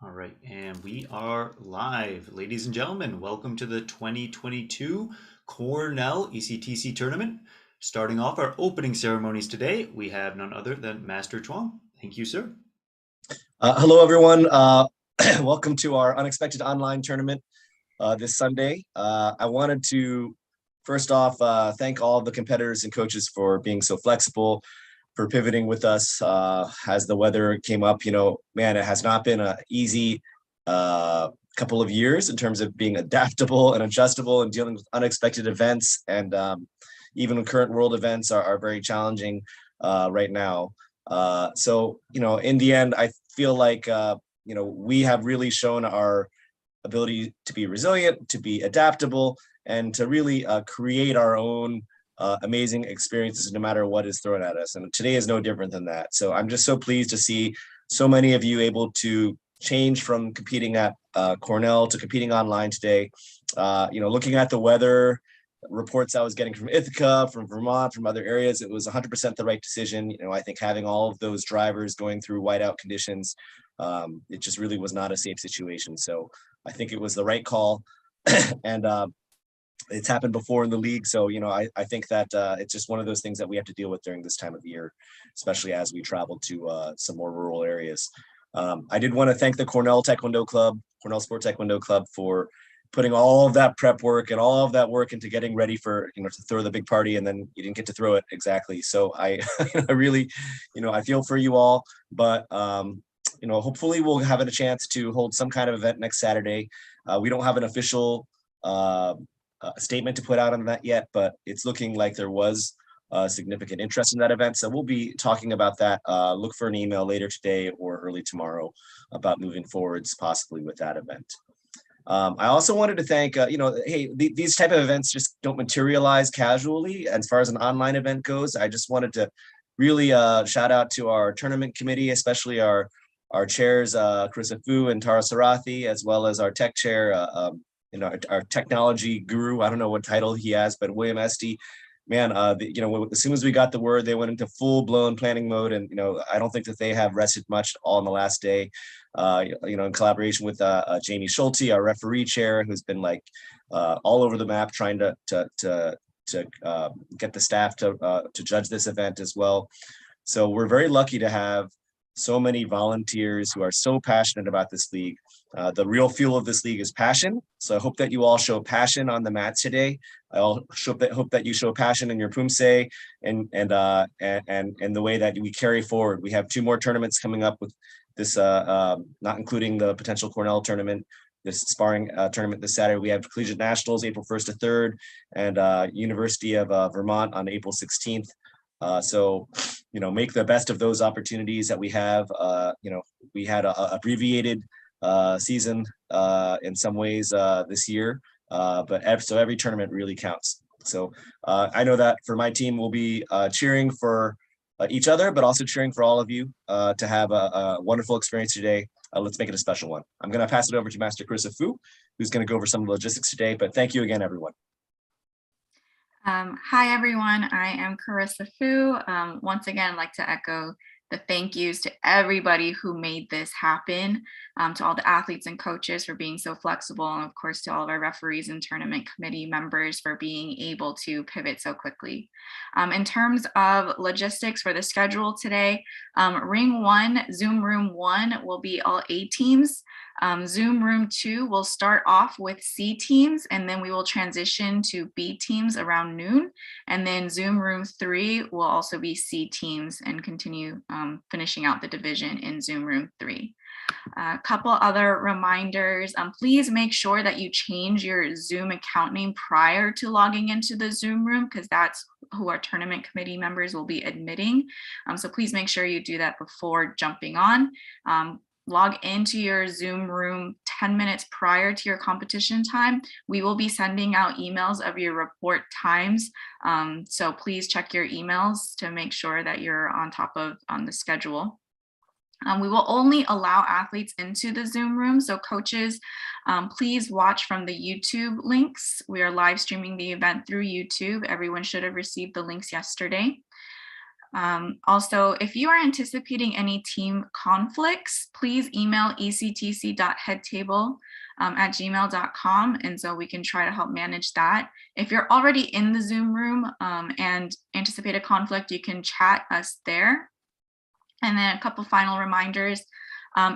All right, and we are live. Ladies and gentlemen, welcome to the 2022 Cornell ECTC tournament. Starting off our opening ceremonies today, we have none other than Master Chuang. Thank you, sir. Hello, everyone. Welcome to our unexpected online tournament this Sunday. I wanted to first off thank all the competitors and coaches for being so flexible, for pivoting with us as the weather came up. Man, it has not been an easy couple of years in terms of being adaptable and adjustable and dealing with unexpected events. And even current world events are very challenging right now. So, in the end, I feel like, we have really shown our ability to be resilient, to be adaptable, and to really create our own amazing experiences no matter what is thrown at us. And today is no different than that. So I'm just so pleased to see so many of you able to change from competing at Cornell to competing online today. Looking at the weather reports I was getting from Ithaca, from Vermont, from other areas, it was 100% the right decision. I think having all of those drivers going through whiteout conditions, it just really was not a safe situation. So I think it was the right call. And it's happened before in the league. So, I think that it's just one of those things that we have to deal with during this time of year, especially as we travel to some more rural areas. I did want to thank the Cornell Sport Taekwondo Club for putting all of that prep work and all of that work into getting ready for, to throw the big party, and then you didn't get to throw it exactly. So I really, I feel for you all, but, hopefully we'll have a chance to hold some kind of event next Saturday. We don't have an official statement to put out on that yet, but it's looking like there was significant interest in that event. So we'll be talking about that. Look for an email later today or early tomorrow about moving forwards possibly with that event. I also wanted to thank, hey, these type of events just don't materialize casually. As far as an online event goes, I just wanted to really shout out to our tournament committee, especially our chairs, Carissa Fu and Tara Sarathi, as well as our tech chair, our technology guru. I don't know what title he has, but William Esty. Man, as soon as we got the word, they went into full-blown planning mode, and I don't think that they have rested much all on the last day. In collaboration with Jamie Schulte, our referee chair, who's been all over the map trying to get the staff to judge this event as well. So we're very lucky to have so many volunteers who are so passionate about this league. The real fuel of this league is passion. So I hope that you all show passion on the mat today. I hope that you show passion in your Poomsae and the way that we carry forward. We have 2 more tournaments coming up with this, not including the potential Cornell tournament, this sparring tournament this Saturday. We have Collegiate Nationals April 1st to 3rd, and University of Vermont on April 16th. So, make the best of those opportunities that we have. We had a abbreviated season in some ways this year, so every tournament really counts. So I know that for my team, we'll be cheering for each other, but also cheering for all of you to have a wonderful experience today. Let's make it a special one. I'm going to pass it over to Master Carissa Fu, who's going to go over some logistics today, but thank you again, everyone. Hi, everyone. I am Carissa Fu. Once again, I'd like to echo the thank yous to everybody who made this happen, to all the athletes and coaches for being so flexible, and of course to all of our referees and tournament committee members for being able to pivot so quickly. In terms of logistics for the schedule today, Ring 1, Zoom Room 1 will be all A teams. Zoom Room 2 will start off with C teams, and then we will transition to B teams around noon. And then Zoom Room 3 will also be C teams and continue finishing out the division in Zoom Room 3. A couple other reminders. Please make sure that you change your Zoom account name prior to logging into the Zoom room, because that's who our tournament committee members will be admitting. So please make sure you do that before jumping on. Log into your Zoom room 10 minutes prior to your competition time. We will be sending out emails of your report times. So please check your emails to make sure that you're on the schedule. We will only allow athletes into the Zoom room. So coaches, please watch from the YouTube links. We are live streaming the event through YouTube. Everyone should have received the links yesterday. Also, if you are anticipating any team conflicts, please email ectc.headtable@gmail.com, and so we can try to help manage that. If you're already in the Zoom room and anticipate a conflict, you can chat us there. And then a couple final reminders.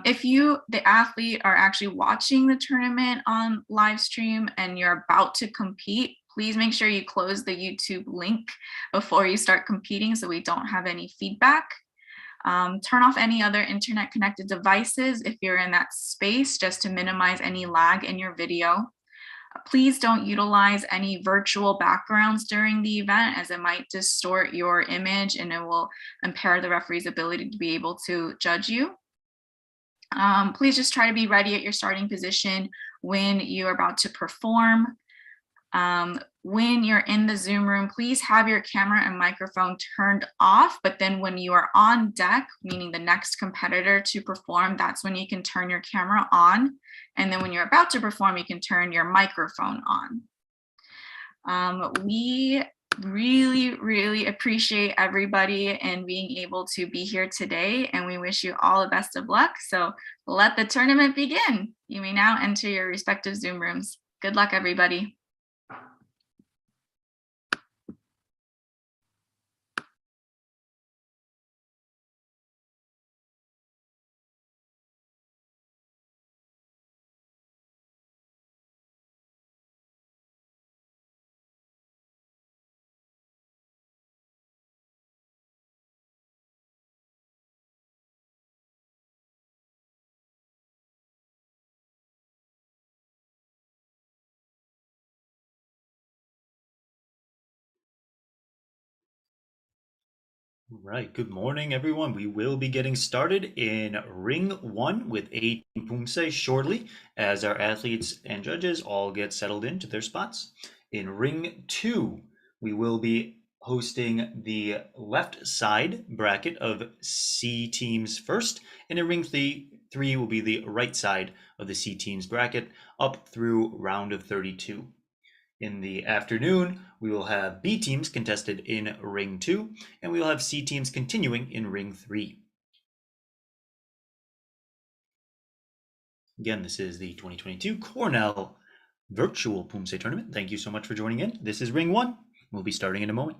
If you, the athlete, are actually watching the tournament on live stream and you're about to compete, please make sure you close the YouTube link before you start competing so we don't have any feedback. Turn off any other internet connected devices if you're in that space, just to minimize any lag in your video. Please don't utilize any virtual backgrounds during the event, as it might distort your image and it will impair the referee's ability to be able to judge you. Please just try to be ready at your starting position when you're about to perform. When you're in the Zoom room, please have your camera and microphone turned off, but then when you are on deck, meaning the next competitor to perform, that's when you can turn your camera on. And then when you're about to perform, you can turn your microphone on. We really appreciate everybody and being able to be here today, and we wish you all the best of luck. So let the tournament begin. You may now enter your respective Zoom rooms. Good luck, everybody. Right, good morning, everyone. We will be getting started in ring one with a Poomsae shortly as our athletes and judges all get settled into their spots. In ring two, we will be hosting the left side bracket of C teams first, and in ring three will be the right side of the C teams bracket up through round of 32. In the afternoon, we will have B teams contested in ring two, and we will have C teams continuing in ring three. Again, this is the 2022 Cornell Virtual Poomsae Tournament. Thank you so much for joining in. This is ring one. We'll be starting in a moment.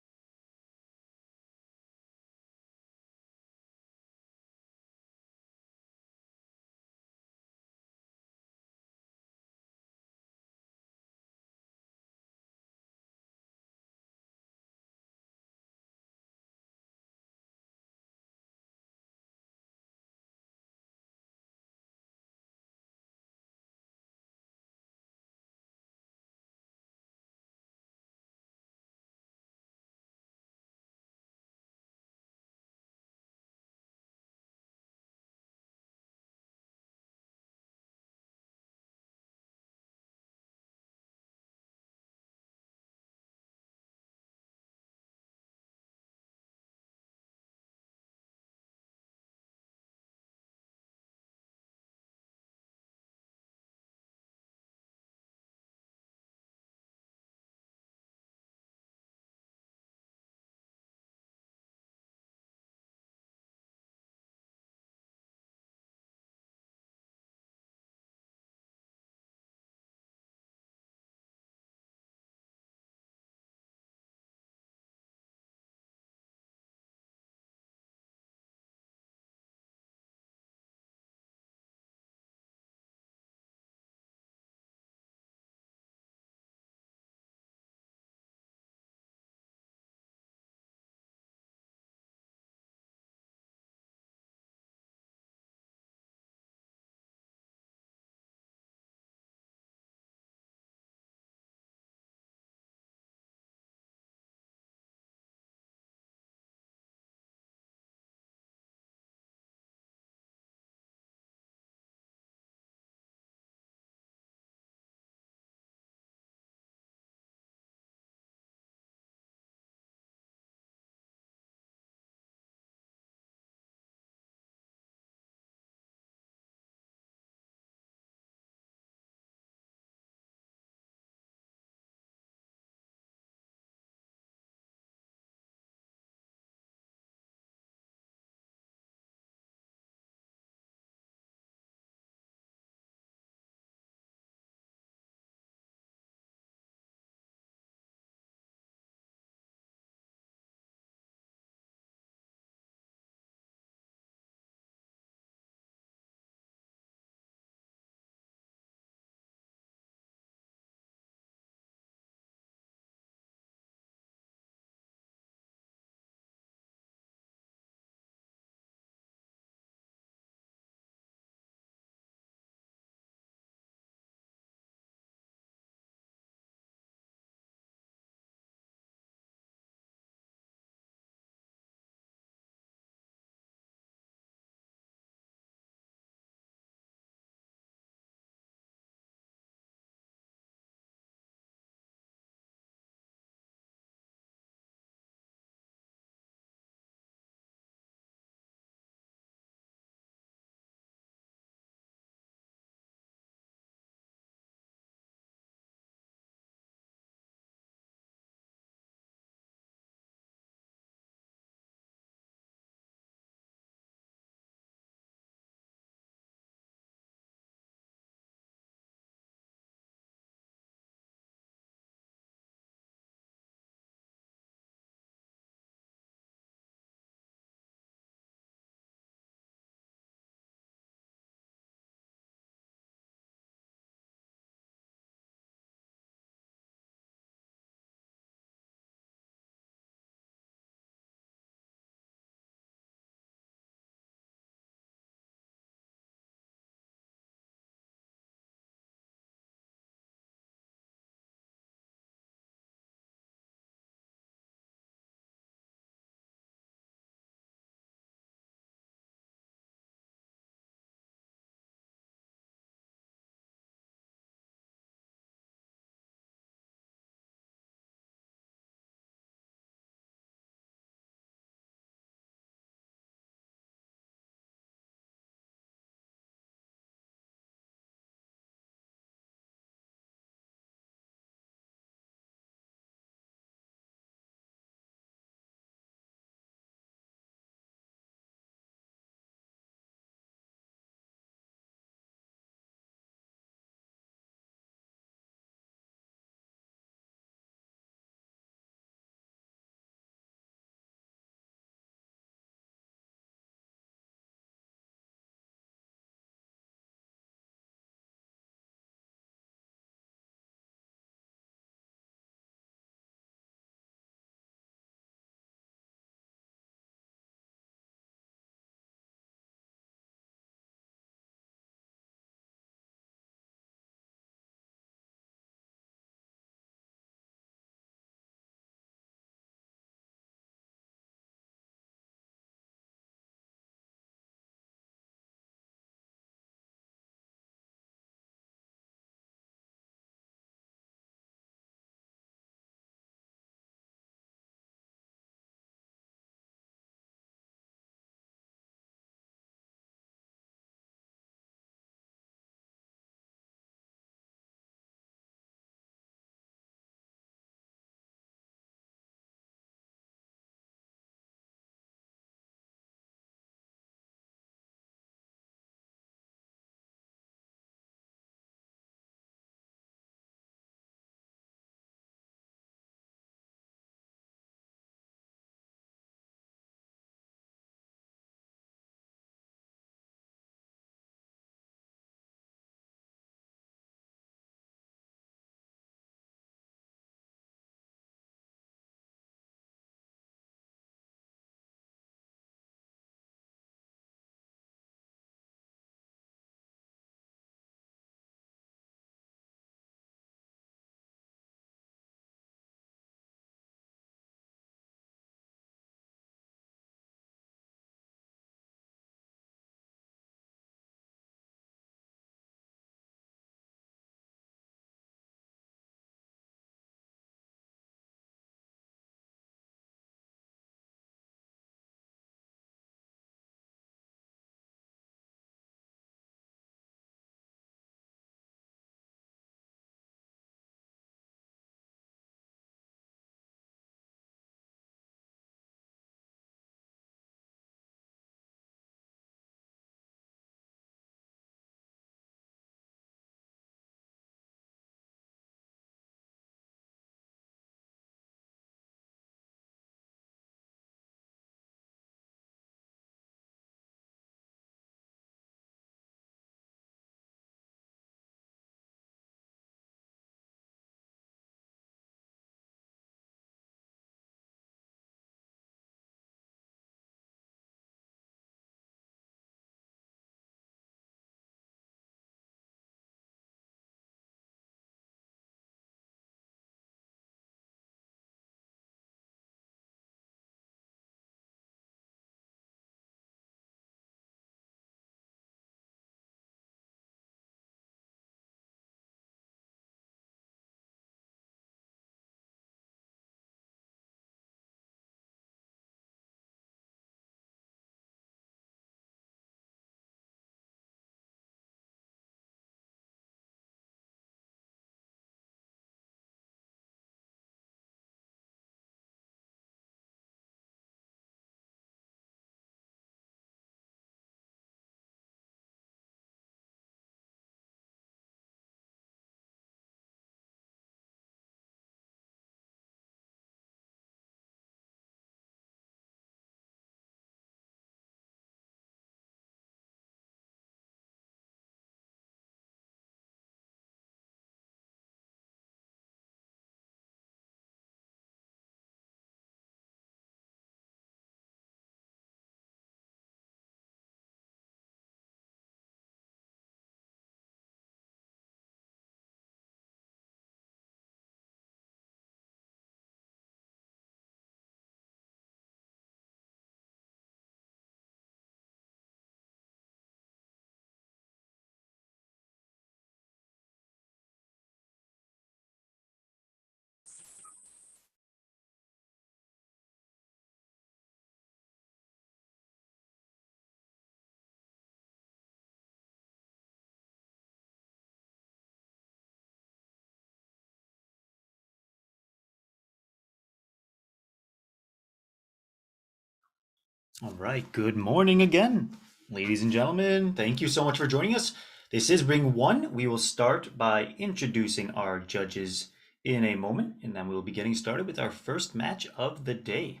All right, good morning again, ladies and gentlemen. Thank you so much for joining us. This is Ring 1. We will start by introducing our judges in a moment, and then we'll be getting started with our first match of the day.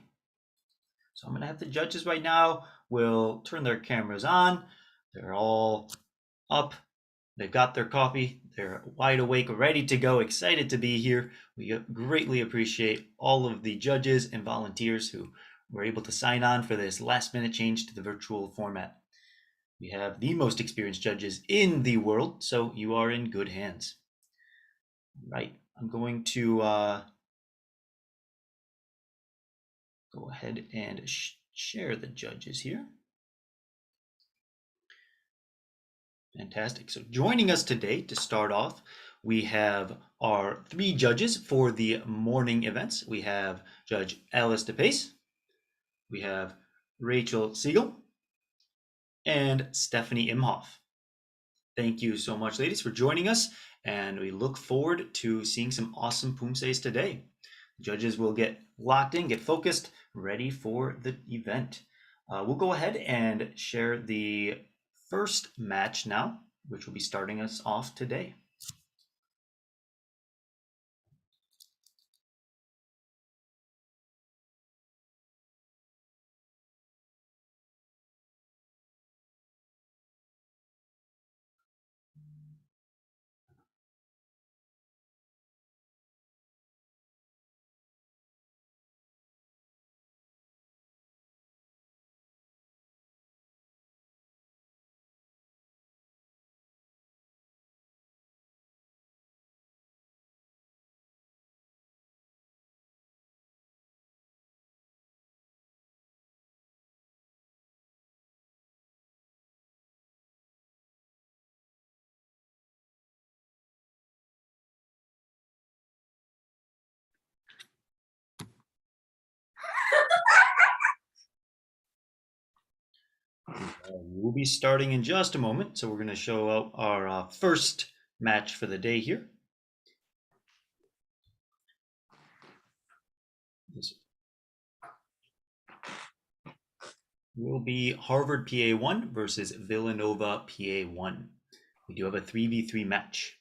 So I'm going to have the judges right now. We'll turn their cameras on. They're all up. They've got their coffee. They're wide awake, ready to go, excited to be here. We greatly appreciate all of the judges and volunteers who were able to sign on for this last minute change to the virtual format. We have the most experienced judges in the world, so you are in good hands. Right, I'm going to go ahead and share the judges here. Fantastic. So joining us today to start off, we have our 3 judges for the morning events. We have Judge Alice DePace, we have Rachel Siegel, and Stephanie Imhoff. Thank you so much, ladies, for joining us, and we look forward to seeing some awesome Poomsaes today. Judges will get locked in, get focused, ready for the event. We'll go ahead and share the first match now, which will be starting us off today. We'll be starting in just a moment, so we're going to show out our first match for the day here. This will be Harvard PA1 versus Villanova PA1. We do have a 3v3 match.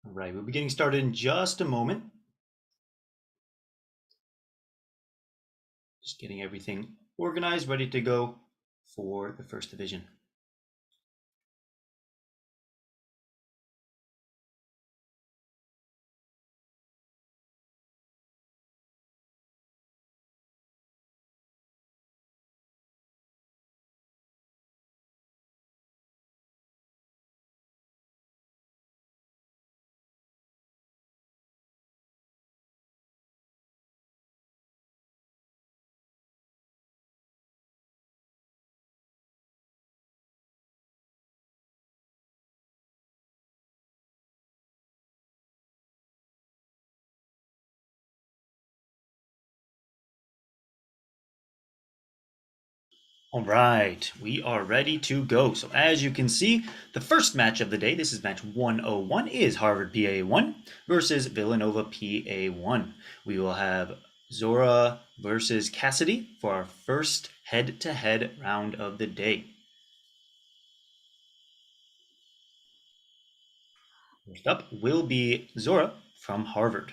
All right, we'll be getting started in just a moment. Just getting everything organized, ready to go for the first division. All right, we are ready to go. So as you can see, the first match of the day, this is match 101, is Harvard PA1 versus Villanova PA1. We will have Zora versus Cassidy for our first head-to-head round of the day. First up will be Zora from Harvard.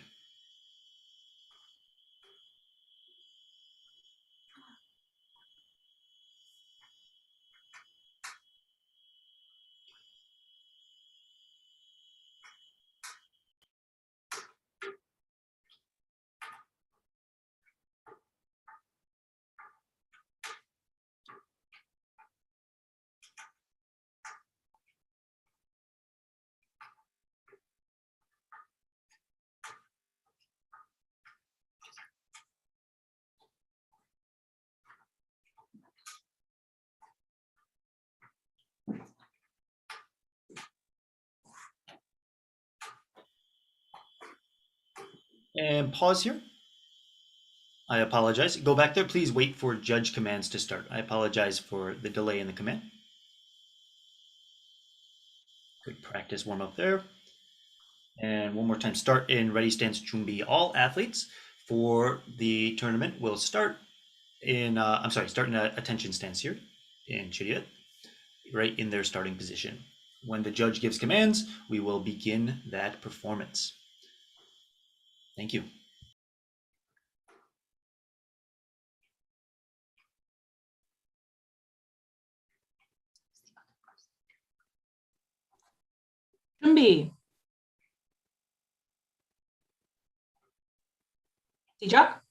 And pause here. I apologize. Go back there. Please wait for judge commands to start. I apologize for the delay in the command. Good practice warm up there. And one more time, start in ready stance chumbi. All athletes for the tournament will start in, start in a attention stance here in Chariot, right in their starting position. When the judge gives commands, we will begin that performance. Thank you. 준비. 시작.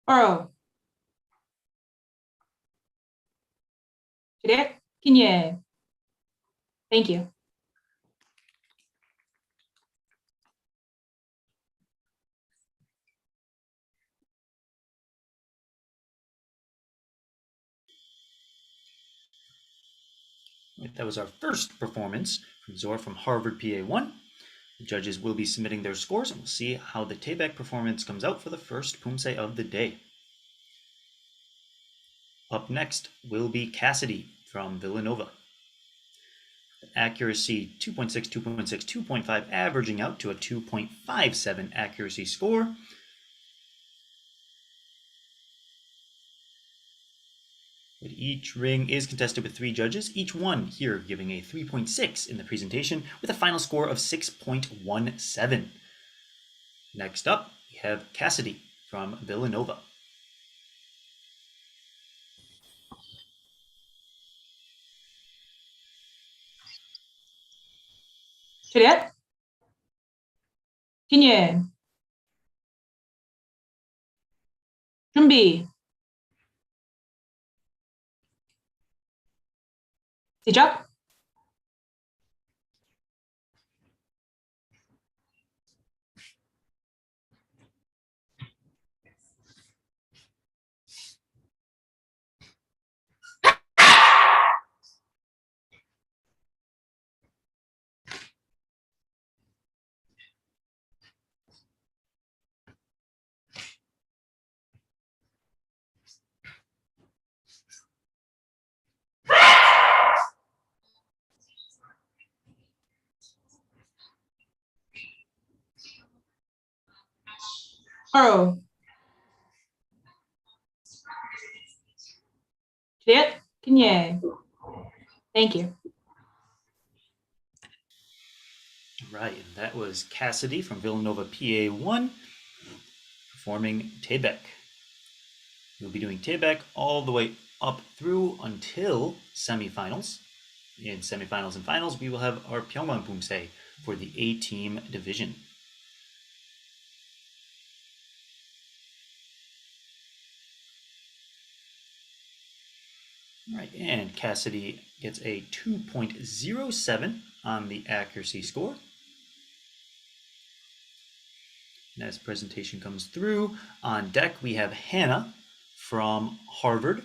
Borrow. Juliet, can you? Thank you. That was our first performance from Zora from Harvard PA1. The judges will be submitting their scores, and we'll see how the Tayback performance comes out for the first Poomsae of the day. Up next will be Cassidy from Villanova. Accuracy 2.6, 2.6, 2.5, averaging out to a 2.57 accuracy score. But each ring is contested with 3 judges, each one here giving a 3.6 in the presentation with a final score of 6.17. Next up, we have Cassidy from Villanova. Juliet, can you? 준비. 시작. Aro. Juliet, Kinye. Thank you. Right, and that was Cassidy from Villanova PA1 performing Taebek. We'll be doing Taebek all the way up through until semifinals. In semifinals and finals, we will have our Pyeongwang Poomsae for the A-team division. All right, and Cassidy gets a 2.07 on the accuracy score. And as presentation comes through, on deck we have Hannah from Harvard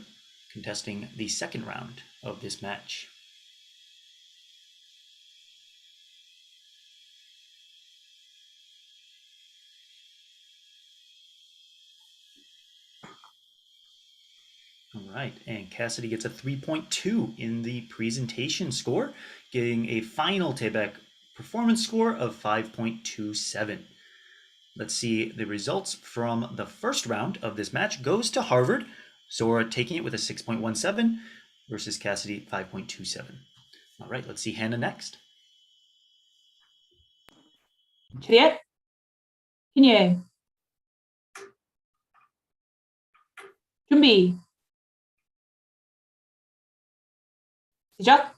contesting the second round of this match. All right, and Cassidy gets a 3.2 in the presentation score, getting a final Taebek performance score of 5.27. Let's see the results from the first round of this match. Goes to Harvard, Sora taking it with a 6.17 versus Cassidy 5.27. All right, let's see Hannah next. Juliet, Kinye. 준비. 시작.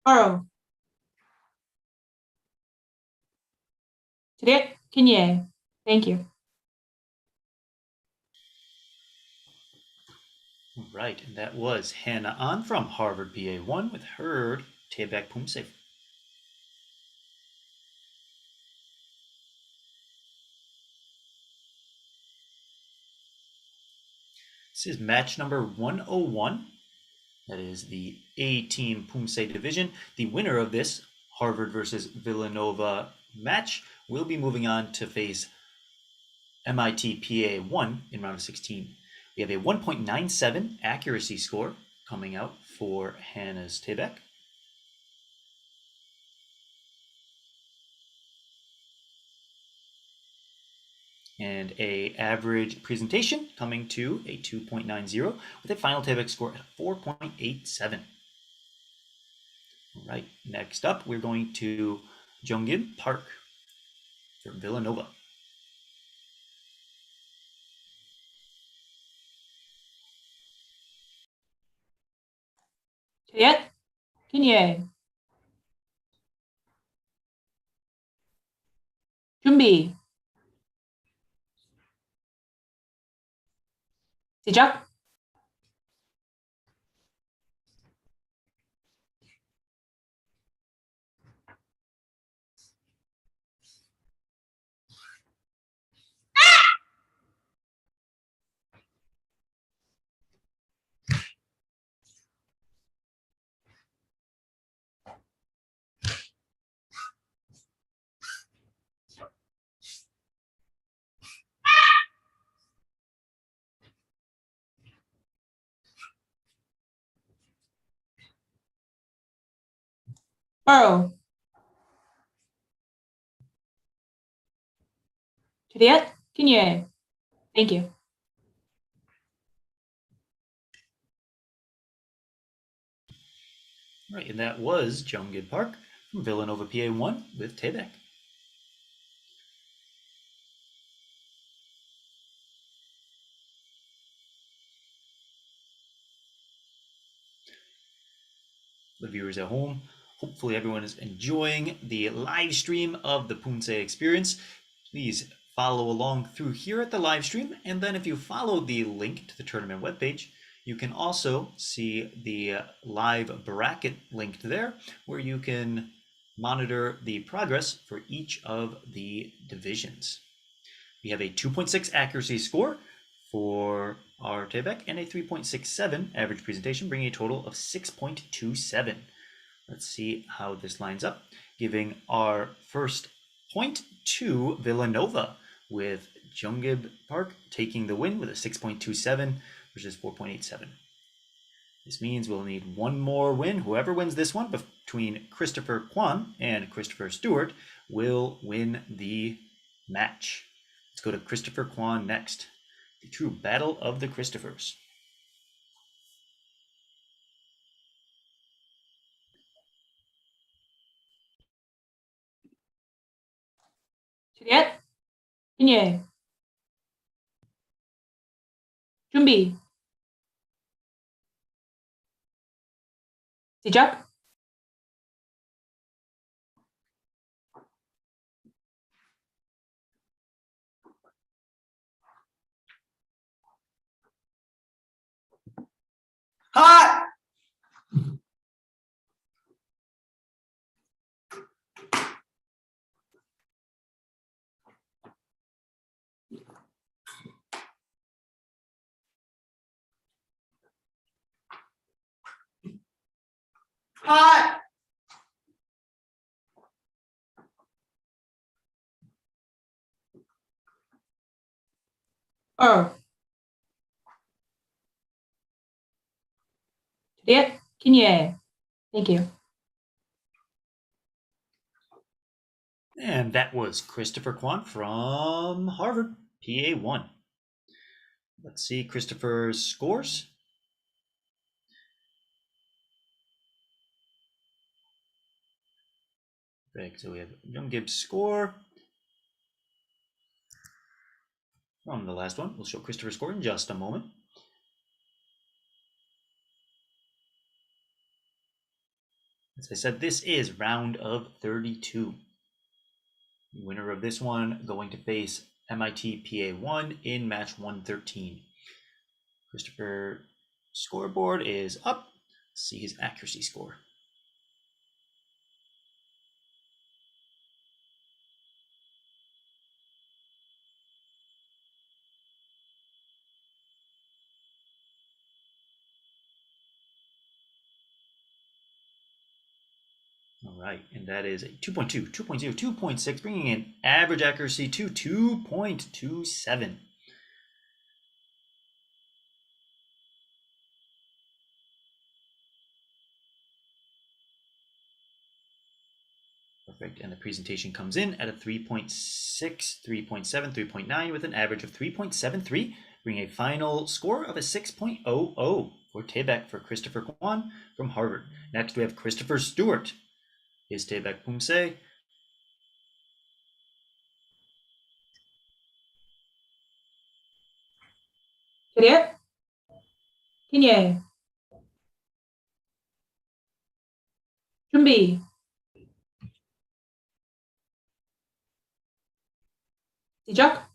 Aro. Juliet, Kinye. Thank you. All right, and that was Hannah An from Harvard PA1 with her Taebek Poomsae. This is match number 101. That is the A-team Poomsae division. The winner of this Harvard versus Villanova match will be moving on to face MIT PA1 in round of 16. We have a 1.97 accuracy score coming out for Hannah's Taebek. And a average presentation coming to a 2.90 with a final Taebek score at 4.87. All right, next up, we're going to Jungin Park for Villanova. Juliet, Kinye. 준비. 시작. Aro. Juliet, Kinye. Thank you. Right, and that was Jungin Park from Villanova PA1 with Taebek. The viewers at home, hopefully everyone is enjoying the live stream of the Poomsae experience. Please follow along through here at the live stream. And then if you follow the link to the tournament webpage, you can also see the live bracket linked there, where you can monitor the progress for each of the divisions. We have a 2.6 accuracy score for our Taebaek and a 3.67 average presentation, bringing a total of 6.27. Let's see how this lines up, giving our first point to Villanova, with Jeonggib Park taking the win with a 6.27 versus 4.87. This means we'll need one more win. Whoever wins this one between Christopher Kwan and Christopher Stewart will win the match. Let's go to Christopher Kwan next. The true battle of the Christophers. Juliet, 김예, 준비, 시작. Hot! Hot! Juliet, 김예. Thank you. And that was Christopher Kwan from Harvard, PA1. Let's see Christopher's scores. Right, so we have Jeonggib's score from the last one. We'll show Christopher's score in just a moment. As I said, this is round of 32. The winner of this one going to face MIT PA1 in match 113. Christopher's scoreboard is up. Let's see his accuracy score. All right, and that is a 2.2, 2.0, 2.6, bringing in average accuracy to 2.27. Perfect, and the presentation comes in at a 3.6, 3.7, 3.9 with an average of 3.73, bringing a final score of a 6.00 for Taebaek for Christopher Kwan from Harvard. Next, we have Christopher Stewart. His Taebaek Poomsae. Juliet, 김예. 준비, 시작.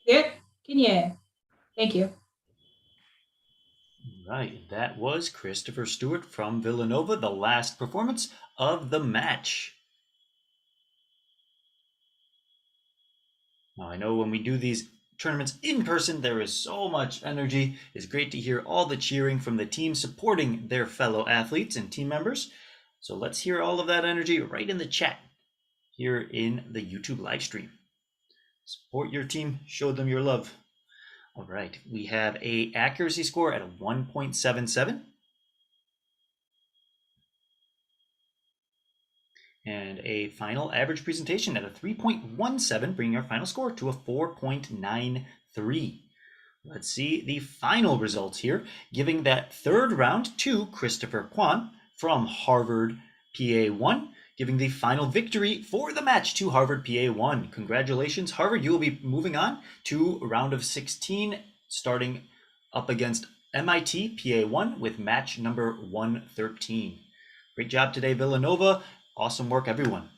Juliet, 김예. Thank you. Right, that was Christopher Stewart from Villanova, the last performance of the match. Now, I know when we do these tournaments in person, there is so much energy. It's great to hear all the cheering from the team supporting their fellow athletes and team members. So let's hear all of that energy right in the chat here in the YouTube live stream. Support your team, show them your love. All right, we have a accuracy score at a 1.77 and a final average presentation at a 3.17, bringing our final score to a 4.93. Let's see the final results here, giving that third round to Christopher Kwan from Harvard PA1, giving the final victory for the match to Harvard PA1. Congratulations, Harvard. You will be moving on to round of 16, starting up against MIT PA1 with match number 113. Great job today, Villanova. Awesome work, everyone.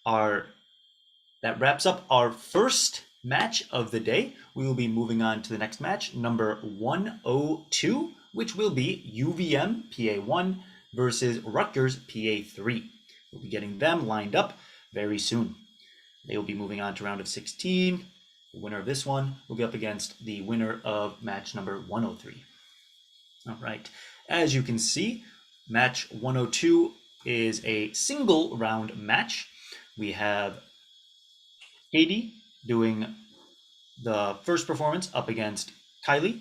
That wraps up our first match of the day. We will be moving on to the next match, number 102, which will be UVM PA1 versus Rutgers PA3. We'll be getting them lined up very soon. They will be moving on to round of 16. The winner of this one will be up against the winner of match number 103. All right, as you can see, match 102 is a single round match. We have Katie doing the first performance up against Kylie.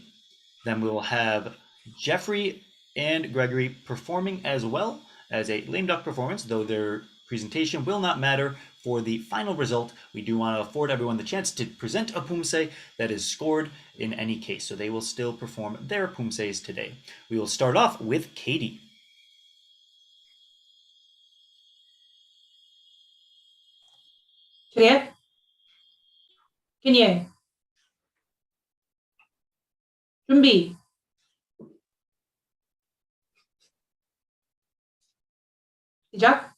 Then we will have Jeffrey and Gregory performing as well as a lame duck performance, though their presentation will not matter for the final result. We do want to afford everyone the chance to present a Poomsae that is scored in any case, so they will still perform their Poomsaes today. We will start off with Katie. Juliet. Kinye. 준비. 시작.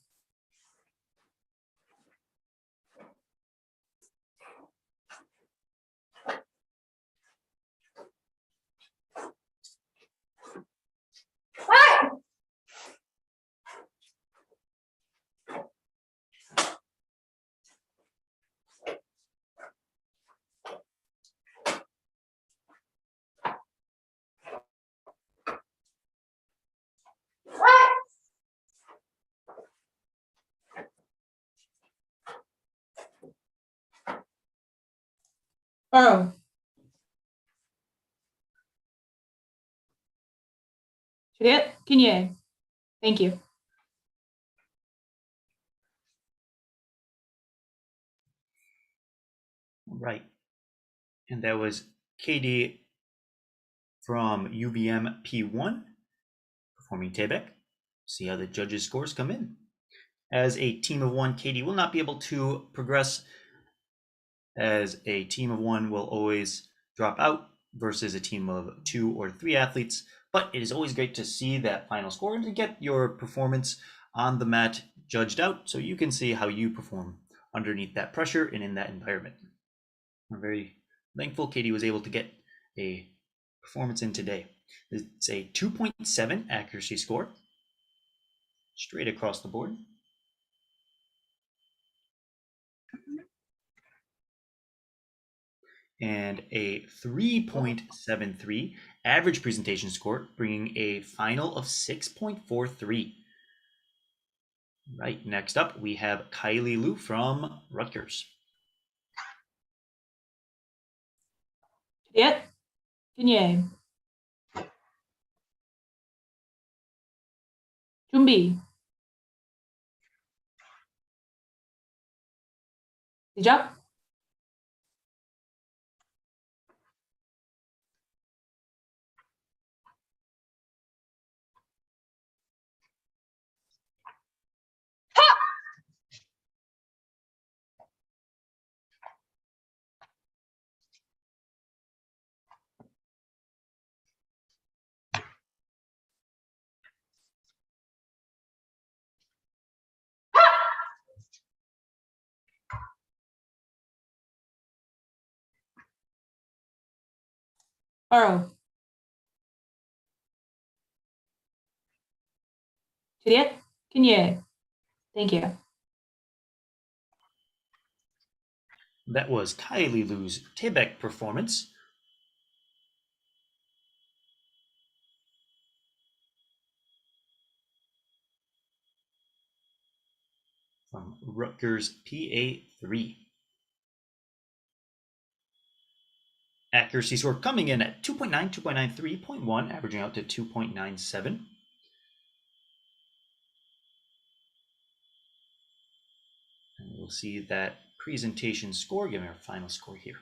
Borrow. Juliet. Kinye. Thank you. Right. And that was Katie from UVM P1 performing Tebek. See how the judges' scores come in. As a team of one, Katie will not be able to progress, as a team of one will always drop out versus a team of 2 or 3 athletes. But it is always great to see that final score and to get your performance on the mat judged out so you can see how you perform underneath that pressure and in that environment. We're very thankful Katie was able to get a performance in today. It's a 2.7 accuracy score, straight across the board. And a 3.73 average presentation score, bringing a final of 6.43. Right, next up, we have Kylie Liu from Rutgers. Juliet. Kinye. 준비. 시작. Borrow. Juliet. Kinye. Thank you. That was Kylie Liu's Tebek performance. From Rutgers PA3. Accuracy score coming in at 2.9, 2.9, 3.1, averaging out to 2.97. And we'll see that presentation score, giving our final score here.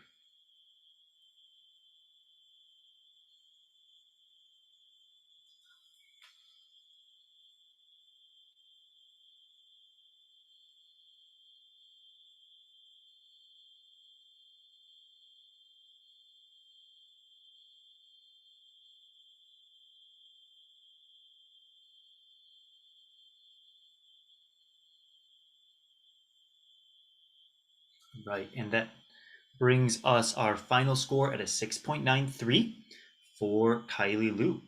Right, and that brings us our final score at a 6.93 for Kylie Liu.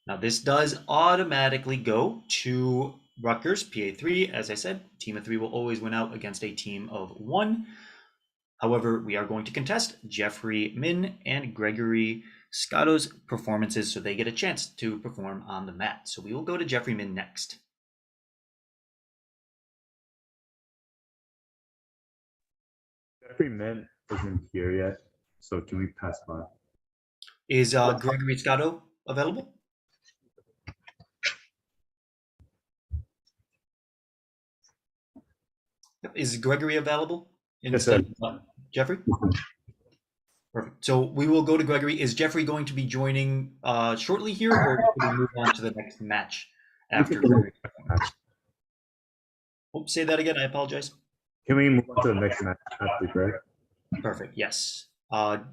Now this does automatically go to Rutgers, PA3. As I said, team of 3 will always win out against a team of 1. However, we are going to contest Jeffrey Min and Gregory Scotto's performances so they get a chance to perform on the mat. So we will go to Jeffrey Min next. Jeffrey Min isn't here yet, so can we pass by? Is Gregory Scotto available? Is Gregory available instead of Jeffrey? Perfect. So we will go to Gregory. Is Jeffrey going to be joining shortly here, or should we move on to the next match after Gregory? Oops, say that again. I apologize. Can we move on to the next match after Greg? Perfect. Yes.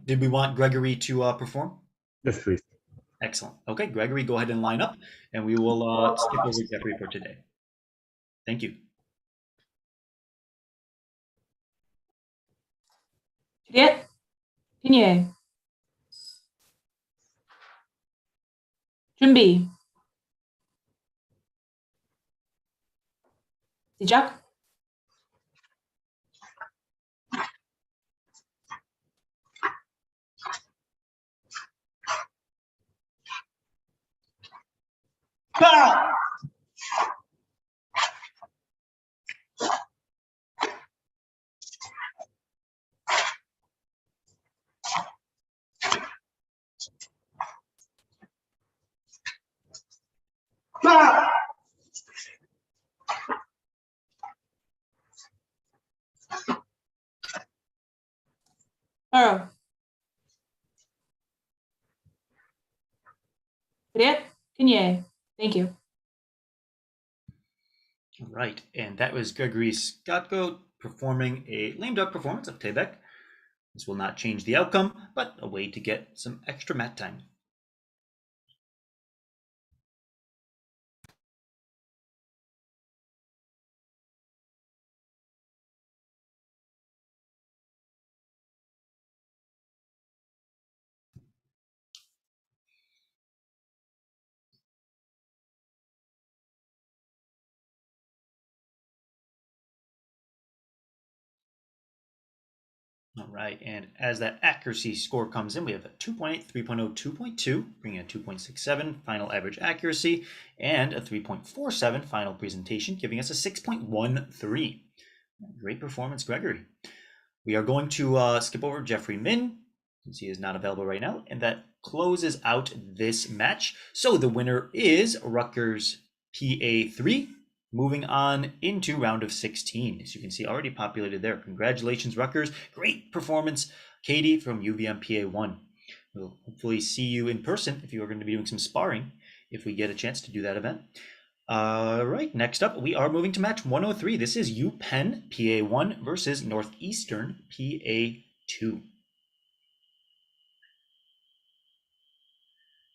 Did we want Gregory to perform? Yes, please. Excellent. Okay, Gregory, go ahead and line up, and we will skip over Jeffrey for today. Thank you. Juliet, continuez. 준비. 시작. Foul. Foul. Earl. Juliet, continuez. Thank you. All right, and that was Gregory Scotto performing a lame duck performance of Tebek. This will not change the outcome, but a way to get some extra mat time. All right, and as that accuracy score comes in, we have a 2.8, 3.0, 2.2, bringing a 2.67 final average accuracy, and a 3.47 final presentation, giving us a 6.13. Great performance, Gregory. We are going to skip over Jeffrey Min, since he is not available right now, and that closes out this match. So the winner is Rutgers PA3. Moving on into round of 16, as you can see already populated there. Congratulations, Rutgers. Great performance. Katie from UVM PA1. We'll hopefully see you in person if you are going to be doing some sparring if we get a chance to do that event. All right, next up, we are moving to match 103. This is Upenn PA1 versus Northeastern PA2.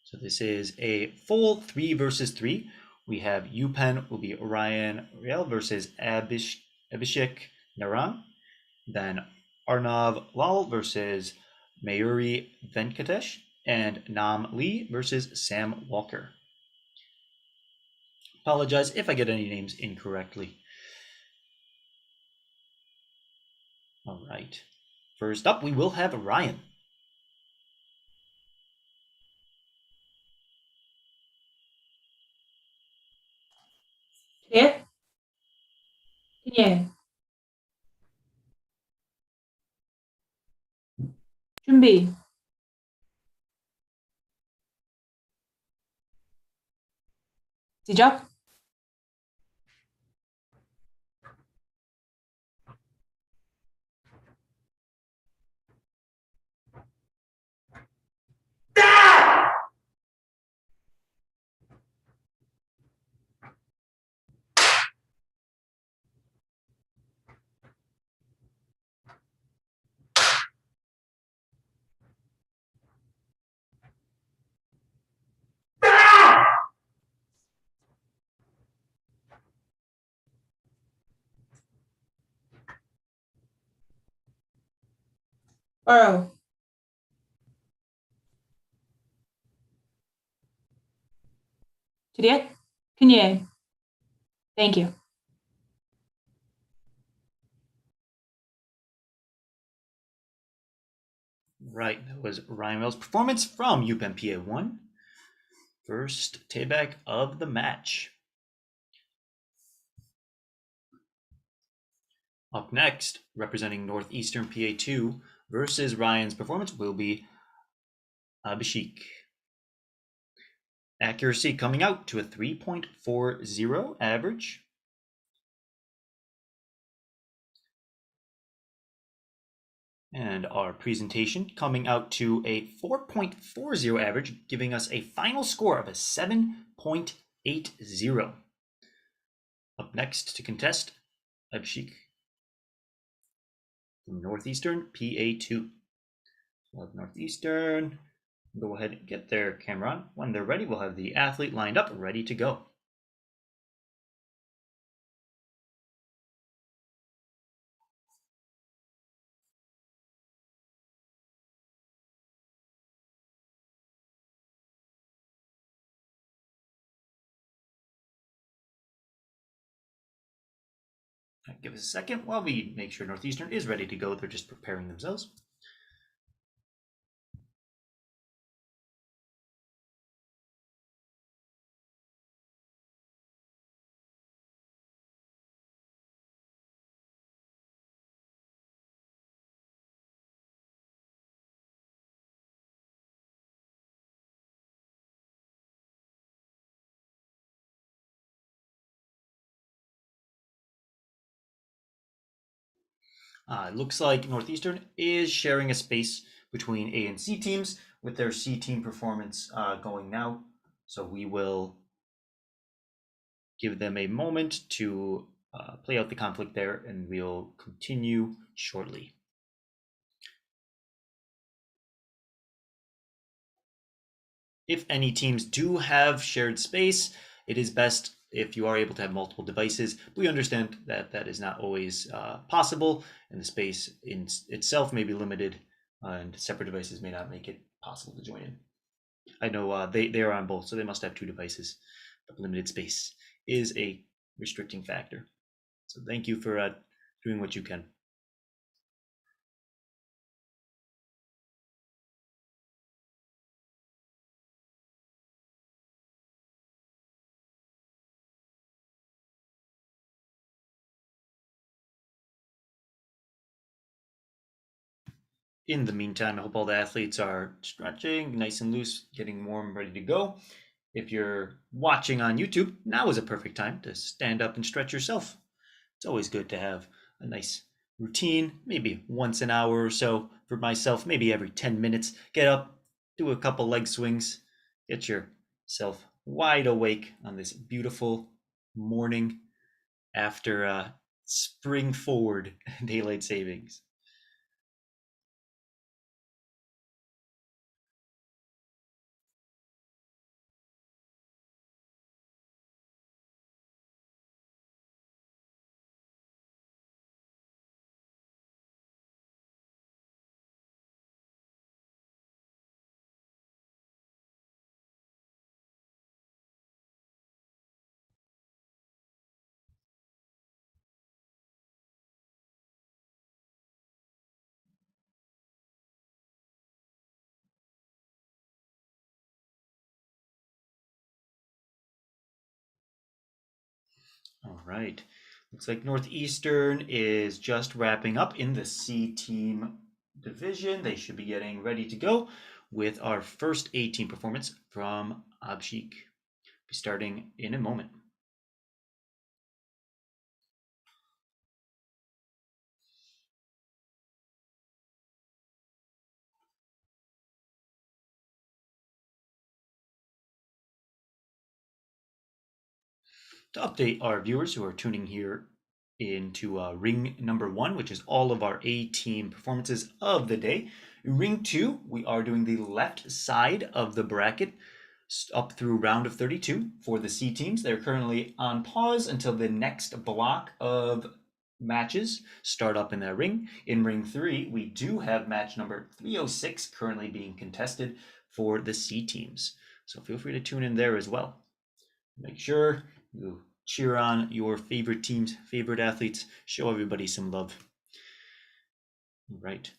So this is a full 3 versus 3. We have Upenn will be Ryan Riel versus Abhishek Naran. Then Arnav Lal versus Mayuri Venkatesh. And Nam Lee versus Sam Walker. Apologize if I get any names incorrectly. All right. First up, we will have Ryan. Juliet, continuez. 준비. 시작. Borrow. Juliet, continue. Thank you. Right, that was Ryan Wells' performance from Upenn PA1. First tayback of the match. Up next, representing Northeastern PA2 versus Ryan's performance will be Abhishek. Accuracy coming out to a 3.40 average. And our presentation coming out to a 4.40 average, giving us a final score of a 7.80. Up next to contest, Abhishek from Northeastern PA2. We'll have Northeastern go ahead and get their camera on. When they're ready, we'll have the athlete lined up, ready to go. Give us a second while we make sure Northeastern is ready to go. They're just preparing themselves. It looks like Northeastern is sharing a space between A and C teams, with their C team performance going now. So we will give them a moment to play out the conflict there, and we'll continue shortly. If any teams do have shared space, it is best if you are able to have multiple devices. We understand that that is not always possible, and the space in itself may be limited, and separate devices may not make it possible to join in. I know they are on both, so they must have two devices, but limited space is a restricting factor. So thank you for doing what you can. In the meantime, I hope all the athletes are stretching nice and loose, getting warm, ready to go. If you're watching on YouTube, now is a perfect time to stand up and stretch yourself. It's always good to have a nice routine, maybe once an hour or so. For myself, maybe every 10 minutes, get up, do a couple leg swings, get yourself wide awake on this beautiful morning after spring forward daylight savings. All right. Looks like Northeastern is just wrapping up in the C team division. They should be getting ready to go with our first A-team performance from Abshik. Be starting in a moment. To update our viewers who are tuning here into ring number 1, which is all of our A-team performances of the day. Ring 2, we are doing the left side of the bracket up through round of 32 for the C teams. They're currently on pause until the next block of matches start up in that ring. In ring 3, we do have match number 306 currently being contested for the C teams. So feel free to tune in there as well. Make sure you cheer on your favorite teams, favorite athletes, show everybody some love. All right.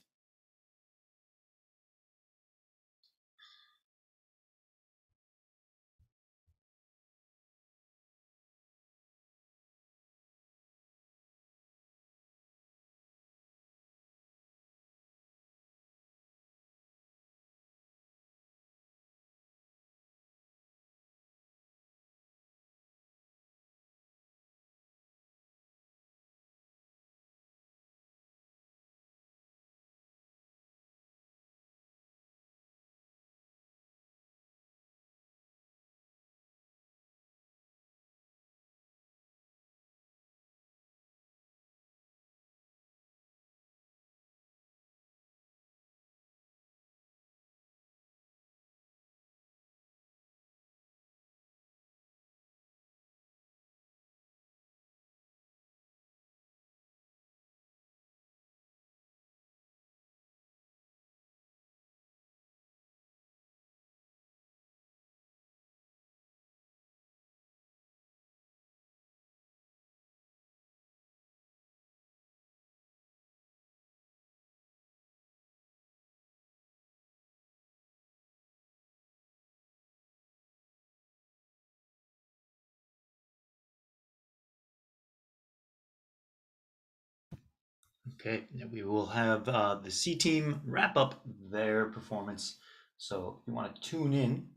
Okay, we will have the C team wrap up their performance. So if you want to tune in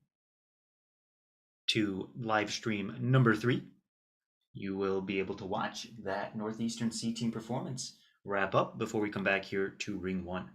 to live stream number 3, you will be able to watch that Northeastern C team performance wrap up before we come back here to ring 1.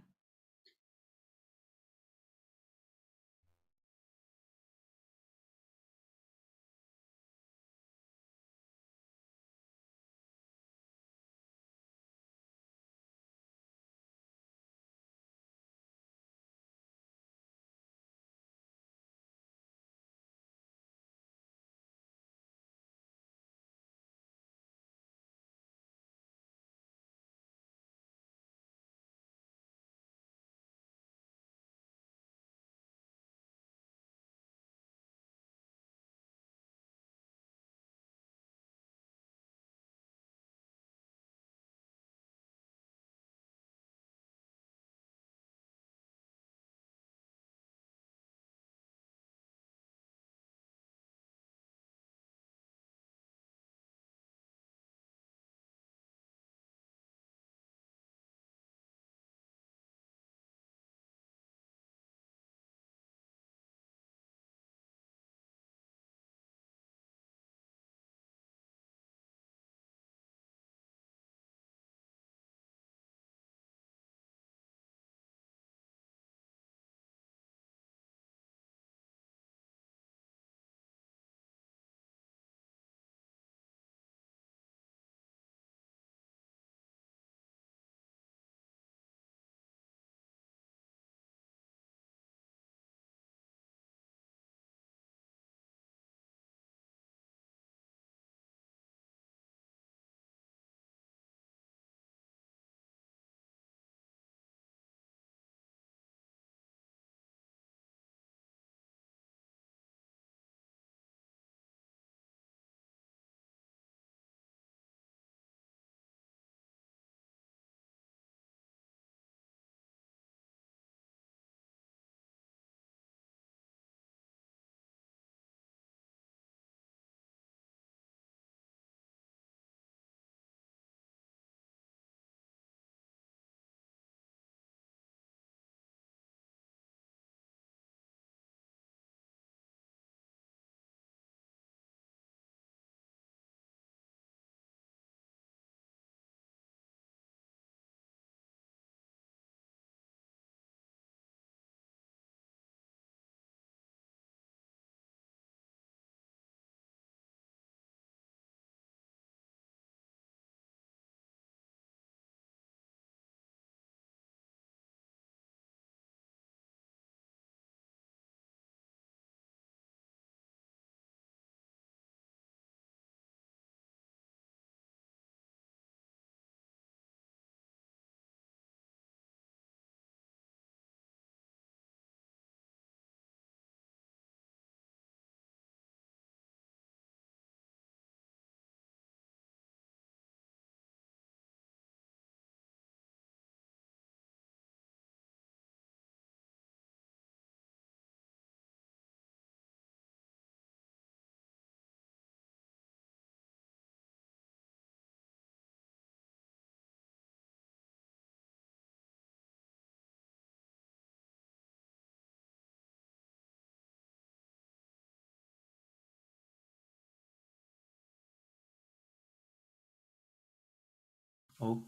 Oh,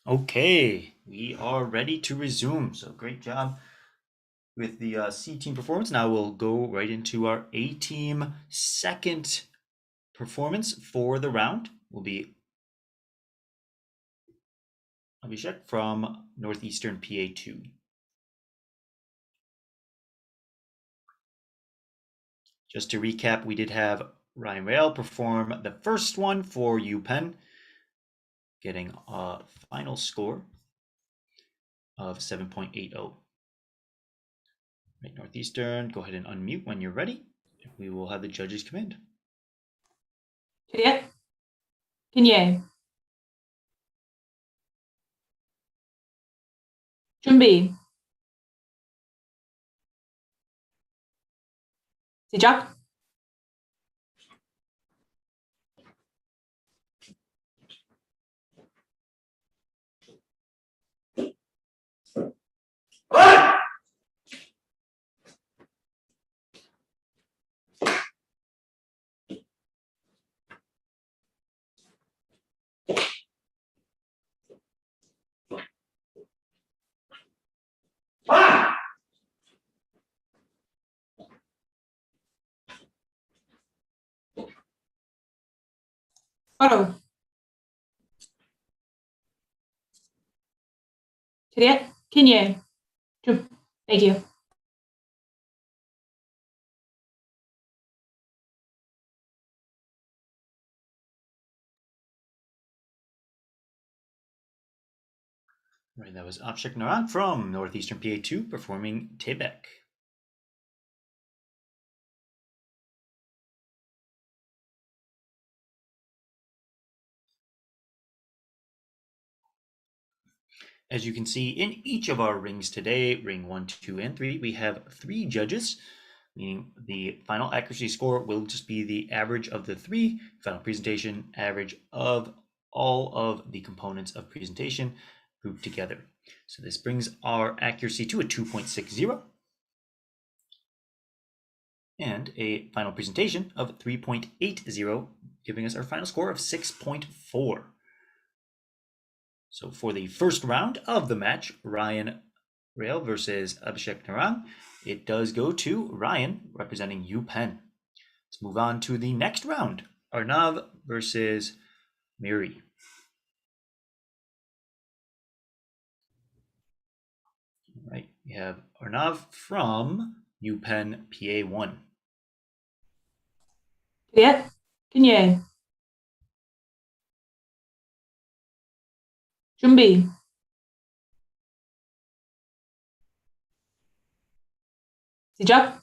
okay. We are ready to resume. So great job with the C team performance. Now we'll go right into our A team second performance for the round. Will be Abhishek from Northeastern PA2. Just to recap, we did have Ryan Rail perform the first one for Upenn, getting a final score of 7.80. Right, Northeastern, go ahead and unmute when you're ready. We will have the judges come in. Juliet? Kinye? 준비. 시작. 바로. Juliet? Kinye? Thank you. Right, that was Abhishek Naran from Northeastern PA2 performing Tebek. As you can see in each of our rings today, ring 1, 2, and 3, we have 3 judges, meaning the final accuracy score will just be the average of the 3, final presentation average of all of the components of presentation grouped together. So this brings our accuracy to a 2.60 and a final presentation of 3.80, giving us our final score of 6.4. So for the first round of the match, Ryan Rail versus Abhishek Narang, it does go to Ryan representing Upenn. Let's move on to the next round, Arnav versus Miri. All right, we have Arnav from Upenn PA1. Juliet? Kinye? 준비. 시작.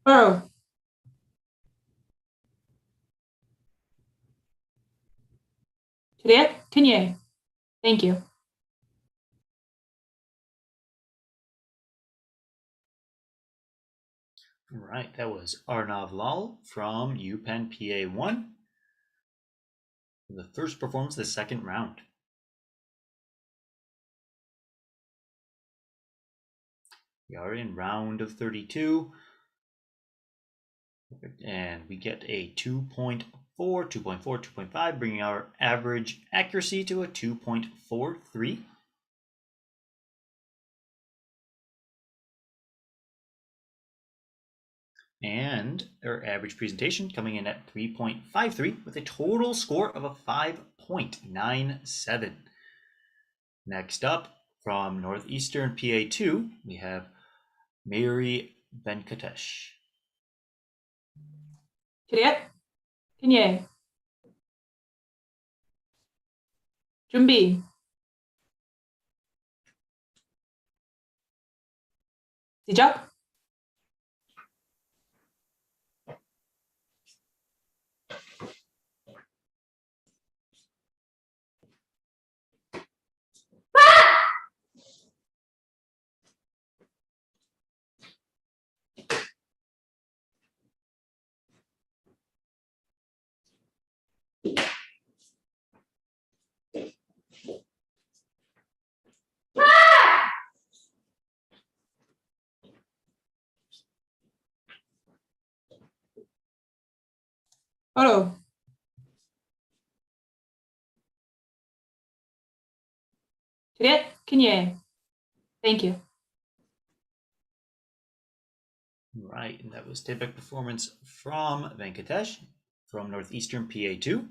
바로. Juliet? Kinye? Thank you. All right, that was Arnav Lal from Upenn PA1. The first performance of the second round. We are in round of 32. And we get a 2.4, 2.4, 2.5, bringing our average accuracy to a 2.43. And our average presentation coming in at 3.53 with a total score of a 5.97. Next up from Northeastern PA2, we have Mary Venkatesh. Juliet? kinye? 준비. 시작. Photo. Juliet, Kinye. Thank you. Right, and that was Tibet performance from Venkatesh from Northeastern PA2.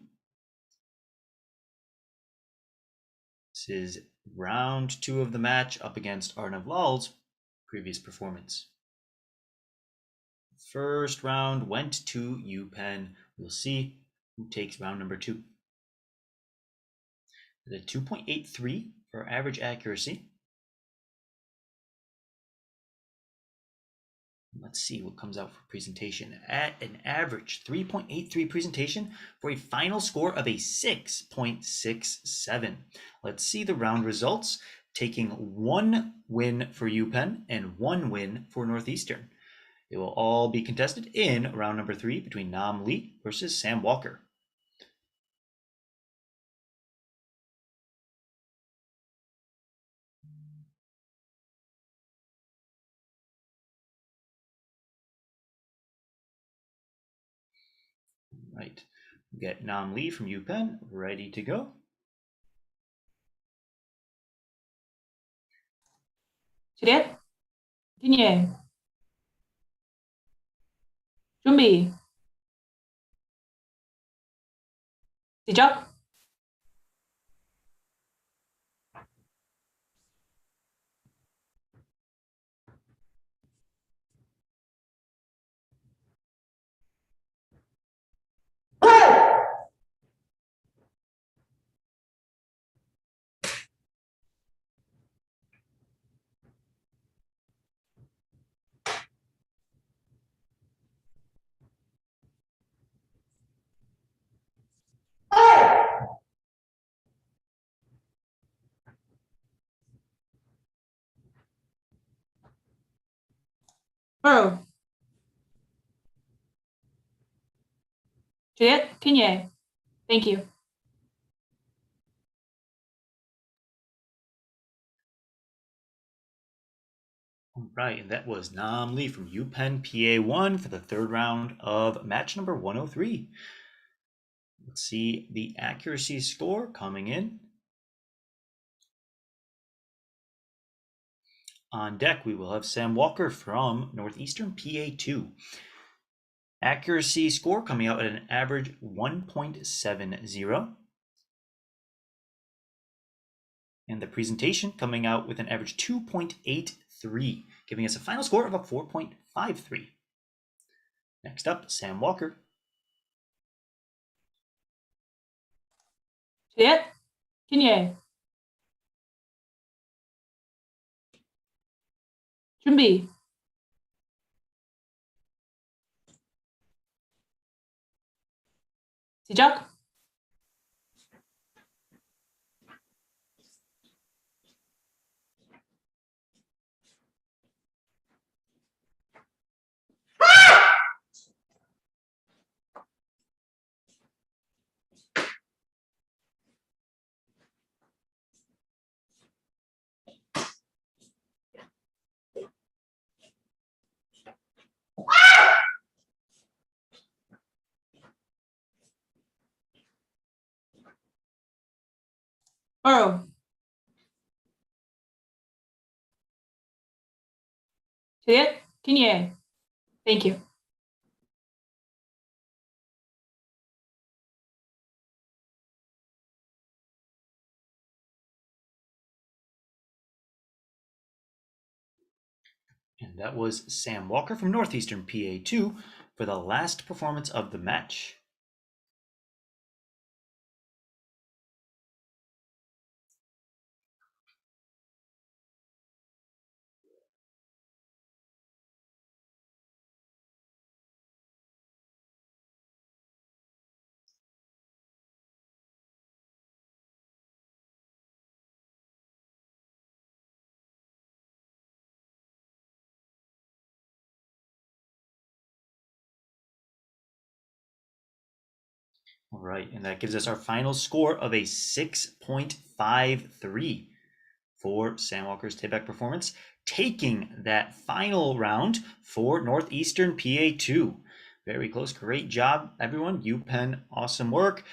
This is round 2 of the match up against Arnav Lal's previous performance. First round went to Upenn. We'll see who takes round number 2. The 2.83 for average accuracy. Let's see what comes out for presentation. At an average 3.83 presentation for a final score of a 6.67. Let's see the round results, taking 1 win for Upenn and 1 win for Northeastern. It will all be contested in round number 3 between Nam Lee versus Sam Walker. Right, we get Nam Lee from Upenn ready to go. Juliet, Kinye. 준비. 시작. Photo. Juliet, Kinye. Thank you. All right, and that was Nam Lee from Upenn PA1 for the 3rd round of match number 103. Let's see the accuracy score coming in. On deck, we will have Sam Walker from Northeastern PA2. Accuracy score coming out at an average 1.70. And the presentation coming out with an average 2.83, giving us a final score of a 4.53. Next up, Sam Walker. Juliet, Kinye. 준비. 시작. Photo. Juliet, Kinye. Thank you. And that was Sam Walker from Northeastern PA2 for the last performance of the match. All right, and that gives us our final score of a 6.53 for Sam Walker's Tibet performance, taking that final round for Northeastern PA2. Very close. Great job, everyone. Upenn, awesome work.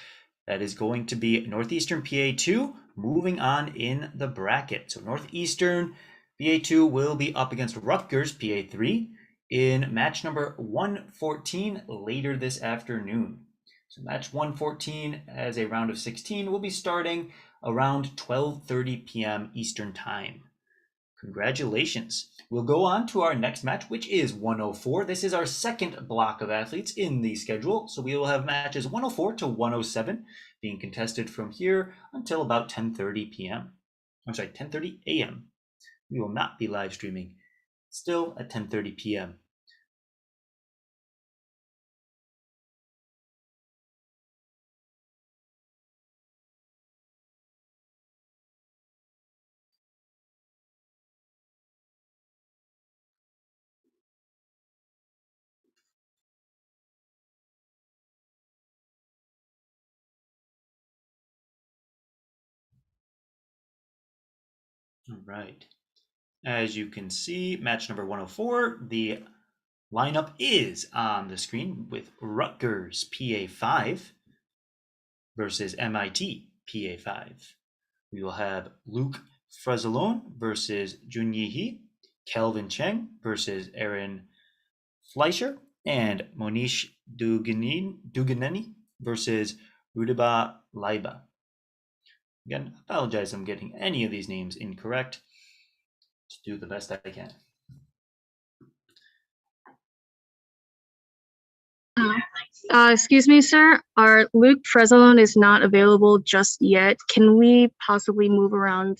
That is going to be Northeastern PA2 moving on in the bracket. So Northeastern PA2 will be up against Rutgers PA3 in match number 114 later this afternoon. So match 114 as a round of 16 will be starting around 12:30 p.m. Eastern Time. Congratulations. We'll go on to our next match, which is 104. This is our second block of athletes in the schedule. So we will have matches 104 to 107 being contested from here until about 10:30 p.m. I'm sorry, 10:30 a.m. We will not be live streaming. Still at 10:30 p.m. All right. As you can see, match number 104, the lineup is on the screen with Rutgers PA5 versus MIT PA5. We will have Luke Frezelone versus Junyi He, Kelvin Cheng versus Aaron Fleischer, and Monish Duganeni versus Rudiba Laiba. Again, I apologize if I'm getting any of these names incorrect. To do the best I can. Excuse me, sir. Our Luke Frezelone is not available just yet. Can we possibly move around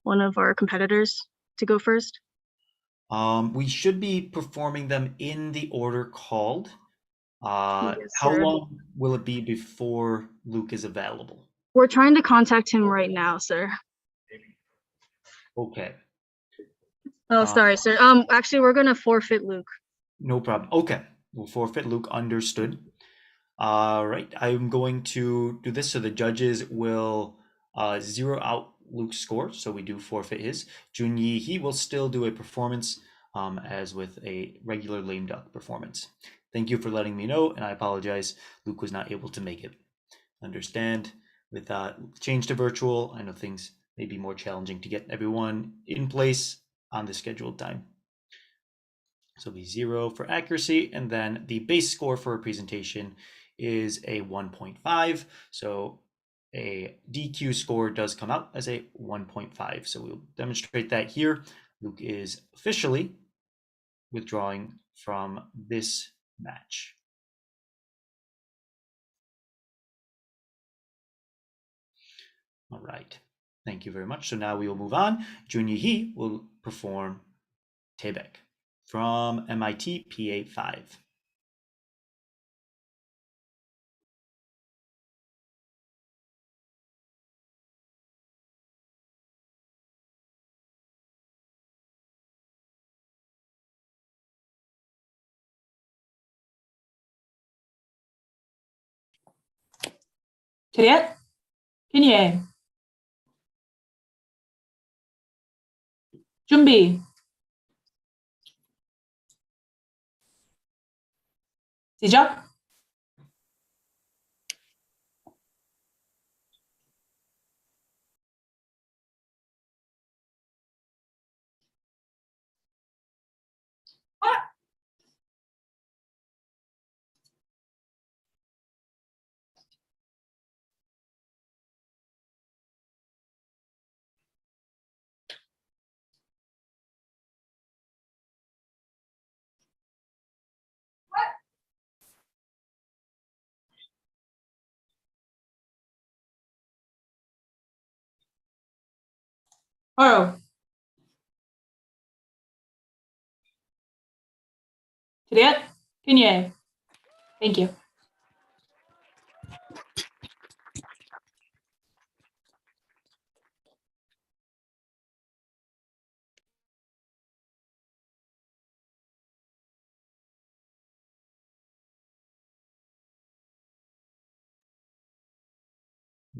one of our competitors to go first? We should be performing them in the order called. Yes, How sir. long will it be before Luke is available? We're trying to contact him right now, sir. Okay, Oh, sorry, sir. Actually, we're gonna forfeit Luke. no problem. Okay, we'll forfeit Luke. Understood. All right, I'm going to do this so the judges will zero out Luke's score. So we do forfeit his. Junyi, he will still do a performance as with a regular lame duck performance. Thank you for letting me know, and I apologize. Luke was not able to make it. Understand with change to virtual, I know things may be more challenging to get everyone in place on the scheduled time. So it'll be 0 for accuracy, and then the base score for a presentation is a 1.5. So a DQ score does come out as a 1.5. So we'll demonstrate that here. Luke is officially withdrawing from this match. All right, thank you very much. So now we will move on. Junyi He will perform Taebek from MIT PA5. Juliet, 준비해. 준비. 시작. 어로. Juliet, continue. Thank you.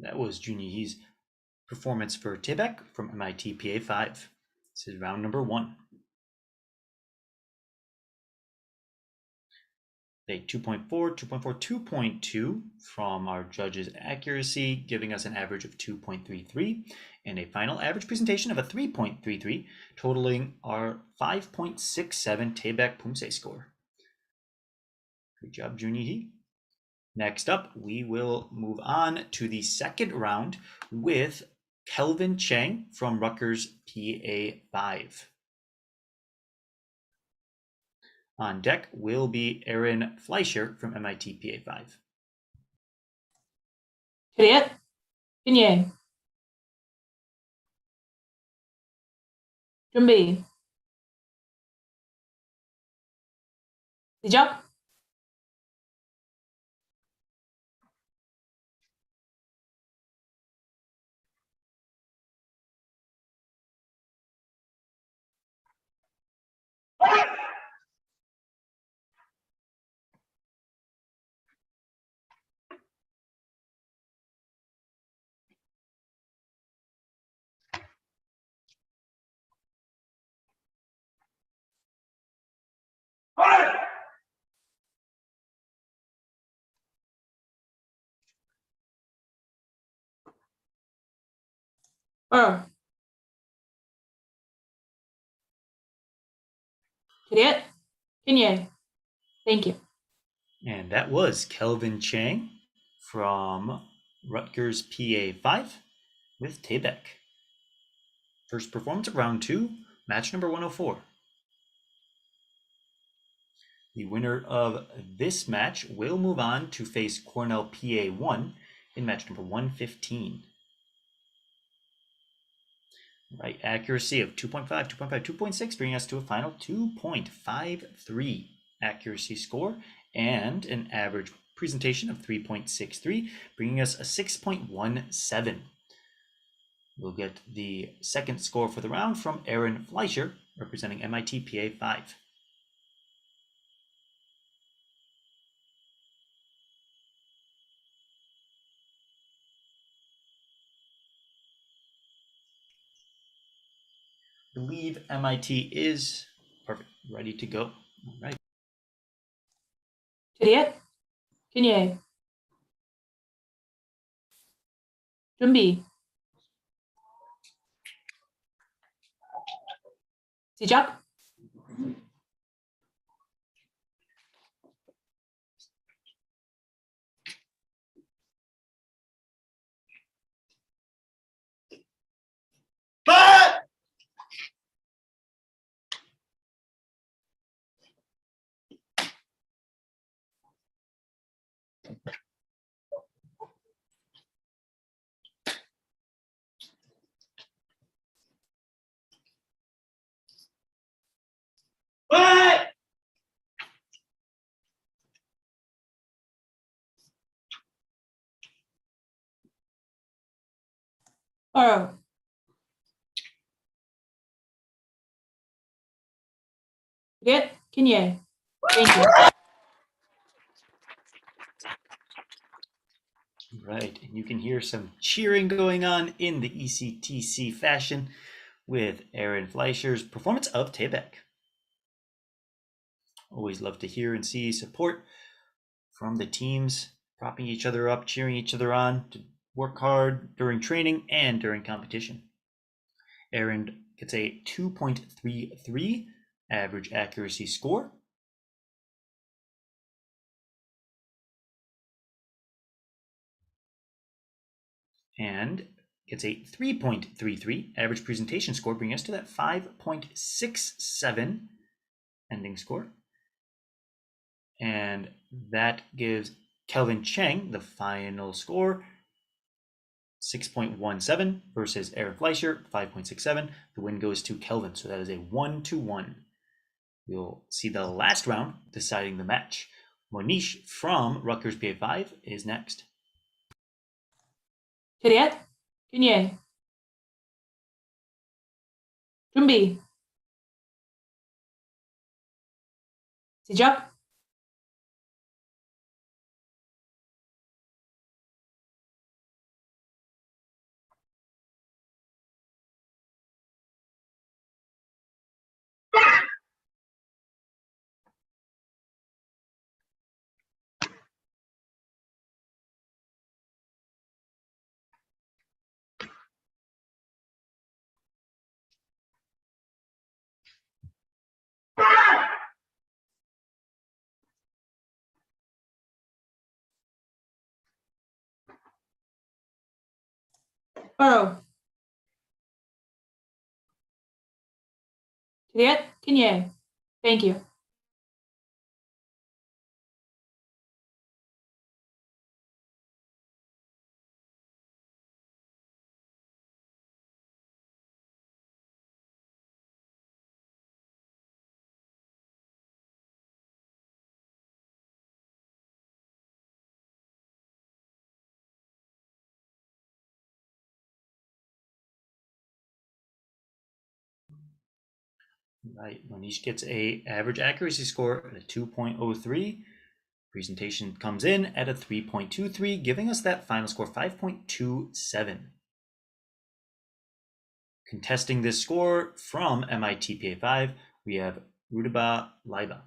That was Junyi He's performance for Taebek from MIT PA5. This is round number 1. A 2.4, 2.4, 2.2 from our judges' accuracy, giving us an average of 2.33, and a final average presentation of a 3.33, totaling our 5.67 Taebaek Poomsae score. Good job, Junhee. Next up, we will move on to the second round with Kelvin Chang from Rutgers PA5. On deck will be Aaron Fleischer from MIT PA5. Juliet, 준비. 준비. 시작. Juliet, Kenya. Thank you. And that was Kelvin Chang from Rutgers PA5 with Taebaek. First performance of round 2, match number 104. The winner of this match will move on to face Cornell PA1 in match number 115. Right accuracy of 2.5, 2.5, 2.6, bringing us to a final 2.53 accuracy score and an average presentation of 3.63, bringing us a 6.17. We'll get the second score for the round from Aaron Fleischer, representing MIT PA5. I believe MIT is perfect, ready to go. All right. Juliet, Kenya. 준비. 시작. Juliet, Kenya. Thank you. Right, and you can hear some cheering going on in the ECTC fashion with Aaron Fleischer's performance of Taebaek. Always love to hear and see support from the teams, propping each other up, cheering each other on to work hard during training and during competition. Aaron gets a 2.33 average accuracy score. And gets a 3.33 average presentation score, bringing us to that 5.67 ending score. And that gives Kelvin Chang the final score, 6.17 versus Aaron Fleischer, 5.67. The win goes to Kelvin, so that is a 1-1. We'll see the last round deciding the match. Monish from Rutgers PA5 is next. Juliet, Kenya. 준비. 시작. Burrow. Juliet, Kinye. Thank you. Right, Monish gets a average accuracy score at a 2.03. Presentation comes in at a 3.23, giving us that final score 5.27. Contesting this score from MIT PA5, we have Rudaba Laiba.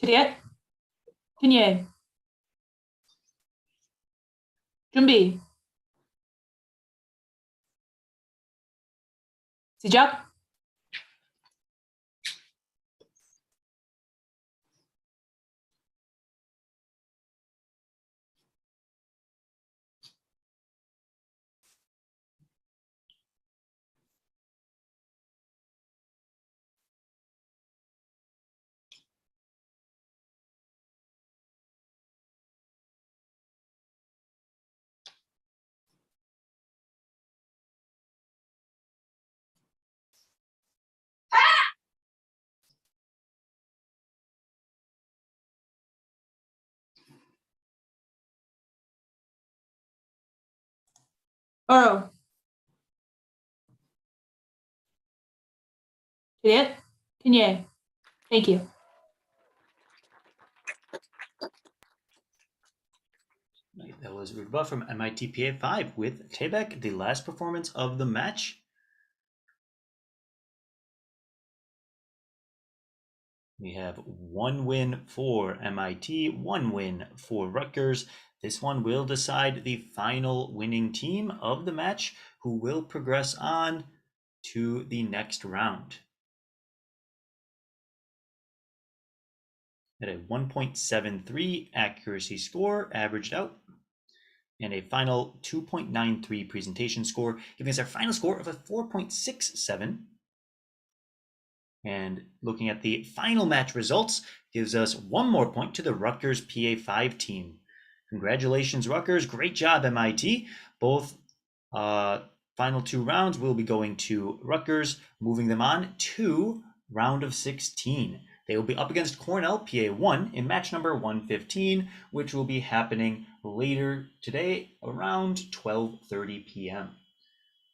Juliet, Kinye. 준비. 시작. Burrow. Juliet, Kinye. Thank you. That was Rudaba from MIT PA5 with Tebek, the last performance of the match. We have one win for MIT, one win for Rutgers. This one will decide the final winning team of the match, who will progress on to the next round. At a 1.73 accuracy score averaged out, and a final 2.93 presentation score, giving us our final score of a 4.67. And looking at the final match results gives us one more point to the Rutgers PA5 team. Congratulations, Rutgers. Great job, MIT. Both final two rounds will be going to Rutgers, moving them on to round of 16. They will be up against Cornell PA1 in match number 115, which will be happening later today around 12:30 p.m.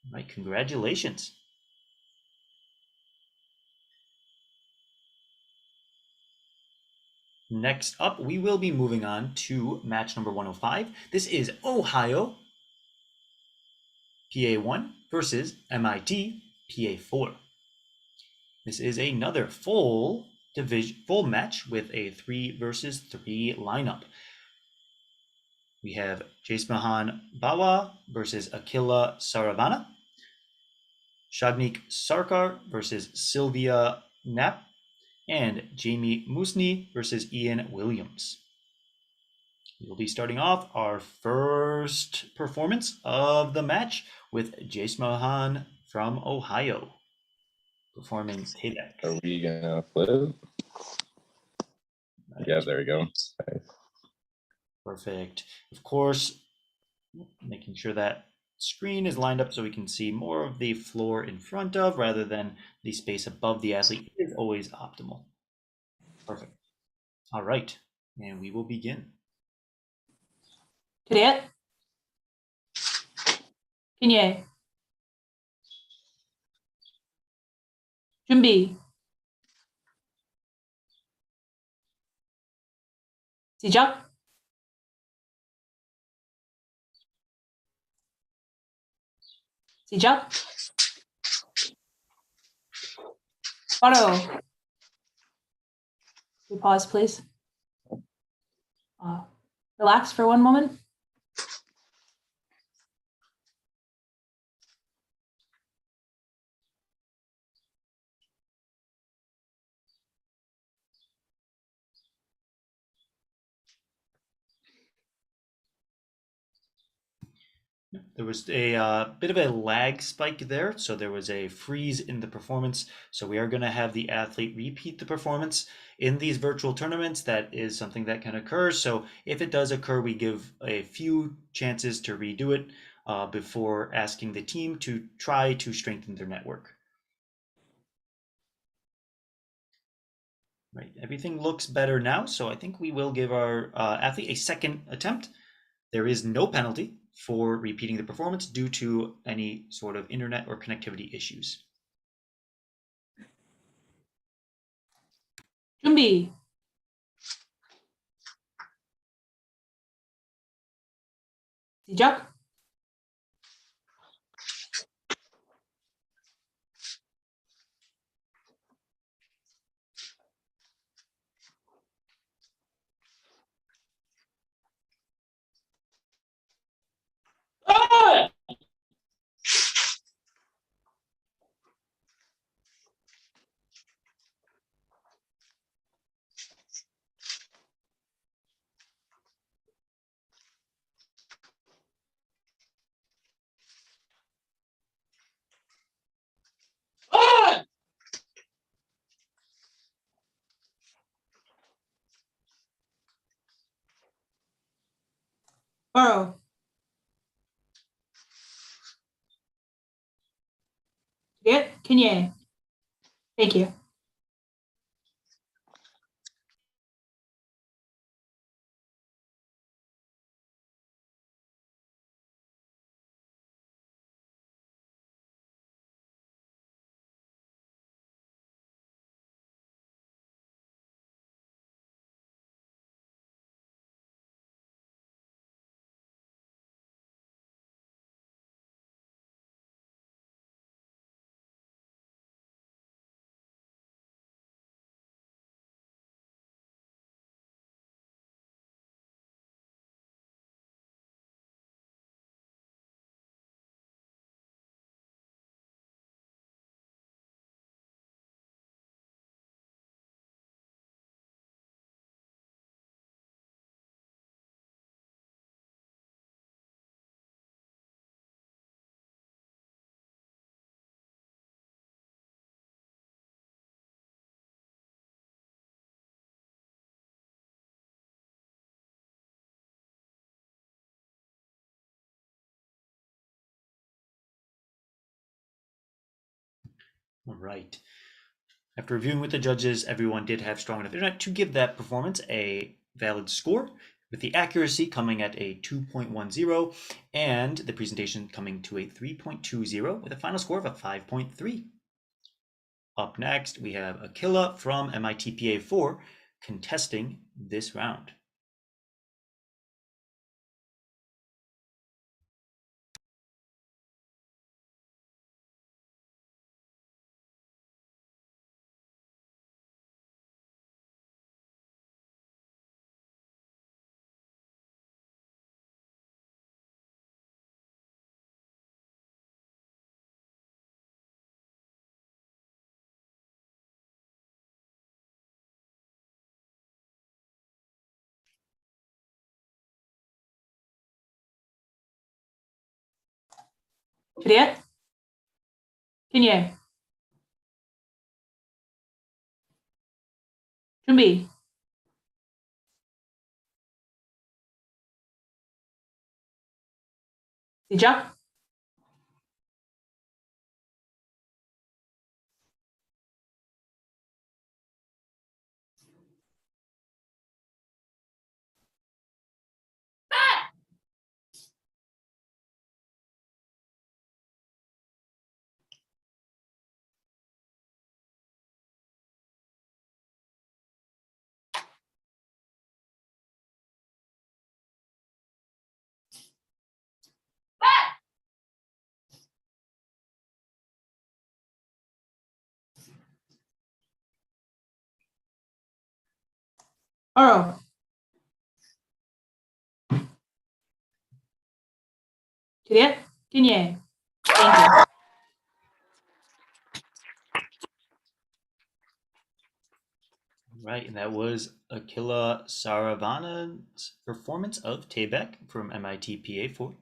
All right, congratulations. Next up, we will be moving on to match number 105. This is Ohio PA1 versus MIT PA4. This is another full match with a 3 versus 3 lineup. We have Jaismahan Bawa versus Akila Saravana, Shagnik Sarkar versus Sylvia Knapp, and Jamie Musni versus Ian Williams. We'll be starting off our first performance of the match with Jaismahan from Ohio performing Tebek. Are we gonna flip? Right. Yeah, there we go. Perfect. Of course, making sure that screen is lined up so we can see more of the floor in front of rather than the space above the athlete is always optimal. Perfect. All right, and we will begin. Juliet, Kinye. 준비. 시작. 시작. Burrow. We pause, please. relax for one moment. There was a bit of a lag spike there, so there was a freeze in the performance. So we are going to have the athlete repeat the performance in these virtual tournaments. That is something that can occur. So if it does occur, we give a few chances to redo it before asking the team to try to strengthen their network. Right, everything looks better now, so I think we will give our athlete a second attempt. There is no penalty for repeating the performance due to any sort of internet or connectivity issues. 준비. 시작. Borrow. Kenya. Thank you. All right. After reviewing with the judges, everyone did have strong enough internet to give that performance a valid score, with the accuracy coming at a 2.10 and the presentation coming to a 3.20 with a final score of a 5.3. Up next, we have Akila from MITPA 4 contesting this round. Juliet. Kenya. 준비. 시작. Borrow. Juliet, Kinye. Thank you. Right, and that was Akila Saravanan's performance of Tebek from MIT PA4.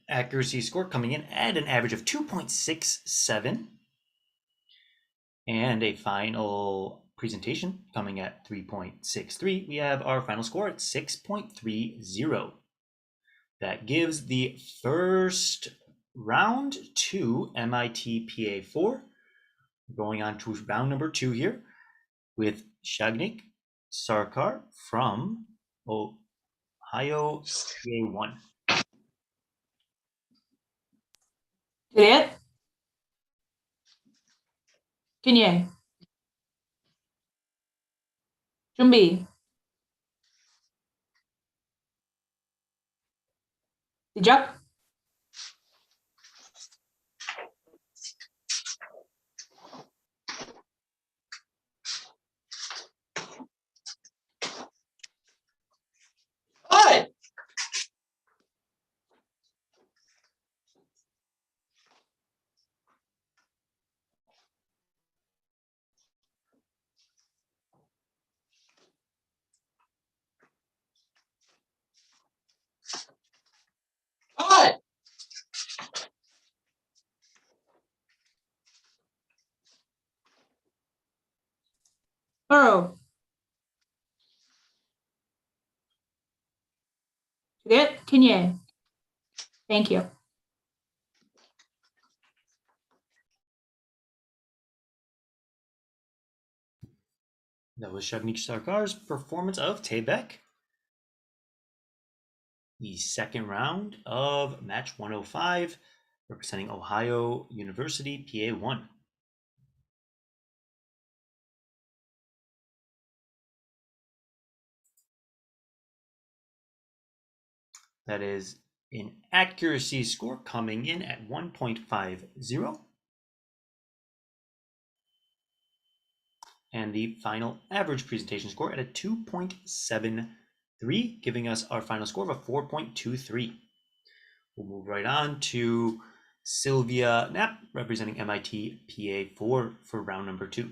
Accuracy score coming in at an average of 2.67. And a final presentation coming at 3.63. We have our final score at 6.30. That gives the first round to MIT PA4. Going on to round number 2 here with Shagnik Sarkar from Ohio PA1. Juliet, Kinye. 준비. 시작. Hi. Hi. Thorough. Juliet, Kinye. Thank you. That was Shagnik Sarkar's performance of Tebek. The second round of match 105, representing Ohio University PA1. That is an accuracy score coming in at 1.50. And the final average presentation score at a 2.73, giving us our final score of a 4.23. We'll move right on to Sylvia Knapp, representing MIT PA4 for round number 2.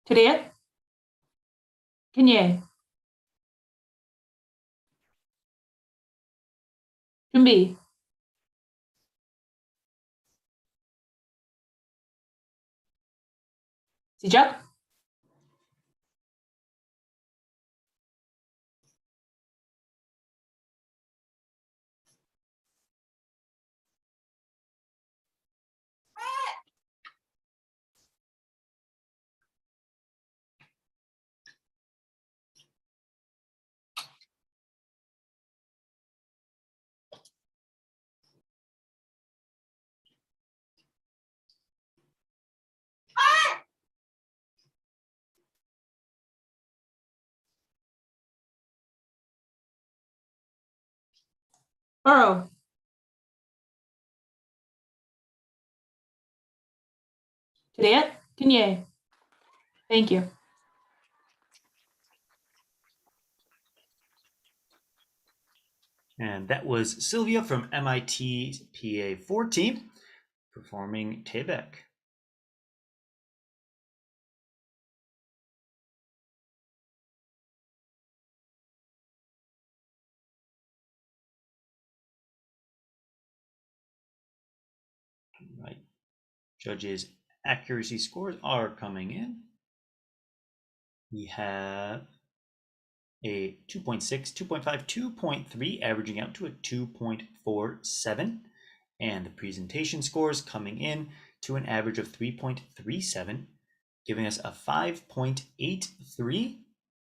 Juliet, Kinye. 준비. 시작. Thorough. Juliet, Kinye. Thank you. And that was Sylvia from MIT PA4 team performing Tebek. Right. Judges' accuracy scores are coming in. We have a 2.6, 2.5, 2.3, averaging out to a 2.47. And the presentation scores coming in to an average of 3.37, giving us a 5.83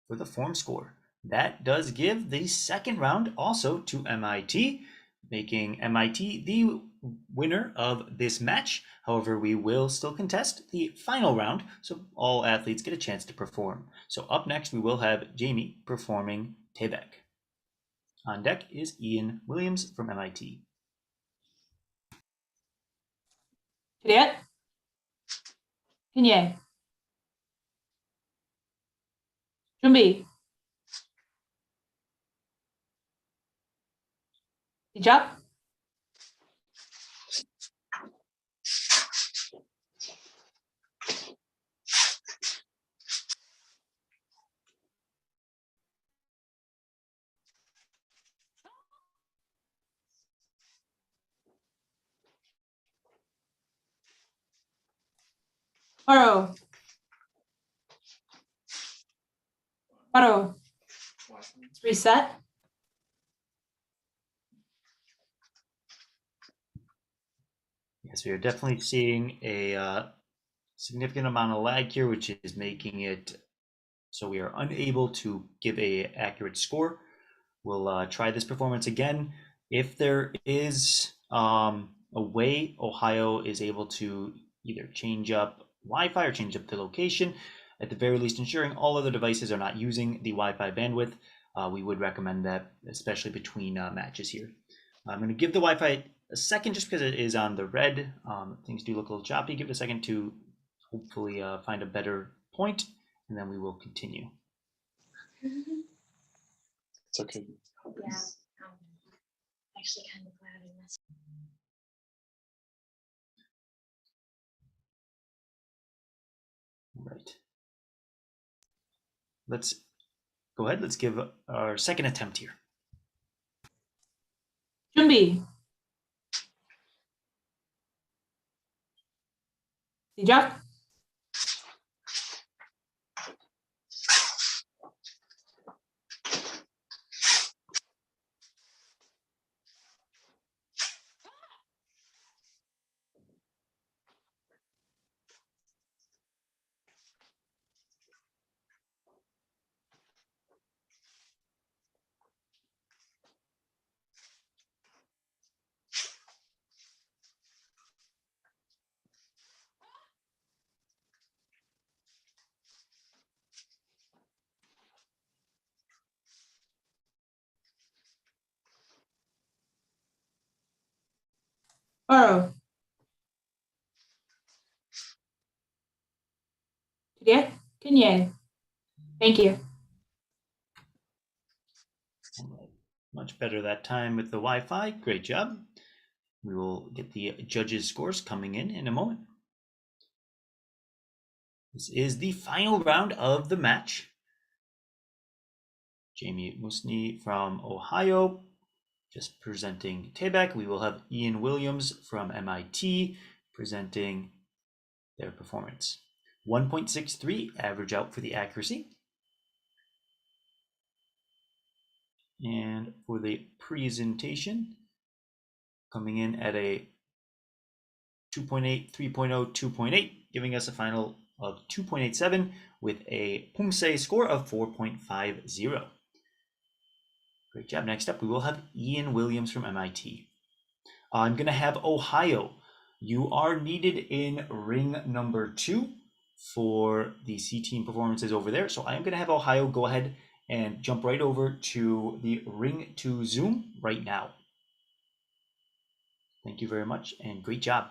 for the form score. That does give the second round also to MIT, making MIT the winner of this match. However, we will still contest the final round, so all athletes get a chance to perform. So up next, we will have Jamie performing Taebaek. On deck is Ian Williams from MIT. Juliet? Kanye? 준비. 시작. 바로. 바로. Reset. Yes, we are definitely seeing a significant amount of lag here, which is making it so we are unable to give a accurate score. We'll try this performance again. If there is a way Ohio is able to either change up Wi-Fi or change up the location, at the very least ensuring all other devices are not using the Wi-Fi bandwidth, we would recommend that, especially between matches here. I'm going to give the Wi-Fi a second just because it is on the red. Things do look a little choppy. Give it a second to hopefully find a better point, and then we will continue. It's okay. Yeah, actually kind of glad I missed. Right. Let's go ahead. Let's give our second attempt here. 준비. 시작. 바로. Juliet? Kanye? Thank you. All right. Much better that time with the Wi-Fi. Great job. We will get the judges' scores coming in a moment. This is the final round of the match. Jamie Musni from Ohio just presenting Taebaek. We will have Ian Williams from MIT presenting their performance. 1.63 average out for the accuracy. And for the presentation, coming in at a 2.8, 3.0, 2.8, giving us a final of 2.87 with a Poomsae score of 4.50. Great job. Next up, we will have Ian Williams from MIT. I'm going to have Ohio. You are needed in ring number 2 for the C team performances over there. So I am going to have Ohio go ahead and jump right over to the ring 2 Zoom right now. Thank you very much and great job.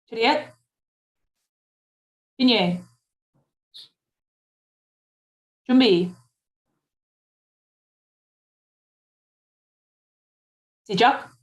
Juliet? Kanye? 준비. 시작.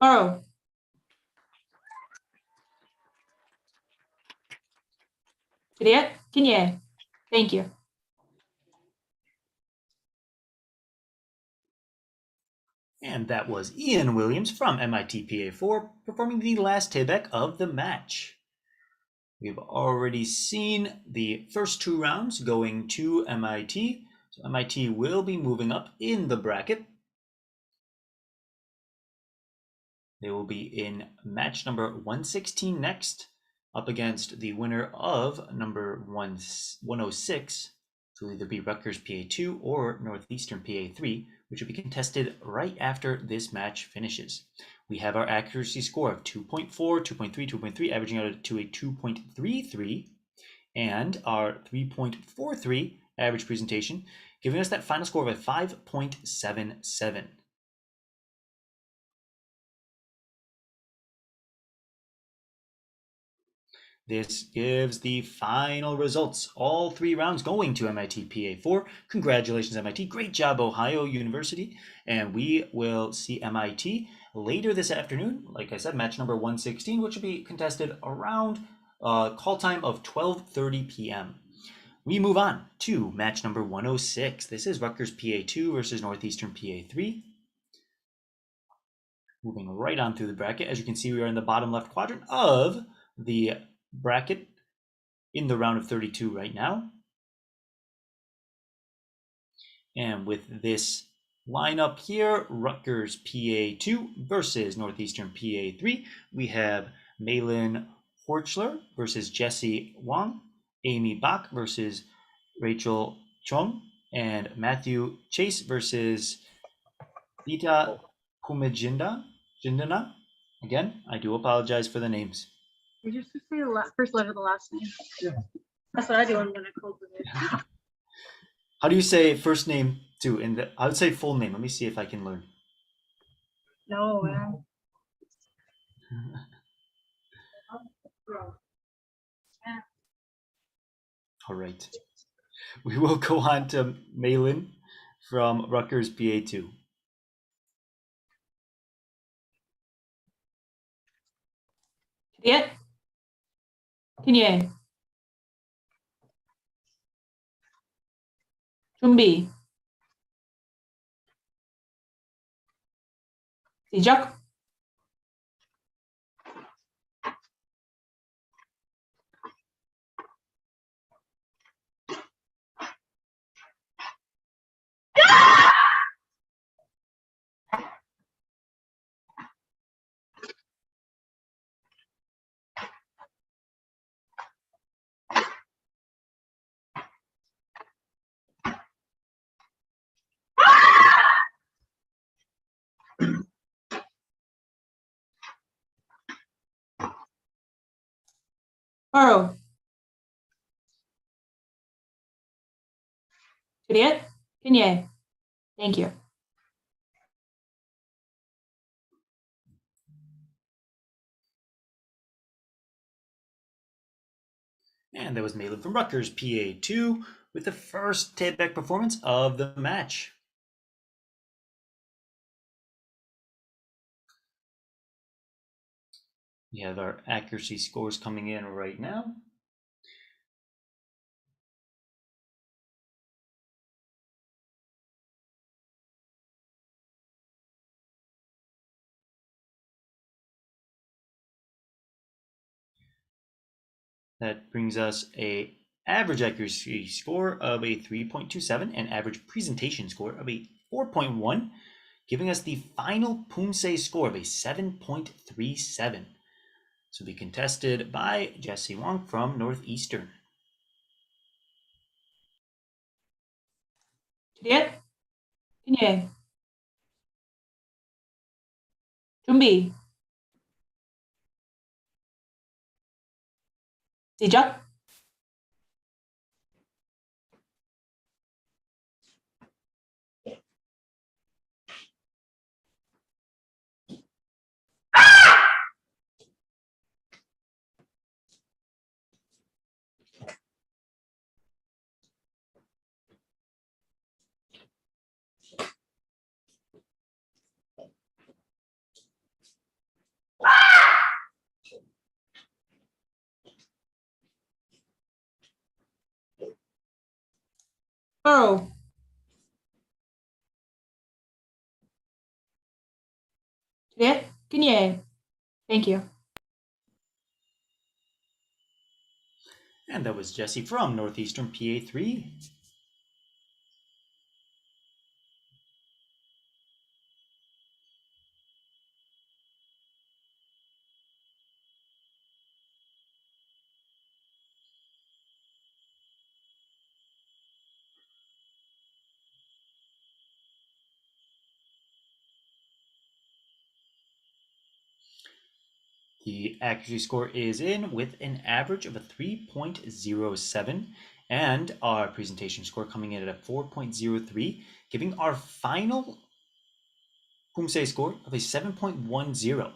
Burrow. Juliet, Kinye. Thank you. And that was Ian Williams from MIT PA4 performing the last Tebek of the match. We've already seen the first 2 rounds going to MIT. So MIT will be moving up in the bracket. They will be in match number 116 next, up against the winner of number 106. So it'll either be Rutgers PA2 or Northeastern PA3, which will be contested right after this match finishes. We have our accuracy score of 2.4, 2.3, 2.3, averaging out to a 2.33, and our 3.43 average presentation, giving us that final score of a 5.77. This gives the final results. All 3 rounds going to MIT PA4. Congratulations, MIT. Great job, Ohio University. And we will see MIT later this afternoon. Like I said, match number 116, which will be contested around call time of 12:30 p.m. We move on to match number 106. This is Rutgers PA2 versus Northeastern PA3. Moving right on through the bracket. As you can see, we are in the bottom left quadrant of the bracket in the round of 32 right now. And with this lineup here, Rutgers PA2 versus Northeastern PA3, we have Malin Horchler versus Jesse Wang, Amy Bach versus Rachel Chong, and Matthew Chase versus Vita Pumajindana. Again, I do apologize for the names. Did you just say the first letter of the last name? Yeah. That's what I do. I'm gonna close it. How do you say first name too? I would say full name. Let me see if I can learn. No, man. All right. We will go on to Malin from Rutgers PA2. Juliet, Kinye. 준비. 시작. Burrow. Juliet, Kinye. Thank you. And that was Malin from Rutgers PA2 with the first takeback performance of the match. We have our accuracy scores coming in right now. That brings us a average accuracy score of a 3.27 and average presentation score of a 4.1, giving us the final Poomsae score of a 7.37. So be contested by Jesse Wong from Northeastern. Juliet, Kinye. 준비. 시작. Oh. Juliet, Kinye. Thank you. And that was Jesse from Northeastern PA3. The accuracy score is in with an average of a 3.07, and our presentation score coming in at a 4.03, giving our final Poomsae score of a 7.10.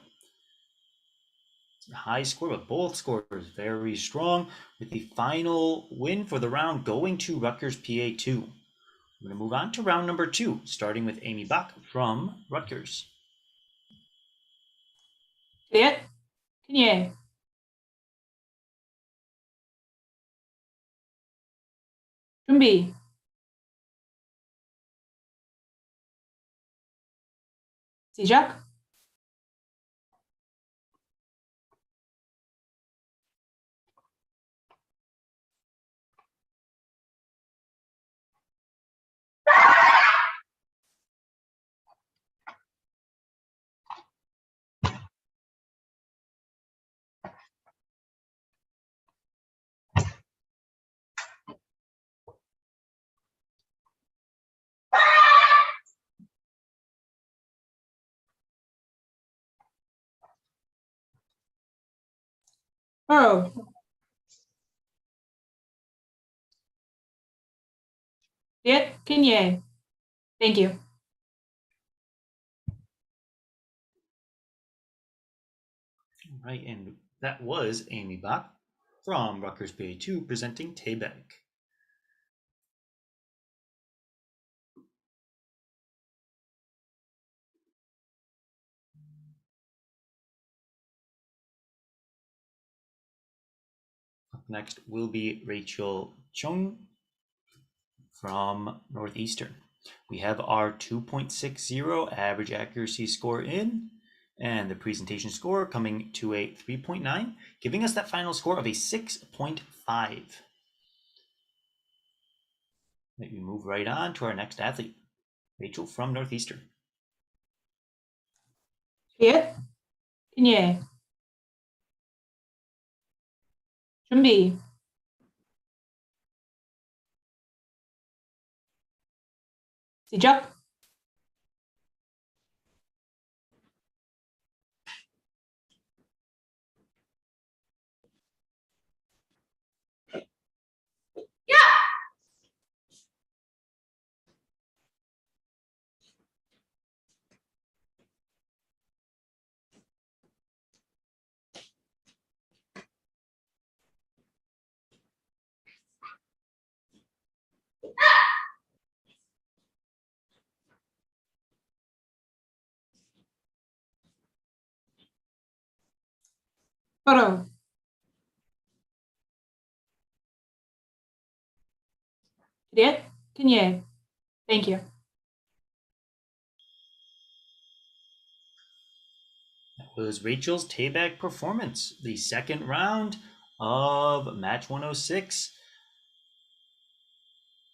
It's a high score, but both scores very strong, with the final win for the round going to Rutgers PA2. We're going to move on to round number 2, starting with Amy Bach from Rutgers. Juliet, Kinye. 준비. 시작. Oh. Juliet, Kinye. Thank you. Right, and that was Amy Bach from Rutgers PA2 presenting Taebag. Up next will be Rachel Chung from Northeastern. We have our 2.60 average accuracy score in, and the presentation score coming to a 3.9, giving us that final score of a 6.5. Let me move right on to our next athlete, Rachel from Northeastern. Juliet, Kinye. 준비. 시작. 바로. Juliet, Kinye. Thank you. That was Rachel's Taebag performance, the second round of match 106.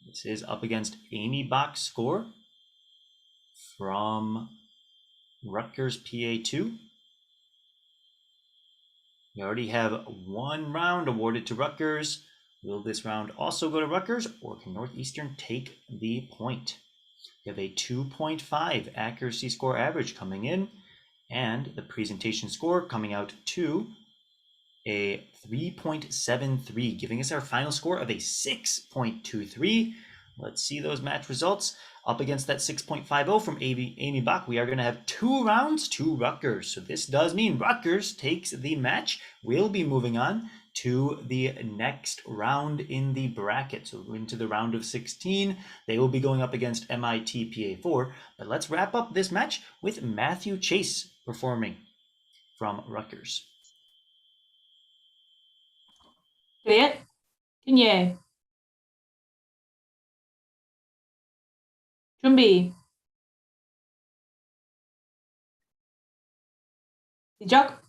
This is up against Amy Bach's score from Rutgers PA2. We already have one round awarded to Rutgers. Will this round also go to Rutgers, or can Northeastern take the point? We have a 2.5 accuracy score average coming in, and the presentation score coming out to a 3.73, giving us our final score of a 6.23. Let's see those match results. Up against that 6.50 from Amy Bach, we are going to have 2 rounds to Rutgers. So this does mean Rutgers takes the match. We'll be moving on to the next round in the bracket. So into the round of 16, they will be going up against MIT PA4. But let's wrap up this match with Matthew Chase performing from Rutgers. Juliet, Kinye. 준비. 시작.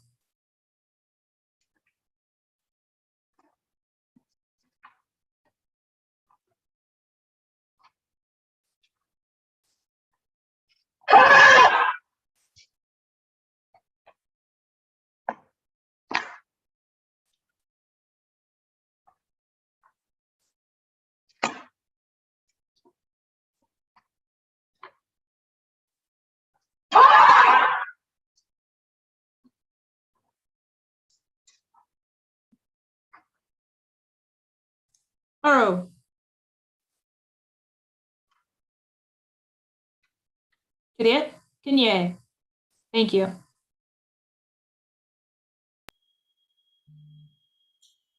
바로. Juliet, continue. Thank you.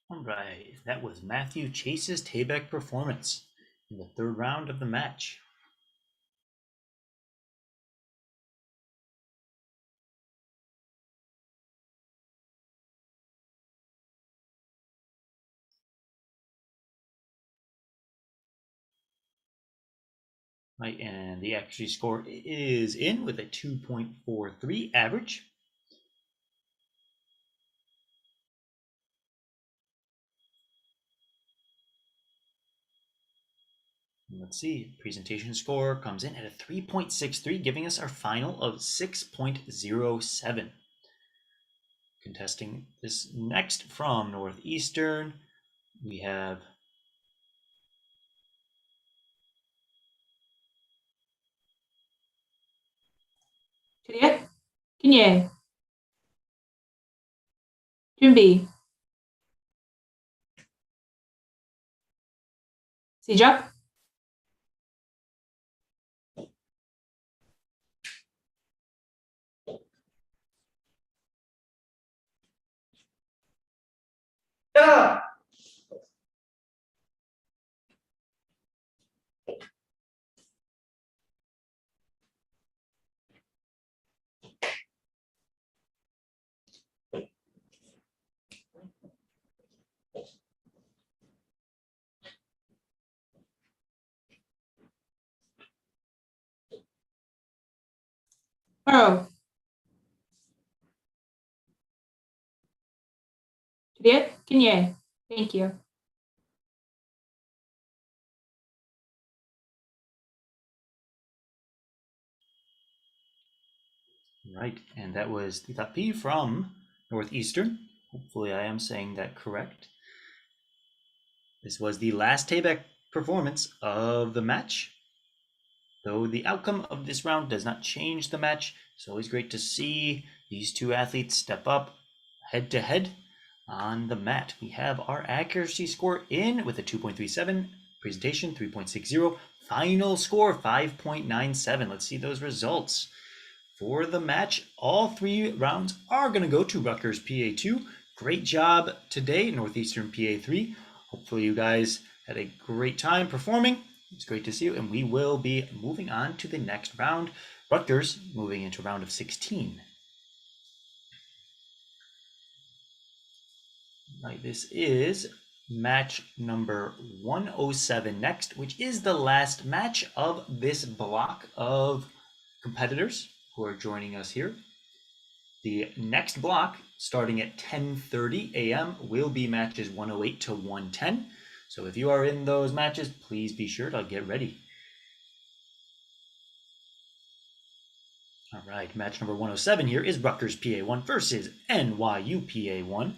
All right, that was Matthew Chase's Tayback performance in the third round of the match. Right, and the accuracy score is in with a 2.43 average. Let's see, presentation score comes in at a 3.63, giving us our final of 6.07. Contesting this next from Northeastern, we have Juliet, continue. 준비. 시작. 바로. Juliet, continue. Thank you. right, and that was Tita P from Northeastern. Hopefully, I am saying that correct. This was the last Tayback performance of the match. Though the outcome of this round does not change the match, it's always great to see these two athletes step up head to head on the mat. We have our accuracy score in with a 2.37, presentation 3.60, final score 5.97. Let's see those results. For the match, all three rounds are going to go to Rutgers PA2. Great job today, Northeastern PA3. Hopefully you guys had a great time performing. It's great to see you, and we will be moving on to the next round. Rutgers moving into round of 16. Right, this is match number 107 next, which is the last match of this block of competitors who are joining us here. The next block, starting at 10:30 a.m., will be matches 108 to 110. So if you are in those matches, please be sure to get ready. All right, match number 107 here is Rutgers PA1 versus NYU PA1.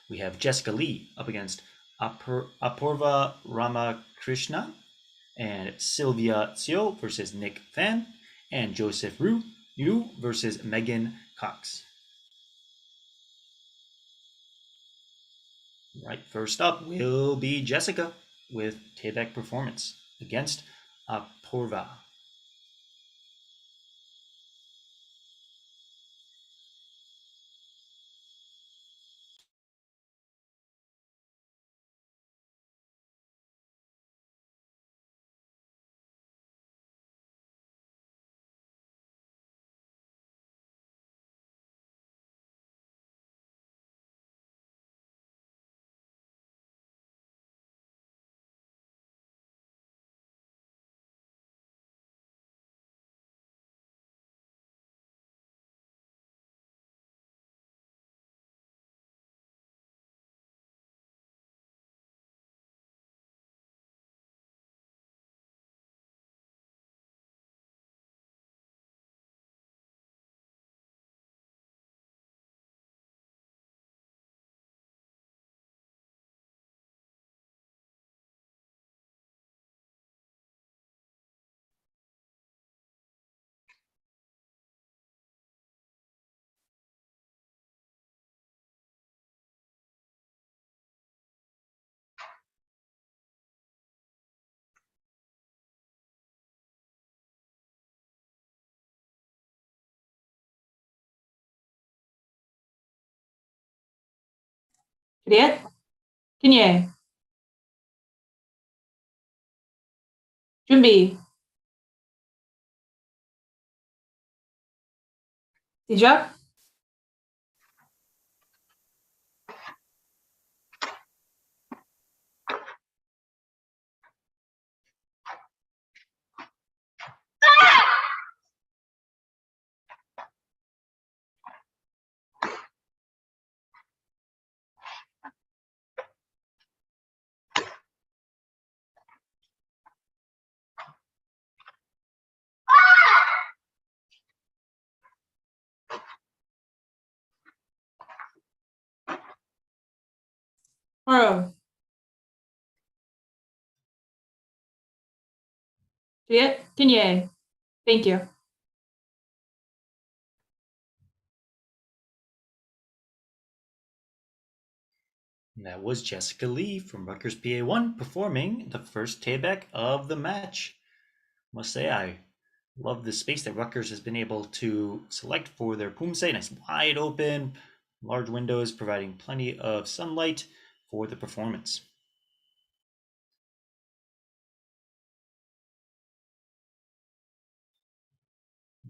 We have Jessica Lee up against Apurva Ramakrishna, and Sylvia Seo versus Nick Fan, and Joseph Yu versus Megan Cox. Right, first up will be Jessica with Tayback performance against Apurva. Juliet, Kinye. 준비. 시작. 바로. Juliet, Kinye. Thank you. And that was Jessica Lee from Rutgers PA1 performing the first tayback of the match. Must say I love the space that Rutgers has been able to select for their Poomsae. Nice wide open, large windows providing plenty of sunlight for the performance.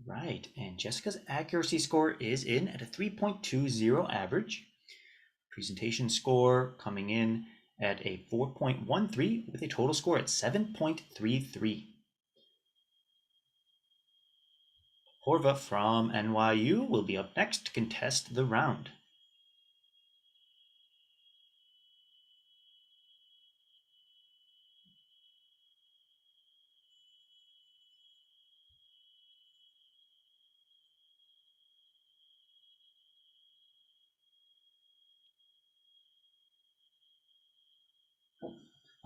Right, and Jessica's accuracy score is in at a 3.20 average. Presentation score coming in at a 4.13 with a total score at 7.33. Horva from NYU will be up next to contest the round.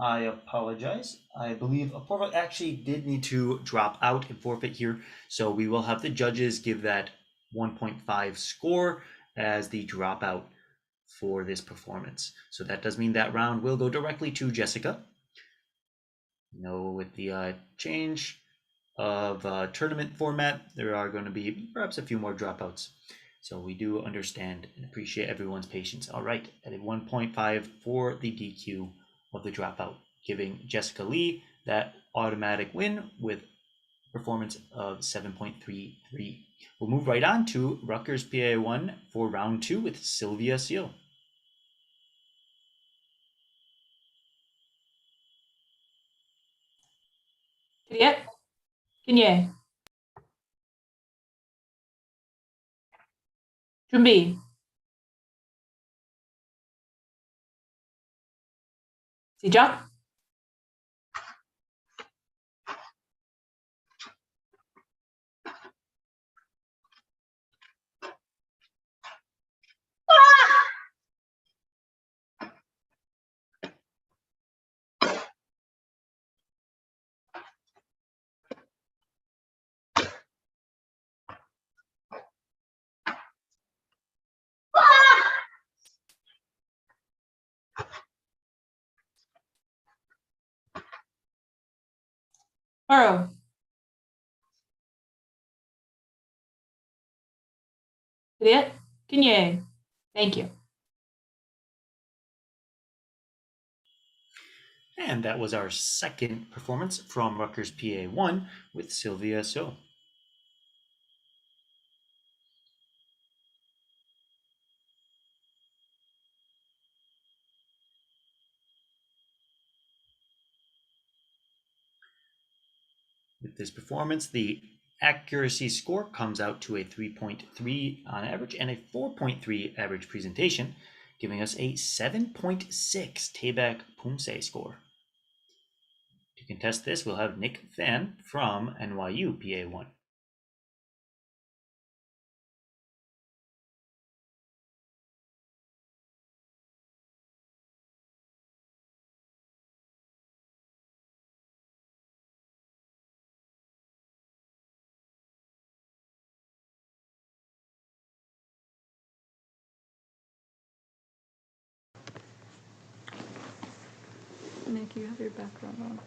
I apologize. I believe Aporva actually did need to drop out and forfeit here, so we will have the judges give that 1.5 score as the dropout for this performance. So that does mean that round will go directly to Jessica. With the change of tournament format, there are going to be perhaps a few more dropouts. So we do understand and appreciate everyone's patience. All right, at a 1.5 for the DQ of the dropout, giving Jessica Lee that automatic win with performance of 7.33. We'll move right on to Rutgers PA1 for round 2 with Sylvia Seal. Juliet, Kinye. 준비. 시작. 바로. Juliet, Kinye. Thank you. And that was our second performance from Rutgers PA1 with Sylvia So. With this performance, the accuracy score comes out to a 3.3 on average and a 4.3 average presentation, giving us a 7.6 Tayback Poomsae score. To contest this, we'll have Nick Fan from NYU PA1. Nick, you have your background on.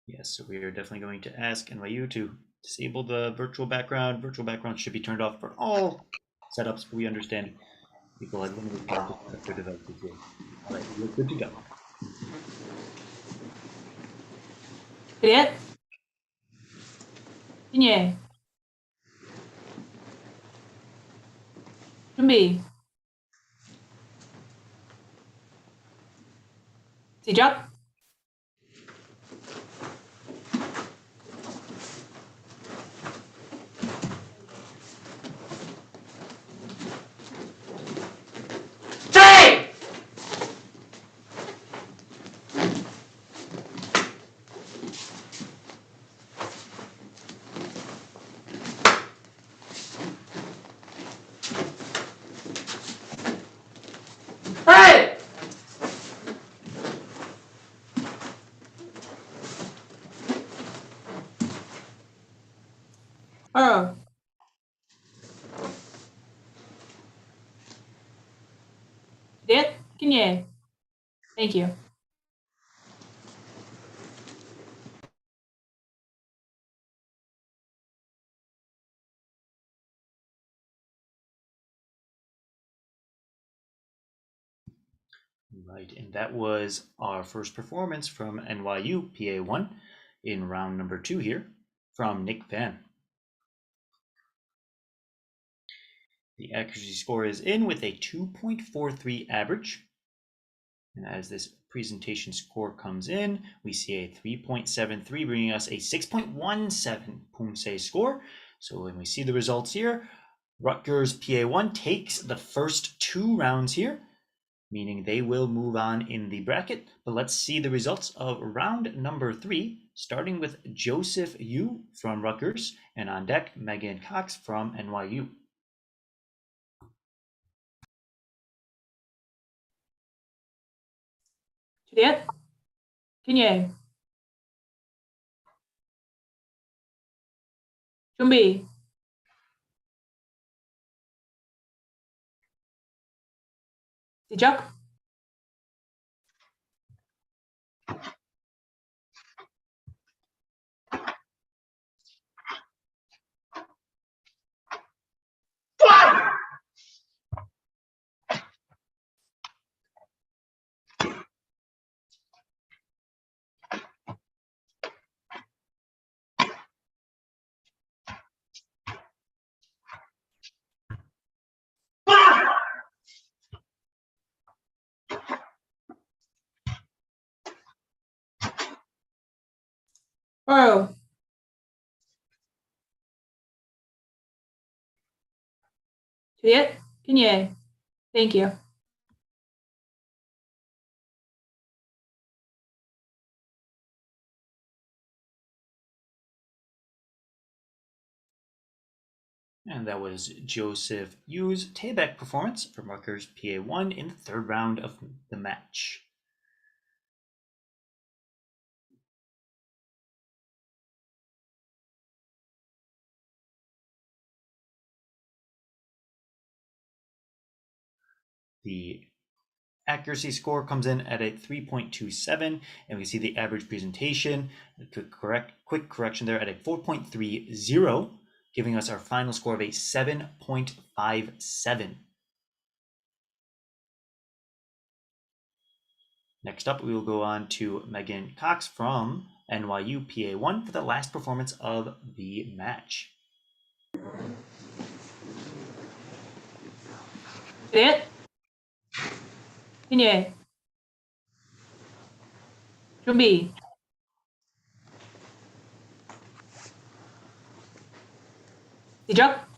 Yes, so we are definitely going to ask NYU to disable the virtual background. Virtual background should be turned off for all setups. We understand people have limited time to set up their devices here. All right, we're good to go. Привет. Кинье. 준비. 시작. Hey! Oro. Привет. Кинье. Thank you. Right, and that was our first performance from NYU PA1 in round number 2 here from Nick Van. The accuracy score is in with a 2.43 average. And as this presentation score comes in, we see a 3.73, bringing us a 6.17 Poomsae score. So when we see the results here, Rutgers PA1 takes the first 2 rounds here, meaning they will move on in the bracket. But let's see the results of round number 3, starting with Joseph Yu from Rutgers, and on deck, Megan Cox from NYU. Привет. кинье. 준비. 시작. Oro. Привет. кинье. Thank you. And that was Joseph Yu's Tayback performance from Rutgers PA1 in the 3rd round of the match. The accuracy score comes in at a 3.27, and we see the average presentation, quick correction there, at a 4.30, giving us our final score of a 7.57. Next up, we will go on to Megan Cox from NYU PA1 for the last performance of the match. привет. кинье. 준비. 시작.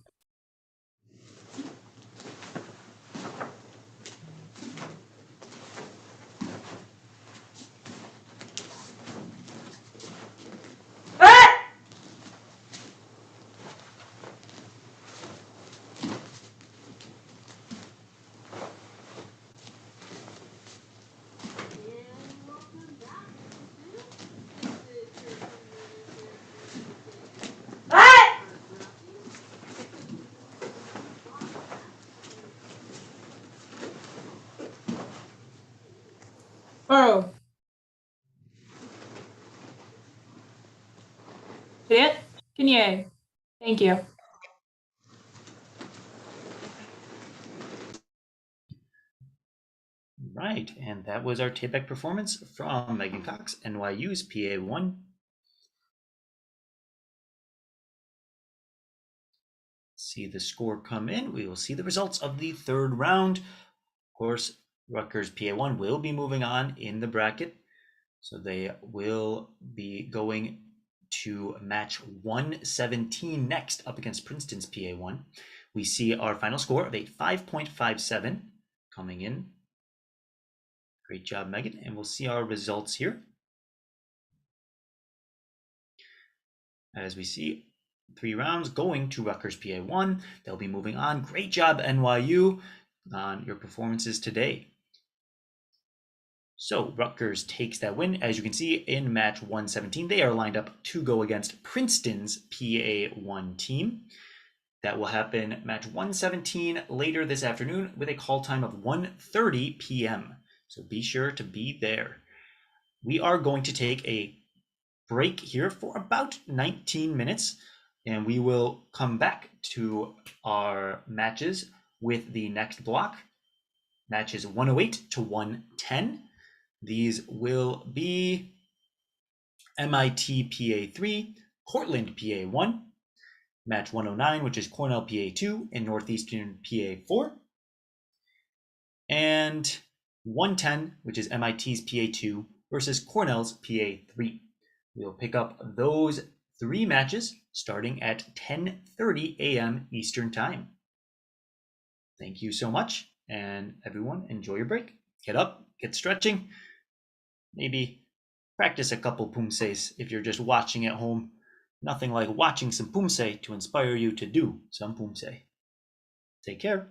Oro. Привет. кинье. Thank you. Right, and that was our tape-back performance from Megan Cox, NYU's PA1. See the score come in. We will see the results of the third round. Of course, Rutgers PA1 will be moving on in the bracket. So they will be going to match 117 next up against Princeton's PA1. We see our final score of a 5.57 coming in. Great job, Megan. And we'll see our results here. As we see 3 rounds going to Rutgers PA1. They'll be moving on. Great job, NYU, on your performances today. So Rutgers takes that win. As you can see in match 117, they are lined up to go against Princeton's PA1 team. That will happen match 117 later this afternoon with a call time of 1:30 p.m. So be sure to be there. We are going to take a break here for about 19 minutes, and we will come back to our matches with the next block, matches 108 to 110. These will be MIT PA3, Cortland PA1, match 109, which is Cornell PA2 and Northeastern PA4, and 110, which is MIT's PA2 versus Cornell's PA3. We'll pick up those 3 matches starting at 10:30 a.m. Eastern Time. Thank you so much, and everyone, enjoy your break. Get up, get stretching. Maybe practice a couple Poomsaes if you're just watching at home. Nothing like watching some Poomsae to inspire you to do some Poomsae. Take care.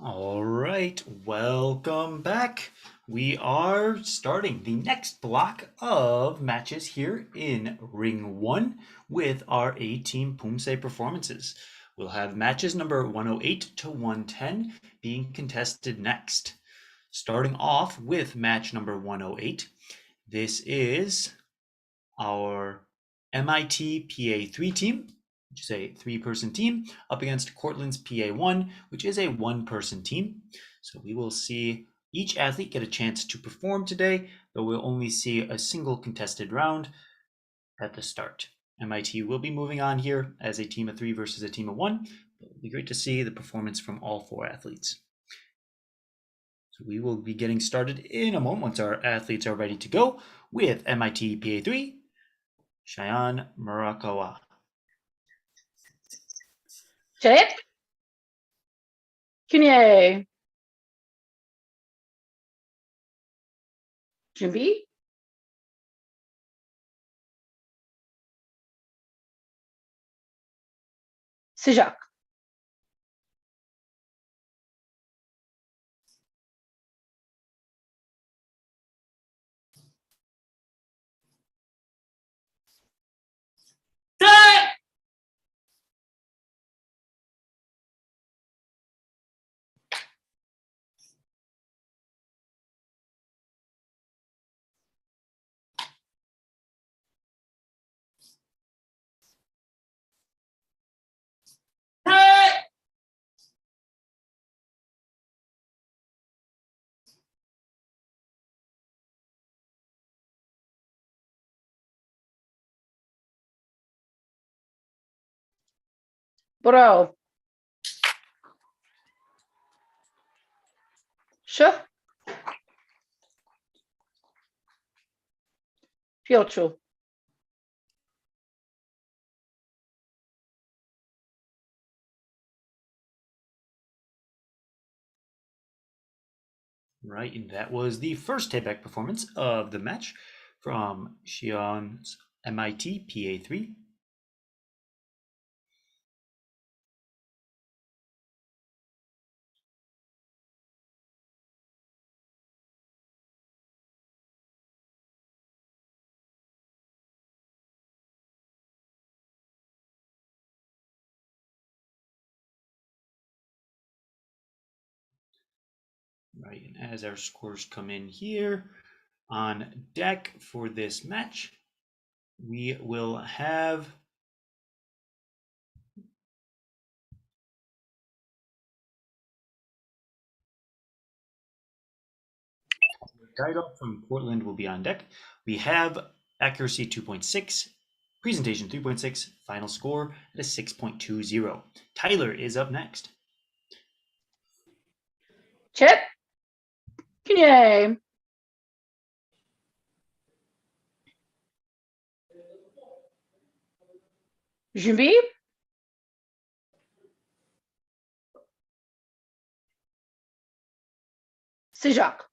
All right, welcome back. We are starting the next block of matches here in Ring 1 with our A-Team Poomsae performances. We'll have matches number 108 to 110 being contested next. Starting off with match number 108, this is our MIT PA3 team, which is a 3-person team, up against Cortland's PA1, which is a 1-person team. So we will see each athlete get a chance to perform today, but we'll only see a single contested round at the start. MIT will be moving on here as a team of 3 versus a team of 1. It'll be great to see the performance from all 4 athletes. So we will be getting started in a moment once our athletes are ready to go with MIT PA3, Cheyenne Murakawa. Chayet? Kunye. 준비? 시작. Bro. Sure. Piotr. Right, and that was the first take-back performance of the match from Xi'an's MIT PA3. Right, and as our scores come in here on deck for this match, we will have Dido from Cortland will be on deck. We have accuracy 2.6, presentation 3.6, final score at a 6.20. Tyler is up next. Chip. Kunye. 준비? 시작.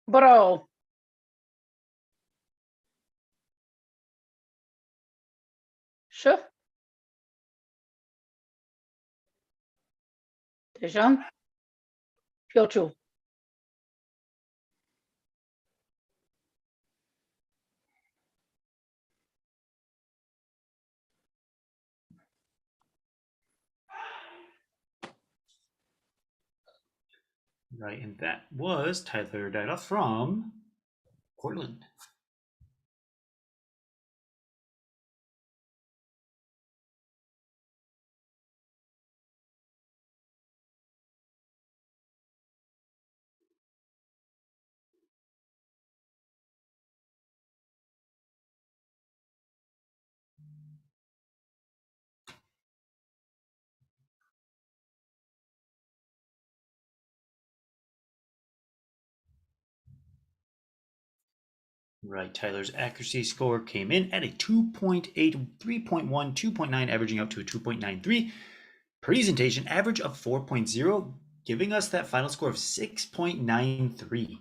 Bro. Sure. 대장. Piotr. Right, and that was Tyler Dido from Cortland. Right, Tyler's accuracy score came in at a 2.8, 3.1, 2.9, averaging out to a 2.93. Presentation average of 4.0, giving us that final score of 6.93.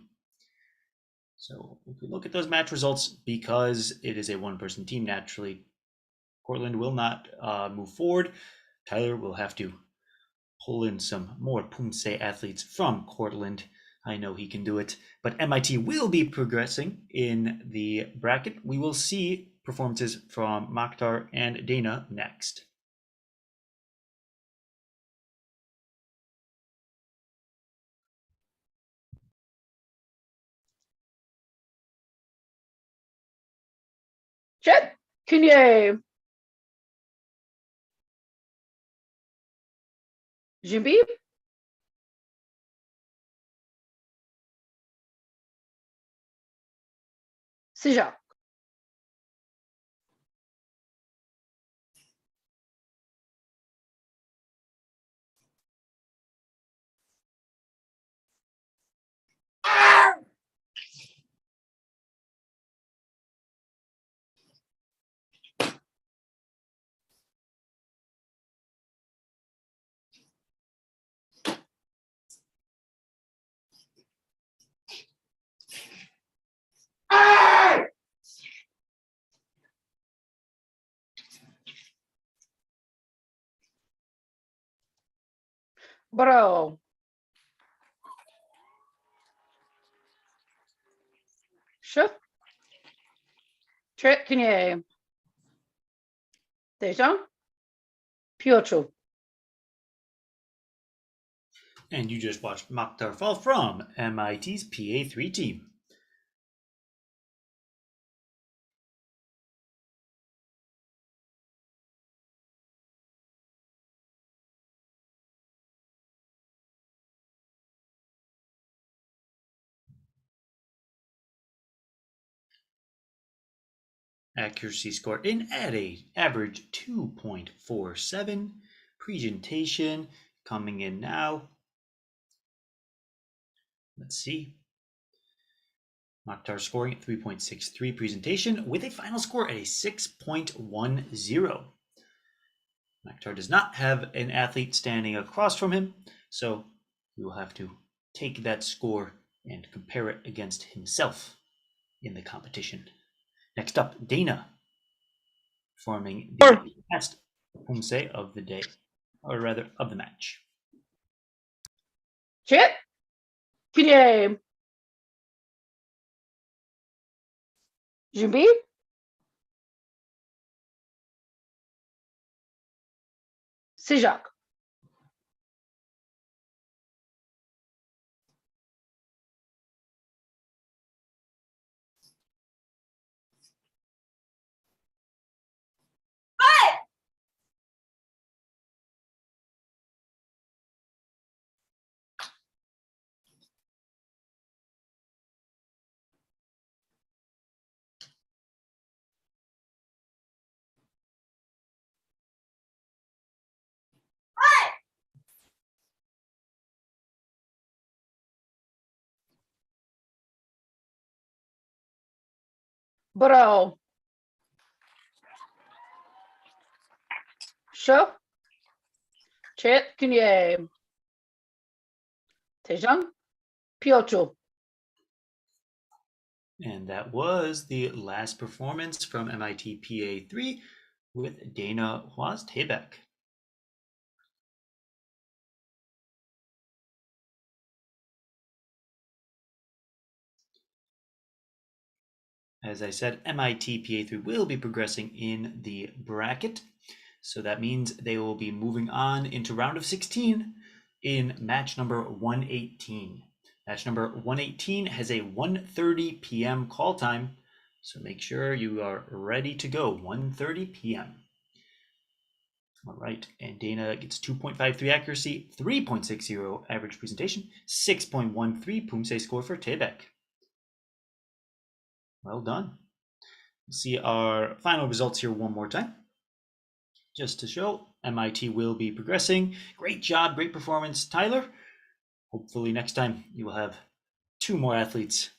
So if we look at those match results, because it is a one-person team, naturally, Cortland will not move forward. Tyler will have to pull in some more Poomsae athletes from Cortland. I know he can do it, but MIT will be progressing in the bracket. We will see performances from Mokhtar and Dana next. Jet, Cunye. Jimby. Sijak. Bro. Chef. Chet, Cunye. Dejan. Piotr. And you just watched Mokhtar fall from MIT's PA3 team. Accuracy score in at a average 2.47. Presentation coming in now. Let's see. Mokhtar scoring at 3.63 presentation with a final score at a 6.10. Mokhtar does not have an athlete standing across from him, so we will have to take that score and compare it against himself in the competition. Next up, Dana, forming the last Poomsae of the day, or rather of the match. Chet. Cunye. Jimby. Sijak. Bro. Chef. Chet, Cunye. Tejan. Piotr. And that was the last performance from MIT PA3 with Dana Huaz-Tebeck. As I said, MIT PA3 will be progressing in the bracket. So that means they will be moving on into round of 16 in match number 118. Match number 118 has a 1:30 p.m. call time. So make sure you are ready to go, 1:30 p.m. All right, and Dana gets 2.53 accuracy, 3.60 average presentation, 6.13 Poomsae score for Tebeck. Well done. See our final results here one more time. Just to show, MIT will be progressing. Great job, great performance, Tyler. Hopefully next time you will have 2 more athletes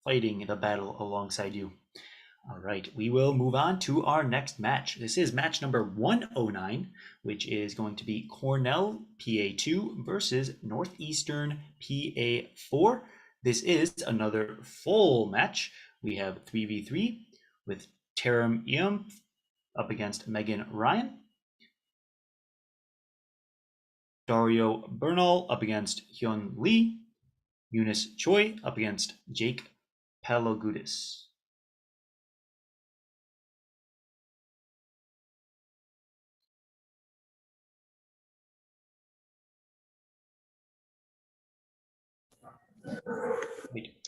fighting the battle alongside you. All right, we will move on to our next match. This is match number 109, which is going to be Cornell PA2 versus Northeastern PA4. This is another full match. We have 3v3 with Taram Eum up against Megan Ryan. Dario Bernal up against Hyun Lee. Eunice Choi up against Jake Palogudis.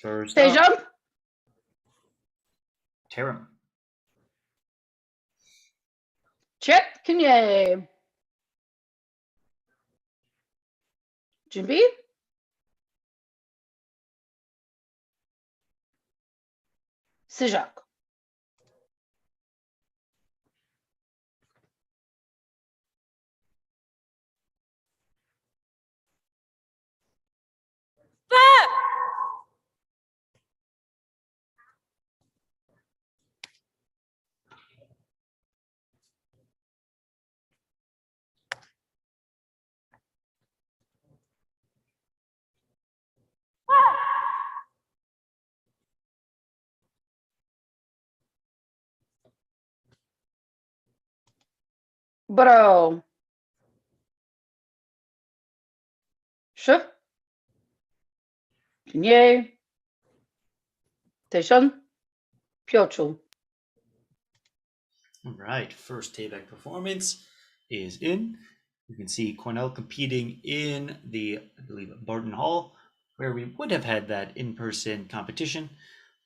First Stay up, jump. Taram. Chet, Kanye. 준비. 시작. 브로. 슈. Kanye. Station. Pyocho. All right, first Tayback performance is in. You can see Cornell competing in the, I believe, Barton Hall, where we would have had that in-person competition.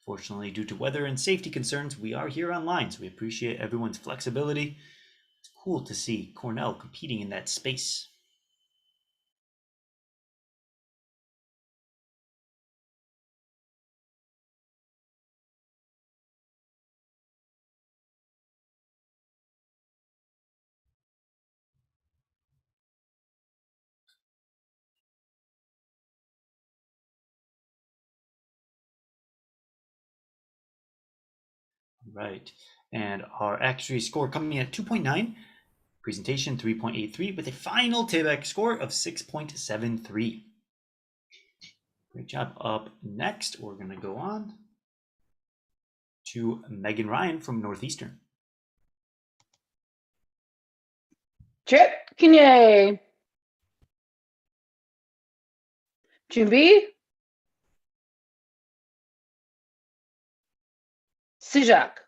Fortunately, due to weather and safety concerns, we are here online, so we appreciate everyone's flexibility. It's cool to see Cornell competing in that space. Right, and our accuracy score coming in at 2.9, presentation 3.83, with a final Tayback score of 6.73. Great job. Up next, we're going to go on to Megan Ryan from Northeastern. Chet, Kanye. 준비. 시작.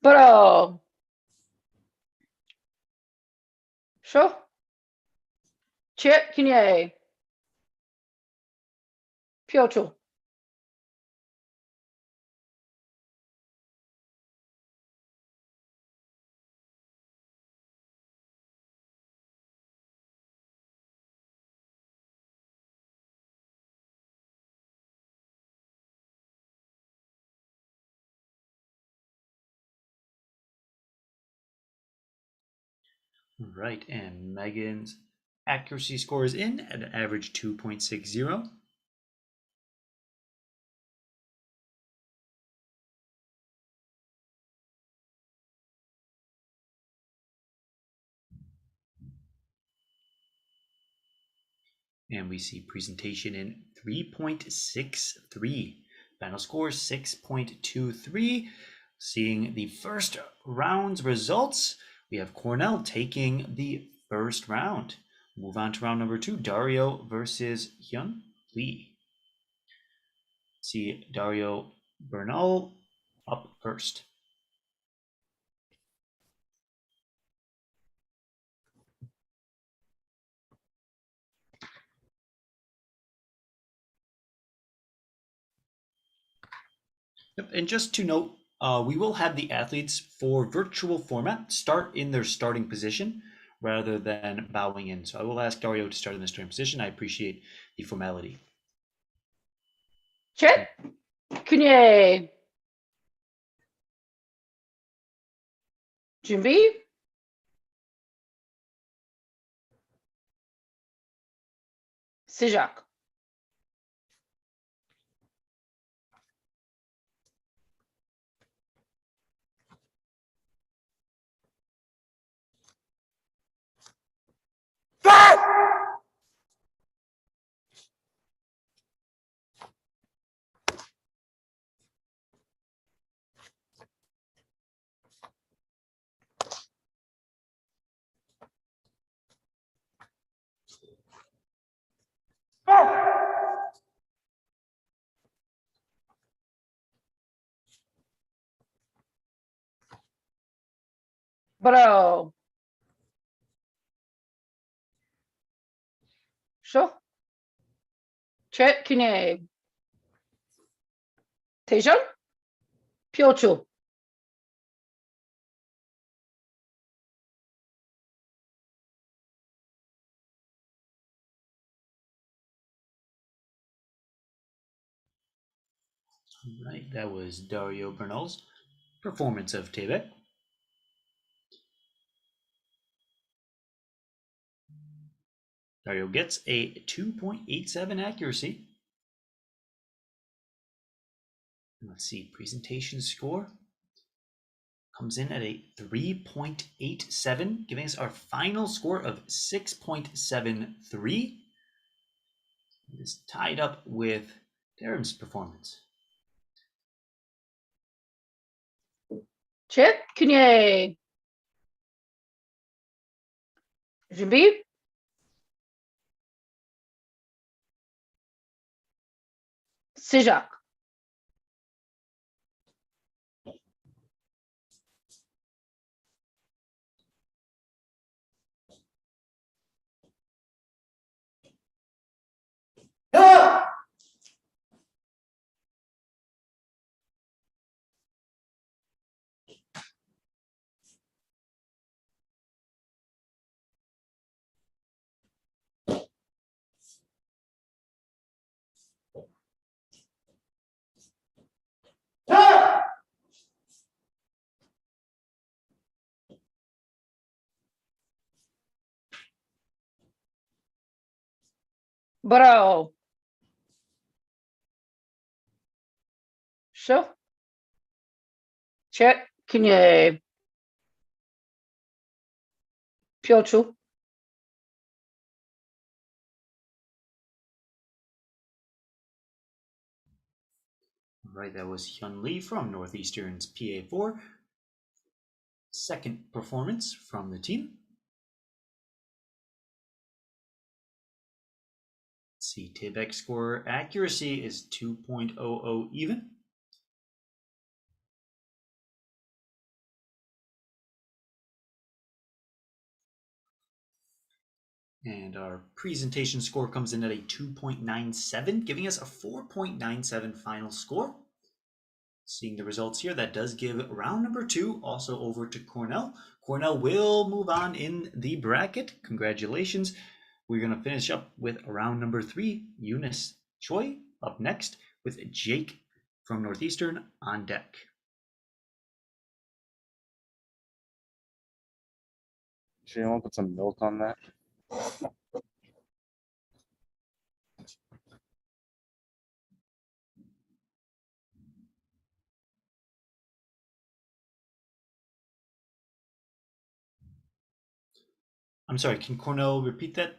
브로. 슈. Chet, Kanye. Pyocho. Right, and Megan's accuracy score is in at an average 2.60. And we see presentation in 3.63. Final score 6.23. Seeing the first round's results, we have Cornell taking the first round. Move on to round number 2, Dario versus Hyun Lee. See Dario Bernal up first. Yep, and just to note, we will have the athletes for virtual format start in their starting position rather than bowing in. So I will ask Dario to start in the starting position. I appreciate the formality. Chit. Kunye. 준비. 시작. 브라우. 쇼. 챗 kunye. 텐션. 표출. Right, that was Dario Bernal's performance of Tebek. Dario gets a 2.87 accuracy. Let's see, presentation score comes in at a 3.87, giving us our final score of 6.73. It is tied up with Darren's performance. 챗 kunye. 준비. 시작. 브라우. 쇼. 챗 kunye. 표출. Right, that was Hyun Lee from Northeastern's PA4. Second performance from the team. Let's see, Tebek score accuracy is 2.00 even. And our presentation score comes in at a 2.97, giving us a 4.97 final score. Seeing the results here, that does give round number 2 also over to Cornell. Cornell will move on in the bracket. Congratulations. We're going to finish up with round number 3. Eunice Choi up next with Jake from Northeastern on deck. Should you want to put some milk on that? I'm sorry, can Cornell repeat that?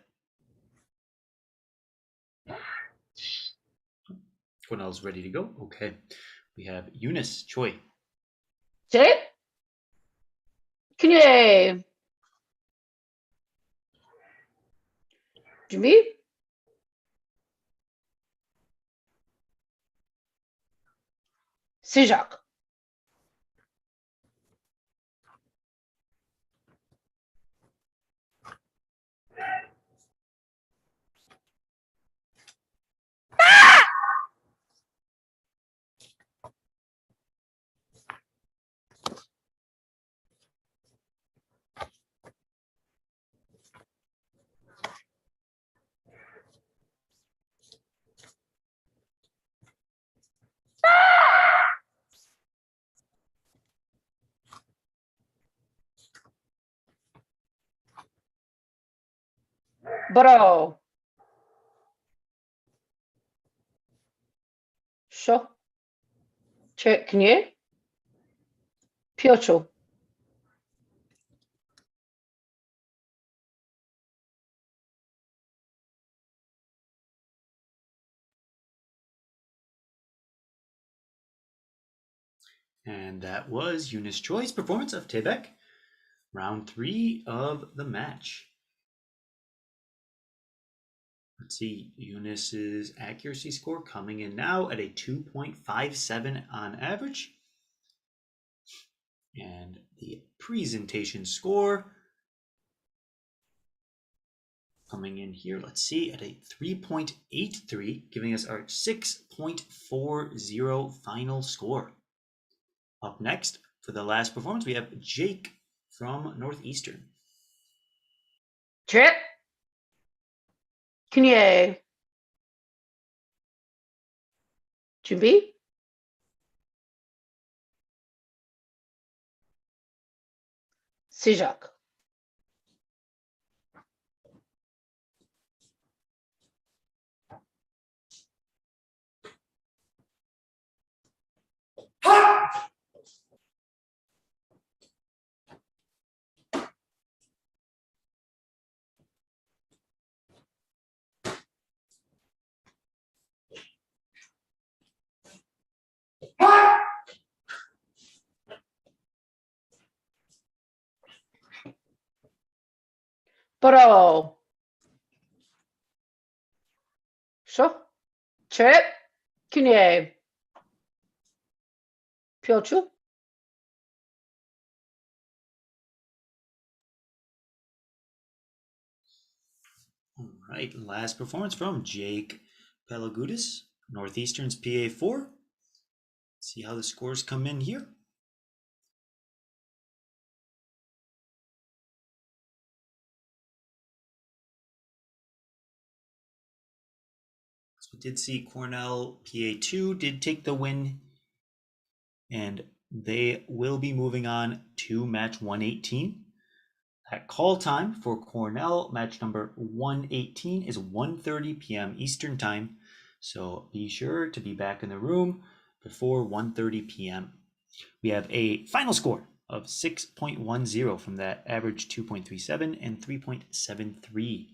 Cornell's ready to go. Okay. We have Eunice Choi. 챗 kunye. 준비. 시작. Bro. Sho. Knie. Piochu. And that was Eunice Choi's performance of Tebek, round 3 of the match. Let's see, Eunice's accuracy score coming in now at a 2.57 on average. And the presentation score coming in here, let's see, at a 3.83, giving us our 6.40 final score. Up next, for the last performance, we have Jake from Northeastern. Trip. Knie. 준비. 시작. Bro. Sho. Trip. Knie. Piochu. All right, last performance from Jake Pelagudis, Northeastern's PA4. Let's see how the scores come in here. So we did see Cornell PA2 did take the win, and they will be moving on to match 118. That call time for Cornell, match number 118, is 1:30 p.m. Eastern Time. So be sure to be back in the room before 1:30 p.m. We have a final score of 6.10 from that average 2.37 and 3.73.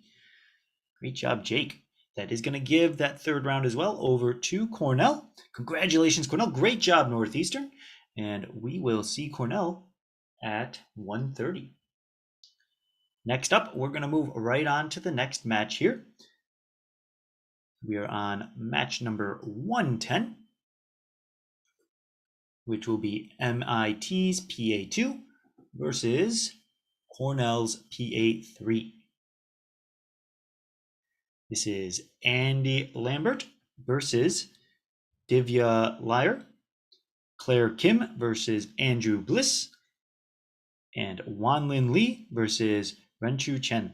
Great job, Jake. That is going to give that third round as well over to Cornell. Congratulations, Cornell. Great job, Northeastern. And we will see Cornell at 1:30. Next up, we're going to move right on to the next match here. We are on match number 110, which will be MIT's PA2 versus Cornell's PA3. This is Andy Lambert versus Divya Lyer, Claire Kim versus Andrew Bliss, and Wanlin Lee versus Renchu Chen.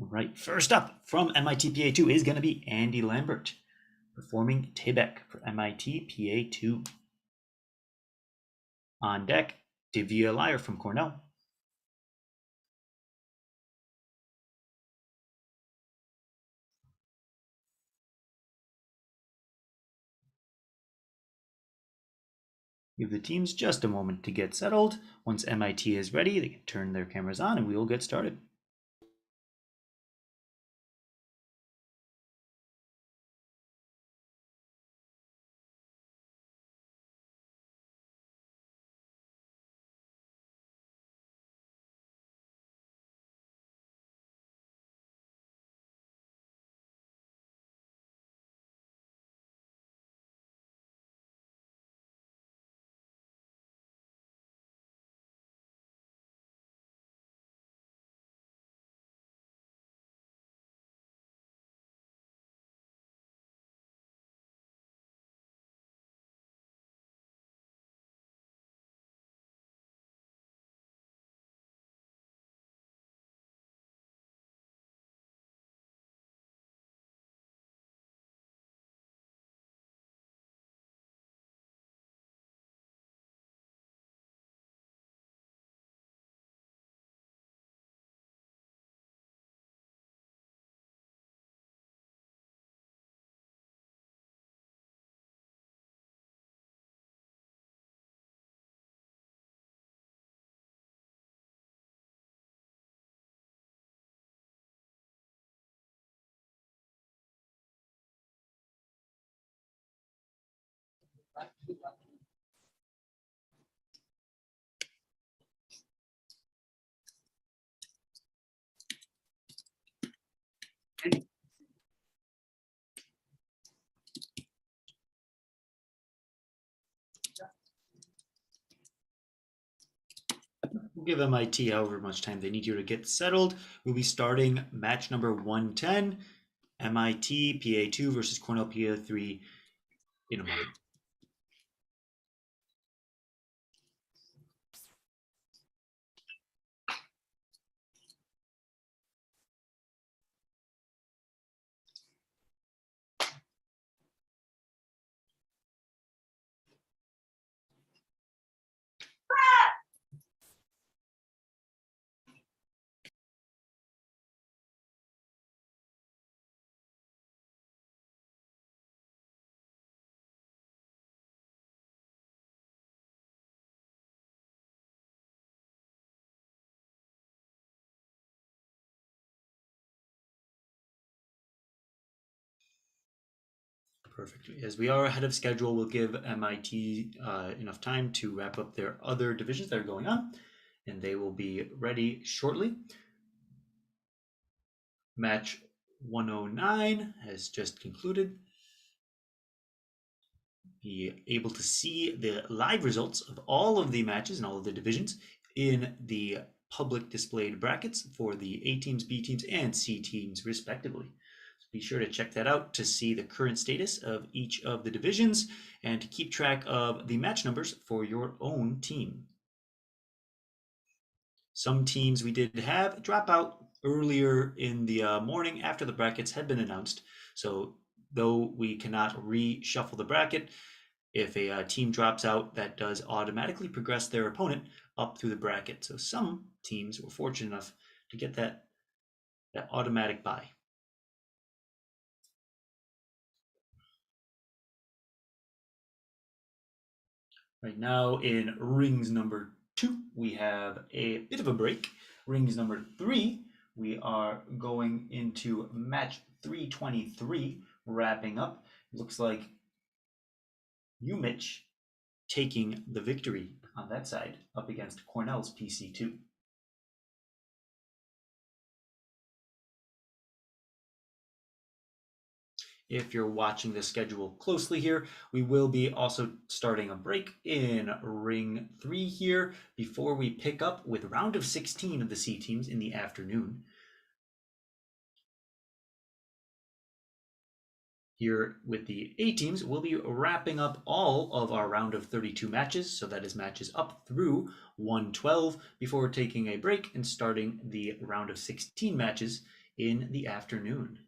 All right, first up from MIT PA2 is going to be Andy Lambert performing Tebek for MIT PA2. On deck, Divya Lyer from Cornell. Give the teams just a moment to get settled. Once MIT is ready, they can turn their cameras on and we will get started. We'll give MIT however much time they need you to get settled. We'll be starting match number 110, MIT PA2 versus Cornell PA3 in a moment. Perfect. As we are ahead of schedule, we'll give MIT enough time to wrap up their other divisions that are going on, and they will be ready shortly. Match 109 has just concluded. Be able to see the live results of all of the matches and all of the divisions in the public displayed brackets for the A teams, B teams, and C teams, respectively. Be sure to check that out to see the current status of each of the divisions and to keep track of the match numbers for your own team. Some teams we did have drop out earlier in the morning after the brackets had been announced. So though we cannot reshuffle the bracket, if a team drops out, that does automatically progress their opponent up through the bracket. So some teams were fortunate enough to get that automatic bye. Right now in rings number 2, we have a bit of a break. Rings number 3, we are going into match 323, wrapping up. Looks like UMich taking the victory on that side up against Cornell's PC2. If you're watching the schedule closely here, we will be also starting a break in ring 3 here before we pick up with round of 16 of the C teams in the afternoon. Here with the A teams, we'll be wrapping up all of our round of 32 matches, so that is matches up through 112 before taking a break and starting the round of 16 matches in the afternoon.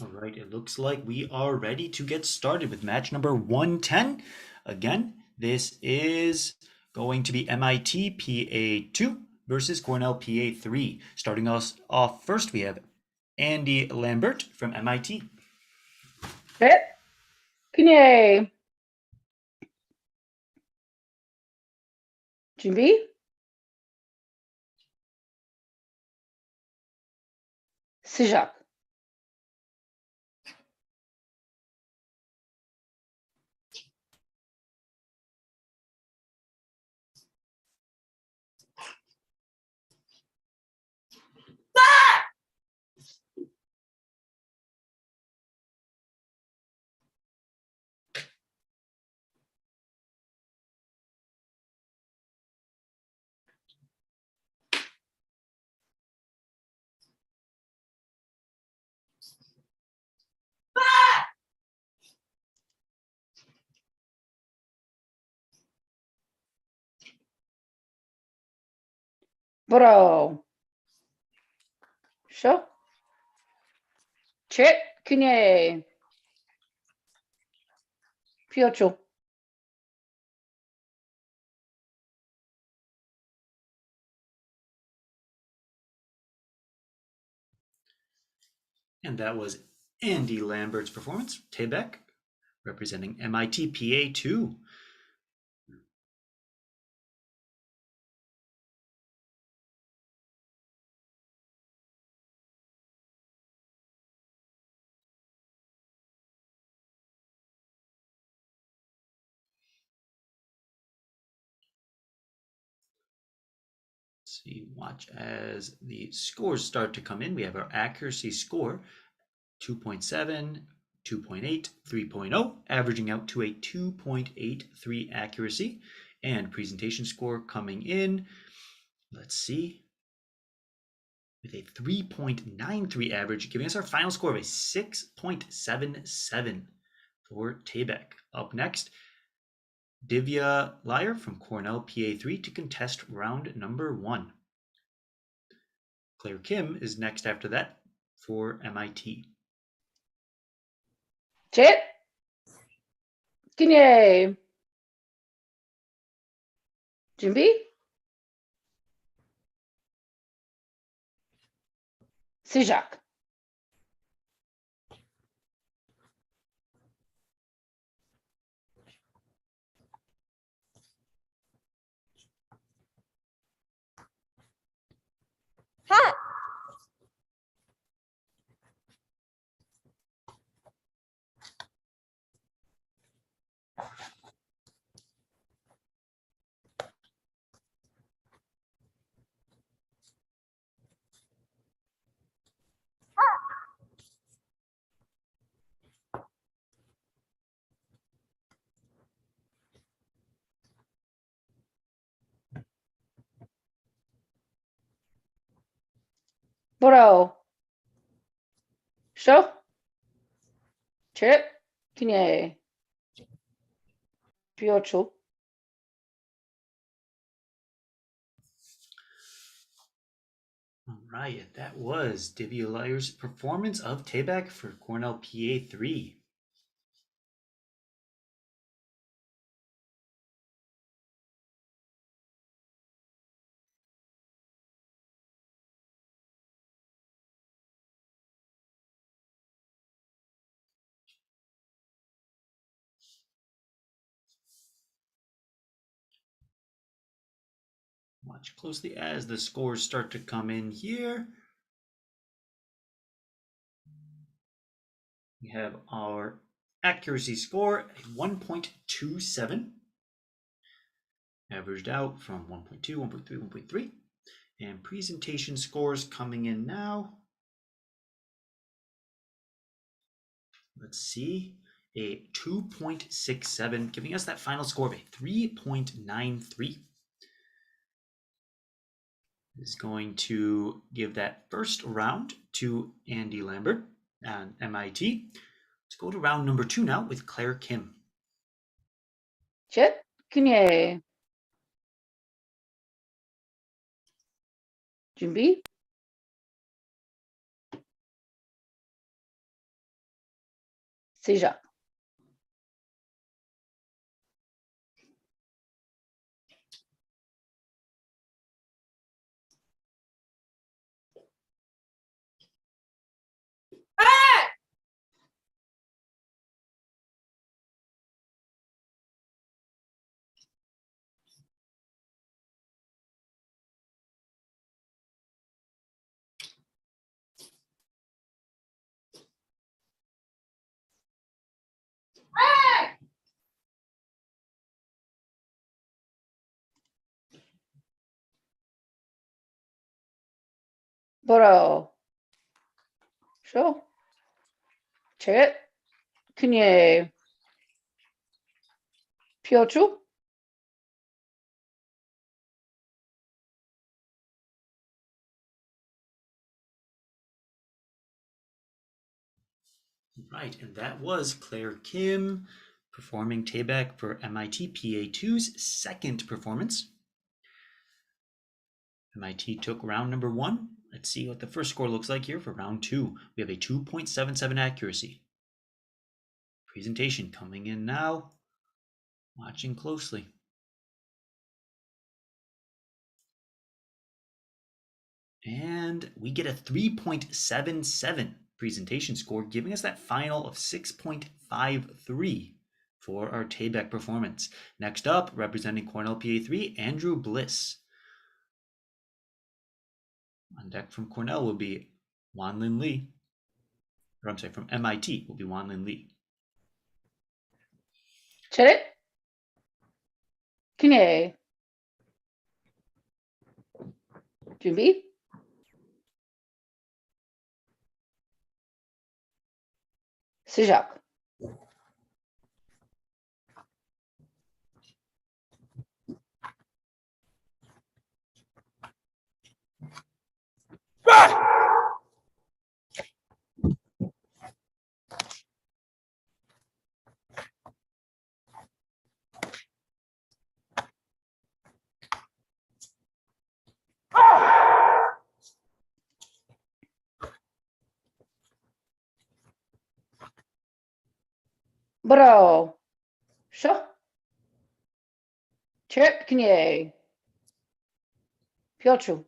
All right, it looks like we are ready to get started with match number 110. Again, this is going to be MIT PA2 versus Cornell PA3. Starting us off first, we have Andy Lambert from MIT. 셋, 그녀의 준비, 시작. 브로, 쇼, 챗, 그녀의 피어초. And that was Andy Lambert's performance. Tebek representing MIT PA2. See, watch as the scores start to come in. We have our accuracy score 2.7, 2.8, 3.0, averaging out to a 2.83 accuracy. And presentation score coming in, let's see, with a 3.93 average, giving us our final score of a 6.77 for Tebek. Up next, Divya Liar from Cornell PA3 to contest round number 1. Claire Kim is next after that for MIT. 챗, 그녀의 준비, 시작. 브로, 쇼, 챗, 그녀의 피어초. All right, that was Divya Liar's performance of Tebek for Cornell PA3. Watch closely as the scores start to come in here. We have our accuracy score at 1.27, averaged out from 1.2, 1.3, 1.3. And presentation scores coming in now. Let's see, a 2.67, giving us that final score of a 3.93. Is going to give that first round to Andy Lambert and MIT. Let's go to round number 2 now with Claire Kim. 챗, 그녀의 준비, C'est Jacques. Boro. Sure. Chit. Kunye. Piochu. Right, and that was Claire Kim performing Taebaek for MIT PA2's second performance. MIT took round number 1. Let's see what the first score looks like here for round 2. We have a 2.77 accuracy. Presentation coming in now. Watching closely. And we get a 3.77 presentation score, giving us that final of 6.53 for our Taebaek performance. Next up, representing Cornell PA3, Andrew Bliss. On deck from Cornell will be Wanlin Lee. Or I'm sorry, from MIT will be Wanlin Lee. Chit. Kunye. Junbi. C'est Jacques. Boro. Sure. Chit. Kunye. Piochu.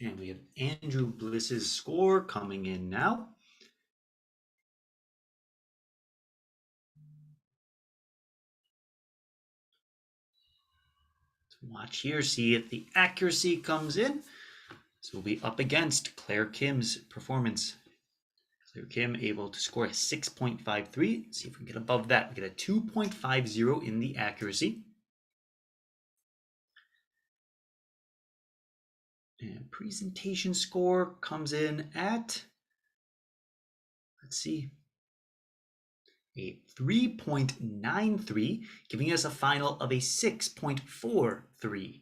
And we have Andrew Bliss's score coming in now. Let's watch here, see if the accuracy comes in. So we'll be up against Claire Kim's performance. Claire Kim able to score a 6.53. See if we can get above that. We get a 2.50 in the accuracy. And presentation score comes in at, let's see, a 3.93, giving us a final of a 6.43.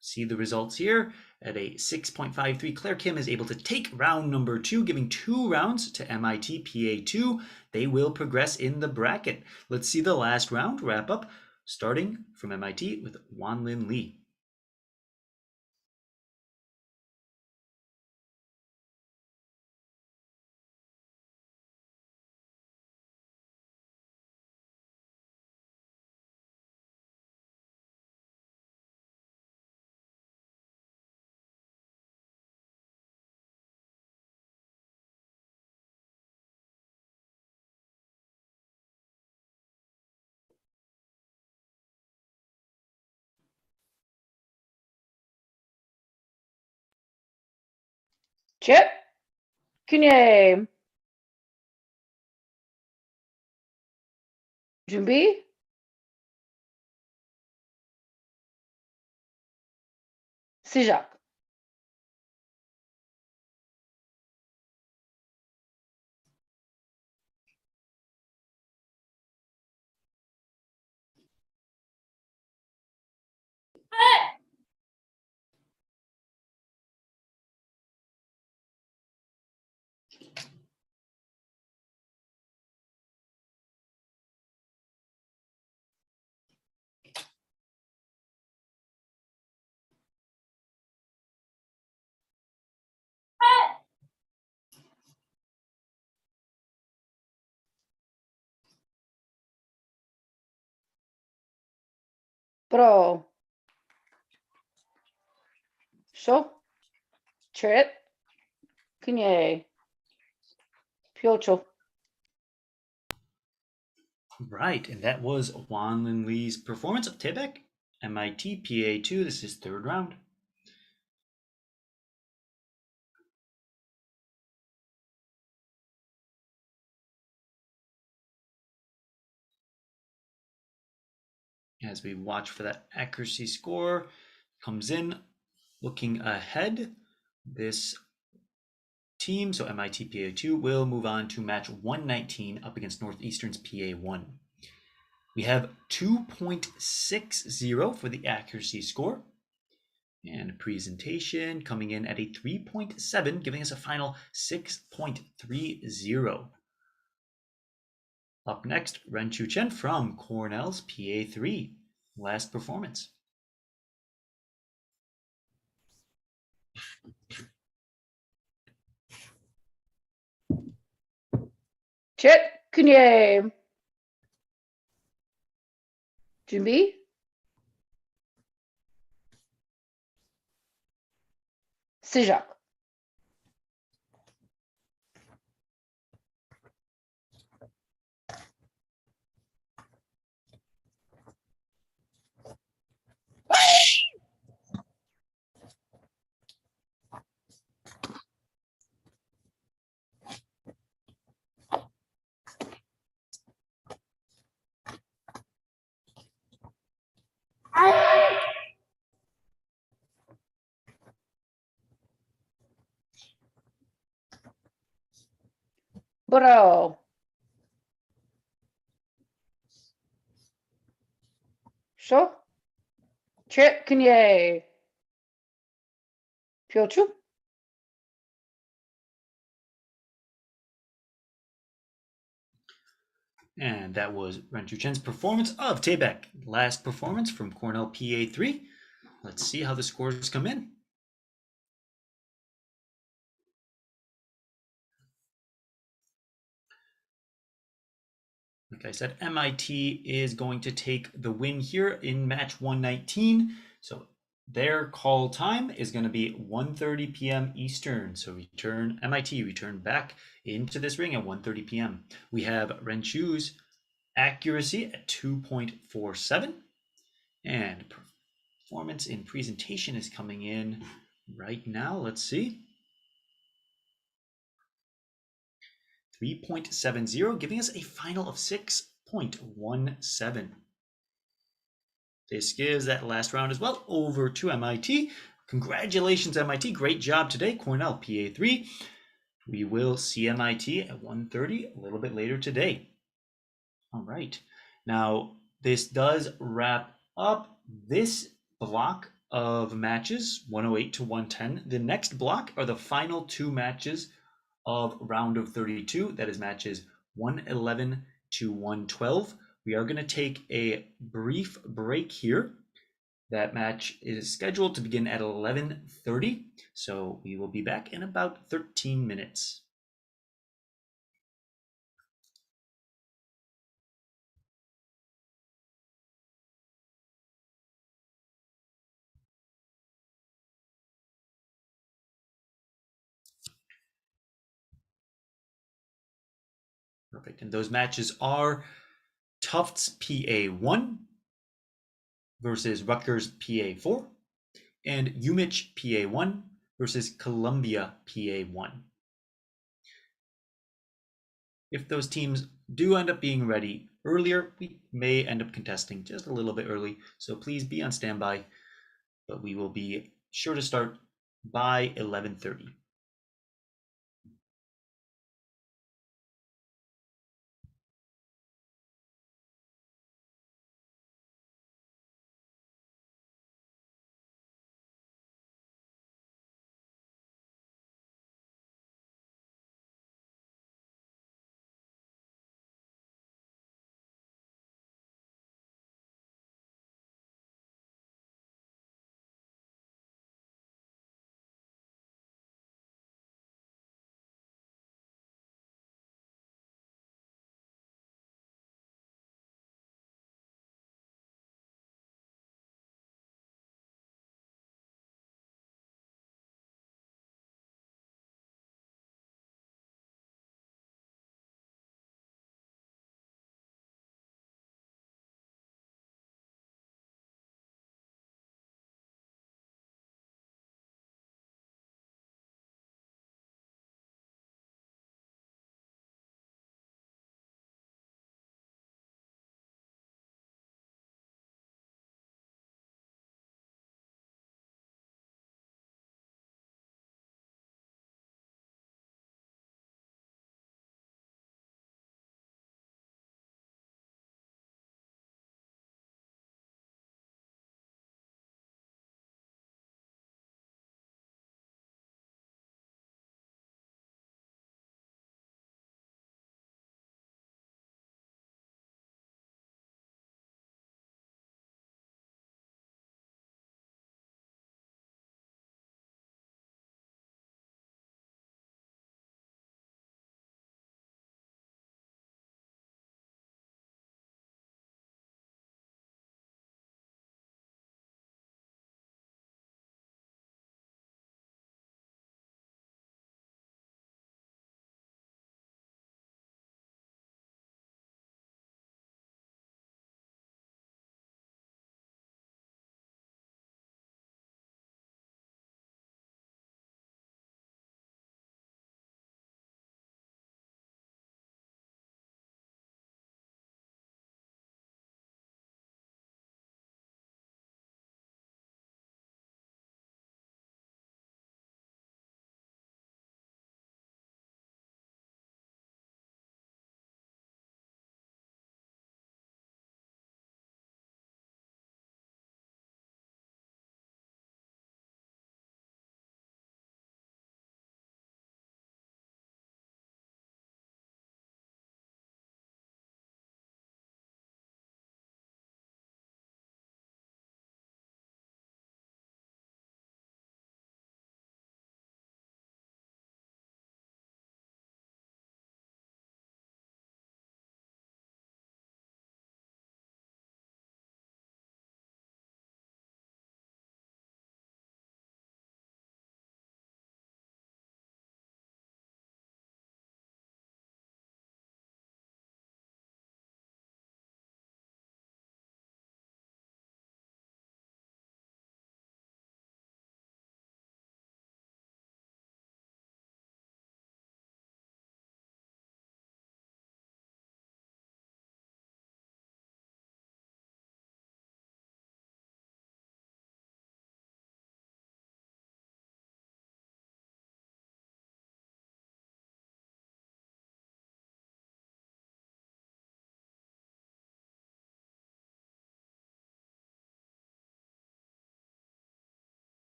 See the results here. At a 6.53, Claire Kim is able to take round number 2, giving 2 rounds to MIT PA2. They will progress in the bracket. Let's see the last round wrap up, starting from MIT with Wanlin Lee. Chit. Kunye. Junbi. C'est Jacques. Bro. Sho. Chit. Kunye. Pyocho. Right, and that was Wanlin Lee's performance of Tibek, MIT PA2. This is third round. As we watch for that accuracy score, comes in looking ahead. This team, so MIT PA2, will move on to match 119 up against Northeastern's PA1. We have 2.60 for the accuracy score. And presentation coming in at a 3.7, giving us a final 6.30. Up next, Ren-Chu Chen from Cornell's PA3. Last performance. Chit. Kunye. Junbi. Sijak. Bro. Sho. Chit. Kunye. Pyocho. And that was Ren-Chu Chen's performance of Tebek. Last performance from Cornell PA3. Let's see how the scores come in. Like I said, MIT is going to take the win here in match 119. So their call time is going to be 1:30 p.m. Eastern. So MIT return back into this ring at 1:30 p.m. We have Ren-Chu's accuracy at 2.47, and performance in presentation is coming in right now. Let's see. 3.70, giving us a final of 6.17. This gives that last round as well over to MIT. Congratulations, MIT. Great job today, Cornell PA3. We will see MIT at 1:30 a little bit later today. All right. Now, this does wrap up this block of matches, 108 to 110. The next block are the final two matches of round of 32. That is matches 111 to 112. We are going to take a brief break here. That match is scheduled to begin at 11:30. So we will be back in about 13 minutes. Perfect. And those matches are Tufts PA1 versus Rutgers PA4 and UMich PA1 versus Columbia PA1. If those teams do end up being ready earlier, we may end up contesting just a little bit early, so please be on standby, but we will be sure to start by 11:30.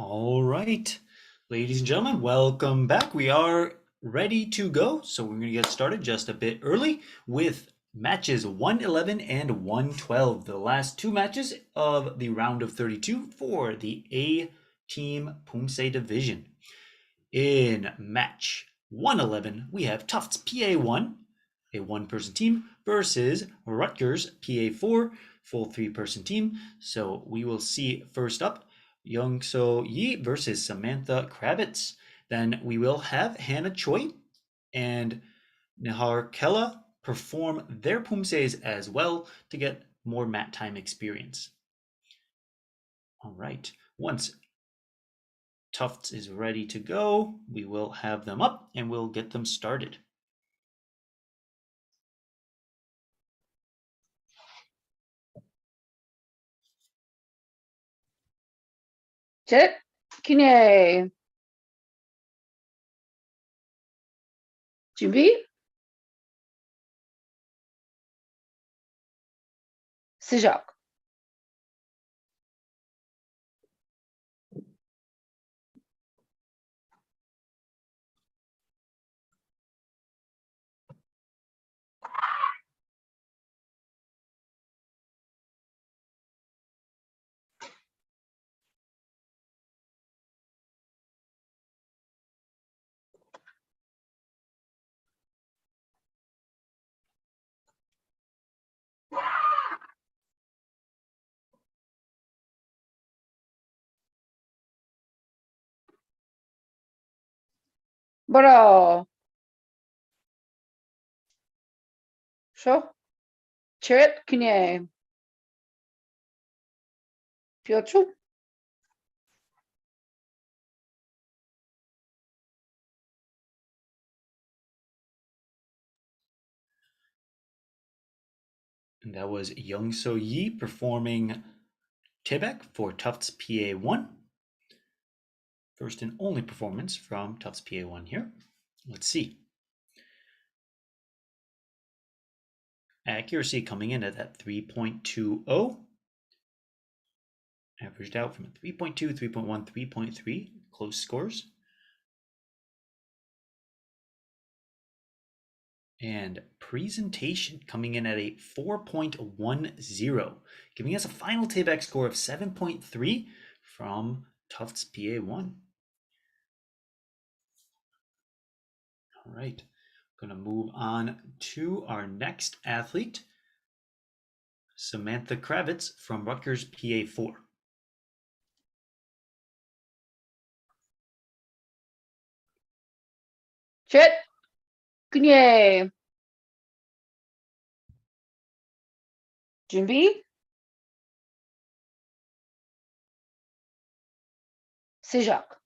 All right, ladies and gentlemen, welcome back. We are ready to go. So we're going to get started just a bit early with matches 111 and 112, the last two matches of the round of 32 for the A Team Poomsae division. In match 111, we have Tufts PA1, a one-person team, versus Rutgers PA4, full three-person team. So we will see first up Youngso Yi versus Samantha Kravitz. Then we will have Hannah Choi and Nihar Kella perform their Poomsaes as well to get more mat time experience. All right, once Tufts is ready to go, we will have them up and we'll get them started. Chit, Kinye. 준비? 시작. Bro. Sure. Chit, Kinye. Piotr? And that was Youngso Yi performing Tibek for Tufts PA1. First and only performance from Tufts PA1 here. Let's see. Accuracy coming in at that 3.20. Averaged out from a 3.2, 3.1, 3.3. Close scores. And presentation coming in at a 4.10, giving us a final Tibek score of 7.3 from Tufts PA1. All right, going to move on to our next athlete, Samantha Kravitz from Rutgers PA4. Chit, Kinye. 준비? 시작.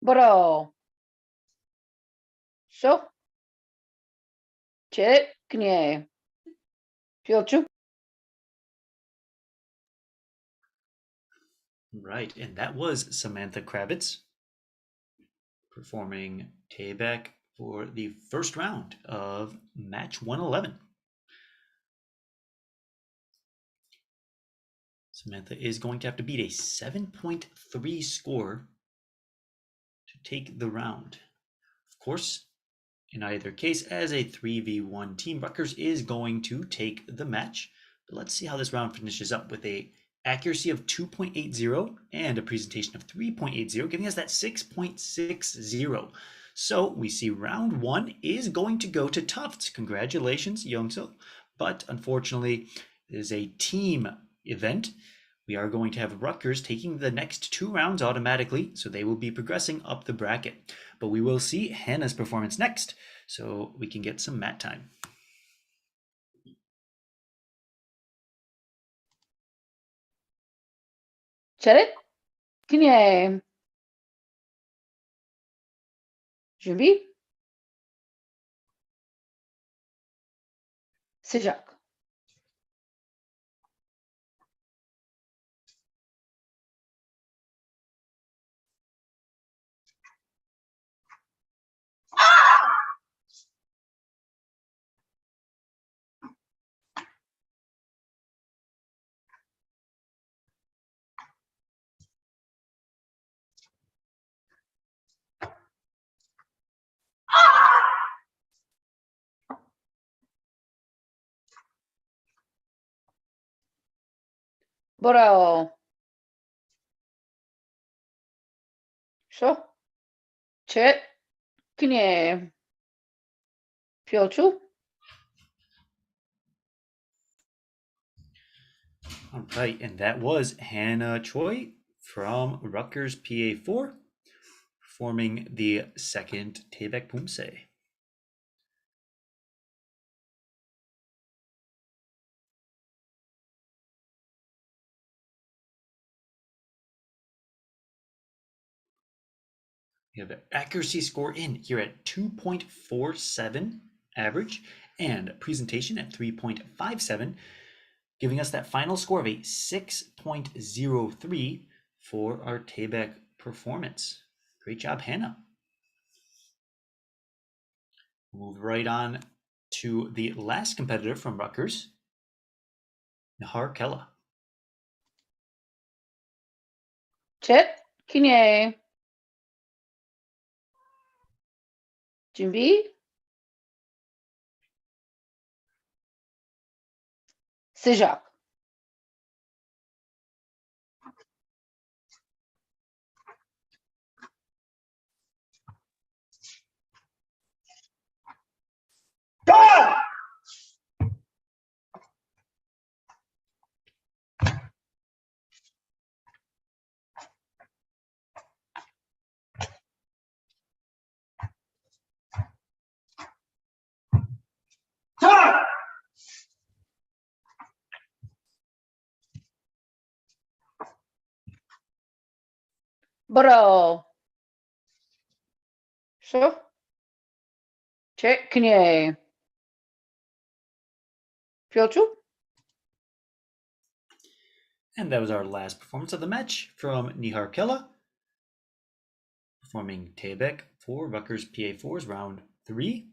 Bro. Sure. Chit, Kinye. Piotr? Right, and that was Samantha Kravitz performing Tibek for the first round of match 111. Samantha is going to have to beat a 7.3 score to take the round. Of course, in either case, as a 3v1 team, Rutgers is going to take the match. But let's see how this round finishes up with a accuracy of 2.80 and a presentation of 3.80, giving us that 6.60. So we see round one is going to go to Tufts. Congratulations, Youngso. But unfortunately, it is a team event. We are going to have Rutgers taking the next two rounds automatically, so they will be progressing up the bracket. But we will see Hannah's performance next, so we can get some mat time. 차렷. 그녀의 준비. 시작. 뭐라요? 쇼. 차렷. 그녀의 표주. All right, and that was Hannah Choi from Rutgers PA4, performing the second Taebek Poomsae. We have an accuracy score in here at 2.47 average and presentation at 3.57, giving us that final score of a 6.03 for our Taebek performance. Great job, Hannah. Move right on to the last competitor from Rutgers, Nahar Kella. 차렷. 그녀의 준비. 시작. 뭐라요? 쇼. 차렷. 그녀의 표주. And that was our last performance of the match from Nihar Kella, performing Taebek for Rutgers PA4's round 3.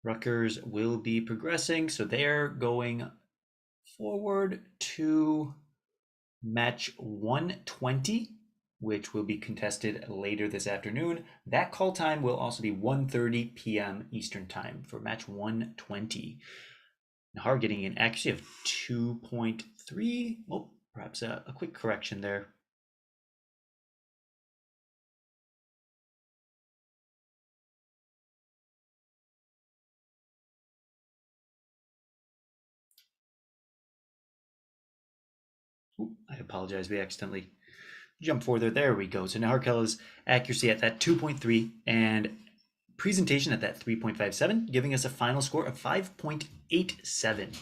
Rutgers will be progressing, so they're going forward to match 120, which will be contested later this afternoon. That call time will also be 1:30 p.m. Eastern time for match 120. Nahar getting an accuracy of 2.3. Oh, perhaps a quick correction there. I apologize. We accidentally jumped further. There we go. So Nahar Kella's accuracy at that 2.3 and presentation at that 3.57, giving us a final score of 5.87.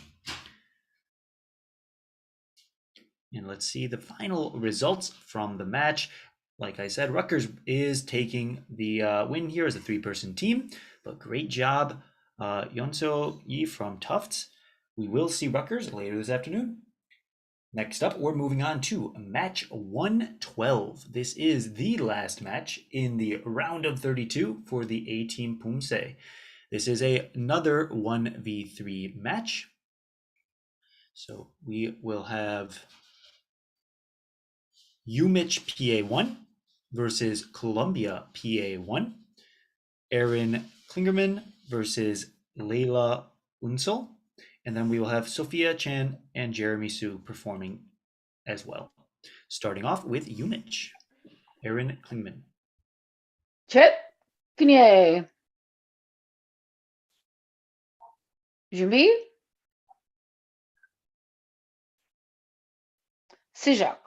And let's see the final results from the match. Like I said, Rutgers is taking the win here as a three-person team, but great job, Yonseo Yi from Tufts. We will see Rutgers later this afternoon. Next up, we're moving on to match 112. This is the last match in the round of 32 for the A-Team Poomsae. This is another 1v3 match. So we will have UMich PA1 versus Columbia PA1. Erin Klingerman versus Layla Unsel. And then we will have Sophia Chan and Jeremy Su performing as well. Starting off with UMich. Erin Klingman. 차렷. 그녀의 준비. 시작.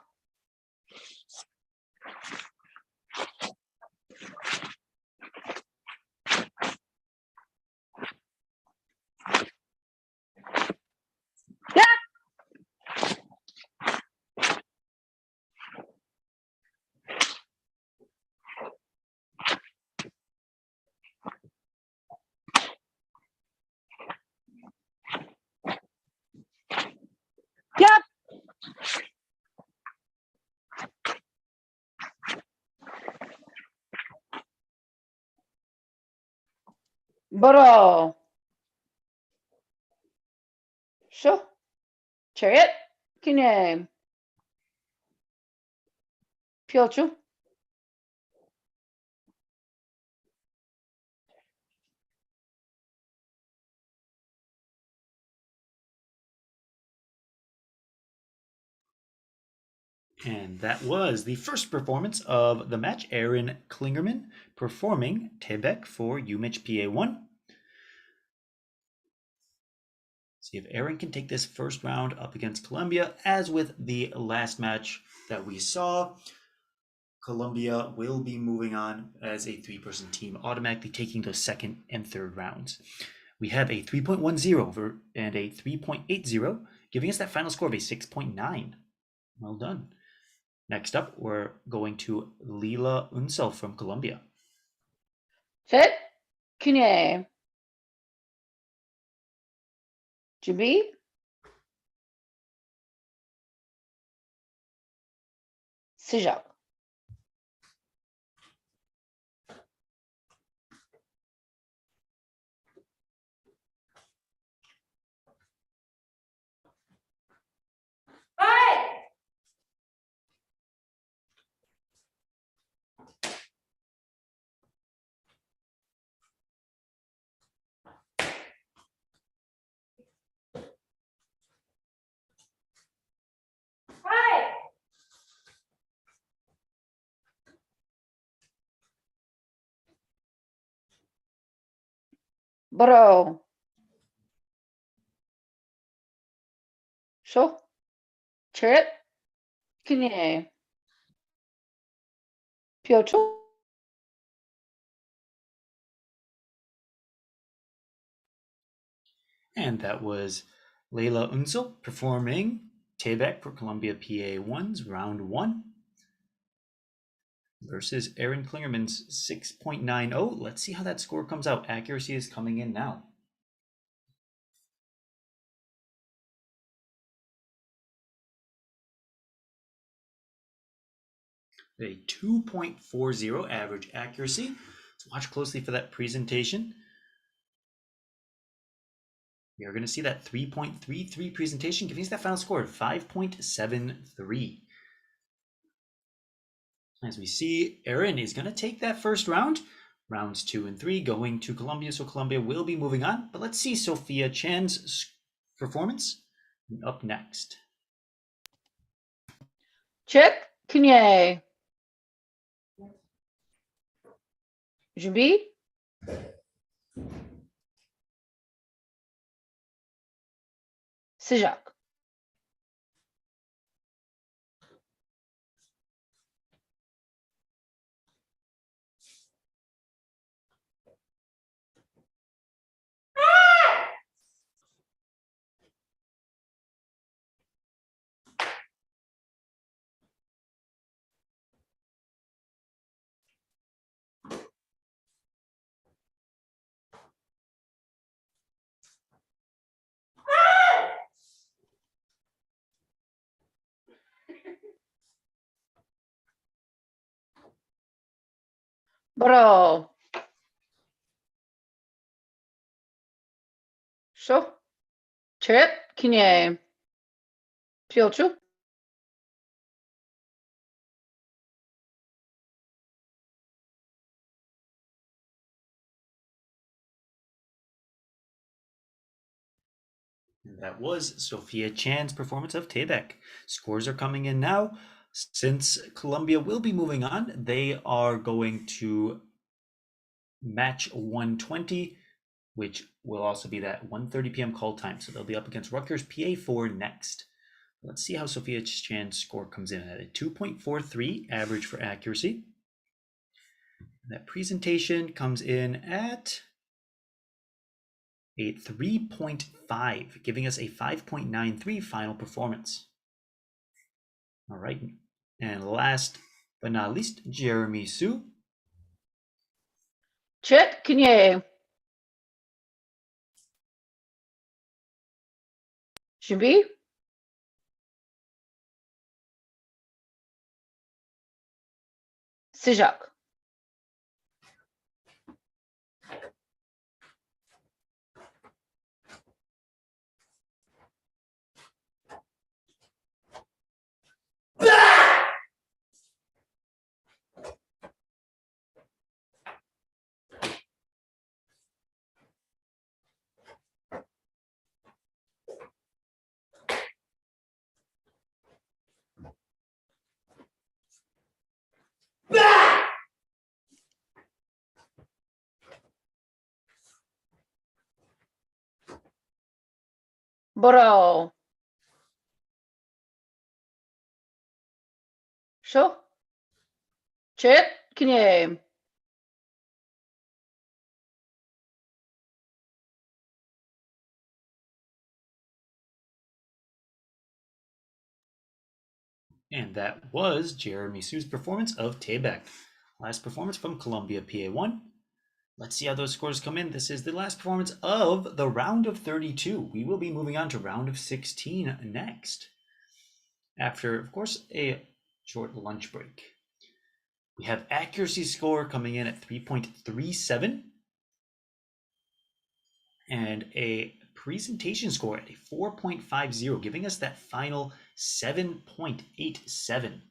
Boro. Sho. Chariot. Kinye. Pyochu. And that was the first performance of the match. Aaron Klingerman performing Tebek for UMich PA1. See if Aaron can take this first round up against Columbia. As with the last match that we saw, Columbia will be moving on as a three-person team, automatically taking those second and third rounds. We have a 3.10 and a 3.80, giving us that final score of a 6.9. Well done. Next up, we're going to Leela Unsel from Columbia. Set. Kinye. Jubi. Sijak. Boro. Sho. Chariot. Kinye. Pyochu. And that was Leila Unsel performing Tebek for Columbia PA1's round 1 versus Aaron Klingerman's 6.90. Let's see how that score comes out. Accuracy is coming in now. A 2.40 average accuracy. Let's watch closely for that presentation. We are going to see that 3.33 presentation, giving us that final score of 5.73. As we see, Aaron is going to take that first round. Rounds 2 and 3 going to Columbia, so Columbia will be moving on. But let's see Sophia Chan's performance up next. Check. Kinye. Jubi. Sijak. Boro. Sho. Chariot. Kinye. Pyochu. And that was Sophia Chan's performance of Tebek. Scores are coming in now. Since Columbia will be moving on, they are going to match 120, which will also be that 1:30 p.m. call time. So they'll be up against Rutgers PA4 next. Let's see how Sophia Chan's score comes in at a 2.43 average for accuracy. That presentation comes in at a 3.5, giving us a 5.93 final performance. All right. And last but not least, Jeremy Su. Check. Kinye. Jubi. Sijak. Bro. Sure. Chip, can you? And that was Jeremy Sue's performance of Tayback. Last performance from Columbia PA1. Let's see how those scores come in. This is the last performance of the round of 32. We will be moving on to round of 16 next. After, of course, a short lunch break. We have accuracy score coming in at 3.37 and a presentation score at a 4.50, giving us that final 7.87.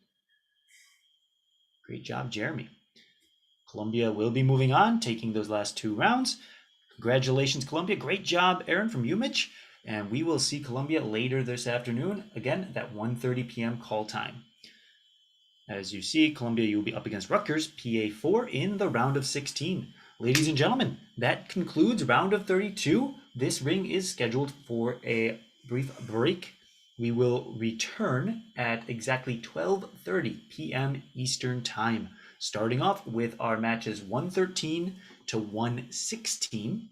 Great job, Jeremy. Columbia will be moving on, taking those last two rounds. Congratulations, Columbia. Great job, Aaron from UMich. And we will see Columbia later this afternoon, again, at that 1:30 p.m. call time. As you see, Columbia, you'll be up against Rutgers, PA4, in the round of 16. Ladies and gentlemen, that concludes round of 32. This ring is scheduled for a brief break. We will return at exactly 12:30 p.m. Eastern Time, starting off with our matches 113 to 116.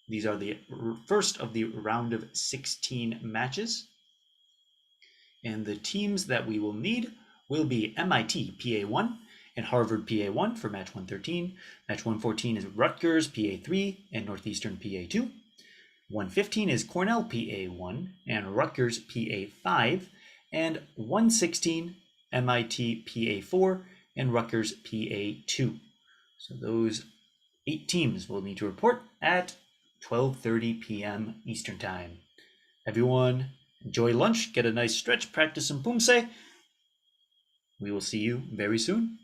These are the first of the round of 16 matches. And the teams that we will need will be MIT PA1 and Harvard PA1 for match 113. Match 114 is Rutgers PA3 and Northeastern PA2. 115 is Cornell PA1 and Rutgers PA5. And 116 MIT PA4 and Rutgers PA2. So those 8 teams will need to report at 12:30 p.m. Eastern Time. Everyone, enjoy lunch, get a nice stretch, practice some Poomsae. We will see you very soon.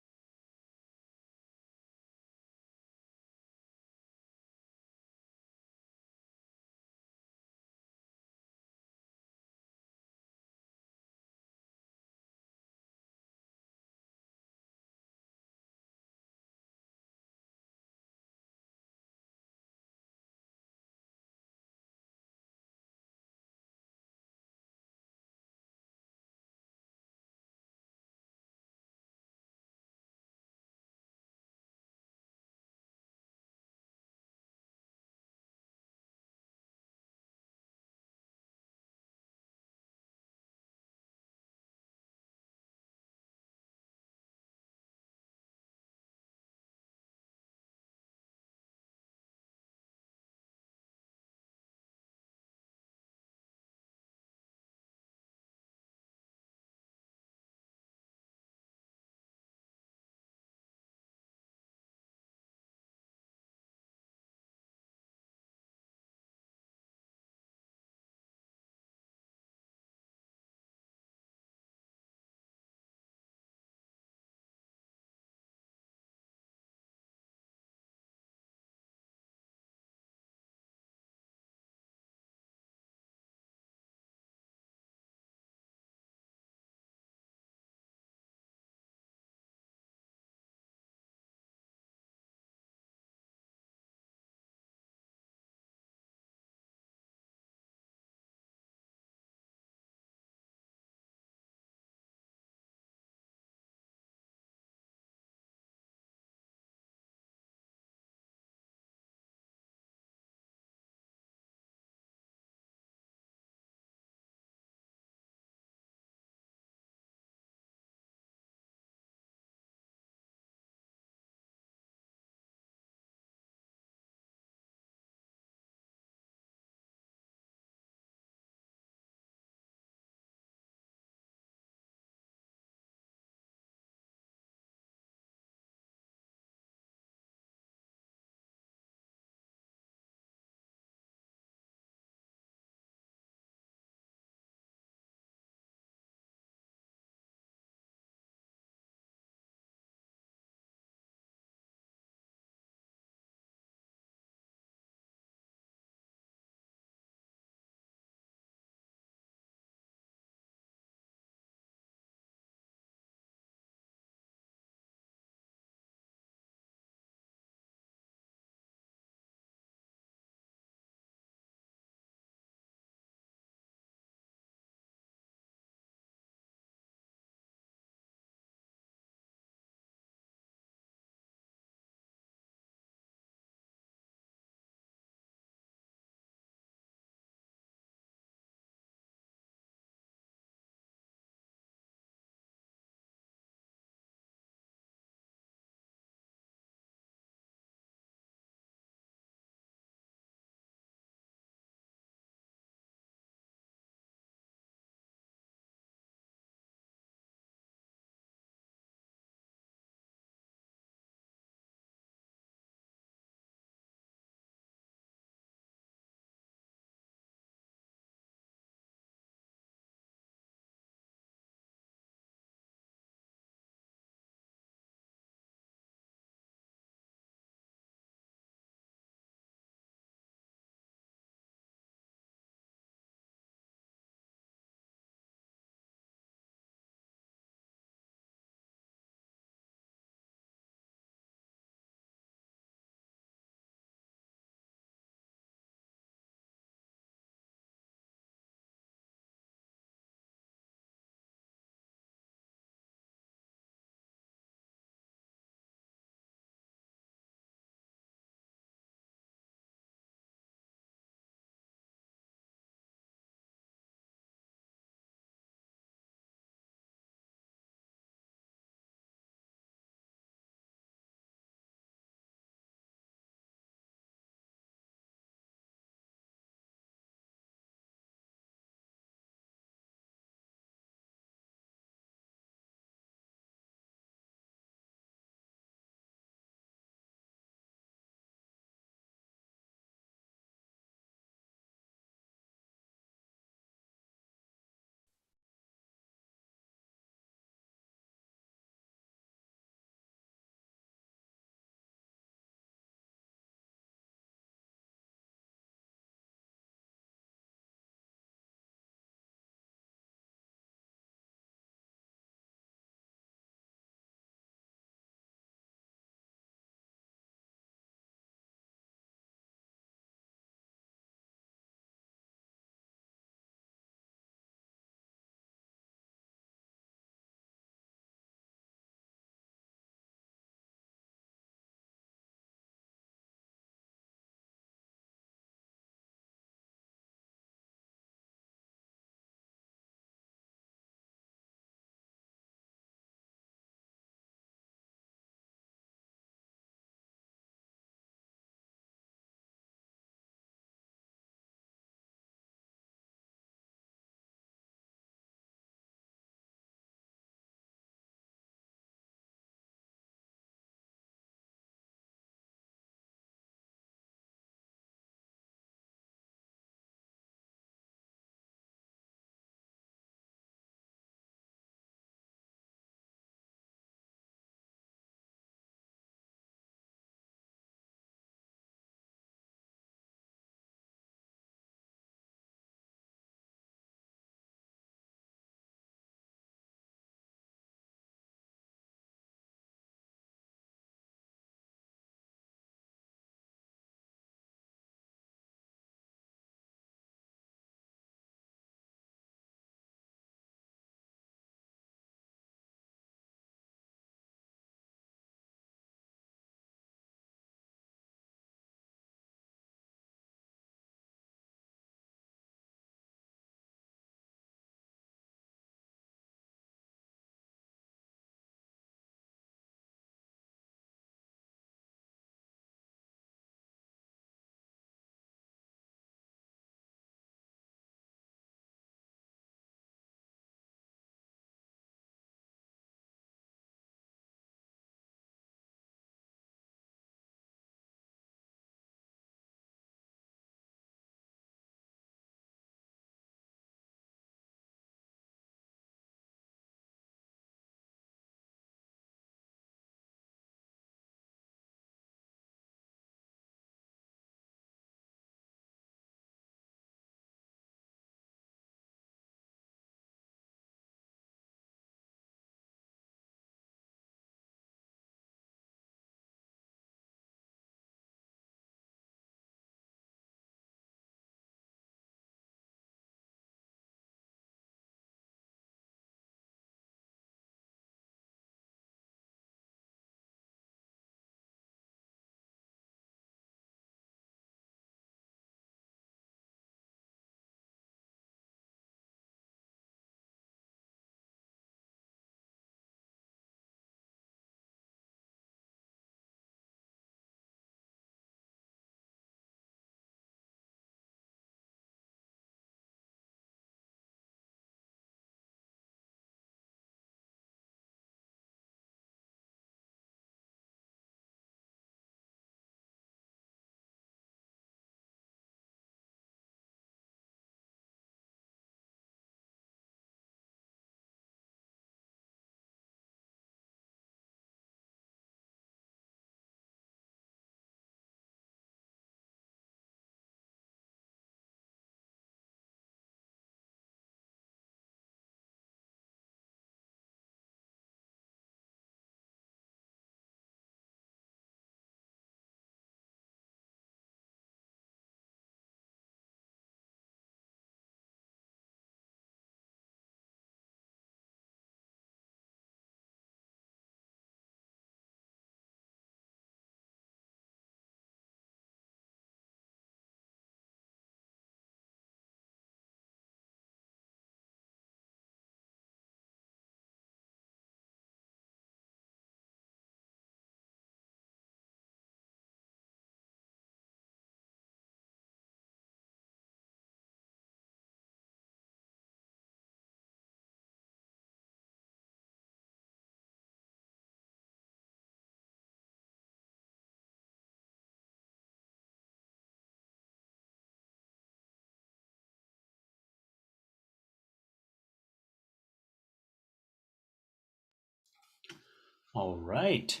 All right,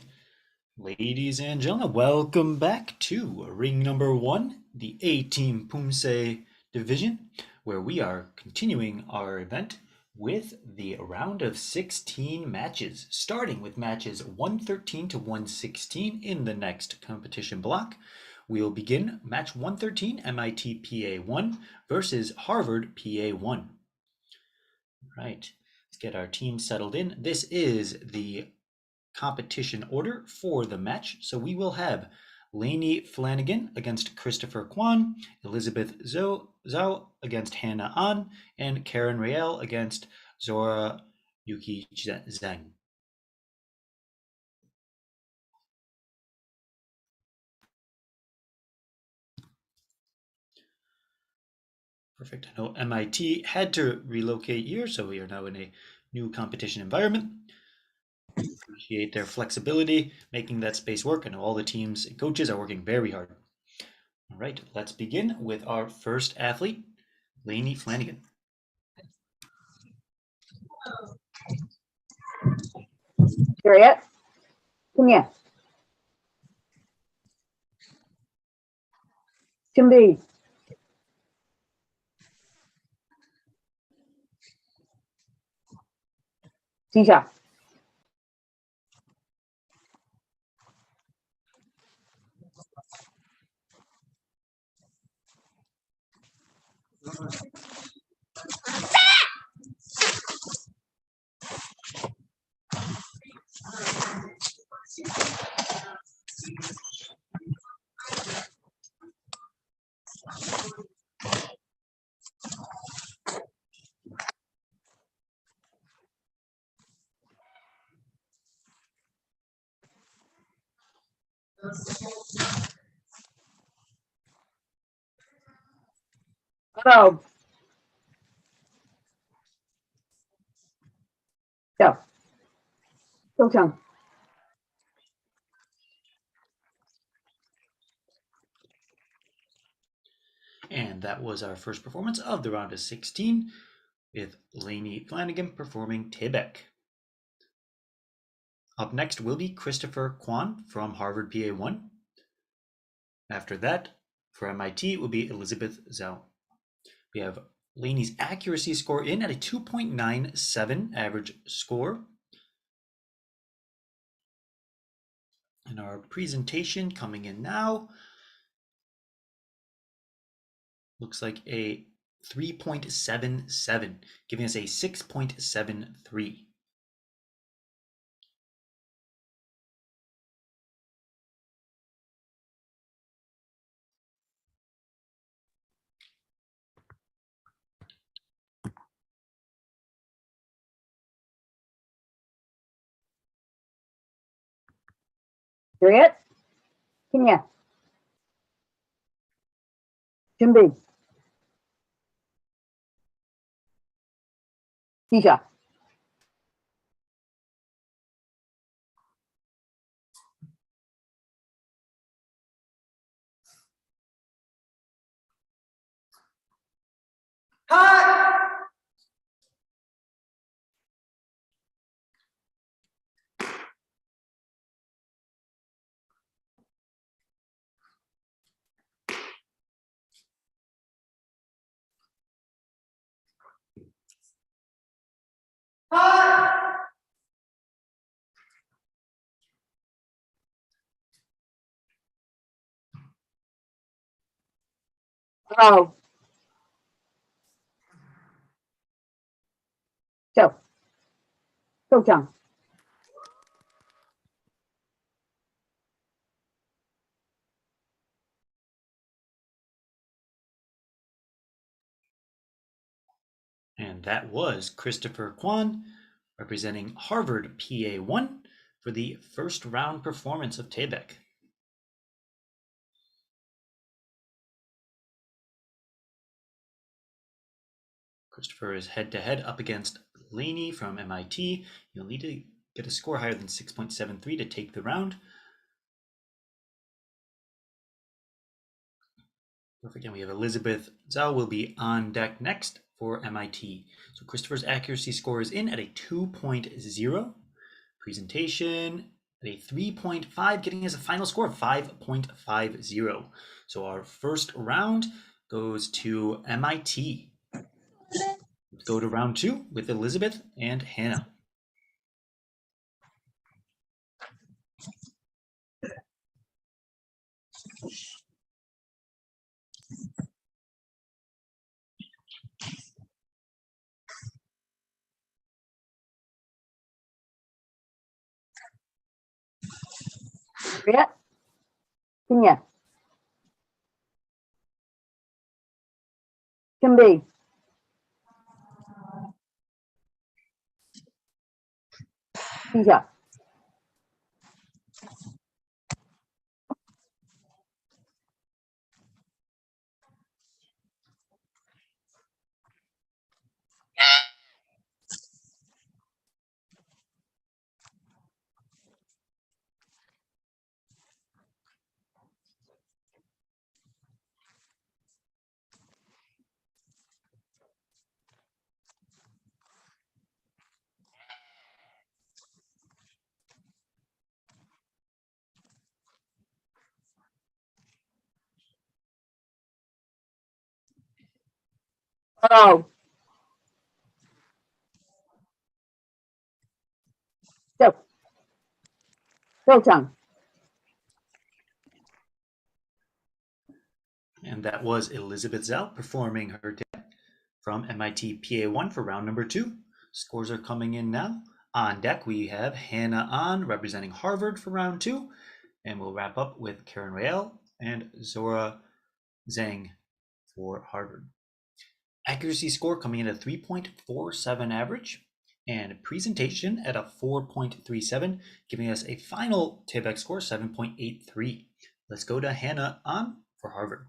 ladies and gentlemen, welcome back to ring number 1, the A-Team Poomsae division, where we are continuing our event with the round of 16 matches, starting with matches 113 to 116 in the next competition block. We'll begin match 113, MIT PA1 versus Harvard PA1. Right, let's get our team settled in. This is the competition order for the match. So we will have Lainey Flanagan against Christopher Kwan, Elizabeth Zhao against Hannah An, and Karen Rael against Zora Yuki Zhang. Perfect. I know MIT had to relocate here, so we are now in a new competition environment. Appreciate their flexibility, making that space work. I know all the teams and coaches are working very hard. All right, let's begin with our first athlete, Lainey Flanagan. Juliet, come here. 준비. 시작. Hello. Go. Go, And that was our first performance of the round of 16 with Lainey Flanagan performing Tebek. Up next will be Christopher Kwan from Harvard PA1. After that, for MIT, it will be Elizabeth Zhao. We have Lainey's accuracy score in at a 2.97 average score. And our presentation coming in now looks like a 3.77, giving us a 6.73. Juliet, come here. 준비. 시작. Hello. Go. Go, John. And that was Christopher Kwan representing Harvard PA1 for the first round performance of Tebek. Christopher is head-to-head up against Lainey from MIT. You'll need to get a score higher than 6.73 to take the round. Perfect. And we have Elizabeth Zhao will be on deck next for MIT. So Christopher's accuracy score is in at a 2.0. presentation at a 3.5, getting us a final score of 5.50. So our first round goes to MIT. Let's go to round 2 with Elizabeth and Hannah. Juliet, Kenya, Kimby, Tisha, Oh, so, Chang, And that was Elizabeth Zhao performing her from MIT PA1 for round number 2. Scores are coming in now. On deck, we have Hannah An representing Harvard for round 2. And we'll wrap up with Karen Rael and Zora Zhang for Harvard. Accuracy score coming in at 3.47 average. And presentation at a 4.37, giving us a final TABEC score 7.83. Let's go to Hannah An for Harvard.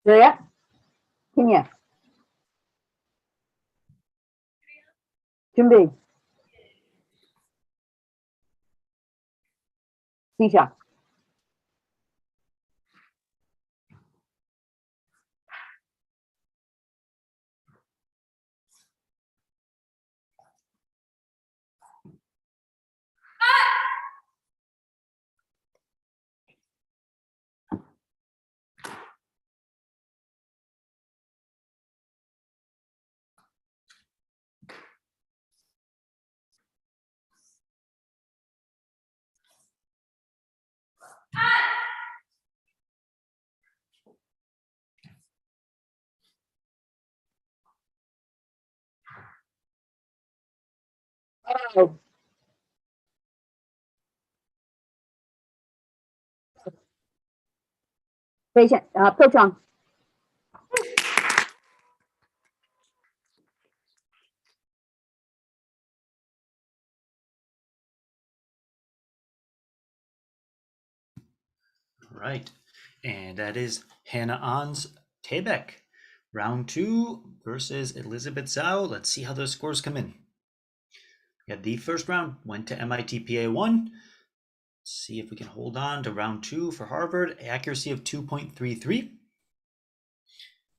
Juliet, Kenya, Kimby, Tisha, oh, patient, Chang, Right. And that is Hannah An's TABEC. Round 2 versus Elizabeth Zhao. Let's see how those scores come in. Yeah, the first round went to MIT PA1. Let's see if we can hold on to round 2 for Harvard. Accuracy of 2.33.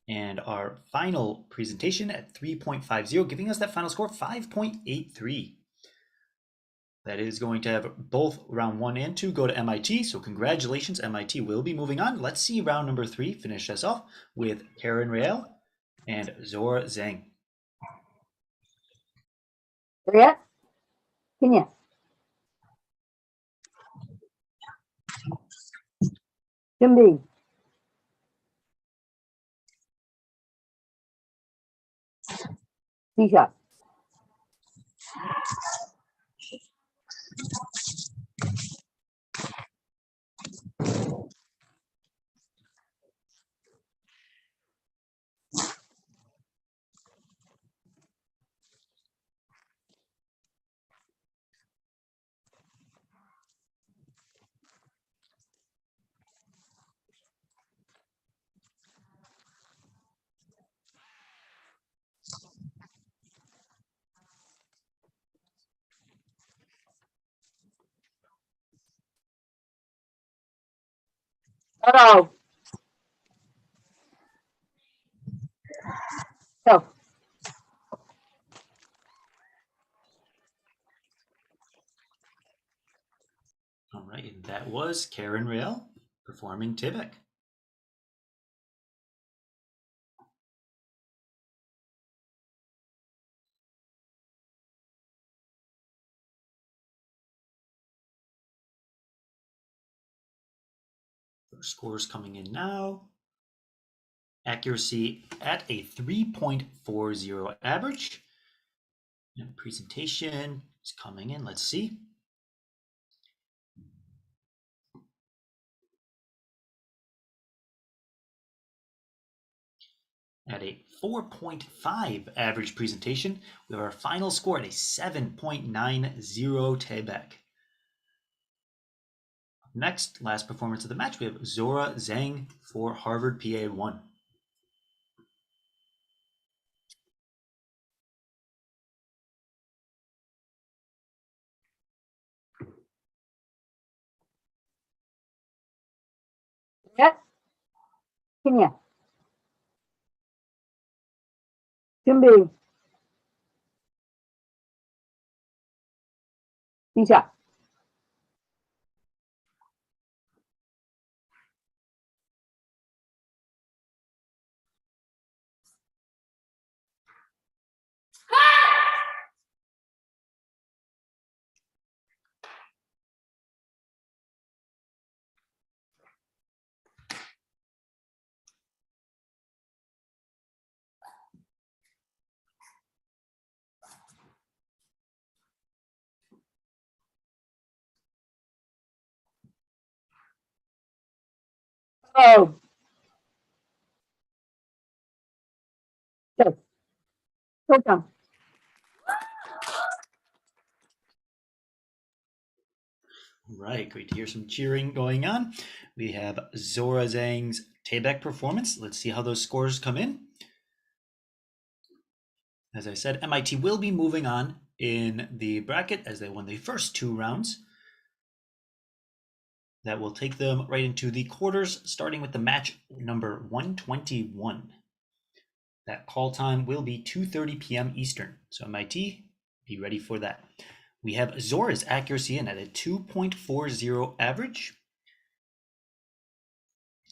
And our final presentation at 3.50, giving us that final score 5.83. That is going to have both round 1 and 2 go to MIT. So congratulations, MIT will be moving on. Let's see round number 3 finish us off with Karen Rael and Zora Zhang. Juliet, Kenya, Kimby, Tisha, Go. Go. All right, and that was Karen Rael performing Tibek. First scores coming in now. Accuracy at a 3.40 average. And presentation is coming in. Let's see. At a 4.5 average presentation, we have our final score at a 7.90 Tibek. Next, last performance of the match, we have Zora Zhang for Harvard PA1. Yes. Kenya. 준비. 시작. Go. Go. 표정. Right, great to hear some cheering going on. We have Zora Zhang's Tibek performance. Let's see how those scores come in. As I said, MIT will be moving on in the bracket as they won the first two rounds. That will take them right into the quarters, starting with the match number 121. That call time will be 2:30 p.m. Eastern. So MIT, be ready for that. We have Zora's accuracy in at a 2.40 average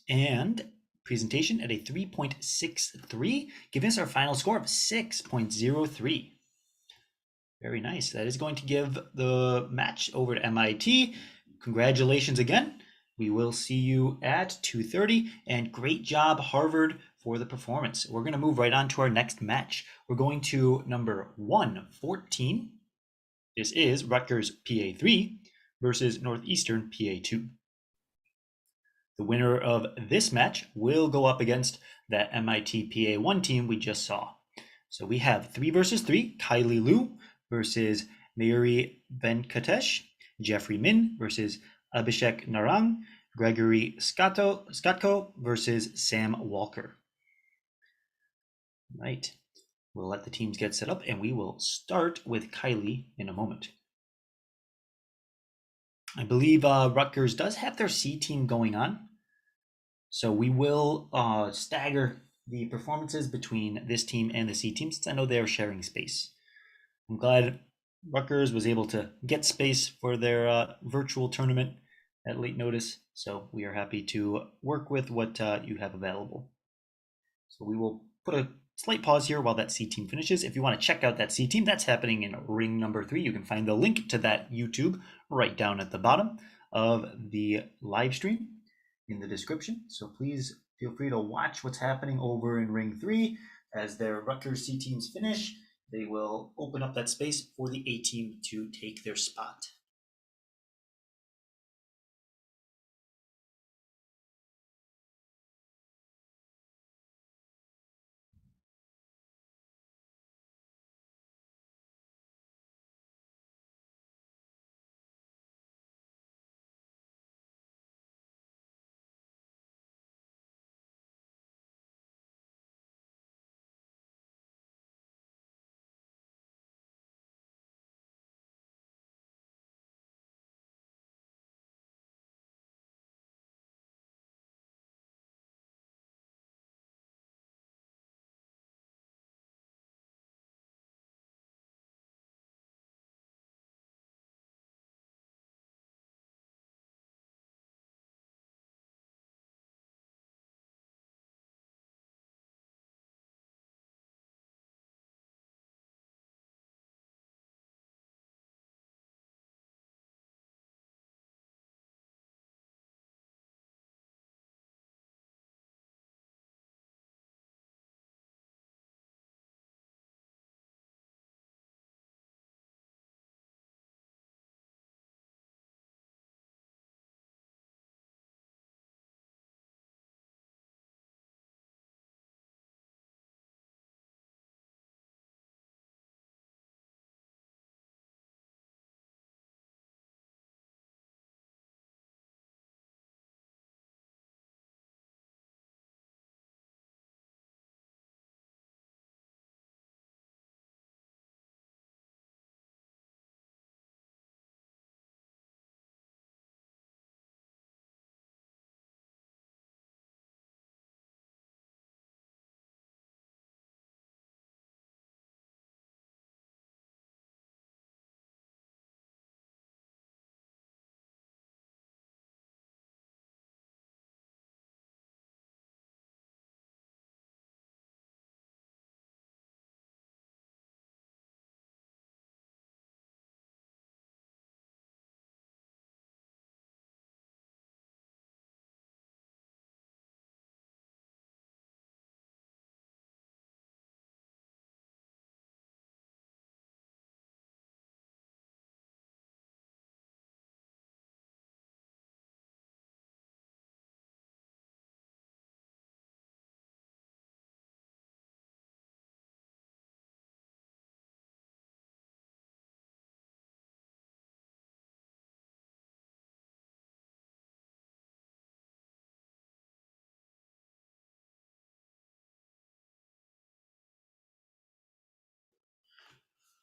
and presentation at a 3.63, giving us our final score of 6.03. Very nice. That is going to give the match over to MIT. Congratulations again. We will see you at 2:30, and great job, Harvard, for the performance. We're going to move right on to our next match. We're going to number 114. This is Rutgers PA3 versus Northeastern PA2. The winner of this match will go up against that MIT PA1 team we just saw. So we have 3 versus 3, Kylie Liu versus Mayuri Venkatesh, Jeffrey Min versus Abhishek Narang, Gregory Skotko versus Sam Walker. Right. We'll let the teams get set up and we will start with Kylie in a moment. I believe Rutgers does have their C team going on. So we will stagger the performances between this team and the C team since I know they are sharing space. I'm glad Rutgers was able to get space for their virtual tournament at late notice. So we are happy to work with what you have available. So we will put a slight pause here while that C team finishes. If you want to check out that C team, that's happening in ring number 3. You can find the link to that YouTube right down at the bottom of the live stream in the description. So please feel free to watch what's happening over in ring 3 as their Rutgers C teams finish. They will open up that space for the A team to take their spot.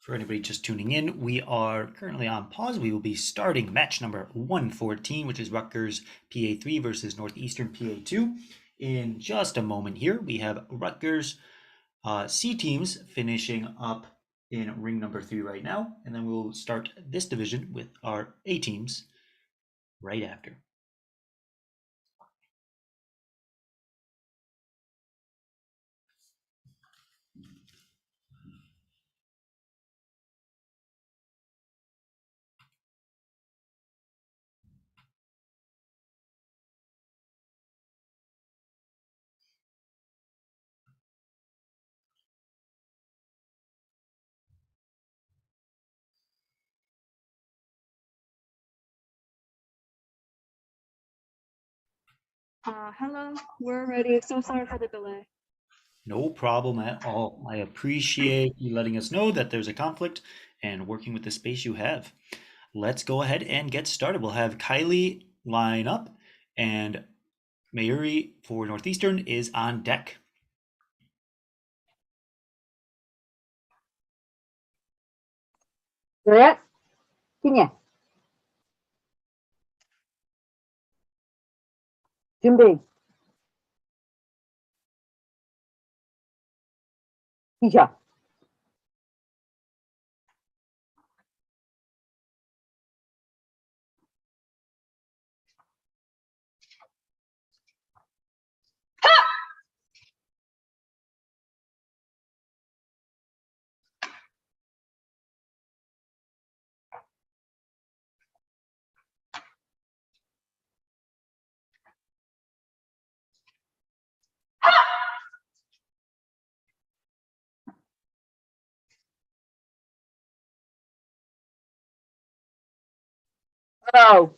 For anybody just tuning in, we are currently on pause. We will be starting match number 114, which is Rutgers PA3 versus Northeastern PA2. In just a moment here, we have Rutgers C teams finishing up in ring number 3 right now, and then we'll start this division with our A teams right after. Hello, we're ready. So sorry for the delay. No problem at all. I appreciate you letting us know that there's a conflict and working with the space you have. Let's go ahead and get started. We'll have Kylie line up, and Mayuri for Northeastern is on deck. Juliet, Kenya. 준비. 시작. Oh.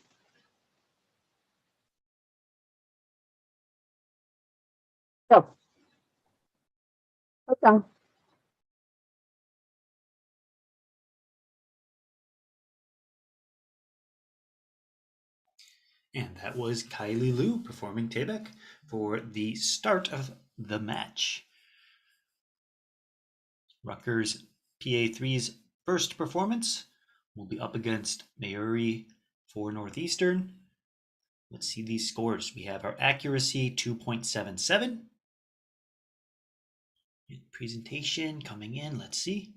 Go. Okay. And that was Kylie Liu performing Tebek for the start of the match. Rutgers PA3's first performance will be up against Mayuri for Northeastern. Let's see these scores. We have our accuracy 2.77. Presentation coming in. Let's see.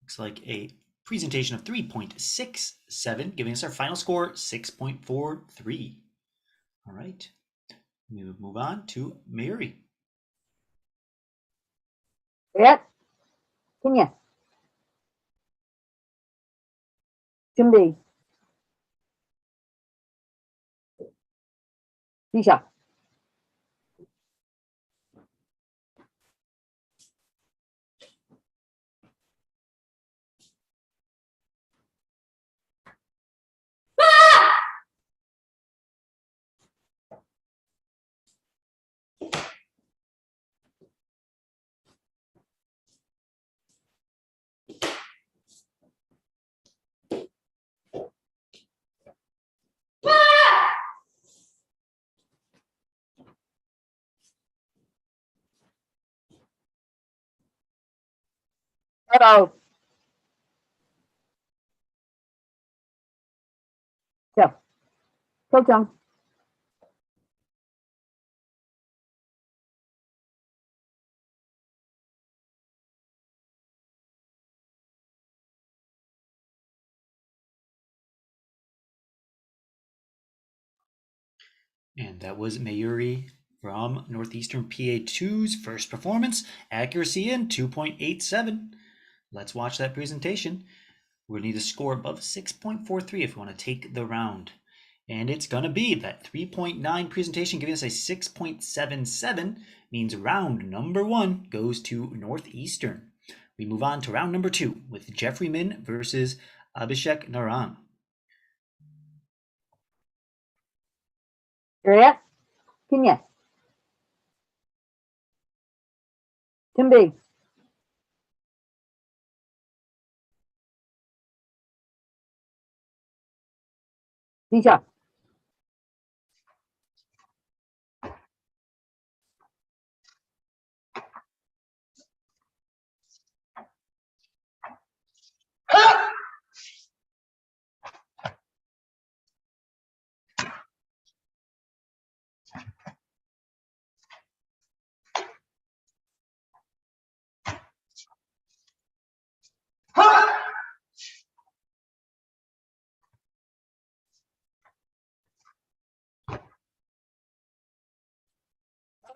Looks like a presentation of 3.67, giving us our final score 6.43. All right. We move on to Mayuri. Juliet, Kenya. 준비. 시작. Hello. 자, 설정. And that was Mayuri from Northeastern PA2's first performance. Accuracy in 2.87. Let's watch that presentation. We're going to need a score above 6.43 if we want to take the round. And it's going to be that 3.9 presentation giving us a 6.77, means round number 1 goes to Northeastern. We move on to round number 2 with Jeffrey Min versus Abhishek Narang. Juliet, Kenya. 준비. 시작.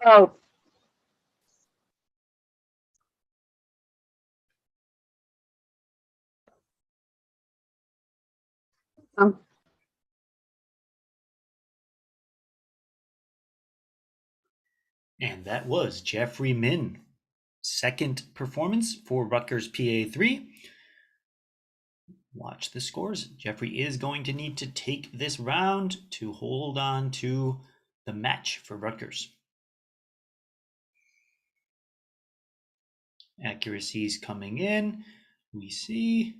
Oh. And that was Jeffrey Min. Second performance for Rutgers PA3. Watch the scores. Jeffrey is going to need to take this round to hold on to the match for Rutgers. Accuracies coming in. We see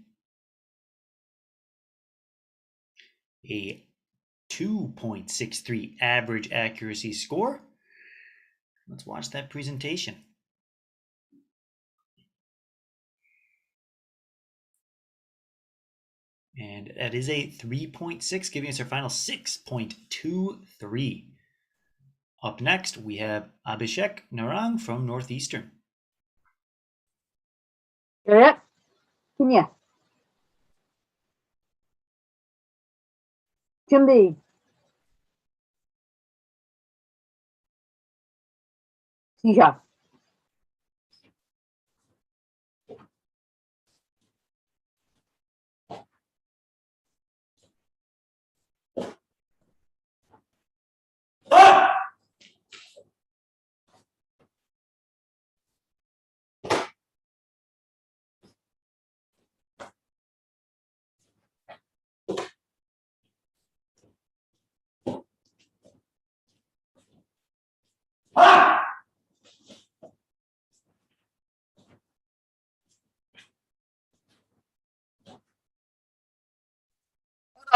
a 2.63 average accuracy score. Let's watch that presentation. And that is a 3.6, giving us our final 6.23. Up next, we have Abhishek Narang from Northeastern. Juliet. Kenya. 준비. 시작.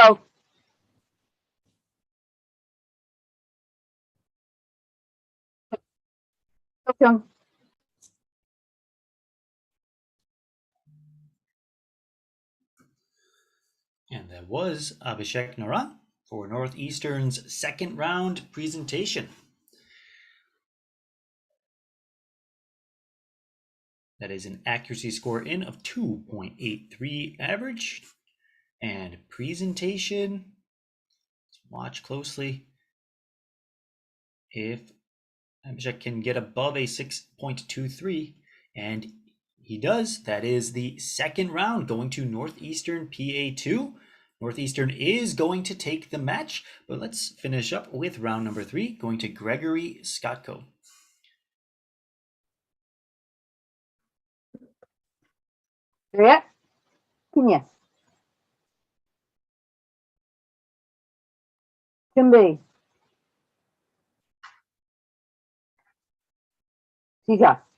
Oh. 걱정. And that was Abhishek Narang for Northeastern's second round presentation. That is an accuracy score in of 2.83 average. And presentation, let's watch closely. If Abhishek can get above a 6.23, and he does, that is the second round going to Northeastern PA2. Northeastern is going to take the match, but let's finish up with round number 3, going to Gregory Skotko. Juliet. Kenya. 준비. 시작.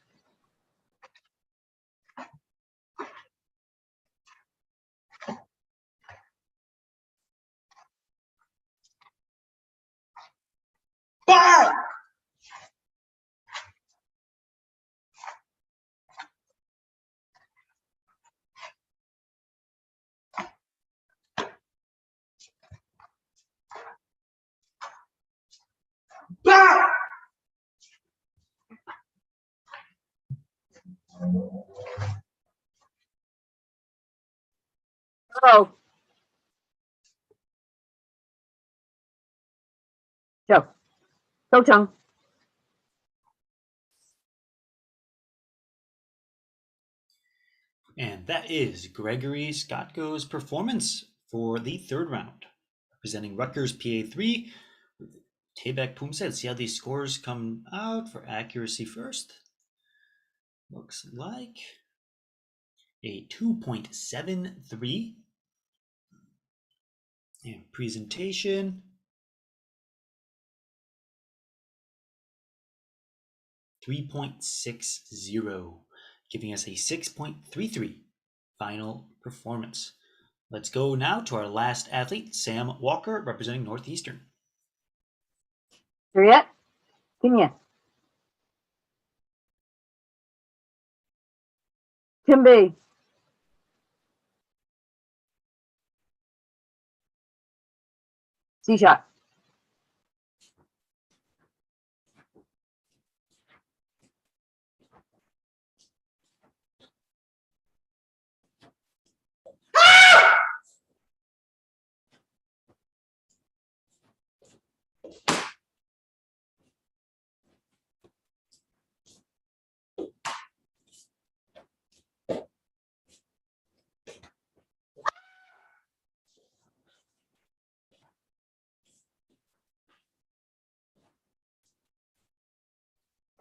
Oh. 자, 도청. And that is Gregory Skotko's performance for the third round. Representing Rutgers PA3, Taebek Poomsae. Let's see how these scores come out for accuracy first. Looks like a 2.73. And presentation, 3.60, giving us a 6.33 final performance. Let's go now to our last athlete, Sam Walker, representing Northeastern. Juliet. Kenya. 준비. 시작.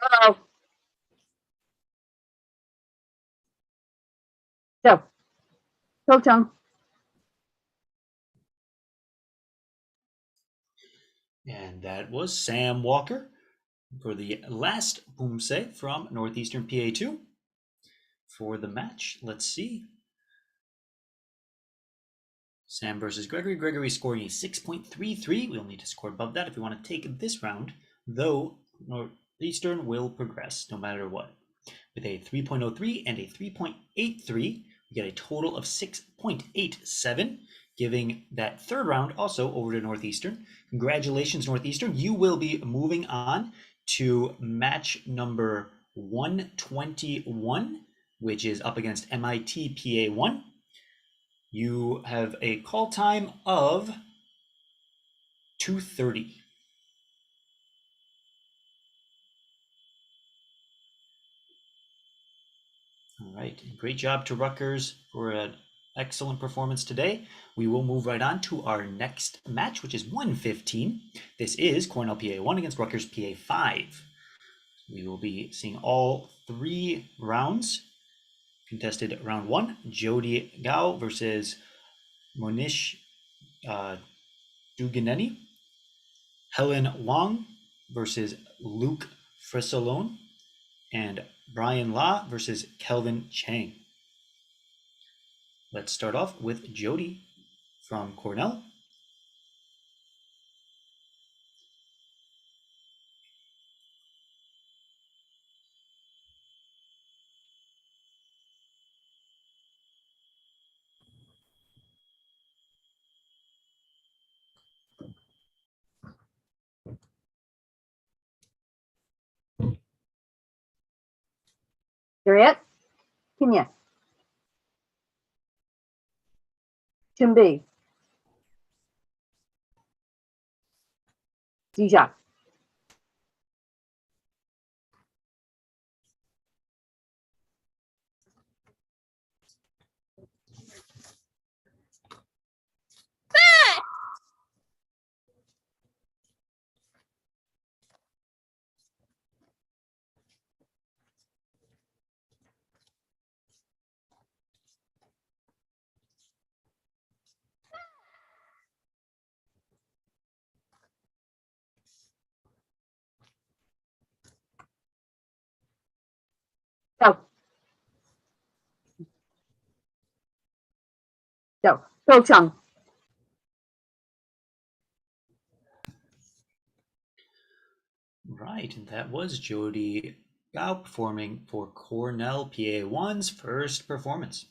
Go. Show. Chang. And that was Sam Walker for the last Poomsae from Northeastern PA2. For the match, let's see. Sam versus Gregory. Gregory scoring a 6.33. We'll need to score above that if we want to take this round, though Northeastern will progress no matter what. With a 3.03 and a 3.83, we get a total of 6.87, giving that third round also over to Northeastern. Congratulations, Northeastern. You will be moving on to match number 121, which is up against MIT PA1. You have a call time of 2:30. All right, great job to Rutgers for an excellent performance today. We will move right on to our next match, which is 1:15. This is Cornell PA1 against Rutgers PA5. We will be seeing all three rounds. Contested round one, Jody Gao versus Monish Duganeni. Helen Wang versus Luke Frissalone. And Brian La versus Kelvin Chang. Let's start off with Jody from Cornell. Juliet. Kenya. 준비. 시작. Go. Go. Chang. Right, and that was Jody Gao performing for Cornell PA1's first performance.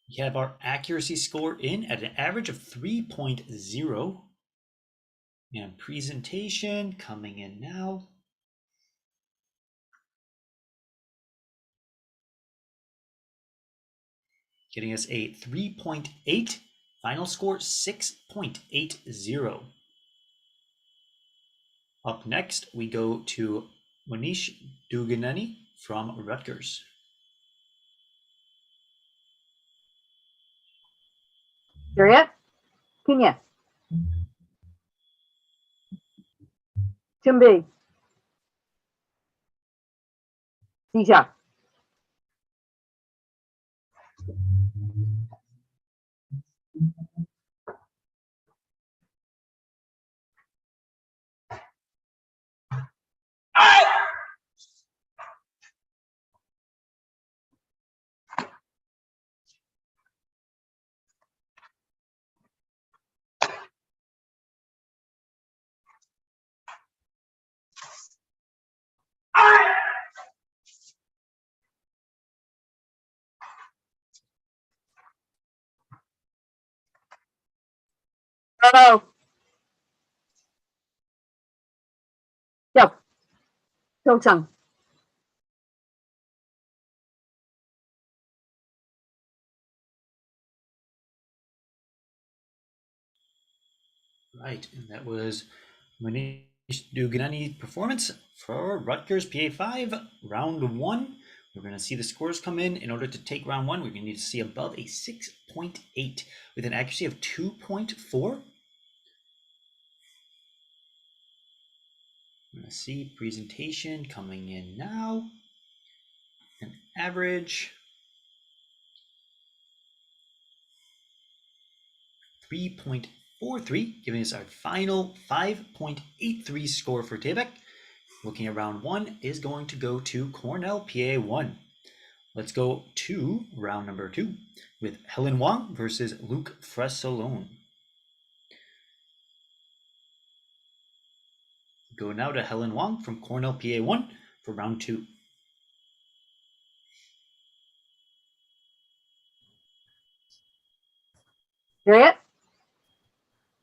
We have our accuracy score in at an average of 3.0. And presentation coming in now. Getting us a 3.8, final score 6.80. Up next, we go to Monish Duganeni from Rutgers. Juliet. Kenya. 준비. 시작. Go. Go. Chang. Right, and that was Manish Duganeni's performance for Rutgers PA5, round one. We're going to see the scores come in. In order to take round one, we're going to need to see above a 6.8 with an accuracy of 2.4. I'm going to see presentation coming in now. An average 3.43, giving us our final 5.83 score for Taebaek. Looking at round one is going to go to Cornell PA1. Let's go to round number 2 with Helen Wang versus Luke Fressalone. Go now to Helen Wang from Cornell PA1 for round 2. Harriet?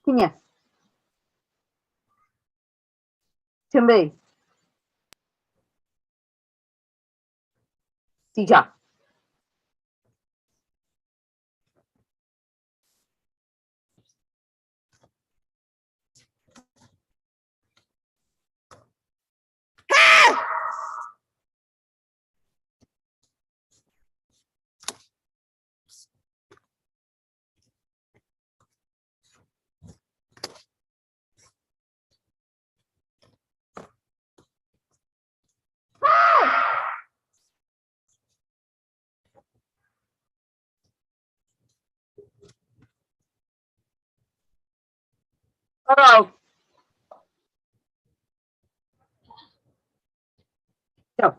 Kenya? 준비. 시작. 서로. 죠.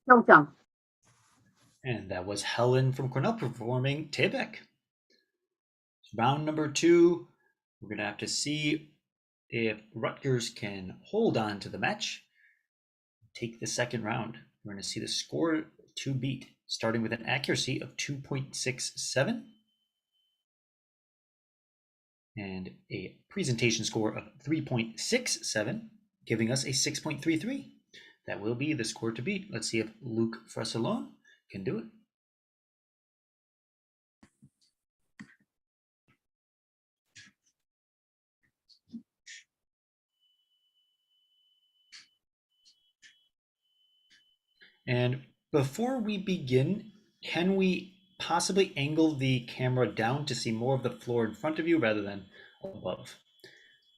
평점. And that was Helen from Cornell performing Taebaek. Round number 2, we're going to have to see if Rutgers can hold on to the match, take the second round. We're going to see the score to beat, starting with an accuracy of 2.67 and a presentation score of 3.67, giving us a 6.33. That will be the score to beat. Let's see if Luke Fressalone can do it. And before we begin, can we possibly angle the camera down to see more of the floor in front of you rather than above?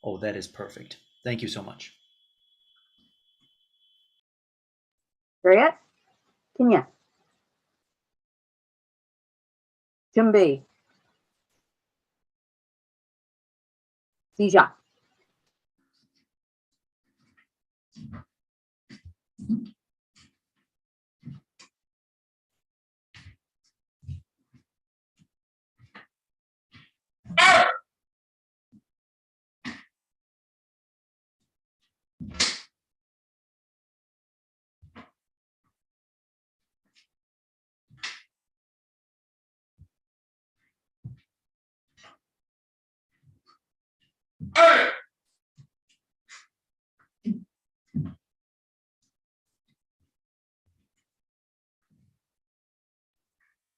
Oh, that is perfect. Thank you so much. Harriet? Kenya? 준비. 시작.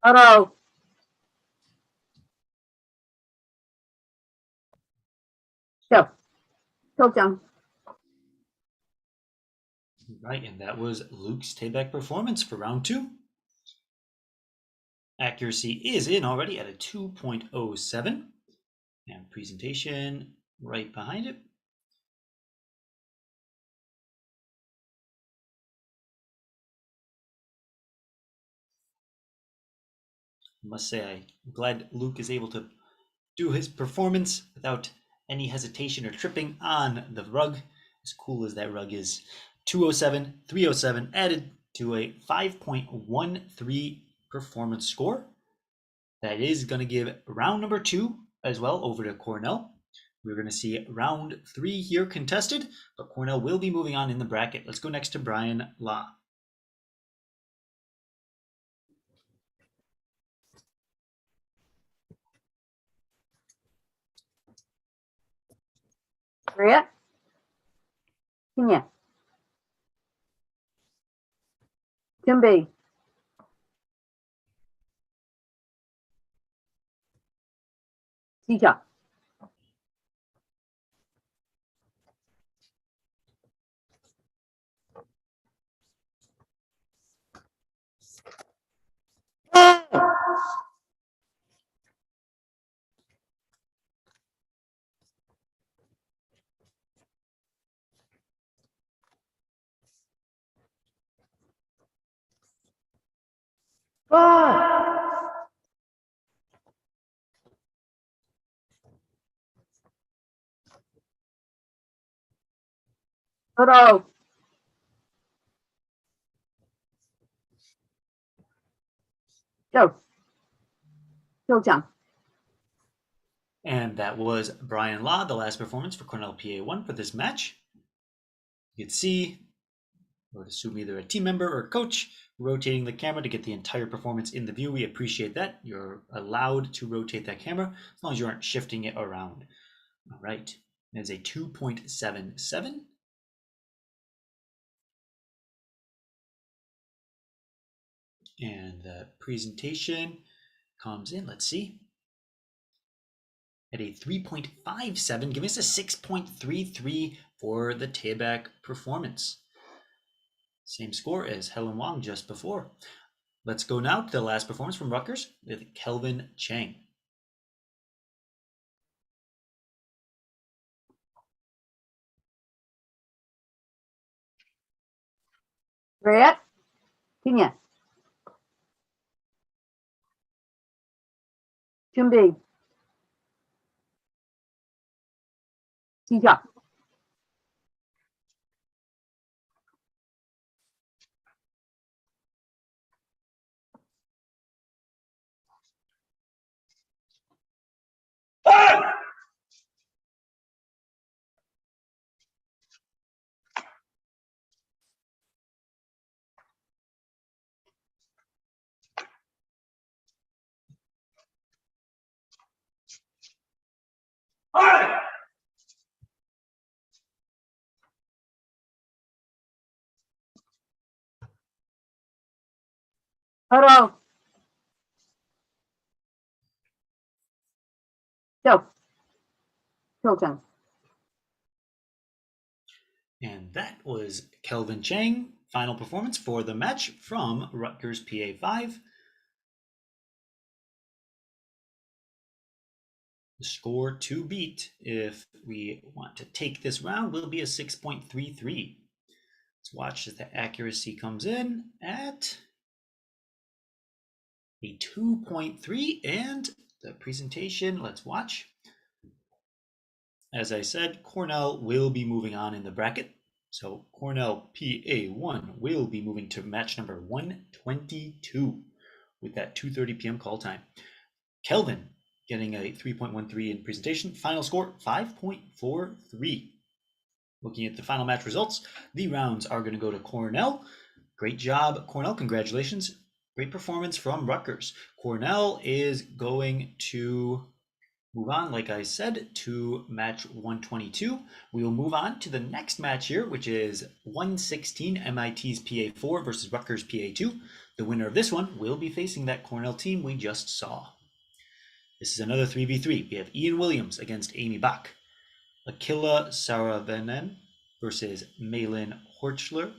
서로. 죠. 평점. Right, and that was Luke's Taebaek performance for round 2. Accuracy is in already at a 2.07, and presentation right behind it. I must say, I'm glad Luke is able to do his performance without any hesitation or tripping on the rug. As cool as that rug is. 207, 307 added to a 5.13 performance score. That is going to give round number 2 as well over to Cornell. We're going to see round 3 here contested, but Cornell will be moving on in the bracket. Let's go next to Brian La. Harriet? Kenya? 준비. 시작. 5. Hello. Go. Go, And that was Brian Law, the last performance for Cornell PA1 for this match. You can see, I would assume either a team member or a coach rotating the camera to get the entire performance in the view. We appreciate that. You're allowed to rotate that camera as long as you aren't shifting it around. All right, that's a 2.77. And the presentation comes in, let's see, at a 3.57, giving us a 6.33 for the Tayback performance. Same score as Helen Wang just before. Let's go now to the last performance from Rutgers with Kelvin Chang. Red. Kenya. 준비. 시작. Hello. Go. Go. And that was Kelvin Chang, final performance for the match from Rutgers PA5. The score to beat, if we want to take this round, will be a 6.33. Let's watch as the accuracy comes in at a 2.3, and the presentation, let's watch. As I said, Cornell will be moving on in the bracket. So Cornell PA1 will be moving to match number 122 with that 2:30 p.m. call time. Kelvin getting a 3.13 in presentation. Final score, 5.43. Looking at the final match results, the rounds are going to go to Cornell. Great job, Cornell. Congratulations. Great performance from Rutgers. Cornell is going to move on, like I said, to match 122. We will move on to the next match here, which is 116, MIT's PA4 versus Rutgers PA2. The winner of this one will be facing that Cornell team we just saw. This is another 3v3. We have Ian Williams against Amy Bach, Akila Saravanan versus Malin Horchler,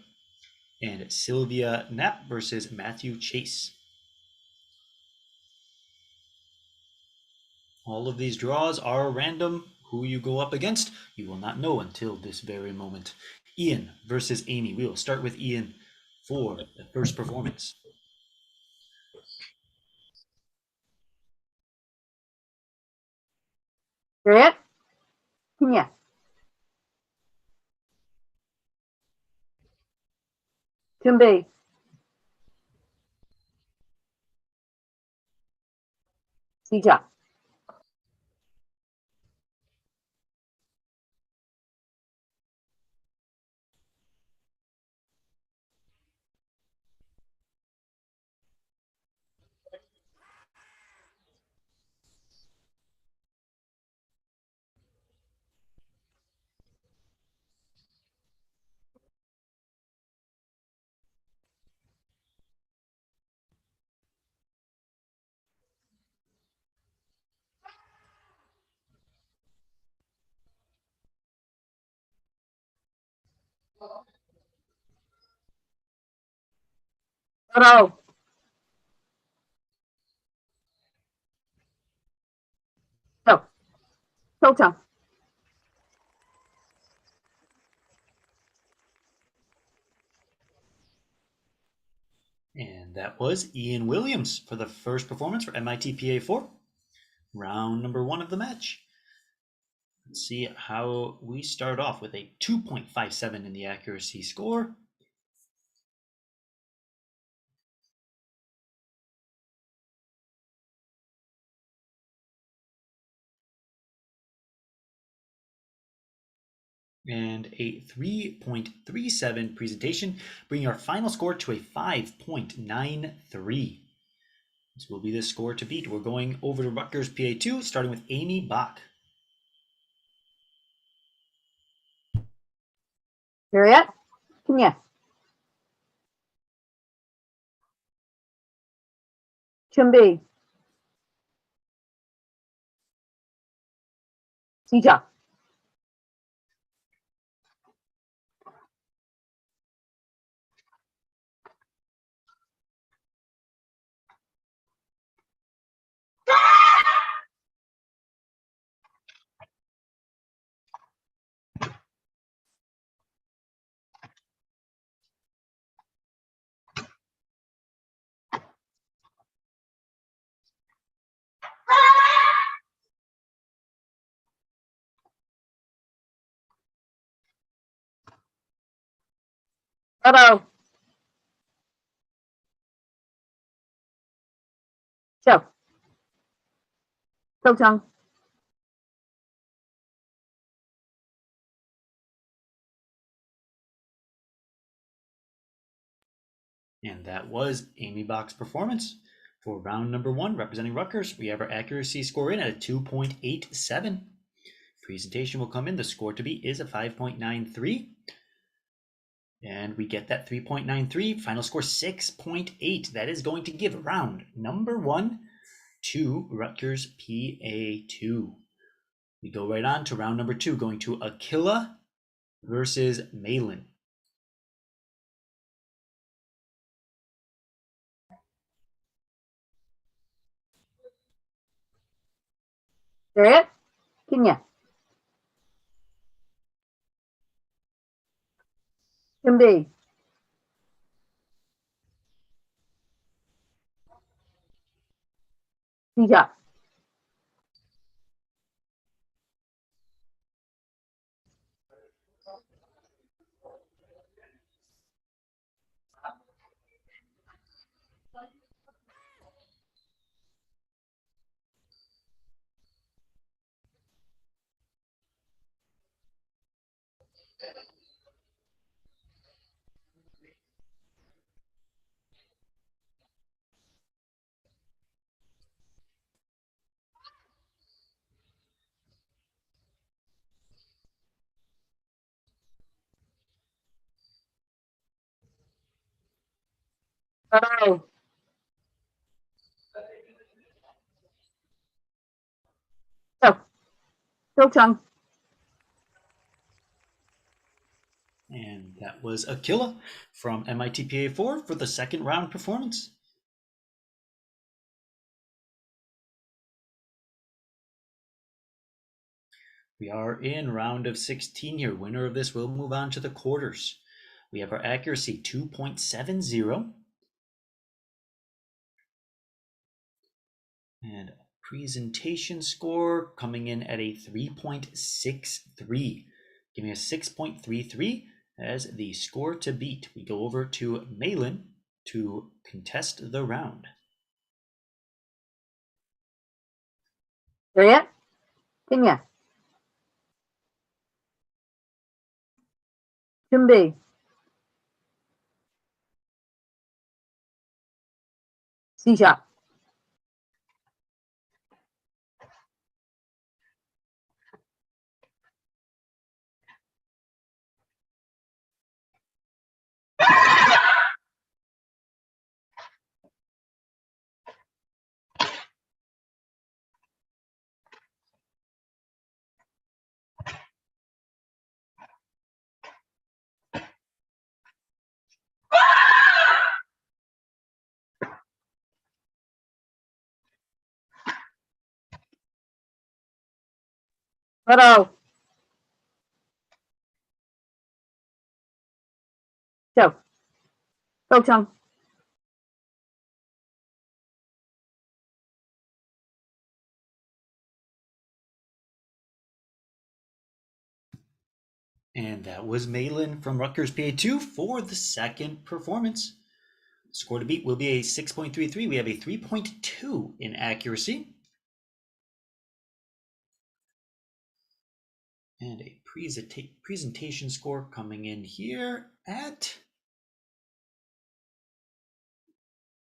and Sylvia Knapp versus Matthew Chase. All of these draws are random. Who you go up against, you will not know until this very moment. Ian versus Amy. We will start with Ian for the first performance. Red. Kenya. 준비. 시작. Hello. Go. Go. And that was Ian Williams for the first performance for MIT PA4. Round number 1 of the match. Let's see how we start off with a 2.57 in the accuracy score. And a 3.37 presentation, bringing our final score to a 5.93. This will be the score to beat. We're going over to Rutgers PA2, starting with Amy Bach. Harriet, Kenya. Chumbi. Sija. Hello. Show. Sochan. And that was Amy Bach's performance. For round number 1, representing Rutgers, we have our accuracy score in at a 2.87. Presentation will come in. The score to beat is a 5.93. And we get that 3.93. Final score 6.8. That is going to give round number 1 to Rutgers PA2. We go right on to round number 2, going to Aquila versus Malin. Harriet, Kenya. Chumbi. Sija. Hello. Show. Sochan. And that was Aquila from MIT PA4 for the second round performance. We are in round of 16 here. Winner of this will move on to the quarters. We have our accuracy 2.70. And presentation score coming in at a 3.63. Give me a 6.33 as the score to beat. We go over to Malin to contest the round. Harriet, Kenya. Chumbi. Sija. Hello. Show. Sochan. And that was Malin from Rutgers PA2 for the second performance. Score to beat will be a 6.33. We have a 3.2 in accuracy. And a presentation score coming in here at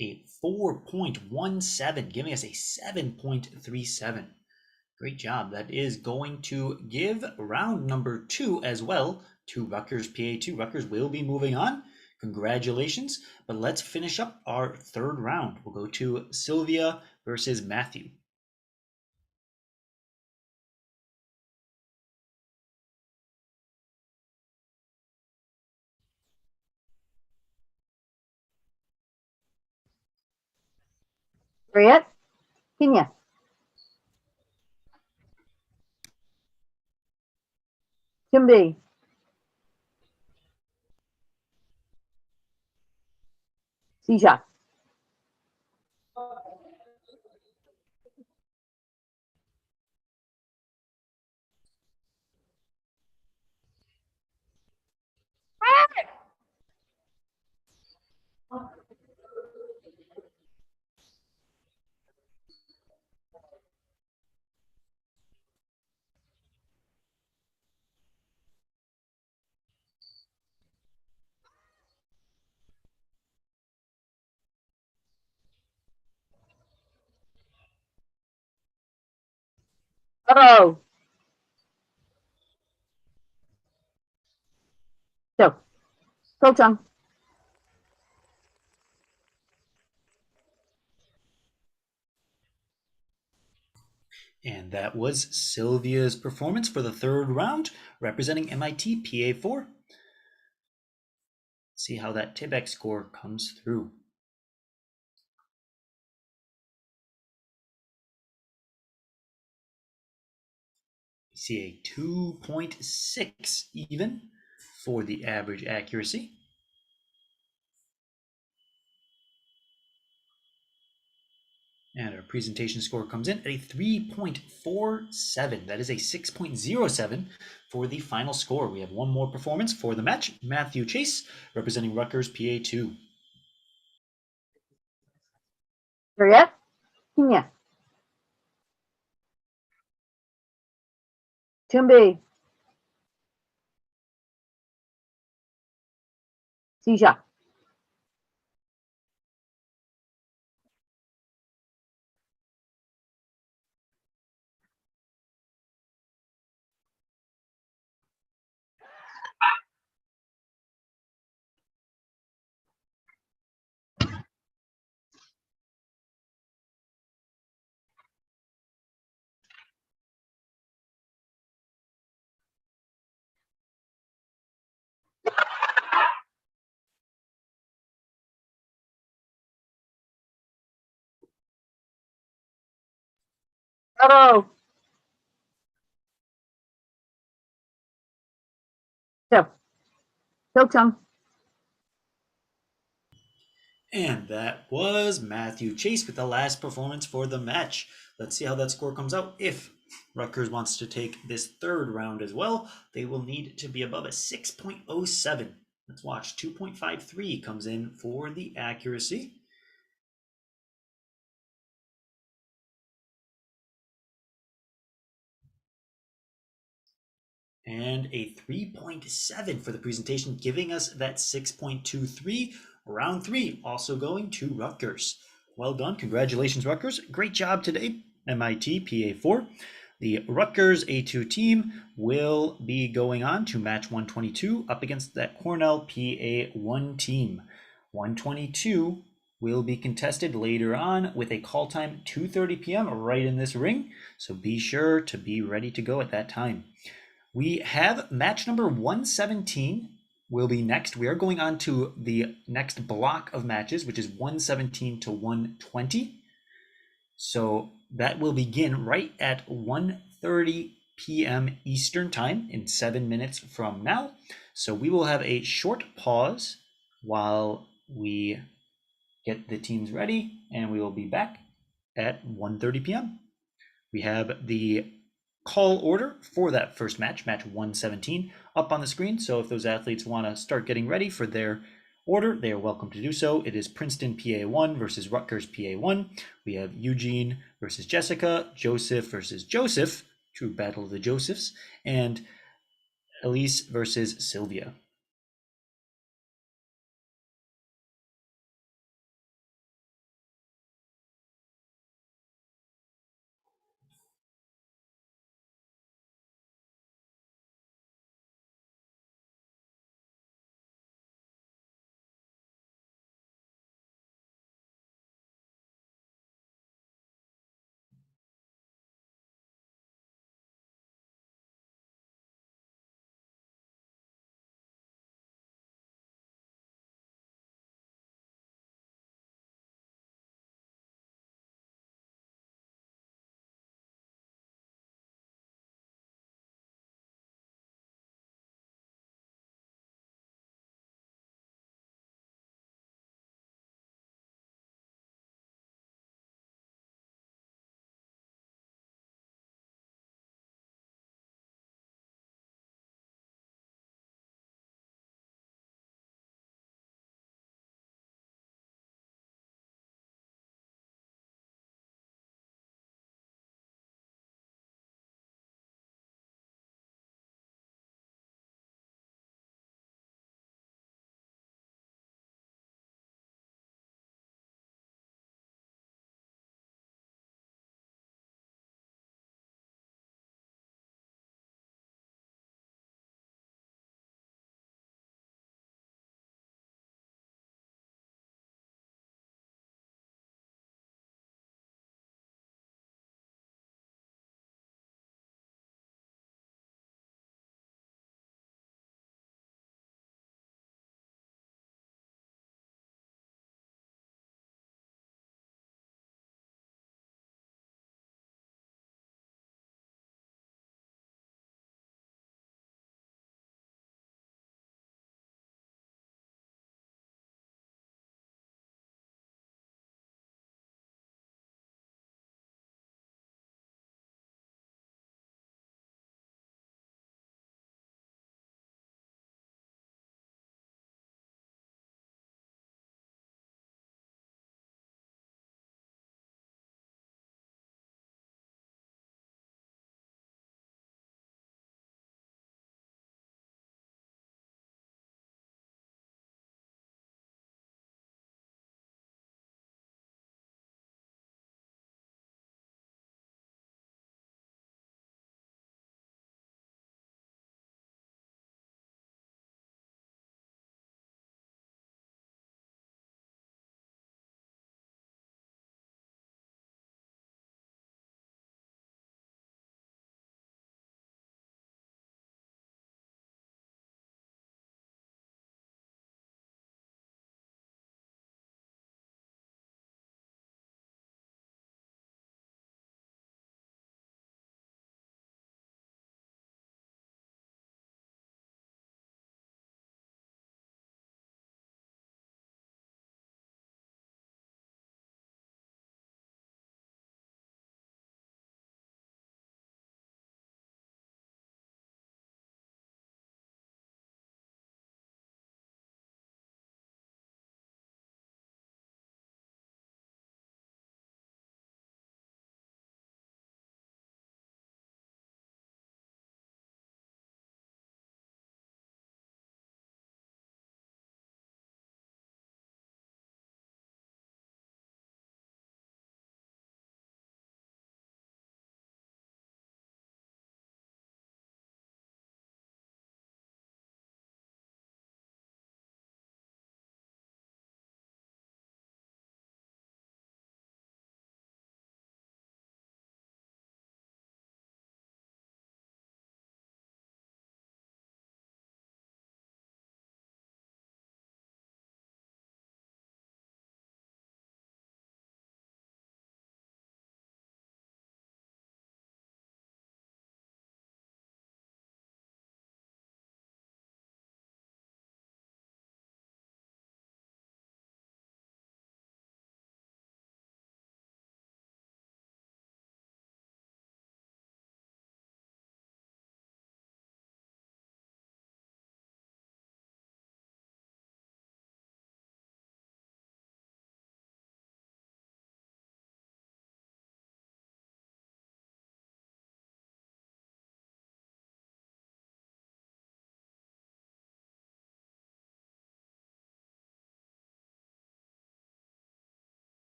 a 4.17, giving us a 7.37. Great job. That is going to give round number 2 as well to Rutgers PA2. Rutgers will be moving on. Congratulations. But let's finish up our third round. We'll go to Sylvia versus Matthew. Harriet, Kenya. Timby. Sisha. Oh. So, Chang. And that was Sylvia's performance for the third round, representing MIT PA4. See how that TIBEX score comes through. We see a 2.6 even for the average accuracy. And our presentation score comes in at a 3.47. That is a 6.07 for the final score. We have one more performance for the match. Matthew Chase, representing Rutgers PA2. Harriet, Kenya. Timby. Sisha. Oh. So, Chang. And that was Matthew Chase with the last performance for the match. Let's see how that score comes out. If Rutgers wants to take this third round as well, they will need to be above a 6.07. Let's watch. 2.53 comes in for the accuracy. And a 3.7 for the presentation, giving us that 6.23. Round 3 also going to Rutgers. Well done. Congratulations, Rutgers. Great job today, MIT PA4. The Rutgers A2 team will be going on to match 122 up against that Cornell PA1 team. 122 will be contested later on with a call time 2:30 p.m. right in this ring. So be sure to be ready to go at that time. We have match number 117 will be next. We are going on to the next block of matches, which is 117 to 120. So that will begin right at 1:30 p.m. Eastern time in 7 minutes from now. So we will have a short pause while we get the teams ready, and we will be back at 1:30 p.m. We have the call order for that first match, match 117, up on the screen. So if those athletes want to start getting ready for their order, they are welcome to do so. It is Princeton PA1 versus Rutgers PA1. We have Eugene versus Jessica, Joseph versus Joseph, true battle of the Josephs, and Elise versus Sylvia.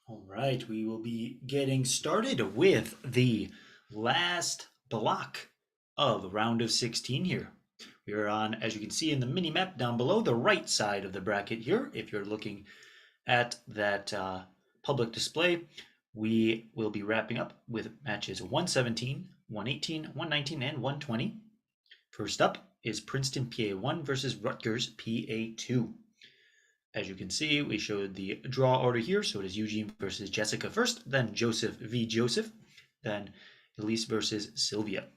All right, we will be getting started with the last block of round of 16 here. We are on, as you can see in the mini map down below, the right side of the bracket here. If you're looking at that public display, we will be wrapping up with matches 117, 118, 119, and 120. First up is Princeton PA1 versus Rutgers PA2. As you can see, we showed the draw order here. So it is Eugene versus Jessica first, then Joseph v. Joseph, then Elise versus Sylvia.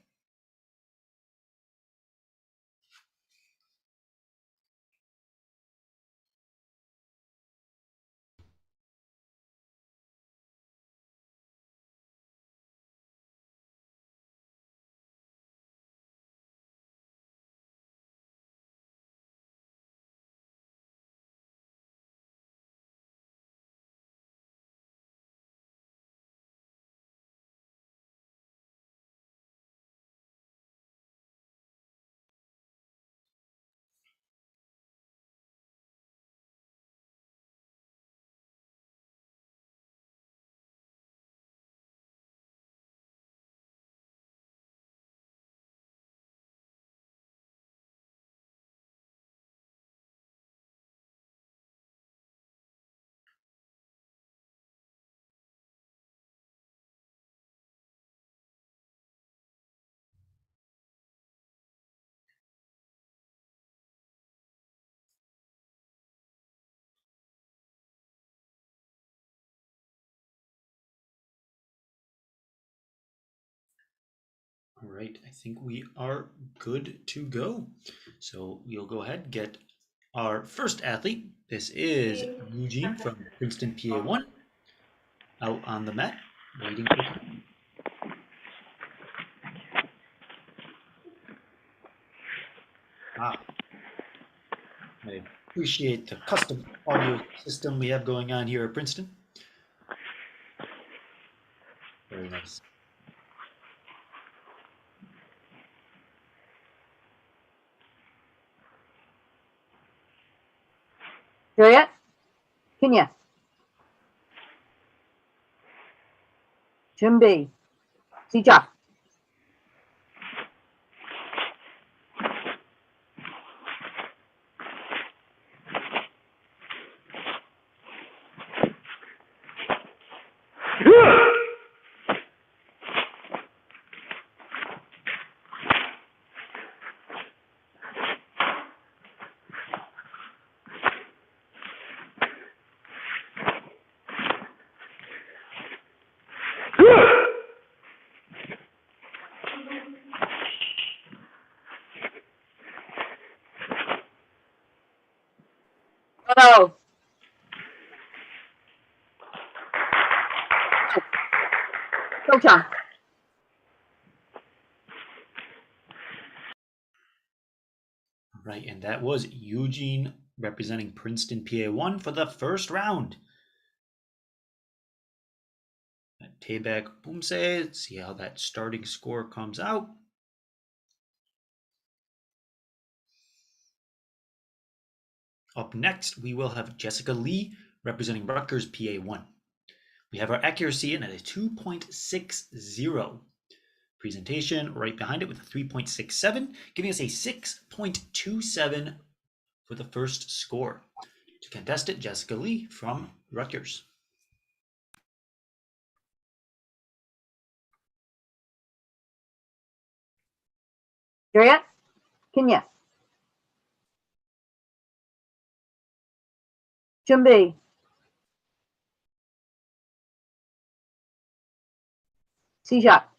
All right, I think we are good to go. So we'll go ahead and get our first athlete. This is Eugene from Princeton PA1 out on the mat waiting for time. I appreciate the custom audio system we have going on here at Princeton. Very nice. Juliet, Kenya, 준비, 시작. Hello. Coach. Right, and that was Eugene representing Princeton PA1 for the first round. Taebaek Poomsae, let's see how that starting score comes out. Up next, we will have Jessica Lee representing Rutgers PA1. We have our accuracy in at a 2.60. Presentation right behind it with a 3.67, giving us a 6.27 for the first score. To contest it, Jessica Lee from Rutgers. Juliet, Kenya. 준비, 시작.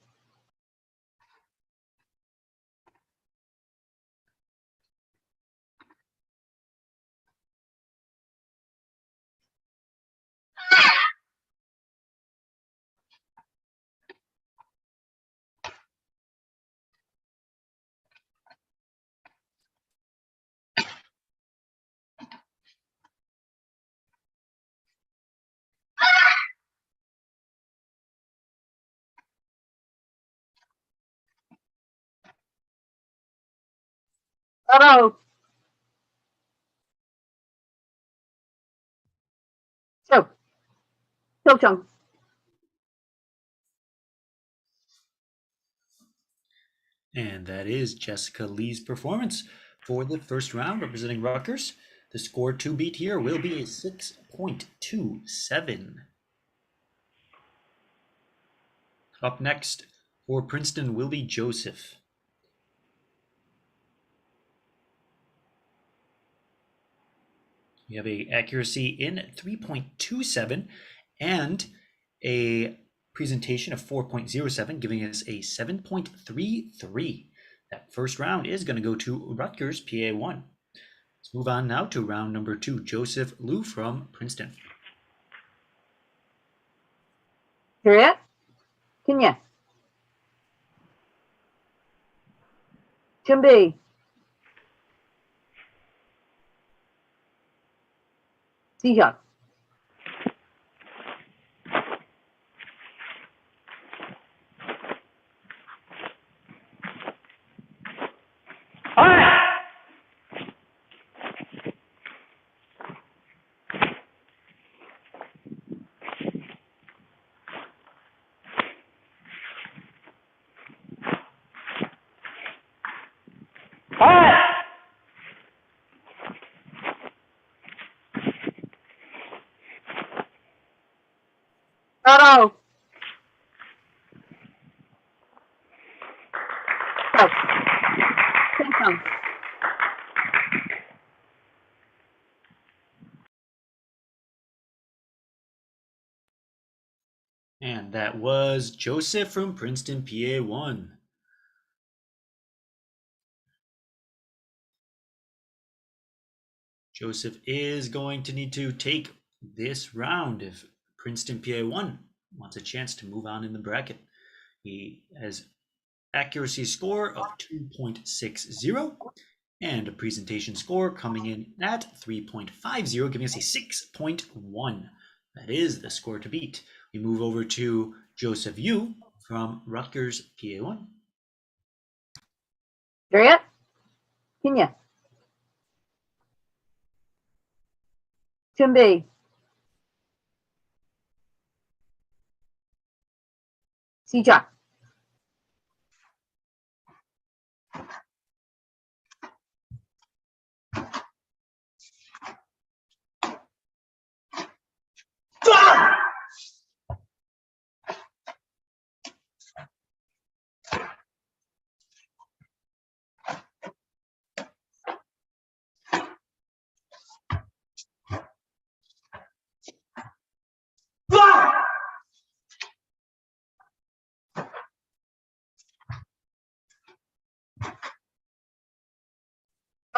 Hello. So, Chang. And that is Jessica Lee's performance for the first round representing Rutgers. The score to beat here will be a 6.27. Up next for Princeton will be Joseph. We have a accuracy in 3.27 and a presentation of 4.07, giving us a 7.33. That first round is going to go to Rutgers PA1. Let's move on now to round number 2. Joseph Liu from Princeton. Juliet, Kenya. 준비. 시작. 따라오. 스톱. 괜찮. And that was Joseph from Princeton PA1. Joseph is going to need to take this round if Princeton PA1 wants a chance to move on in the bracket. He has accuracy score of 2.60 and a presentation score coming in at 3.50, giving us a 6.1. That is the score to beat. We move over to Joseph Yu from Rutgers PA1. Juliet, Kenya. 준비. 시작.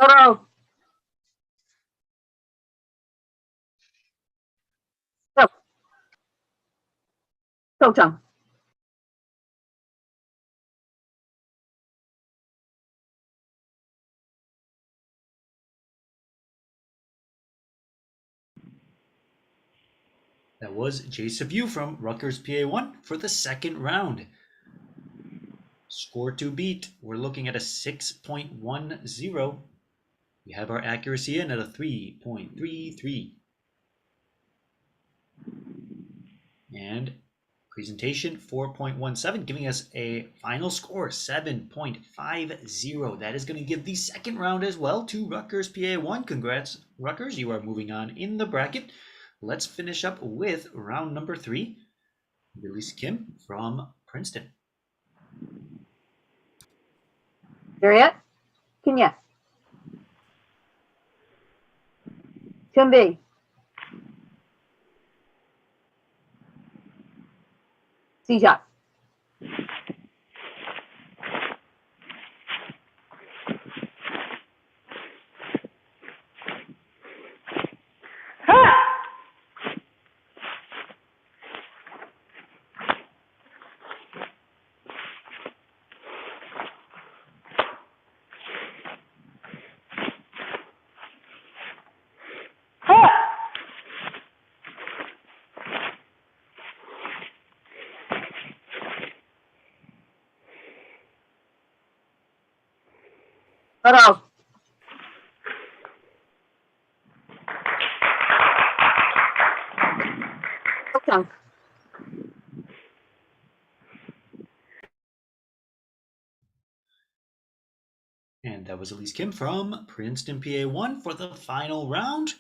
따라오. 스톱. 소장. That was Joseph Yu from Rutgers PA1 for the second round. Score to beat, we're looking at a 6.10. We have our accuracy in at a 3.33. And presentation 4.17, giving us a final score 7.50. That is going to give the second round as well to Rutgers PA1. Congrats, Rutgers. You are moving on in the bracket. Let's finish up with round number 3. Release Kim from Princeton. Juliet, Kenya. 준비. 시작. 따라오. 소장. And that was Elise Kim from Princeton PA1 for the final round.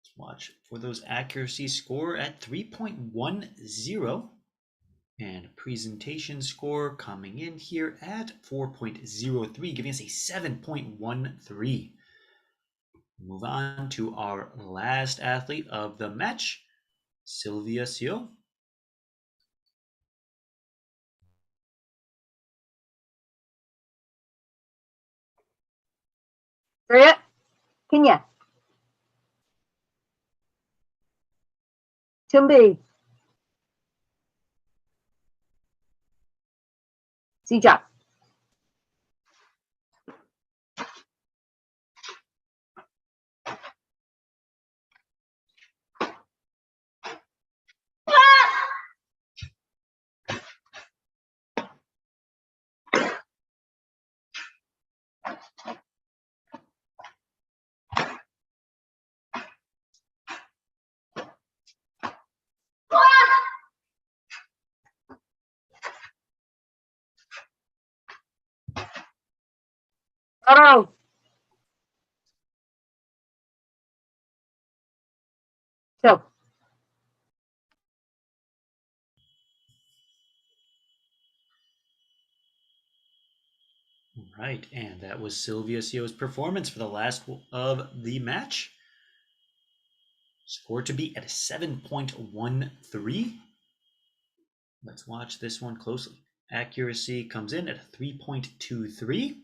Let's watch for those accuracy score at 3.10 and presentation score coming in here at 4.03, giving us a 7.13. Move on to our last athlete of the match, Sylvia Seo. Harriet, Kenya. 준비. 시작. 따라오. So. Right, and that was Sylvia Seo's performance for the last of the match. Score to be at a 7.13. Let's watch this one closely. Accuracy comes in at a 3.23.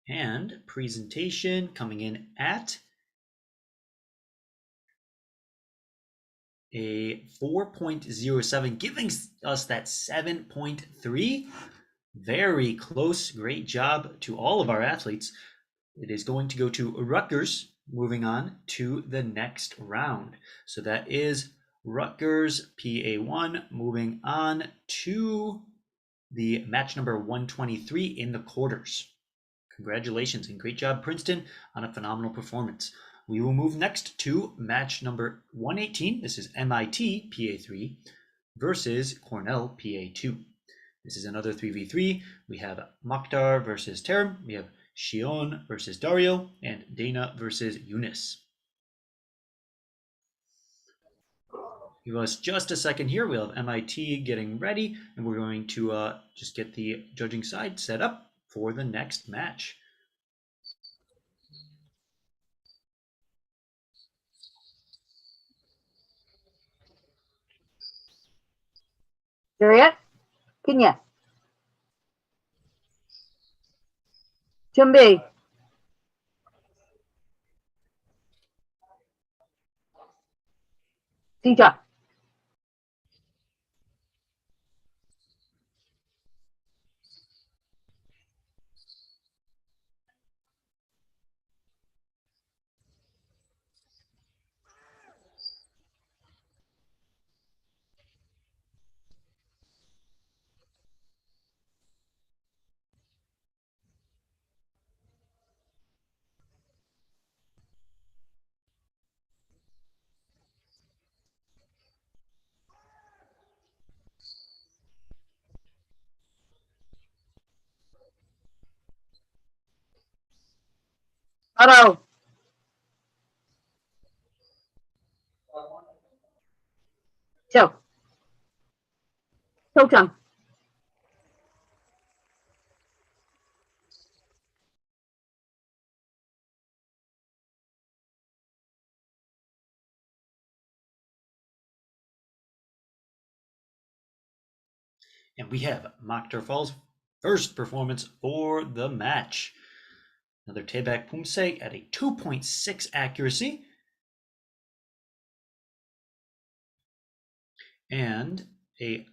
And presentation coming in at a 4.07, giving us that 7.3. Very close. Great job to all of our athletes. It is going to go to Rutgers, moving on to the next round. So that is Rutgers PA1 moving on to the match number 123 in the quarters. Congratulations and great job, Princeton, on a phenomenal performance. We will move next to match number 118. This is MIT PA3 versus Cornell PA2. This is another 3v3. We have Mokhtar versus Terim. We have Shion versus Dario, and Dana versus Eunice. Give us just a second here. We'll have MIT getting ready, and we're going to just get the judging side set up for the next match. Harriet, Kenya. 준비. 시작. 따라오. So. 표정. And we have Mokhtar Fall's first performance for the match. Another Taebak Poomsae at a 2.6 accuracy. And a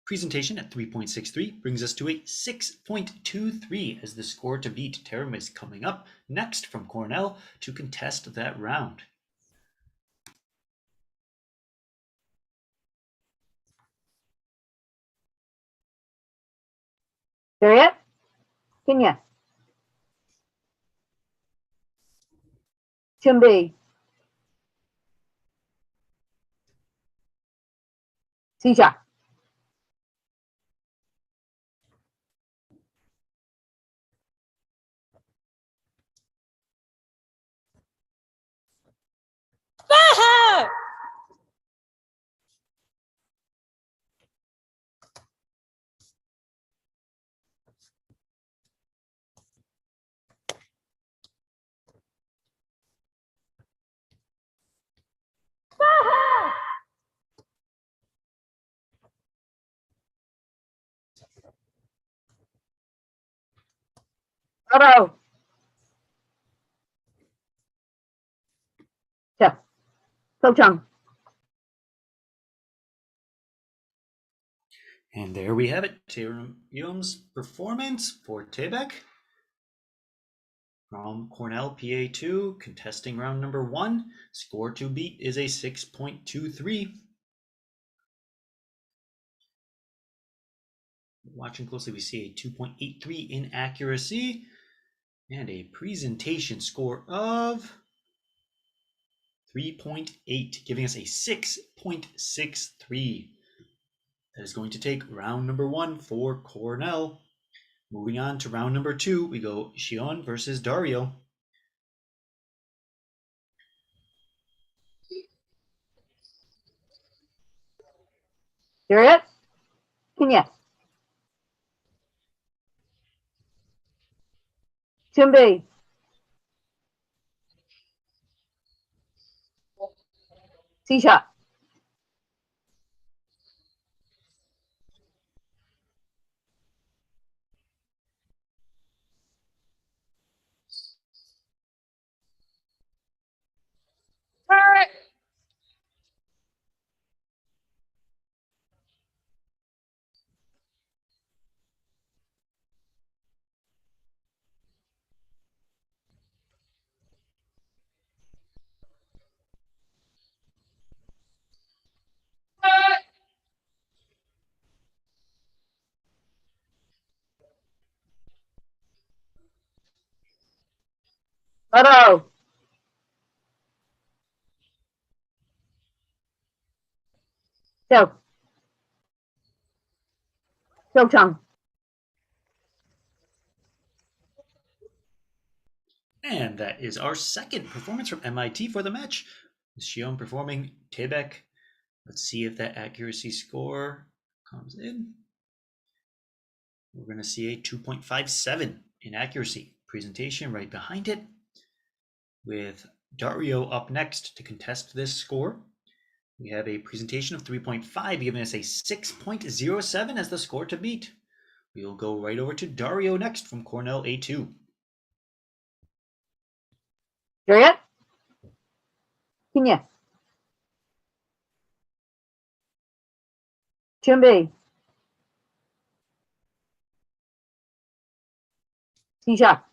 presentation at 3.63 brings us to a 6.23 as the score to beat. Terim is coming up next from Cornell to contest that round. Harriet, Kenya. 준비. 시작. 알아요. 자, 소장. And there we have it. Taeyong's performance for Taebek from Cornell PA2, contesting round number 1. Score to beat is a 6.23. Watching closely, we see a 2.83 in accuracy and a presentation score of 3.8, giving us a 6.63. That is going to take round number 1 for Cornell. Moving on to round number 2, we go Xion versus Dario. Serious? Kenya. 준비. 시작. 알아요. 자, 소장. And that is our second performance from MIT for the match. Xion performing Taebek. Let's see if that accuracy score comes in. We're going to see a 2.57 in accuracy. Presentation right behind it, with Dario up next to contest this score. We have a presentation of 3.5, giving us a 6.07 as the score to beat. We will go right over to Dario next from Cornell A2. serious? Kenya. 준비. 시작.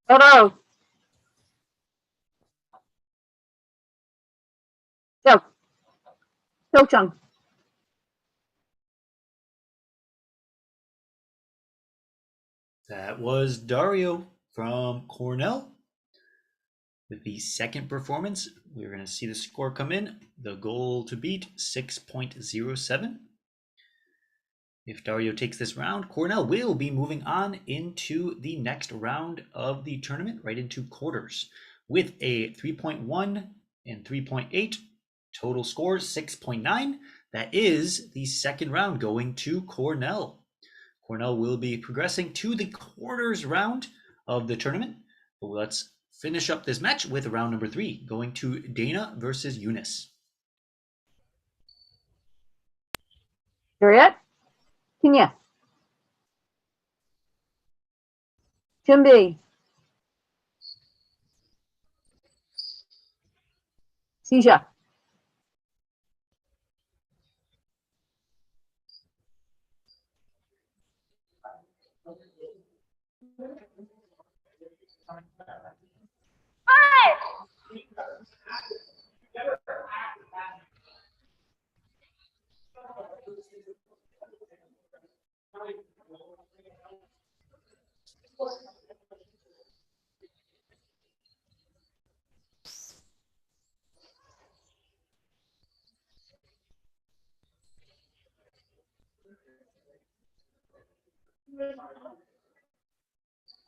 알아요. 자, 소장. That was Dario from Cornell. With the second performance, we're going to see the score come in. The goal to beat 6.07. If Dario takes this round, Cornell will be moving on into the next round of the tournament, right into quarters, with a 3.1 and 3.8. Total score 6.9. That is the second round going to Cornell. Cornell will be progressing to the quarters round of the tournament. But let's finish up this match with round number 3, going to Dana versus Eunice. serious? Kenya. 준비. Seizure.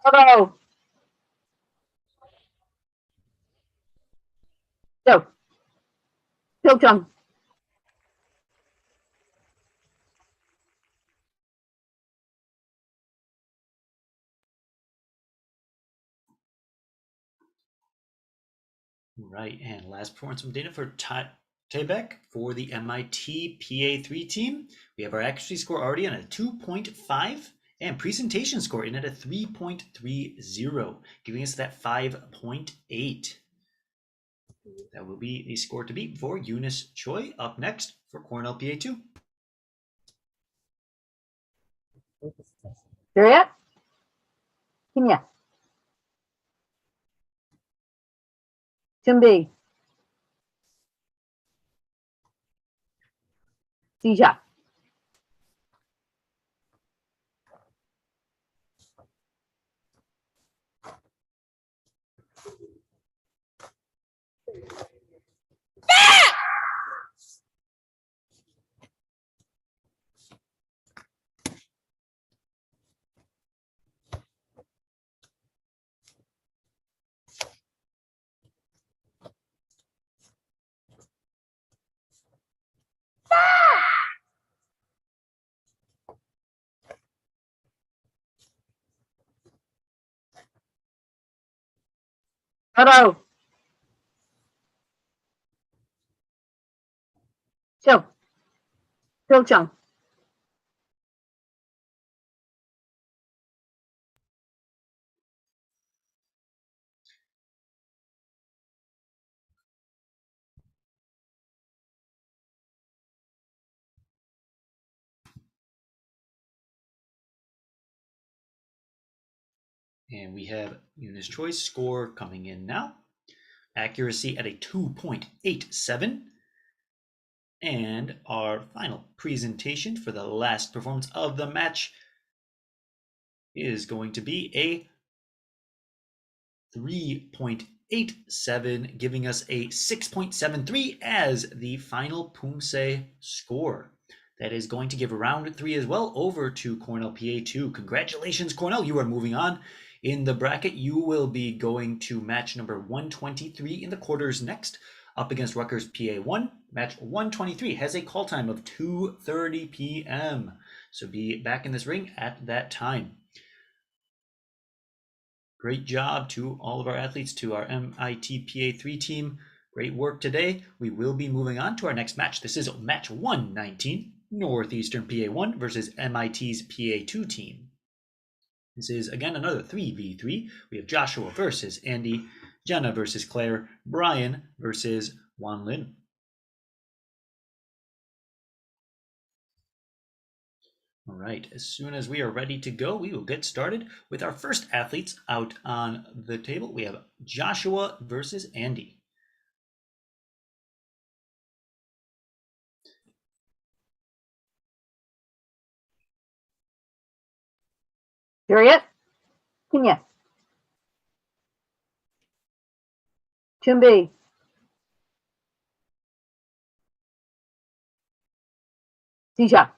Auto. Go. Pilchung. Right, and last performance from Dana for Tebek for the MIT PA3 team. We have our accuracy score already on a 2.5 and presentation score in at a 3.30, giving us that 5.8. That will be a score to beat for Eunice Choi up next for Cornell PA2. Juliet. Kenya. 준비. 시작. auto. Show. Pilchung. And we have Eunice Choi's score coming in now. Accuracy at a 2.87. And our final presentation for the last performance of the match is going to be a 3.87, giving us a 6.73 as the final Poomsae score. That is going to give round 3 as well over to Cornell PA2. Congratulations, Cornell. You are moving on in the bracket. You will be going to match number 123 in the quarters next, up against Rutgers PA1. Match 123 has a call time of 2:30 p.m. So be back in this ring at that time. Great job to all of our athletes, to our MIT PA3 team. Great work today. We will be moving on to our next match. This is match 119, Northeastern PA1 versus MIT's PA2 team. This is, again, another 3v3. We have Joshua versus Andy, Jenna versus Claire, Brian versus Wan Lin. All right, as soon as we are ready to go, we will get started with our first athletes out on the table. We have Joshua versus Andy. Juliet. Kenya. 준비. 시작.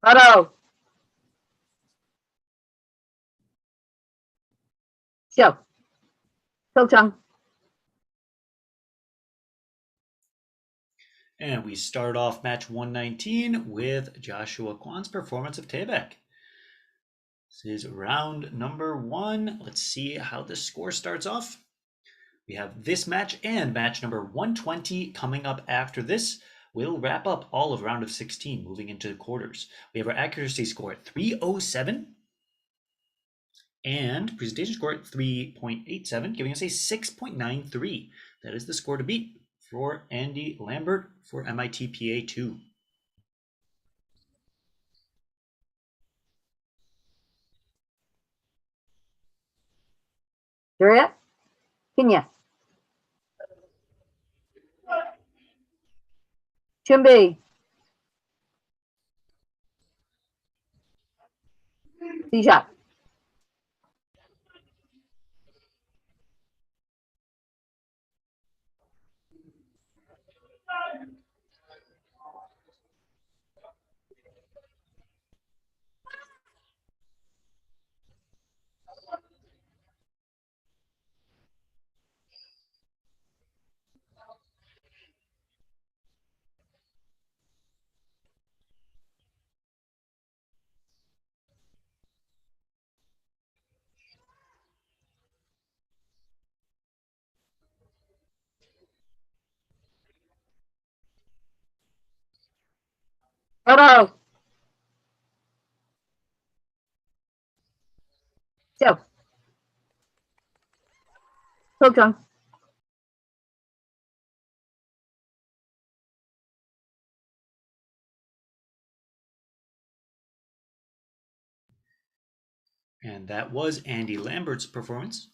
auto. 秀，收场。 And we start off match 119 with Joshua Kwan's performance of Taebaek. This is round number 1. Let's see how the score starts off. We have this match and match number 120 coming up after this. We'll wrap up all of round of 16, moving into the quarters. We have our accuracy score at 307 and presentation score at 3.87, giving us a 6.93. That is the score to beat for Andy Lambert for MIT PA 2. Juliet, Kenya. 준비. 시작. 걸어. 쭉. 소정. And that was Andy Lambert's performance.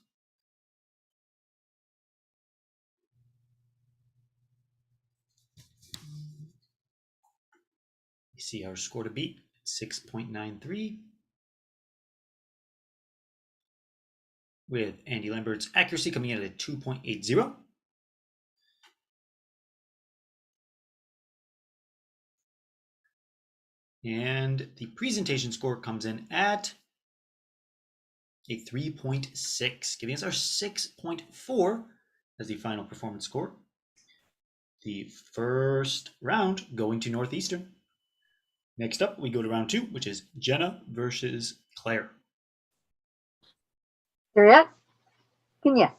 You see our score to beat, 6.93. With Andy Lambert's accuracy coming in at 2.80. And the presentation score comes in at a 3.6, giving us our 6.4 as the final performance score. The first round going to Northeastern. Next up, we go to round 2, which is Jenna versus Claire. Juliet, Kenya.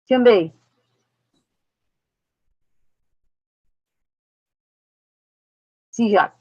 준비. 시작.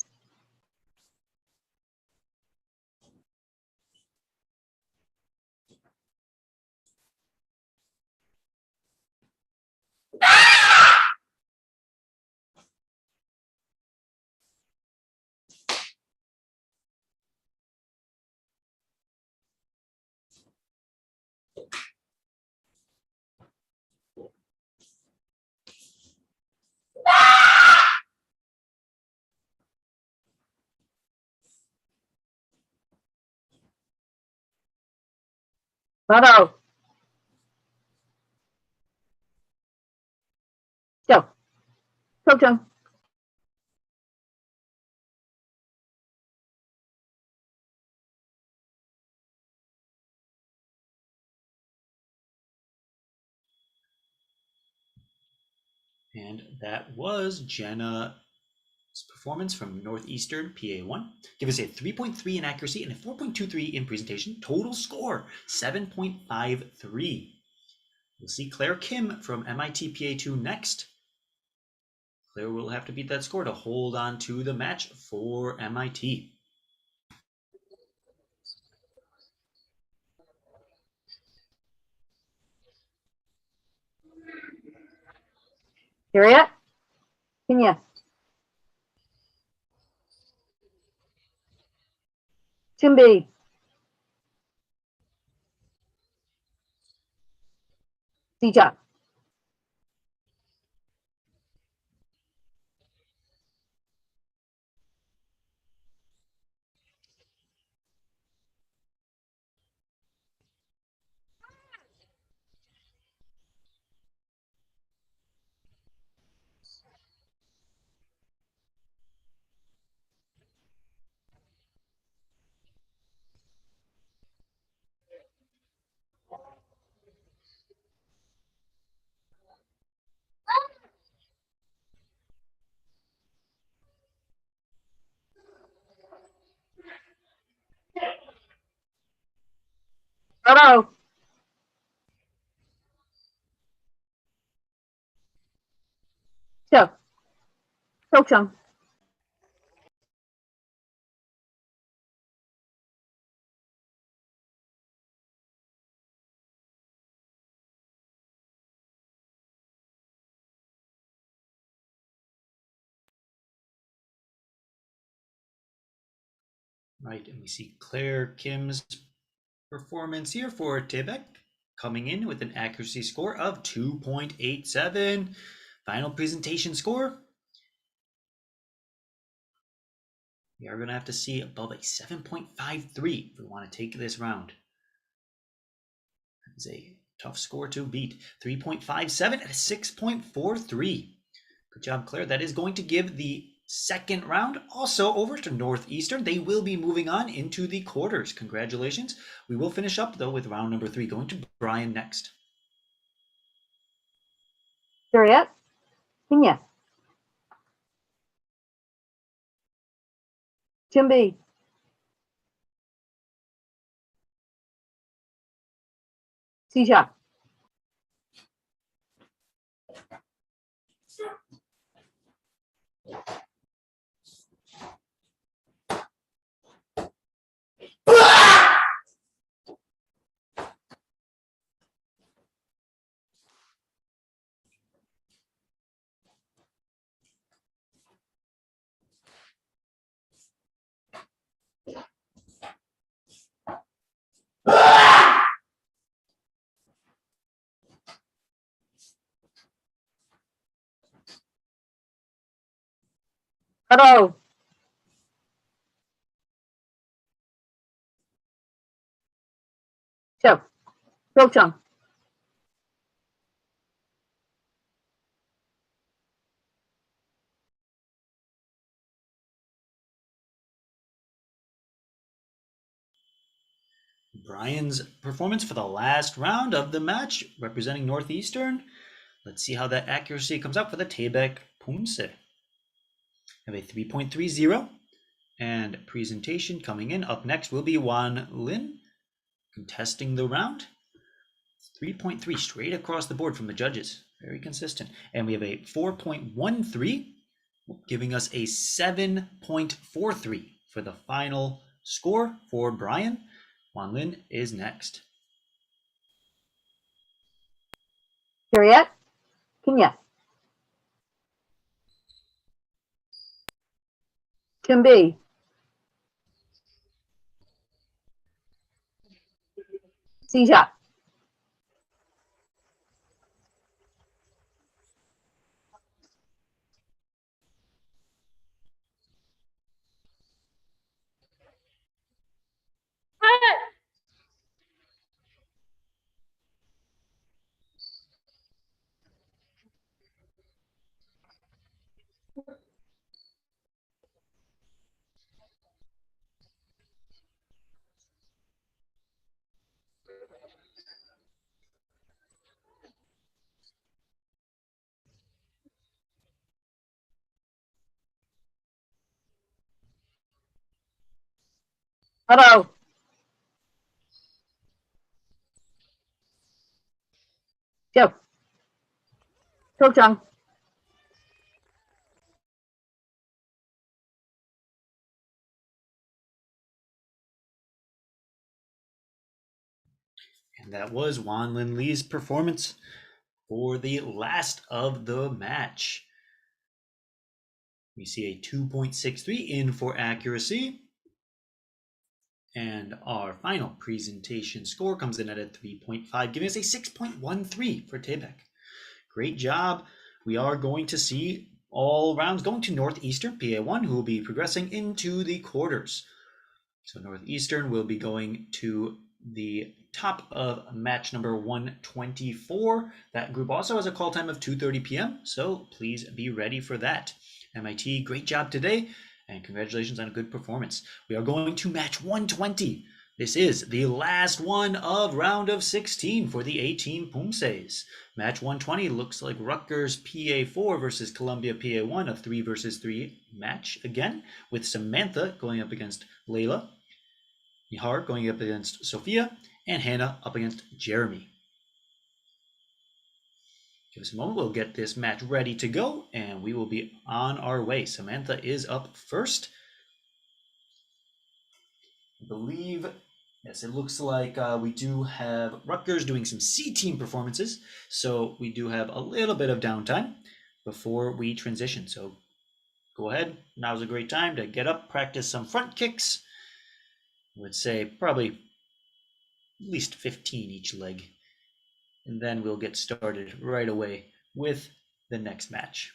걸어. 쭉. 소정. And that was Jenna's performance from Northeastern PA1. Give us a 3.3 in accuracy and a 4.23 in presentation. Total score, 7.53. We'll see Claire Kim from MIT PA2 next. Claire will have to beat that score to hold on to the match for MIT. Juliet, Kenya. 준비. 시작. Hello. So, Coach. Right, and we see Claire Kim's performance here for Tibet, coming in with an accuracy score of 2.87. Final presentation score. We are going to have to see above a 7.53 if we want to take this round. That is a tough score to beat. 3.57 at a 6.43. Good job, Claire. That is going to give the second round also over to Northeastern. They will be moving on into the quarters. Congratulations. We will finish up, though, with round number 3, going to Brian next. Juliet. Kenya. 준비. 시작. Hello. So, Coach. Brian's performance for the last round of the match, representing Northeastern. Let's see how that accuracy comes out for the Taebek Poomsae. Have a 3.30, and presentation coming in. Up next will be Wan Lin, contesting the round. 3.3 straight across the board from the judges. Very consistent. And we have a 4.13, giving us a 7.43 for the final score for Brian. Wan Lin is next. Juliet. Kenya. 준비. 시작. Hello. So, Coach. And that was Wan Lin Lee's performance for the last of the match. We see a 2.63 in for accuracy. And our final presentation score comes in at a 3.5, giving us a 6.13 for Taebek. Great job. We are going to see all rounds going to Northeastern PA1, who will be progressing into the quarters. So Northeastern will be going to the top of match number 124. That group also has a call time of 2:30 p.m., so please be ready for that. MIT, great job today, and congratulations on a good performance. We are going to match 120. This is the last one of round of 16 for the A-team Poomsaes. Match 120 looks like Rutgers PA4 versus Columbia PA1, a 3 versus 3 match again, with Samantha going up against Layla, Nihar going up against Sophia, and Hannah up against Jeremy. Give us a moment, we'll get this match ready to go, and we will be on our way. Samantha is up first. I believe, yes, it looks like we do have Rutgers doing some C team performances, so we do have a little bit of downtime before we transition. So go ahead, now's a great time to get up, practice some front kicks. I would say probably at least 15 each leg. And then we'll get started right away with the next match.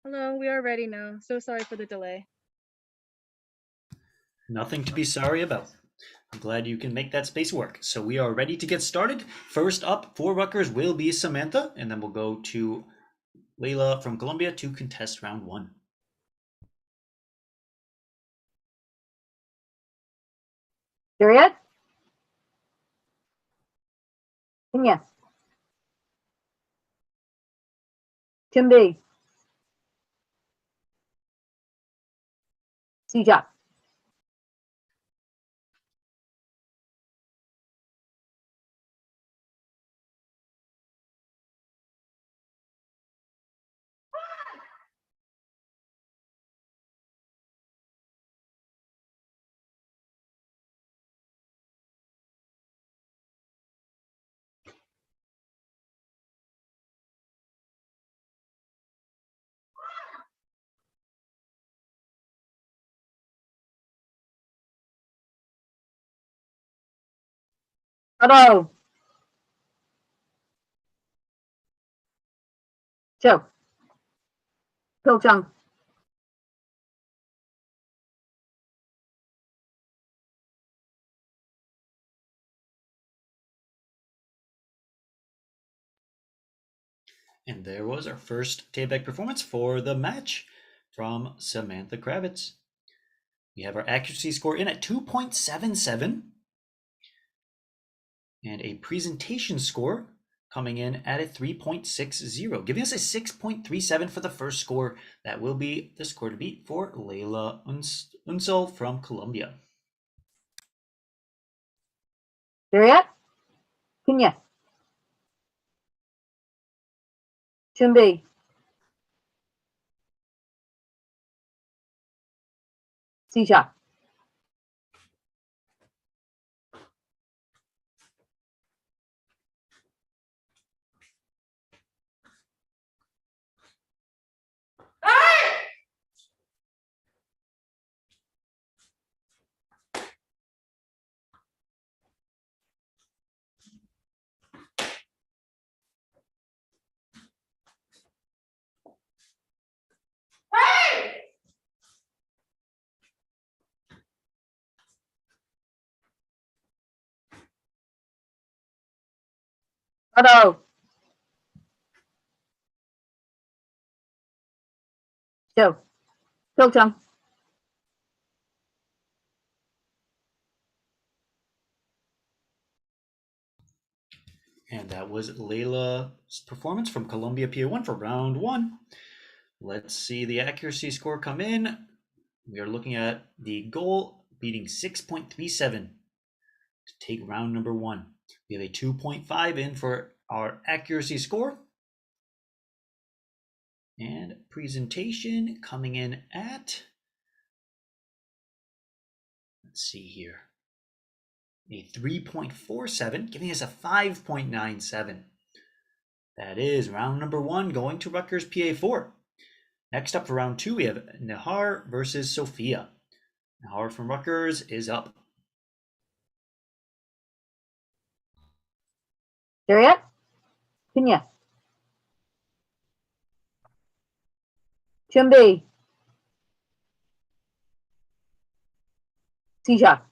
Hello, we are ready now. So sorry for the delay. Nothing to be sorry about. I'm glad you can make that space work. So we are ready to get started. First up for Rutgers will be Samantha, and then we'll go to Layla from Columbia to contest round one. Period. Yes. 준비. 시작. 바로. 쭉. 표정. And there was our first takeback performance for the match from Samantha Kravitz. We have our accuracy score in at 2.77 and a presentation score coming in at a 3.60, giving us a 6.37 for the first score. That will be the score to beat for Layla Unsel from Columbia. period. Finish. 준비. 시작. 바로. 쭉. 표정. And that was Layla's performance from Columbia PA1 for round one. Let's see the accuracy score come in. We are looking at the goal beating 6.37 to take round number one. We have a 2.5 in for our accuracy score. And presentation coming in at, let's see here, a 3.47, giving us a 5.97. That is round number one going to Rutgers PA4. Next up for round two, we have Nihar versus Sophia. Nihar from Rutgers is up. There yet? Kenya. 준비. 시작.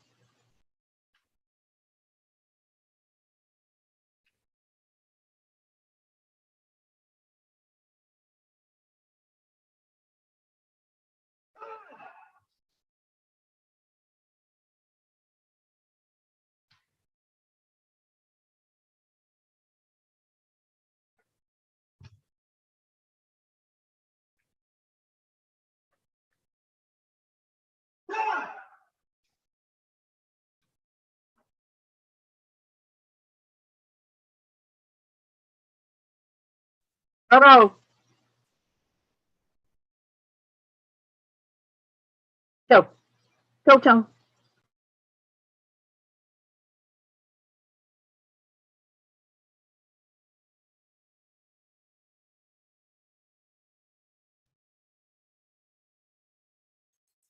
바로. 쪽. 쪽청.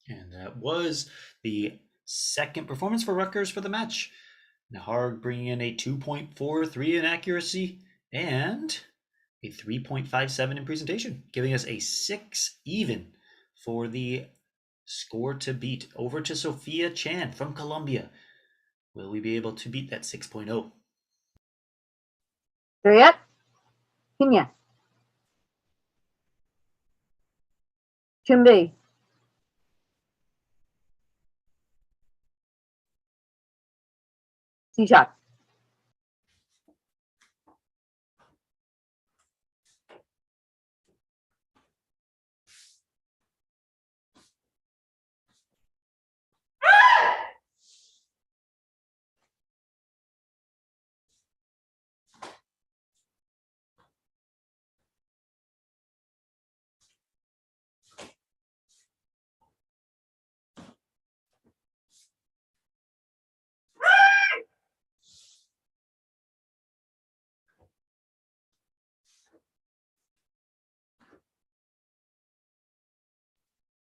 And that was the second performance for Rutgers for the match. Nahar bringing in a 2.43 in accuracy and a 3.57 in presentation, giving us a 6 even for the score to beat. Over to Sophia Chan from Columbia. Will we be able to beat that 6.0? There yet? Kenya. 준비. 시작.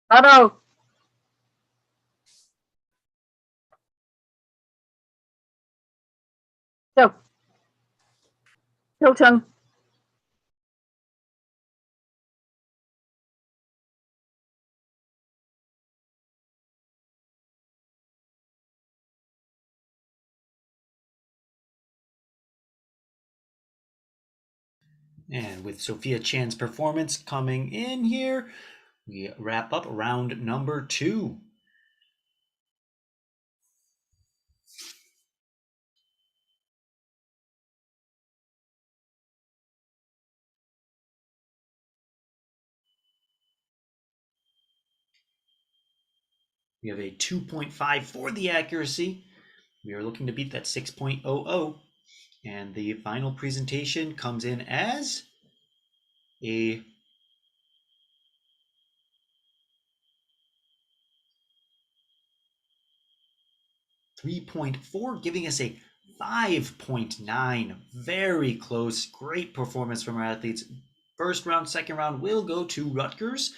바로. 쪽. 쪽청. And with Sophia Chan's performance coming in here, we wrap up round number 2. We have a 2.5 for the accuracy. We are looking to beat that 6.00. And the final presentation comes in as a 3.4, giving us a 5.9. Very close. Great performance from our athletes. First round, second round will go to Rutgers.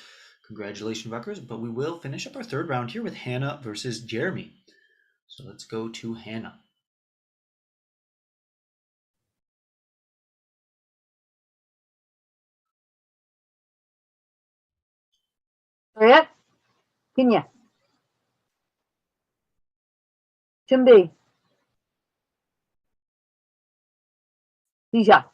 Congratulations, Rutgers. But we will finish up our third round here with Hannah versus Jeremy. So let's go to Hannah. There yet? Kenya. 준비. 시작.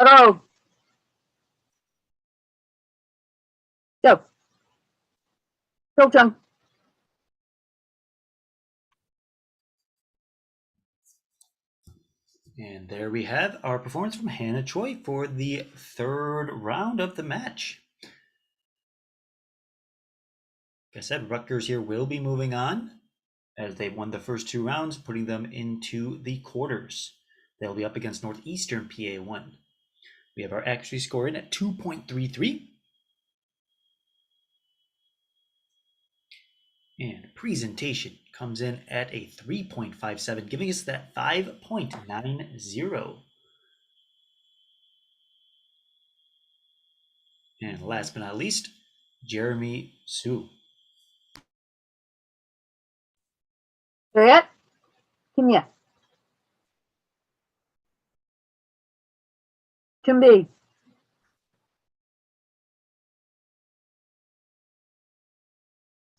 바로. 쪽. 쪽청. And there we have our performance from Hannah Choi for the third round of the match. Like I said, Rutgers here will be moving on as they won the first 2 rounds, putting them into the quarters. They'll be up against Northeastern PA1. We have our accuracy score in at 2.33. And presentation comes in at a 3.57, giving us that 5.90. And last but not least, Jeremy Su. Juliet, Kenya. 준비.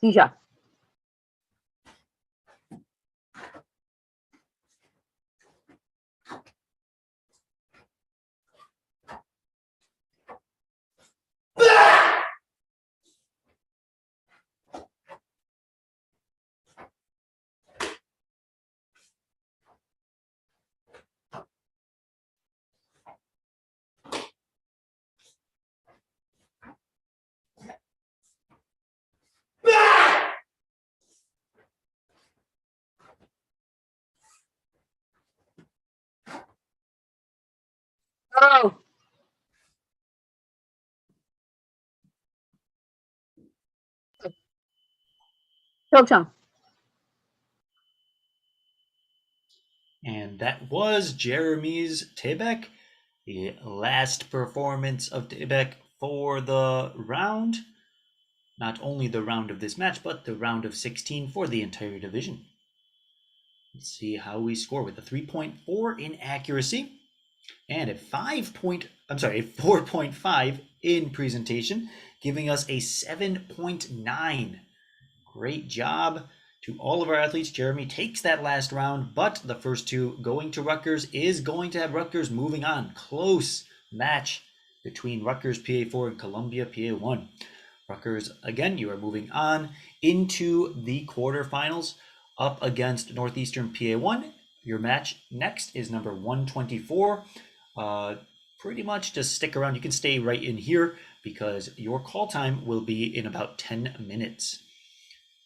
시작. Go. Chokchang. And that was Jeremy's Tebek, the last performance of Tebek for the round. Not only the round of this match, but the round of 16 for the entire division. Let's see how we score with a 3.4 in accuracy and a 4.5 in presentation, giving us a 7.9. Great job to all of our athletes. Jeremy takes that last round, but the first 2 going to Rutgers is going to have Rutgers moving on. Close match between Rutgers PA4 and Columbia PA1. Rutgers, again, you are moving on into the quarterfinals up against Northeastern PA1. Your match next is number 124. Pretty much just stick around. You can stay right in here because your call time will be in about 10 minutes.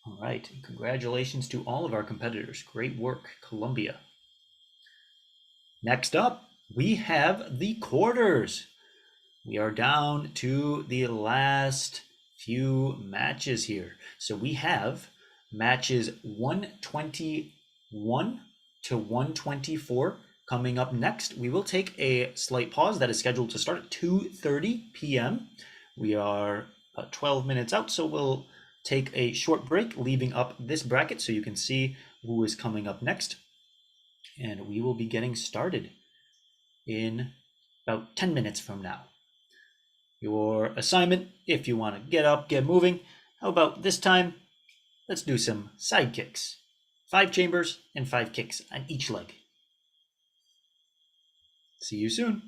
All right, congratulations to all of our competitors. Great work, Columbia. Next up, we have the quarters. We are down to the last few matches here. So we have matches 121 to 124 coming up next. We will take a slight pause that is scheduled to start at 2:30 p.m. We are about 12 minutes out, so we'll take a short break, leaving up this bracket so you can see who is coming up next. And we will be getting started in about 10 minutes from now. Your assignment, if you want to get up, get moving, how about this time? Let's do some side kicks. 5 chambers and 5 kicks on each leg. See you soon.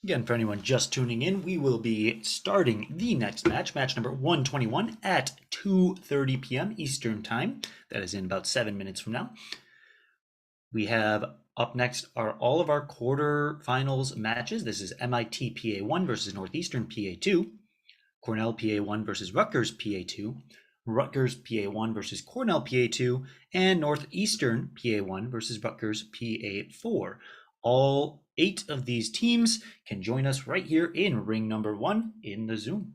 Again, for anyone just tuning in, we will be starting the next match, match number 121 at 2:30 p.m. Eastern Time. That is in about 7 minutes from now. We have up next are all of our quarterfinals matches. This is MIT PA1 versus Northeastern PA2, Cornell PA1 versus Rutgers PA2, Rutgers PA1 versus Cornell PA2, and Northeastern PA1 versus Rutgers PA4. All 8 of these teams can join us right here in ring number 1 in the Zoom.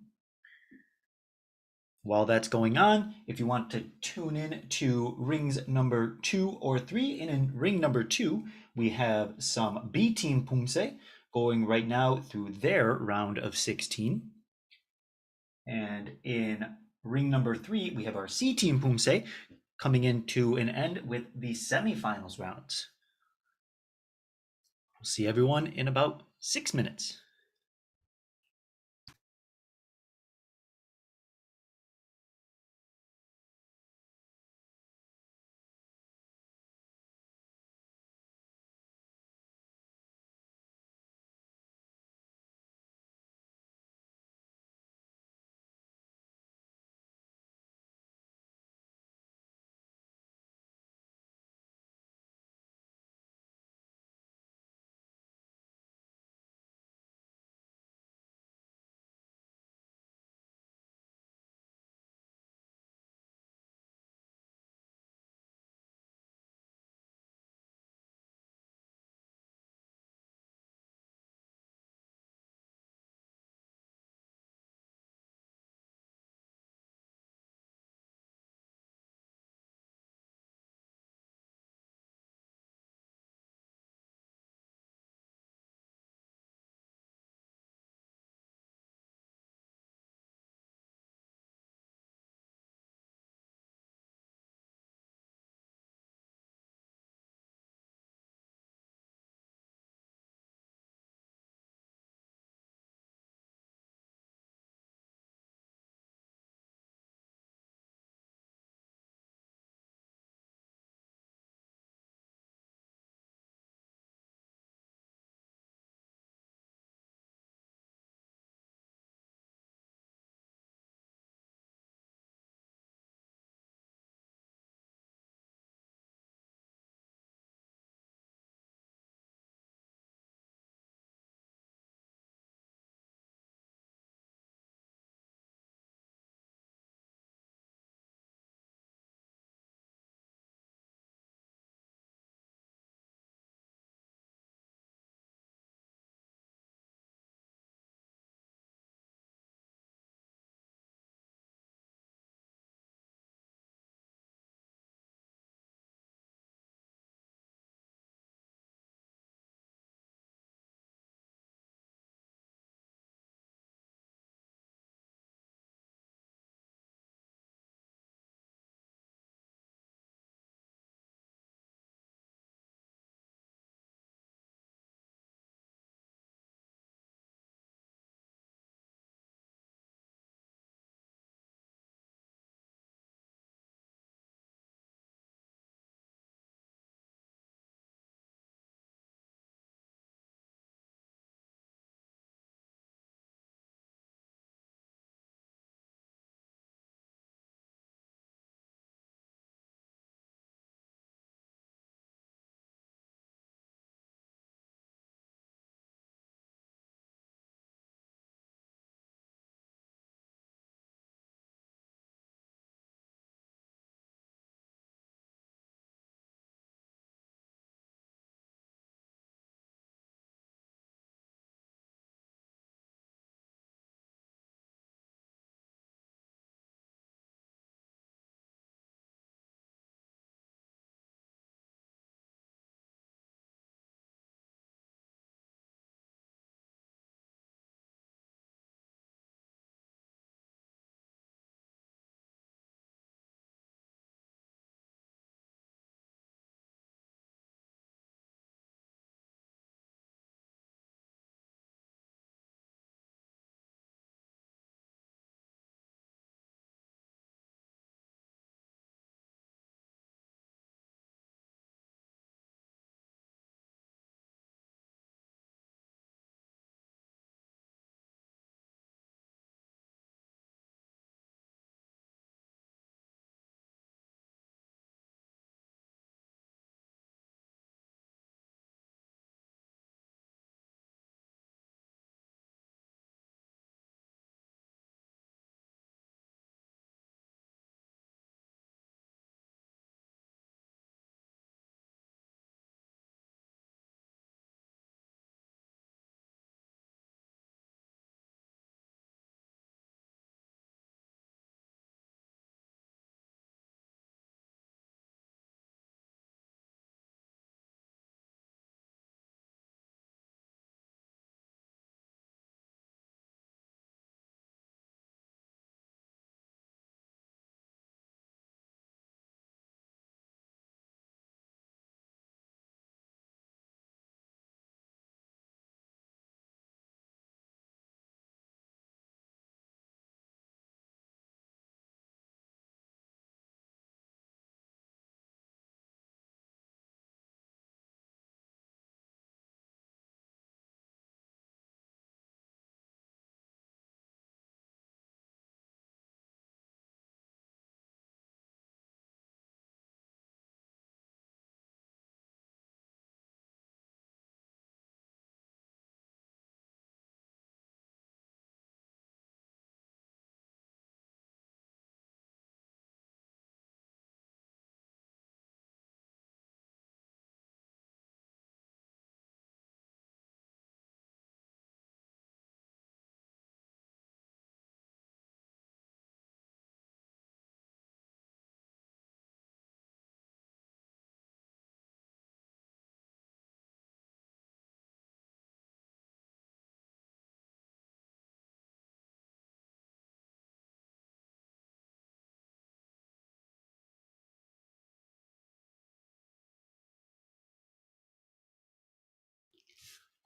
While that's going on, if you want to tune in to rings number 2 or 3, and in ring number 2, we have some B team Poomsae going right now through their round of 16. And in ring number 3, we have our C team Poomsae coming into an end with the semifinals rounds. We'll see everyone in about 6 minutes.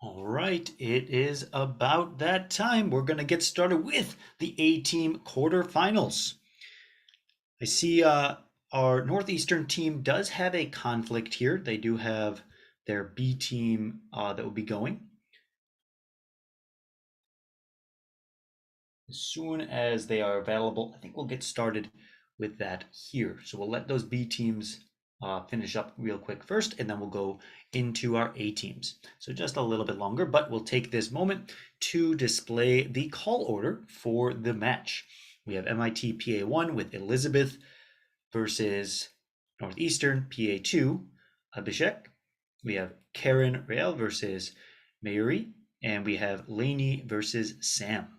All right, it is about that time. We're going to get started with the A-team quarterfinals. I see our Northeastern team does have a conflict here. They do have their B team that will be going. As soon as they are available, I think we'll get started with that here. So we'll let those B teams finish up real quick first, and then we'll go into our A teams. So just a little bit longer, but we'll take this moment to display the call order for the match. We have MIT PA1 with Elizabeth versus Northeastern PA2, Abhishek. We have Karen Real versus Mayuri, and we have Lainey versus Sam.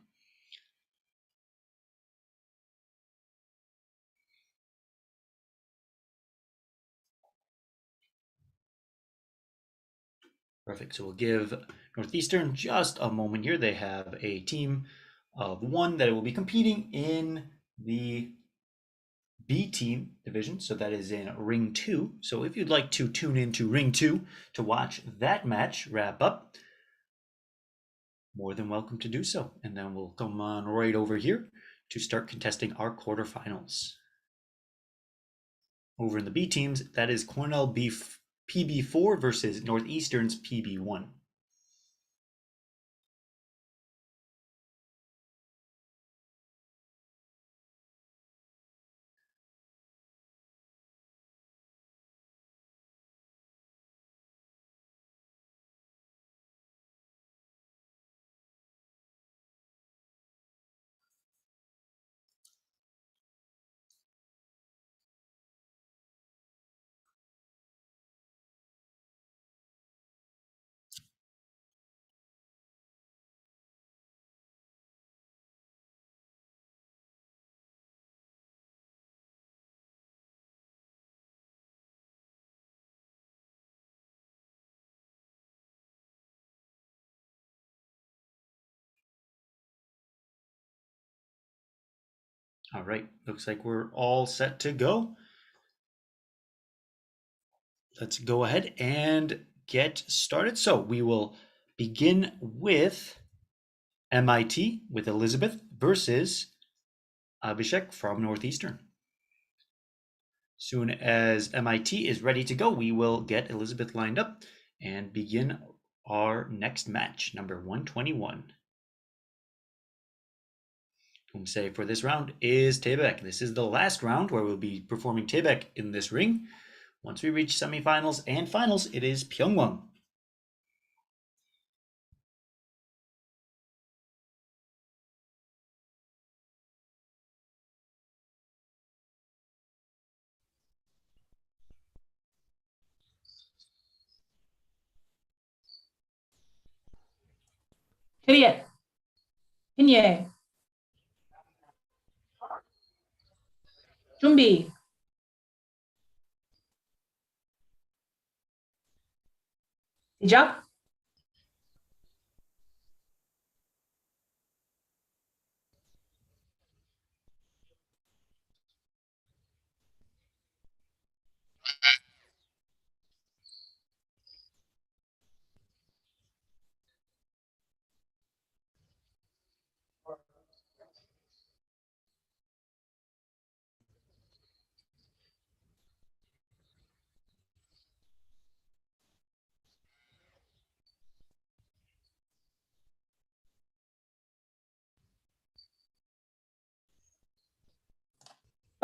Perfect. So we'll give Northeastern just a moment here. They have a team of one that will be competing in the B team division. So that is in Ring 2. So if you'd like to tune into Ring 2 to watch that match wrap up, more than welcome to do so. And then we'll come on right over here to start contesting our quarterfinals. Over in the B teams, that is Cornell PB4 versus Northeastern's PB1. All right, looks like we're all set to go. Let's go ahead and get started. So we will begin with MIT with Elizabeth versus Abhishek from Northeastern. Soon as MIT is ready to go, we will get Elizabeth lined up and begin our next match, number 121. Poomsae for this round is Taebek. This is the last round where we'll be performing Taebek in this ring. Once we reach semifinals and finals, it is Pyeongwang. Collegiate. Inye. 준비. 시작.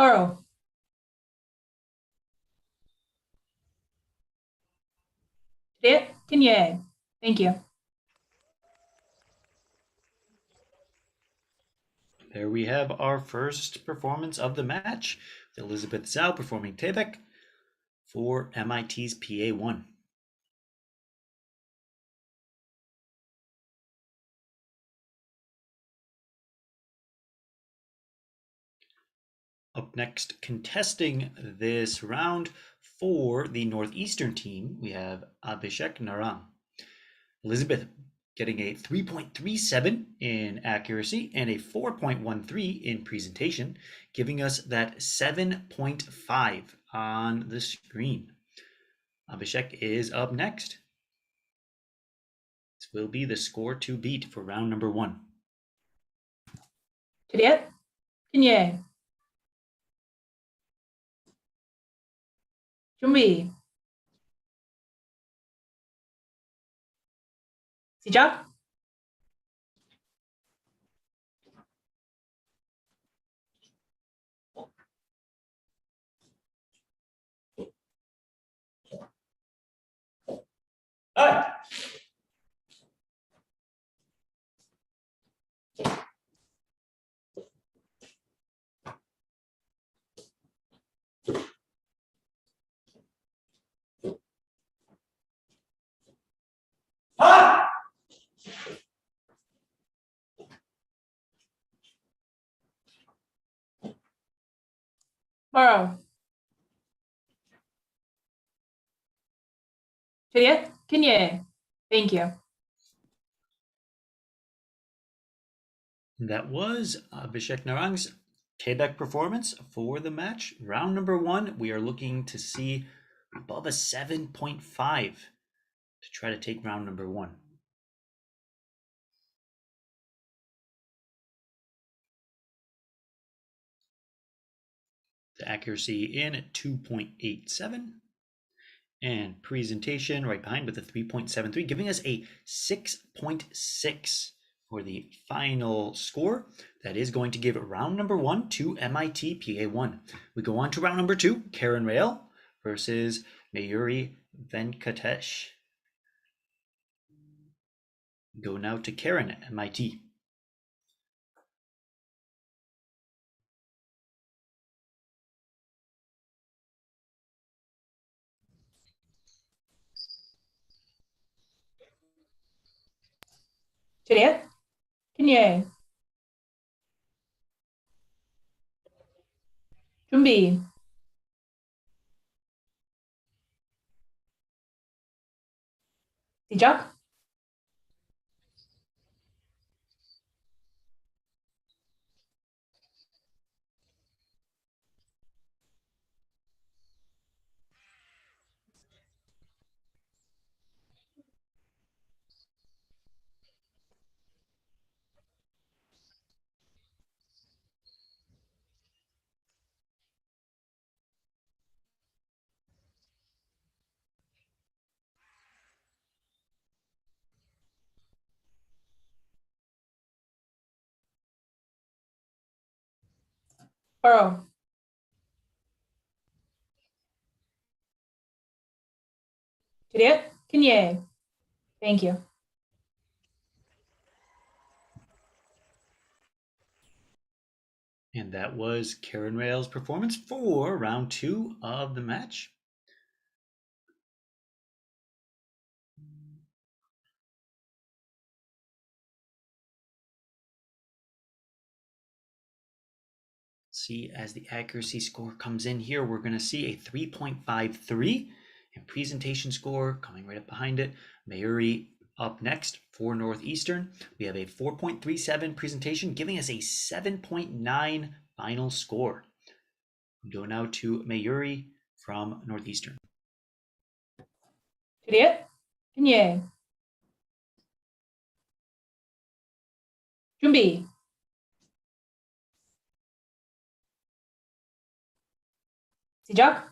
Thorough. Inye. Thank you. There we have our first performance of the match. Elizabeth Zhao performing Taebek for MIT's PA1. Up next, contesting this round for the Northeastern team, we have Abhishek Narang. Elizabeth getting a 3.37 in accuracy and a 4.13 in presentation, giving us that 7.5 on the screen. Abhishek is up next. His will be the score to beat for round number 1. Juliet, Kinye. 준비. 시작. Borrow. Juliet, Kinye. Thank you. That was Abhishek Narang's Quebec performance for the match. Round number 1, we are looking to see above a 7.5 to try to take round number 1. The accuracy in at 2.87. And presentation right behind with a 3.73, giving us a 6.6 for the final score. That is going to give round number 1 to MIT PA1. We go on to round number 2, Karen Rail versus Mayuri Venkatesh. Go now to Karen at MIT. Juliet, Kinye. 준비. 시작. Borrow. Juliet, Kinye. Thank you. And that was Karen Rail's performance for round 2 of the match. See, as the accuracy score comes in here, we're going to see a 3.53 and presentation score coming right up behind it. Mayuri up next for Northeastern. We have a 4.37 presentation, giving us a 7.9 final score. We go now to Mayuri from Northeastern. Juliet, Kinye. 준비. 시작.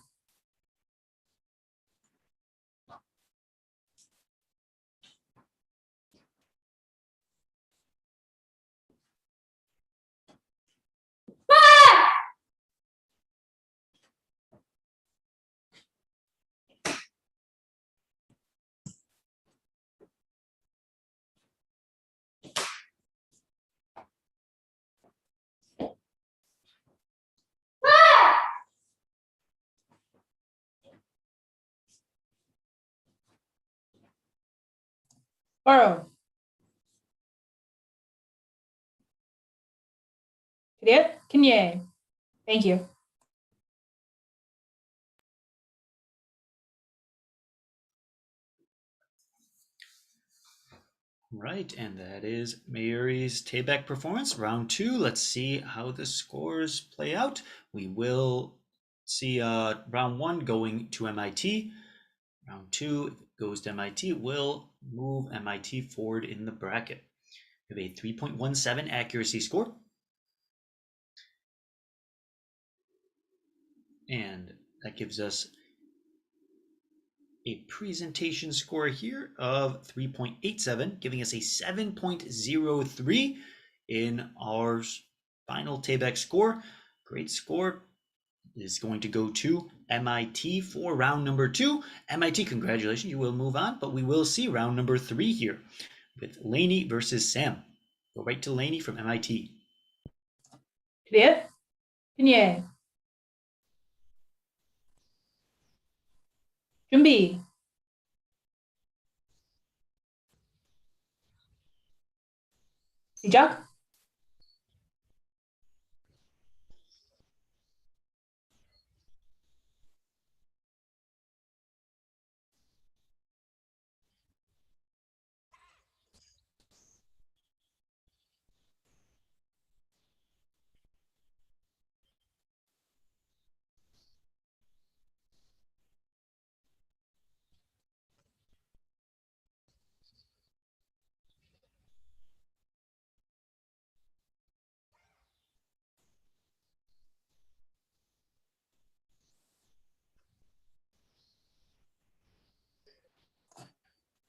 Borrow. Juliet, Kinye. Thank you. Right, and that is Mayuri's Tayback performance. Round 2, let's see how the scores play out. We will see round 1 going to MIT. Round 2, if it goes to MIT, will move MIT forward in the bracket. We have a 3.17 accuracy score. And that gives us a presentation score here of 3.87, giving us a 7.03 in our final Taebaek score. Great score. Is going to go to MIT for round number 2. MIT, congratulations, you will move on, but we will see round number 3 here with Lainey versus Sam. Go right to Lainey from MIT. Clear? Pinye. 준비. 시작.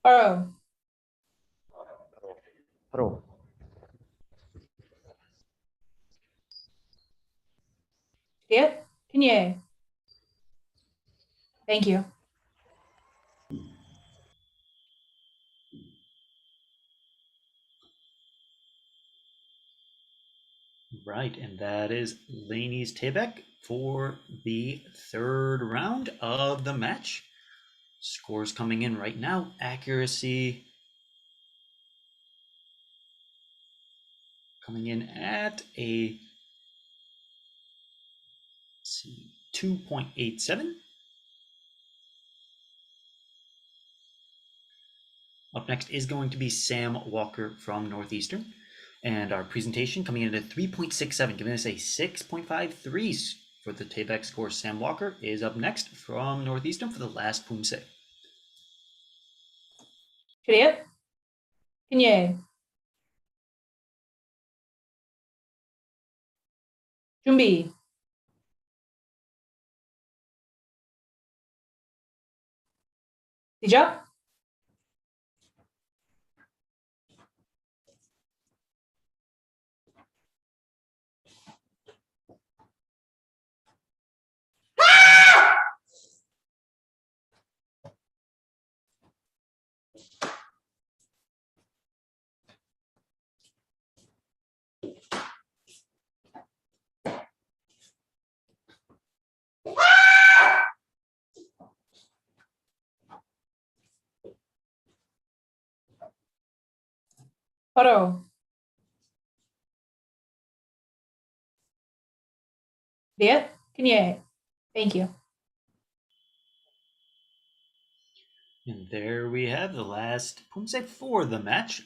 바로. 바로. Clear? Pinye. Thank you. Right, and that is Lainey's Taebaek for the 3rd round of the match. Scores coming in right now. Accuracy coming in at a 2.87. Up next is going to be Sam Walker from Northeastern. And our presentation coming in at 3.67, giving us a 6.53 for the Taebaek score. Sam Walker is up next from Northeastern for the last Poomsae. Clear? Pinye. 준비. 시작. 바로. Clear? Pinye. Thank you. And there we have the last Poomsae for the match.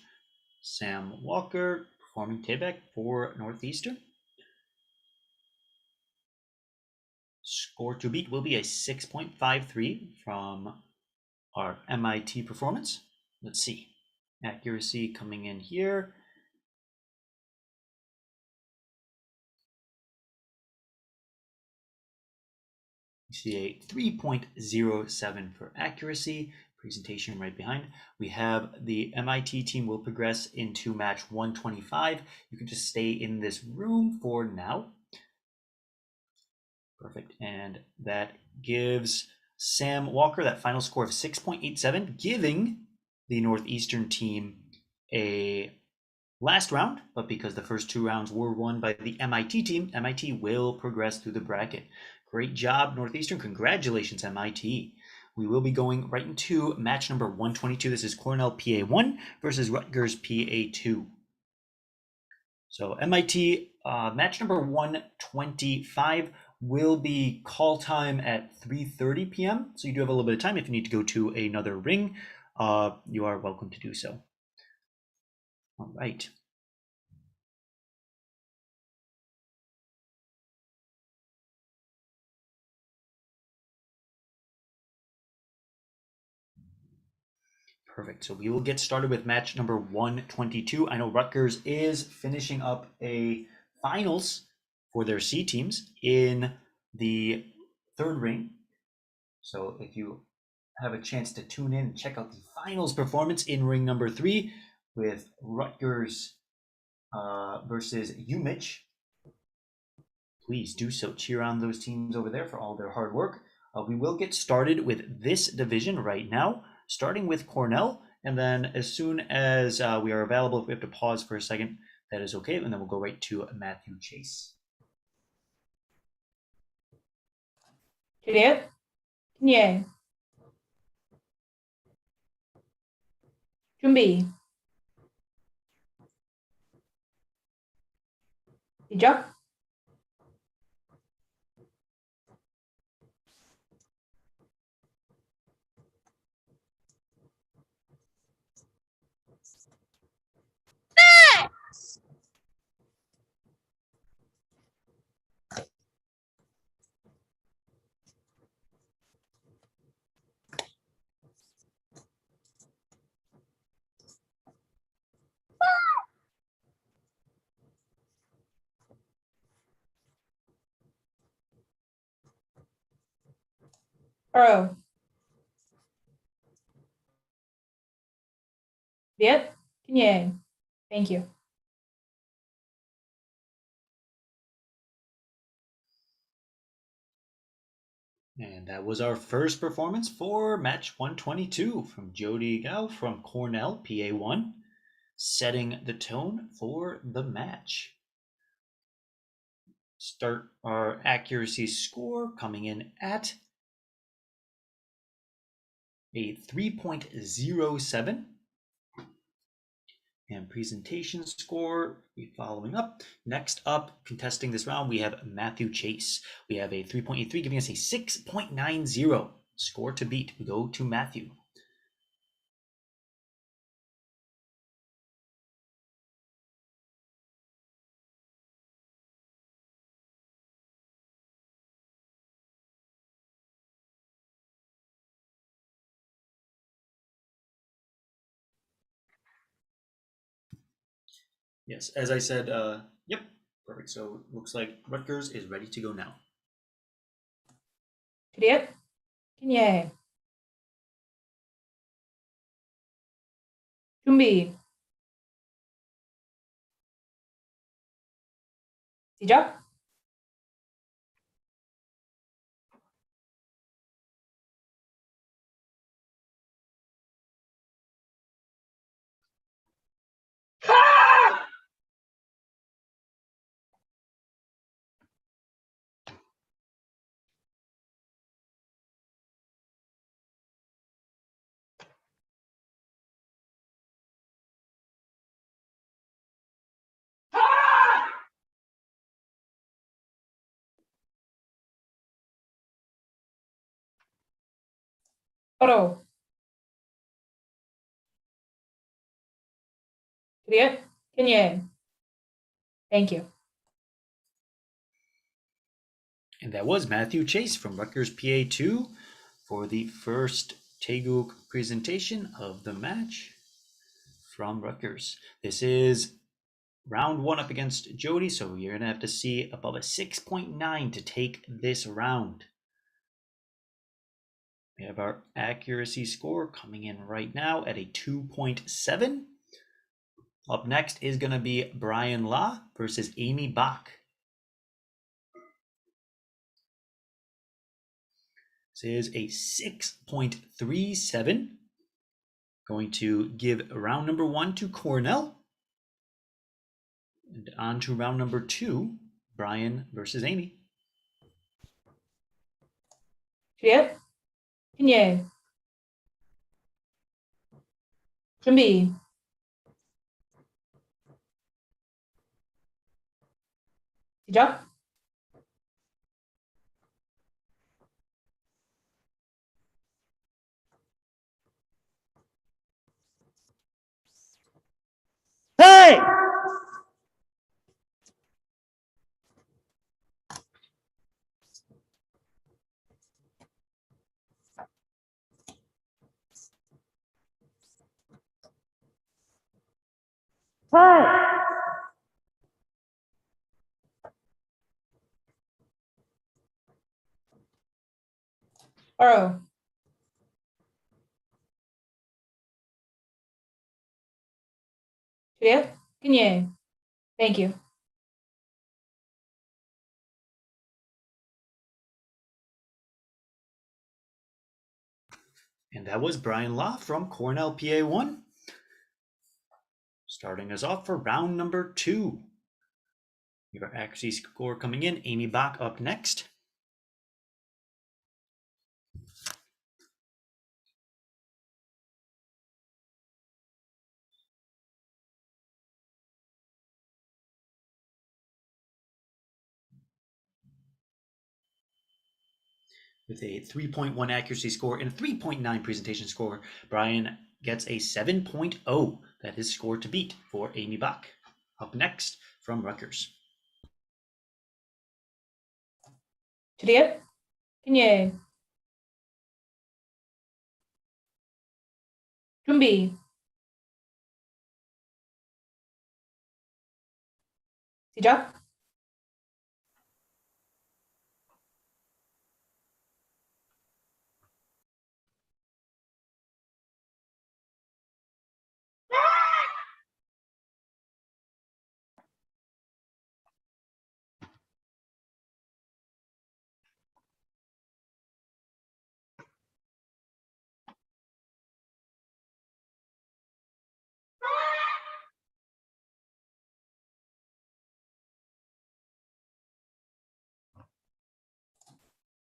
Sam Walker performing Taebaek for Northeastern. Score to beat will be a 6.53 from our MIT performance. Let's see. Accuracy coming in here. You see a 3.07 for accuracy. Presentation right behind. We have the MIT team will progress into match 125. You can just stay in this room for now. Perfect. And that gives Sam Walker that final score of 6.87, giving the Northeastern team a last round. But because the first 2 rounds were won by the MIT team, MIT will progress through the bracket. Great job, Northeastern. Congratulations, MIT. We will be going right into match number 122. This is Cornell PA1 versus Rutgers PA2. So MIT match number 125 will be call time at 3:30 p.m. So you do have a little bit of time. If you need to go to another ring, you are welcome to do so. All right. Perfect. So we will get started with match number 122. I know Rutgers is finishing up a finals for their C teams in the third ring. So if you have a chance to tune in and check out the finals performance in ring number 3 with Rutgers versus UMich, please do so. Cheer on those teams over there for all their hard work. We will get started with this division right now, starting with Cornell. And then as soon as we are available, if we have to pause for a second, that is okay. And then we'll go right to Matthew Chase. Juliet, 예. 준비. 시작. Arrow. Juliet, 예. Thank you. And that was our first performance for match 122 from Jody Gao from Cornell, PA1, setting the tone for the match. Start our accuracy score coming in at a 3.07. And presentation score, be following up. Next up, contesting this round, we have Matthew Chase. We have a 3.83, giving us a 6.90 score to beat. We go to Matthew. Yes, as I said, yep, perfect. So looks like Rutgers is ready to go now. Juliet, 예. 준비. 시작. Arrow. Juliet, 예. Thank you. And that was Matthew Chase from Rutgers PA2 for the first Taeguk presentation of the match from Rutgers. This is round 1 up against Jody, so you're going to have to see above a 6.9 to take this round. We have our accuracy score coming in right now at a 2.7. Up next is going to be Brian La versus Amy Bach. This is a 6.37. Going to give round number 1 to Cornell. And on to round number 2, Brian versus Amy. Juliet, 예. 준비. 시작. Hey! cut, Oro. Juliet, continue. Thank you. And that was Brian Law from Cornell PA1. Starting us off for round number 2. We have our accuracy score coming in. Amy Bach up next. With a 3.1 accuracy score and a 3.9 presentation score, Brian gets a 7.0. That is score to beat for Amy Bach. Up next from Rutgers. Juliet, continue. 준비. 시작.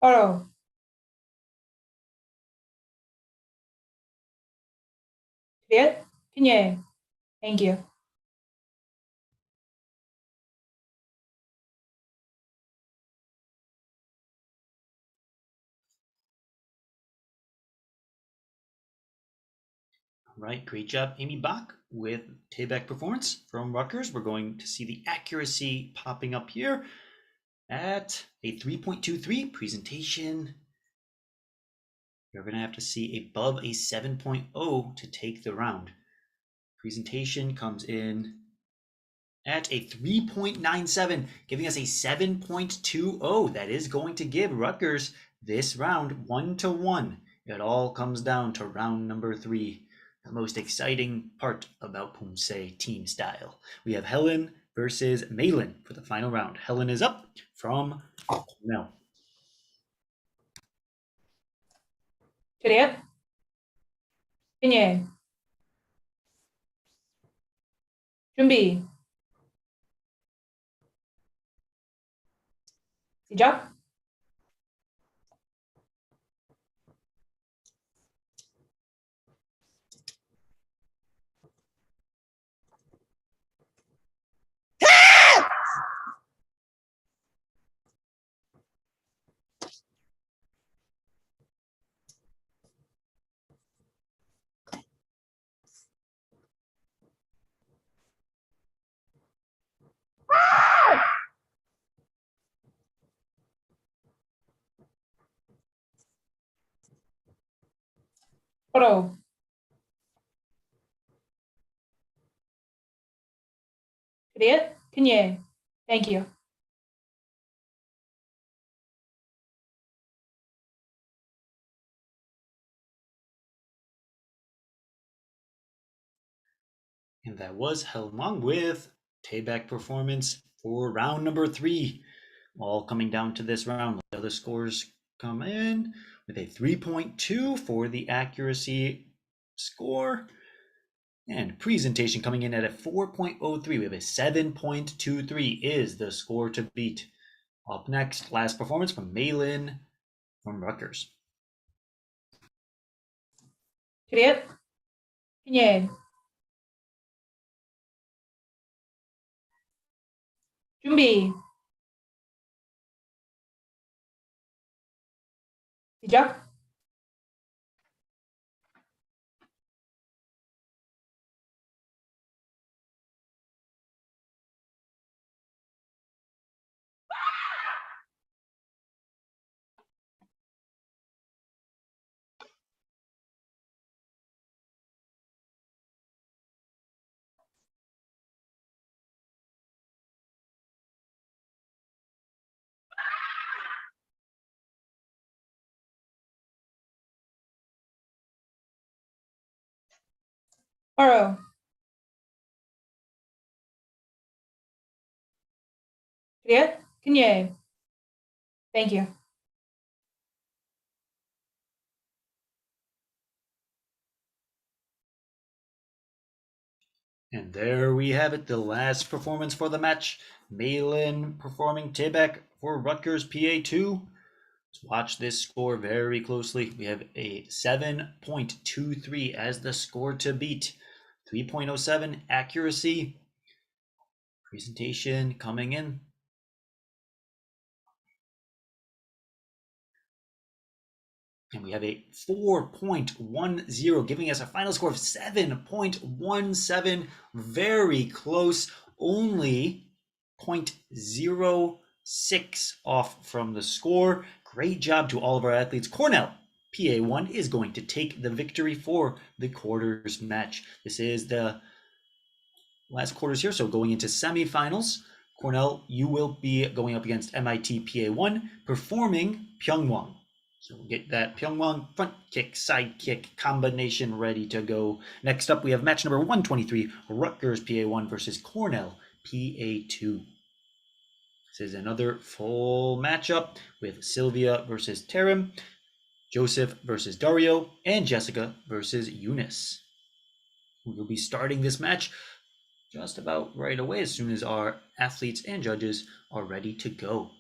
Oro. Juliet, continue. Thank you. All right, great job, Amy Bach, with Tayback performance from Rutgers. We're going to see the accuracy popping up here at a 3.23 presentation. You're going to have to see above a 7.0 to take the round. Presentation comes in at a 3.97, giving us a 7.20. That is going to give Rutgers this round 1-1. It all comes down to round number 3. The most exciting part about Poomsae team style. We have Helen versus Malin for the final round. Helen is up from Cornell. Juliet, continue. 준비. 시작. Oro. Juliet, continue. Thank you. And that was Helen Wang with Tayback performance for round number 3. All coming down to this round. The other scores come in with a 3.2 for the accuracy score. And presentation coming in at a 4.03. We have a 7.23 is the score to beat. Up next, last performance from Malin from Rutgers. Juliet, continue. 준비. 시작. Oro. Juliet, Kinye. Thank you. And there we have it, the last performance for the match. Malin performing Tibek for Rutgers PA2. Let's watch this score very closely. We have a 7.23 as the score to beat. 3.07 accuracy. Presentation coming in. And we have a 4.10, giving us a final score of 7.17. Very close, only 0.06 off from the score. Great job to all of our athletes. Cornell, PA1, is going to take the victory for the quarters match. This is the last quarters here, so going into semifinals. Cornell, you will be going up against MIT PA1, performing Pyeongwang. So we'll get that Pyeongwang front kick, side kick combination ready to go. Next up, we have match number 123, Rutgers PA1 versus Cornell PA2. This is another full matchup with Sylvia versus Tarim, Joseph versus Dario, and Jessica versus Eunice. We will be starting this match just about right away as soon as our athletes and judges are ready to go.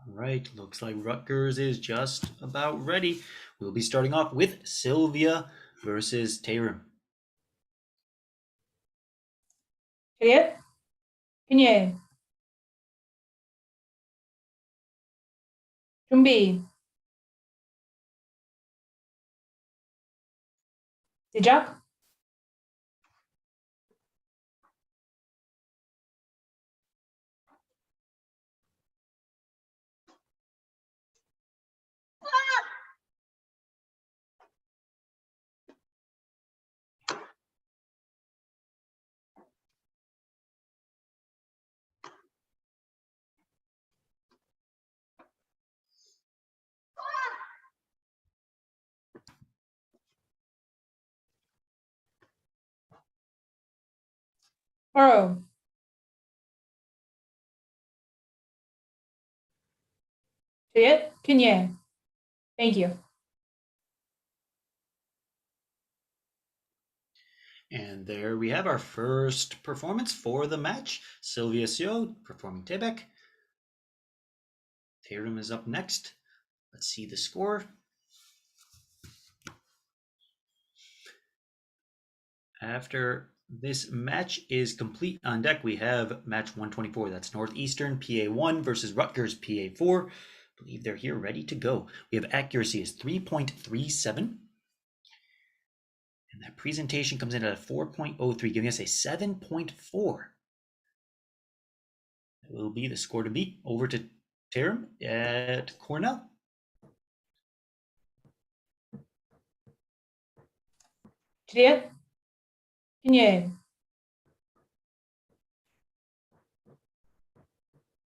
All right, looks like Rutgers is just about ready. We'll be starting off with Sylvia versus Tarim. Juliet, Kinye. 준비. 시작. Oro. Juliet, Kinye. Thank you. And there we have our first performance for the match. Sylvia Seo performing Tebek. Tarim is up next. Let's see the score. After this match is complete on deck, we have match 124. That's Northeastern PA1 versus Rutgers PA4. I believe they're here ready to go. We have accuracy is 3.37. And that presentation comes in at a 4.03, giving us a 7.4. That will be the score to beat. Over to Tarim at Cornell. Juliet, Kinye.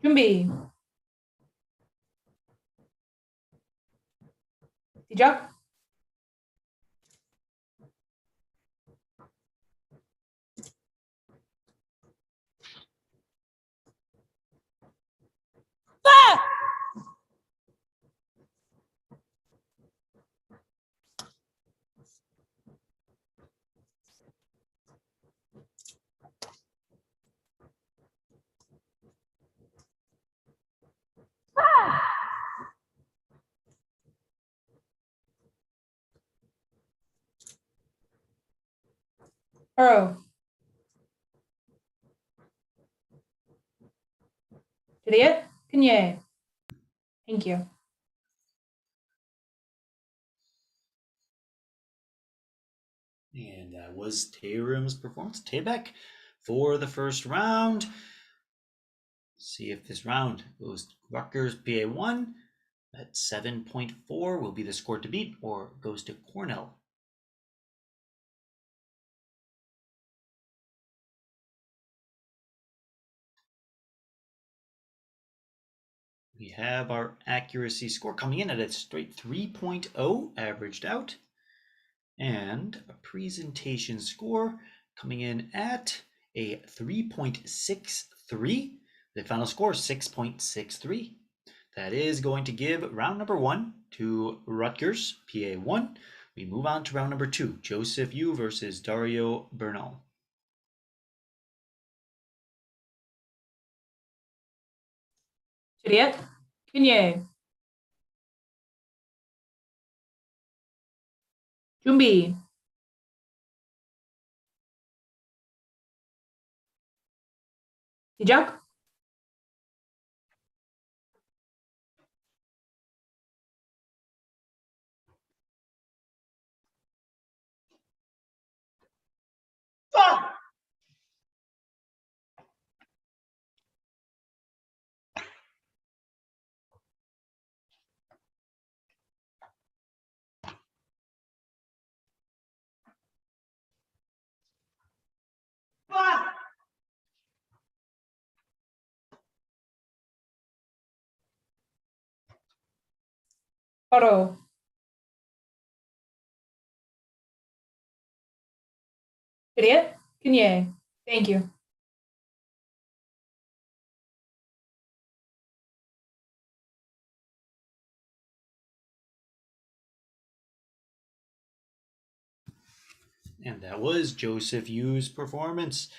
준비. 시작. Oro. Juliet, Kanye. Thank you. And that was Taerim's performance. Taebaek for the first round. See if this round goes Rutgers PA1 at 7.4 will be the score to beat, or goes to Cornell. We have our accuracy score coming in at a straight 3.0 averaged out, and a presentation score coming in at a 3.63. The final score is 6.63. That is going to give round number 1 to Rutgers, PA1. We move on to round number 2, Joseph Yu versus Dario Bernal. Juliet, Kanye. 준비. 시작. 바로. Juliet, Kanye. Thank you. And that was Joseph Yu's performance.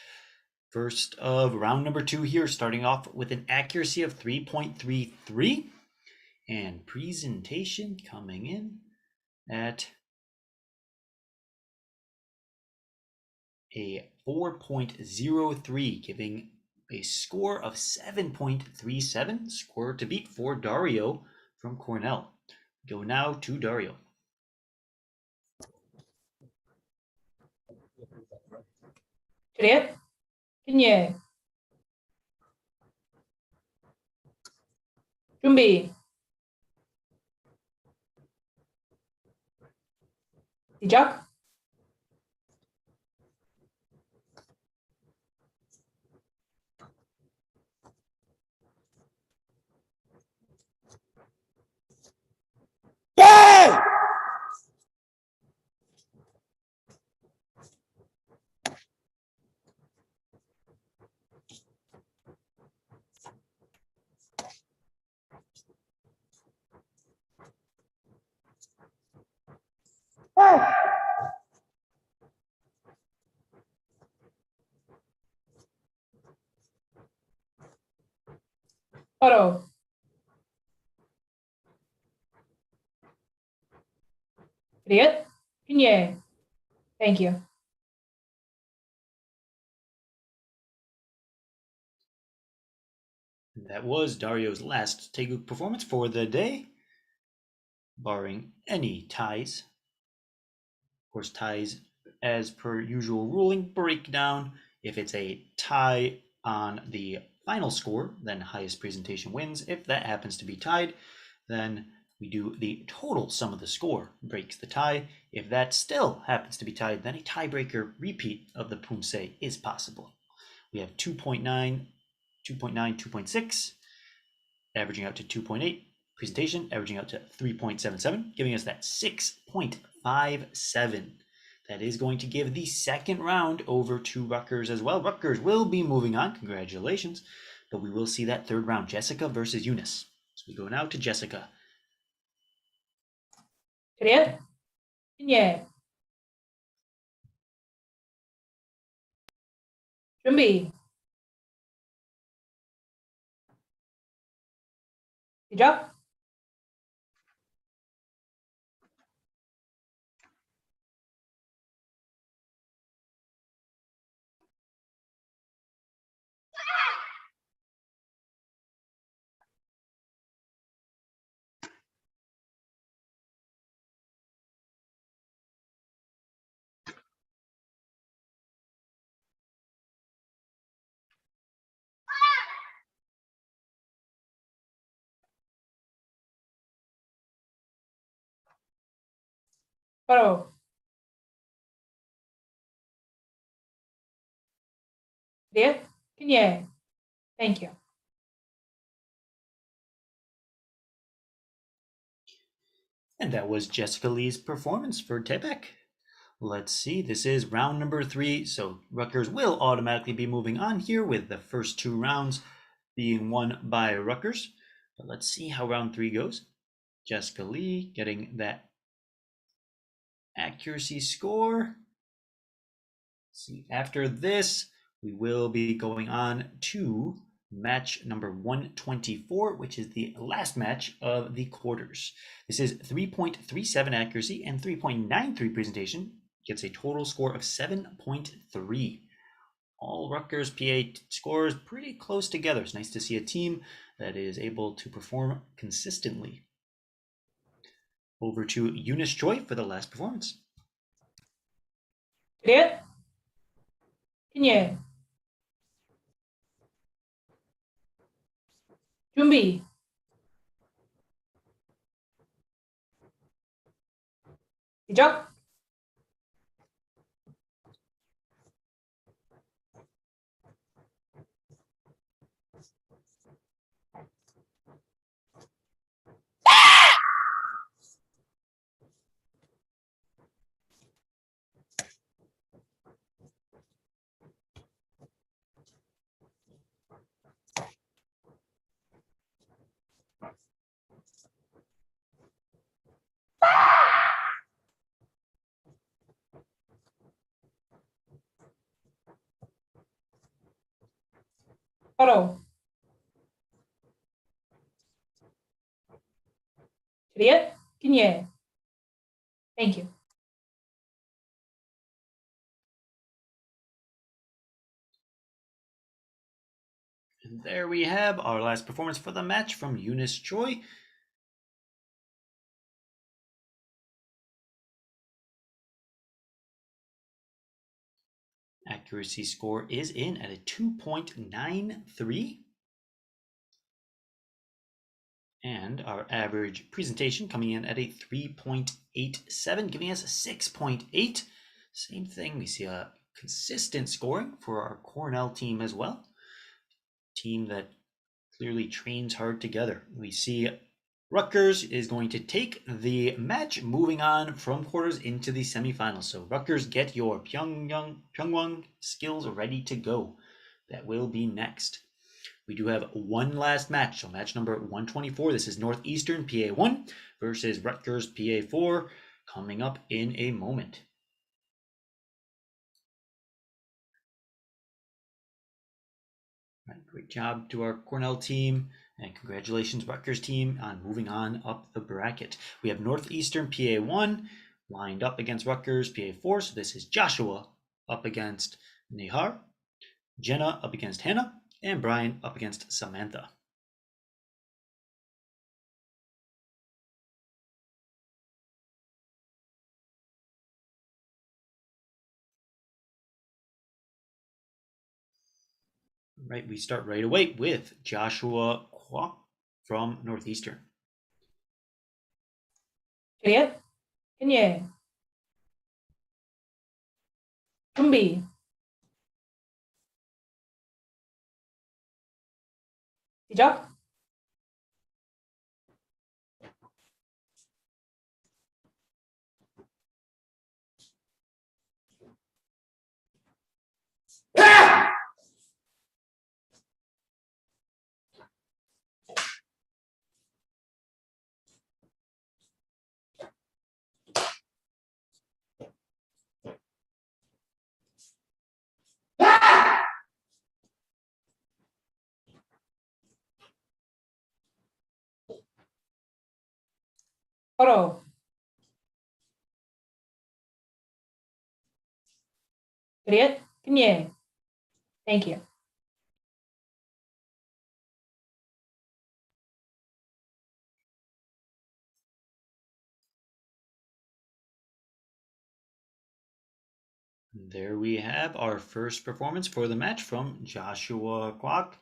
First of round number 2 here, starting off with an accuracy of 3.33 and presentation coming in at a 4.03, giving a score of 7.37, score to beat for Dario from Cornell. Go now to Dario. Juliet, Kanye. 준비. 시작. 바로. Juliet, Kanye. Thank you. That was Dario's last Taegu performance for the day, barring any ties. Of course, ties, as per usual ruling, breakdown. If it's a tie on the final score, then highest presentation wins. If that happens to be tied, then we do the total sum of the score, breaks the tie. If that still happens to be tied, then a tiebreaker repeat of the Poomsae is possible. We have 2.9, 2.9, 2.6, averaging out to 2.8. Presentation averaging out to 3.77, giving us that 6.57. That is going to give the second round over to Rutgers as well. Rutgers will be moving on. Congratulations. But we will see that third round, Jessica versus Eunice. So we go now to Jessica. Juliet, Kanye. 준비. 시작. 바로. Clear? Continue. Thank you. And that was Jessica Lee's performance for Tepek. Let's see, this is round number 3, so Rutgers will automatically be moving on here with the first 2 rounds being won by Rutgers. But let's see how round 3 goes. Jessica Lee getting that accuracy score. See, after this, we will be going on to match number 124, which is the last match of the quarters. This is 3.37 accuracy and 3.93 presentation. Gets a total score of 7.3. All Rutgers PA scores pretty close together. It's nice to see a team that is able to perform consistently. Over to UMich Choi for the last performance. Clear? Continue. 준비. 시작. 바로. Clear? Continue. Thank you. And there we have our last performance for the match from UMich Choi. Accuracy score is in at a 2.93. And our average presentation coming in at a 3.87, giving us a 6.8. Same thing, we see a consistent scoring for our Cornell team as well. Team that clearly trains hard together. We see Rutgers is going to take the match moving on from quarters into the semifinals. So Rutgers, get your Pyeongwang skills ready to go. That will be next. We do have one last match. So match number 124. This is Northeastern PA1 versus Rutgers PA4 coming up in a moment. Right, great job to our Cornell team, and congratulations Rutgers team on moving on up the bracket. We have Northeastern PA1 lined up against Rutgers PA4. So this is Joshua up against Nihar, Jenna up against Hannah, and Brian up against Samantha. Right, we start right away with Joshua Kwok from Northeastern. Clear? Continue. 준비. 시작. 바로. Clear? Continue. Thank you. There we have our first performance for the match from Joshua Kwok,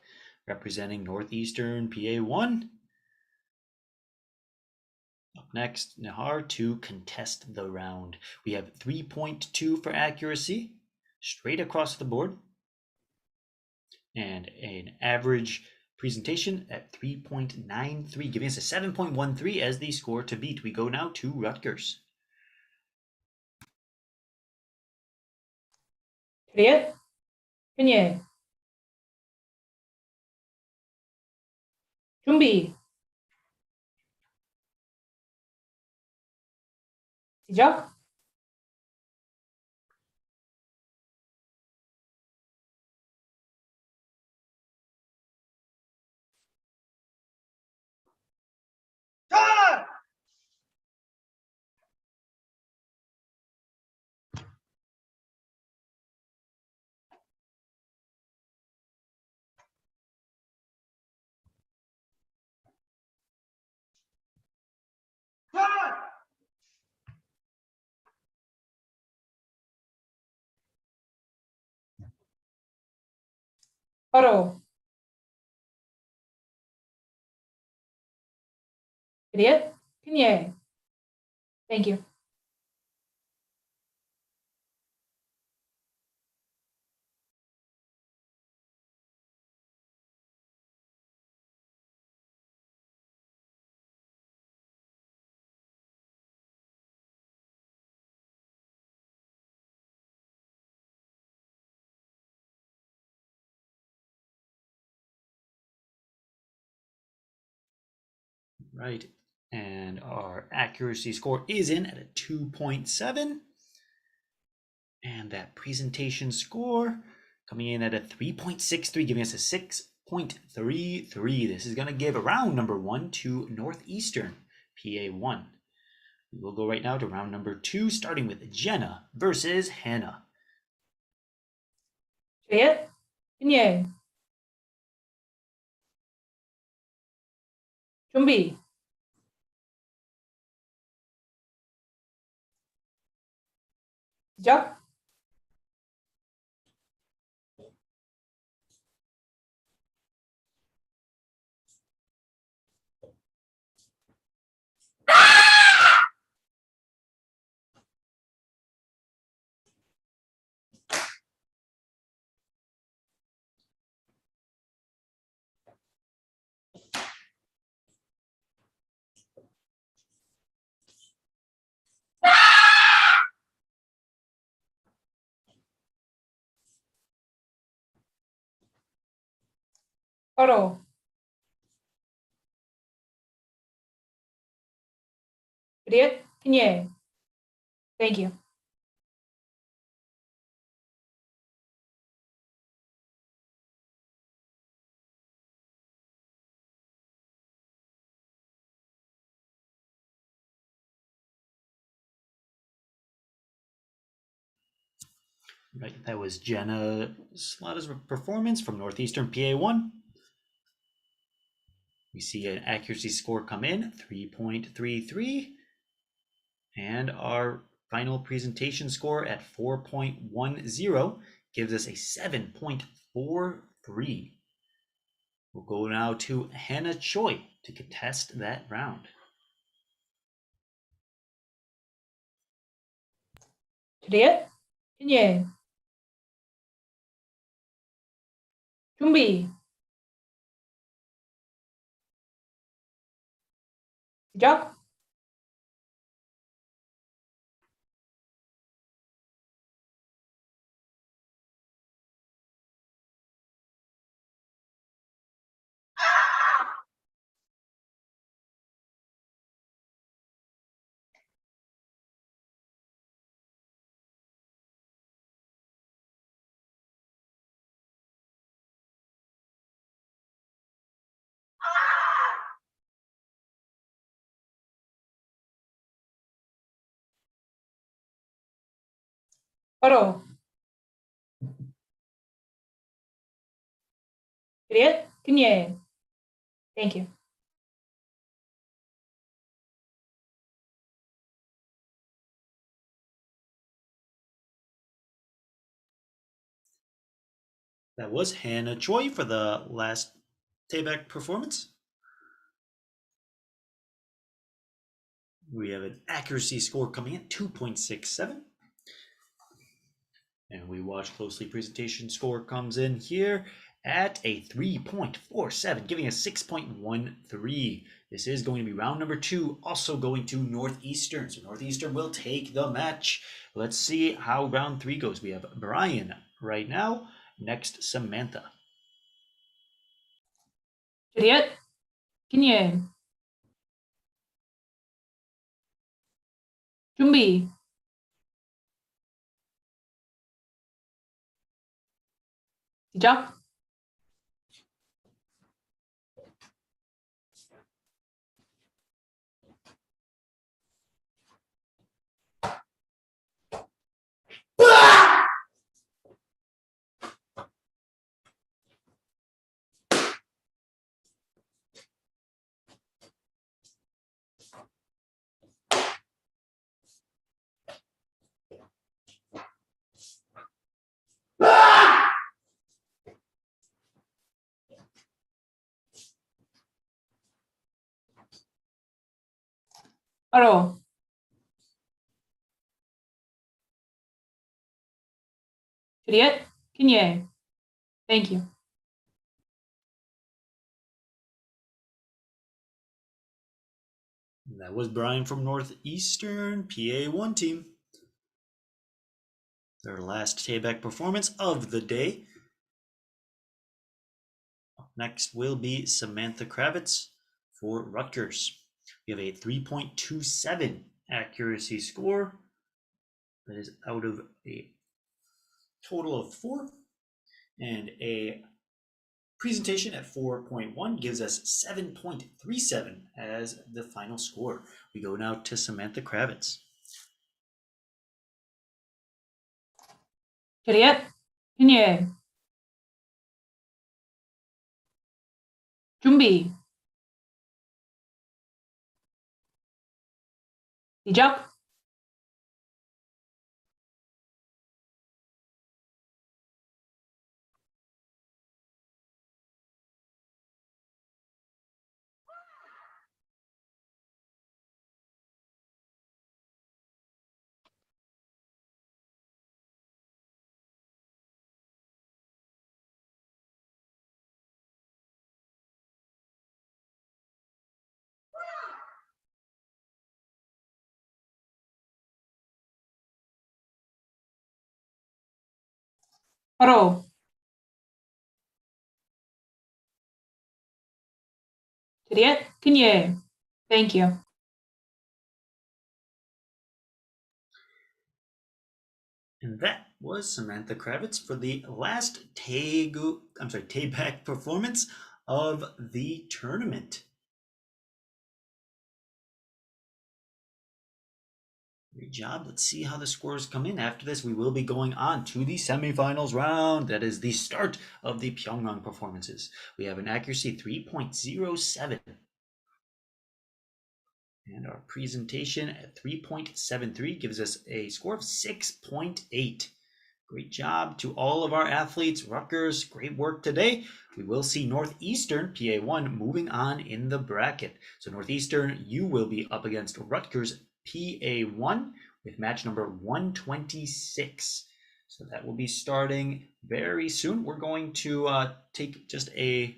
representing Northeastern PA1. Up Up next, Nihar to contest the round. We have 3.2 for accuracy, straight across the board, and an average presentation at 3.93, giving us a 7.13 as the score to beat. We go now to Rutgers. Juliet, Kanye. 준비. 시작. 바로. Juliet, Kanye. Thank you. Right, and our accuracy score is in at a 2.7. And that presentation score coming in at a 3.63, giving us a 6.33. This is going to give round number 1 to Northeastern, PA1. We will go right now to round number 2, starting with Jenna versus Hannah. Juliet, Kanye. 준비. 시작. 바로. Juliet, Kanye. Thank you. Right, that was Jenna Slaughter's performance from Northeastern PA1. We see an accuracy score come in, 3.33. And our final presentation score at 4.10 gives us a 7.43. We'll go now to Hannah Choi to contest that round. Juliet, Kanye. 준비. 시작. 바로. Juliet, Kanye. Thank you. That was Hannah Choi for the last Tayback performance. We have an accuracy score coming in 2.67. And we watch closely. Presentation score comes in here at a 3.47, giving us 6.13. This is going to be round number 2, also going to Northeastern. So Northeastern will take the match. Let's see how round 3 goes. We have Brian right now. Next, Samantha. Juliet, 김예. 준비. 시작. 바로. Juliet, 김예. Thank you. That was Brian from Northeastern, PA1 team. Their last tayback performance of the day. Up next will be Samantha Kravitz for Rutgers. We have a 3.27 accuracy score. That is out of a total of 4. And a presentation at 4.1 gives us 7.37 as the final score. We go now to Samantha Kravitz. Juliet, 김예. 준비. 시작. 바로. Juliet, 김예. Thank you. And that was Samantha Kravitz for the last tayback performance of the tournament. Great job. Let's see how the scores come in. After this, we will be going on to the semifinals round. That is the start of the Pyongyang performances. We have an accuracy 3.07. And our presentation at 3.73 gives us a score of 6.8. Great job to all of our athletes. Rutgers, great work today. We will see Northeastern, PA1, moving on in the bracket. So Northeastern, you will be up against Rutgers, PA1, with match number 126. So that will be starting very soon. We're going to take just a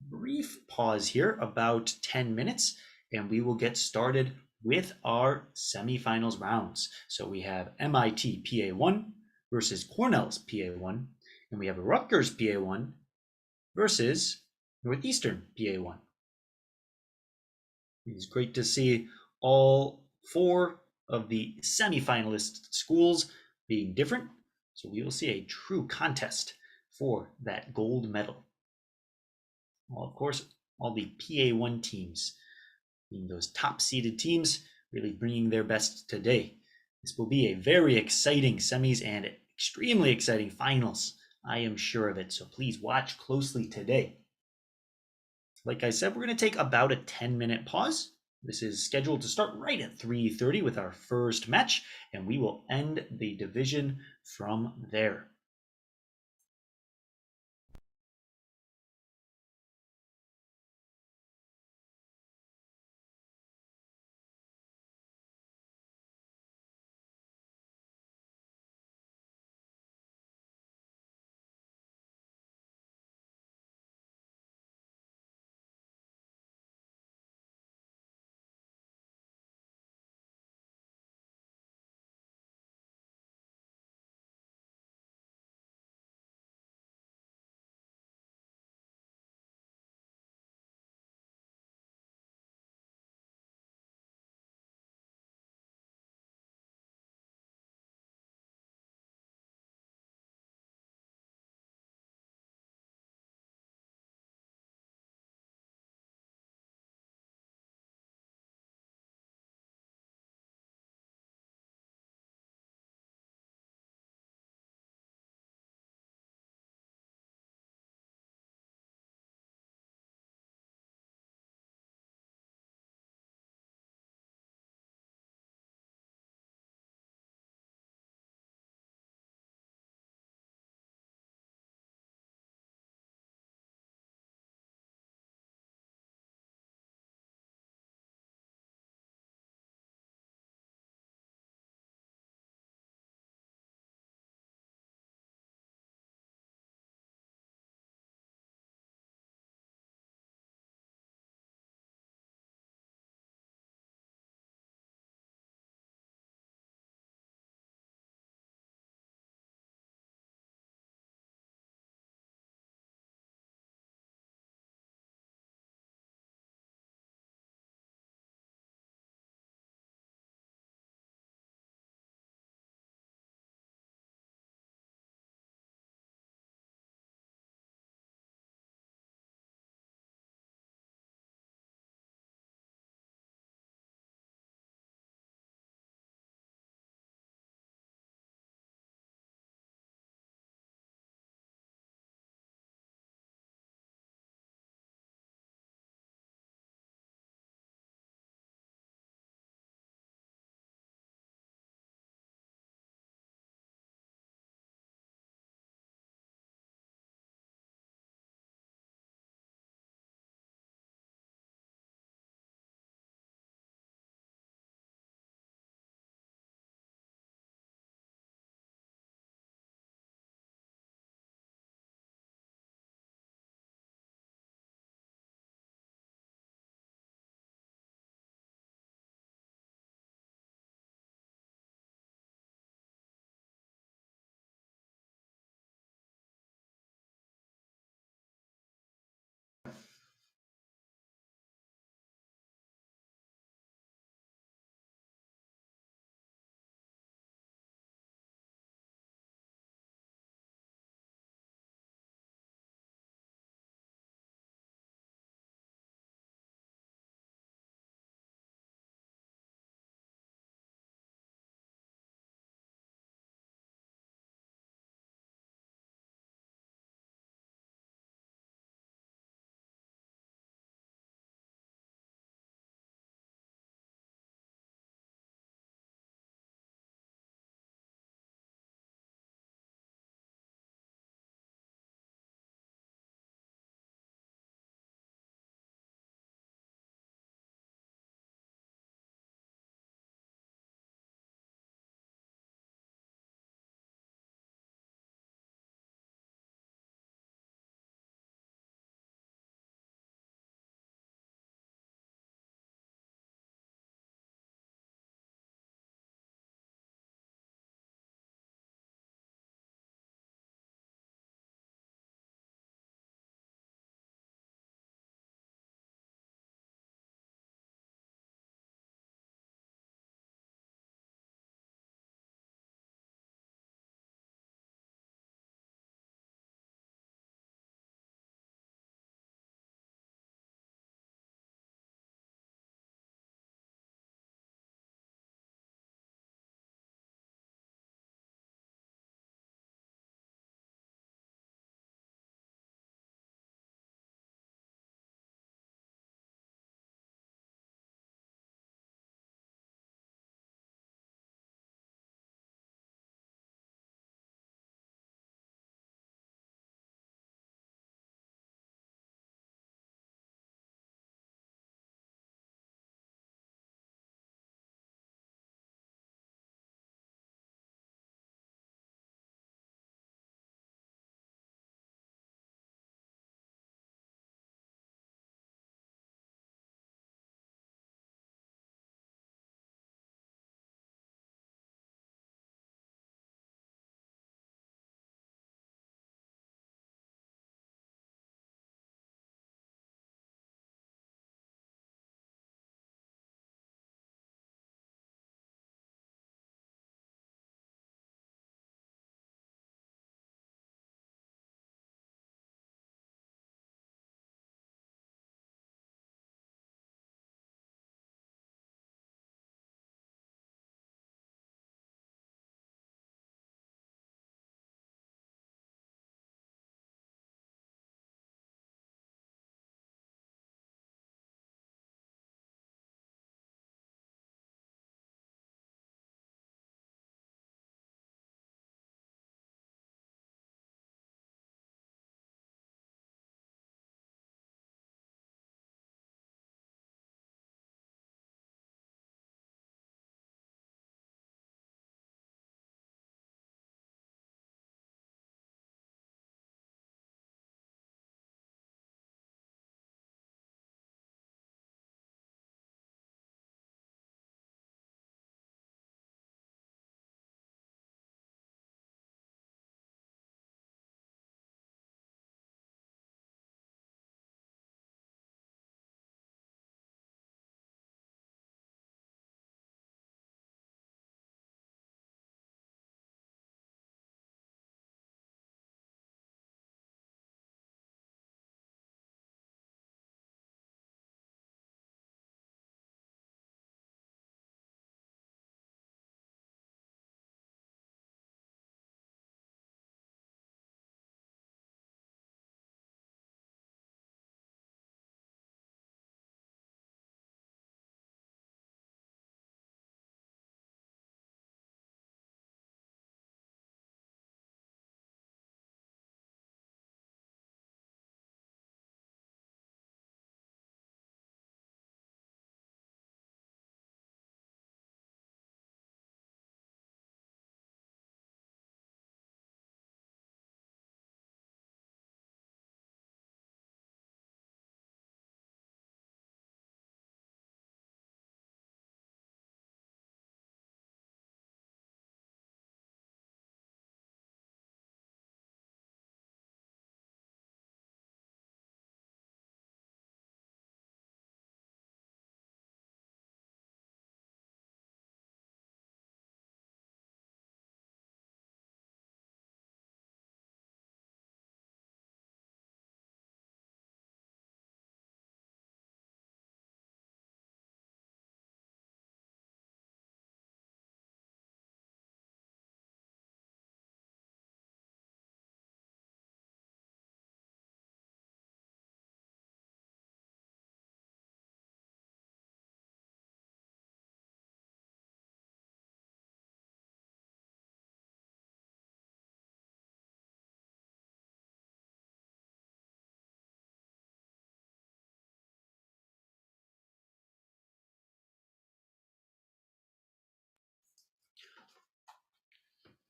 brief pause here, about 10 minutes, and we will get started with our semifinals rounds. So we have MIT PA1 versus Cornell's PA1, and we have a Rutgers PA1 versus Northeastern PA1. It's great to see all 4 of the semifinalist schools being different. So we will see a true contest for that gold medal. Well, of course, all the PA1 teams, being those top-seeded teams, really bringing their best today. This will be a very exciting semis and extremely exciting finals. I am sure of it, so please watch closely today. Like I said, we're going to take about a 10-minute pause. This is scheduled to start right at 3:30 with our first match, and we will end the division from there.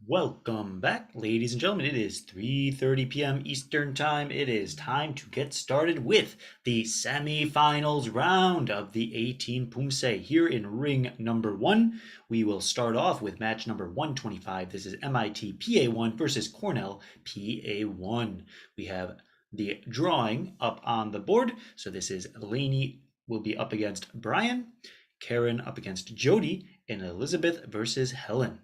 Welcome back, ladies and gentlemen. It is 3:30 p.m. Eastern Time. It is time to get started with the semifinals round of the 18 Poomsae. Here in ring number 1, we will start off with match number 125. This is MIT PA1 versus Cornell PA1. We have the drawing up on the board. So this is Lainey will be up against Brian, Karen up against Jody, and Elizabeth versus Helen.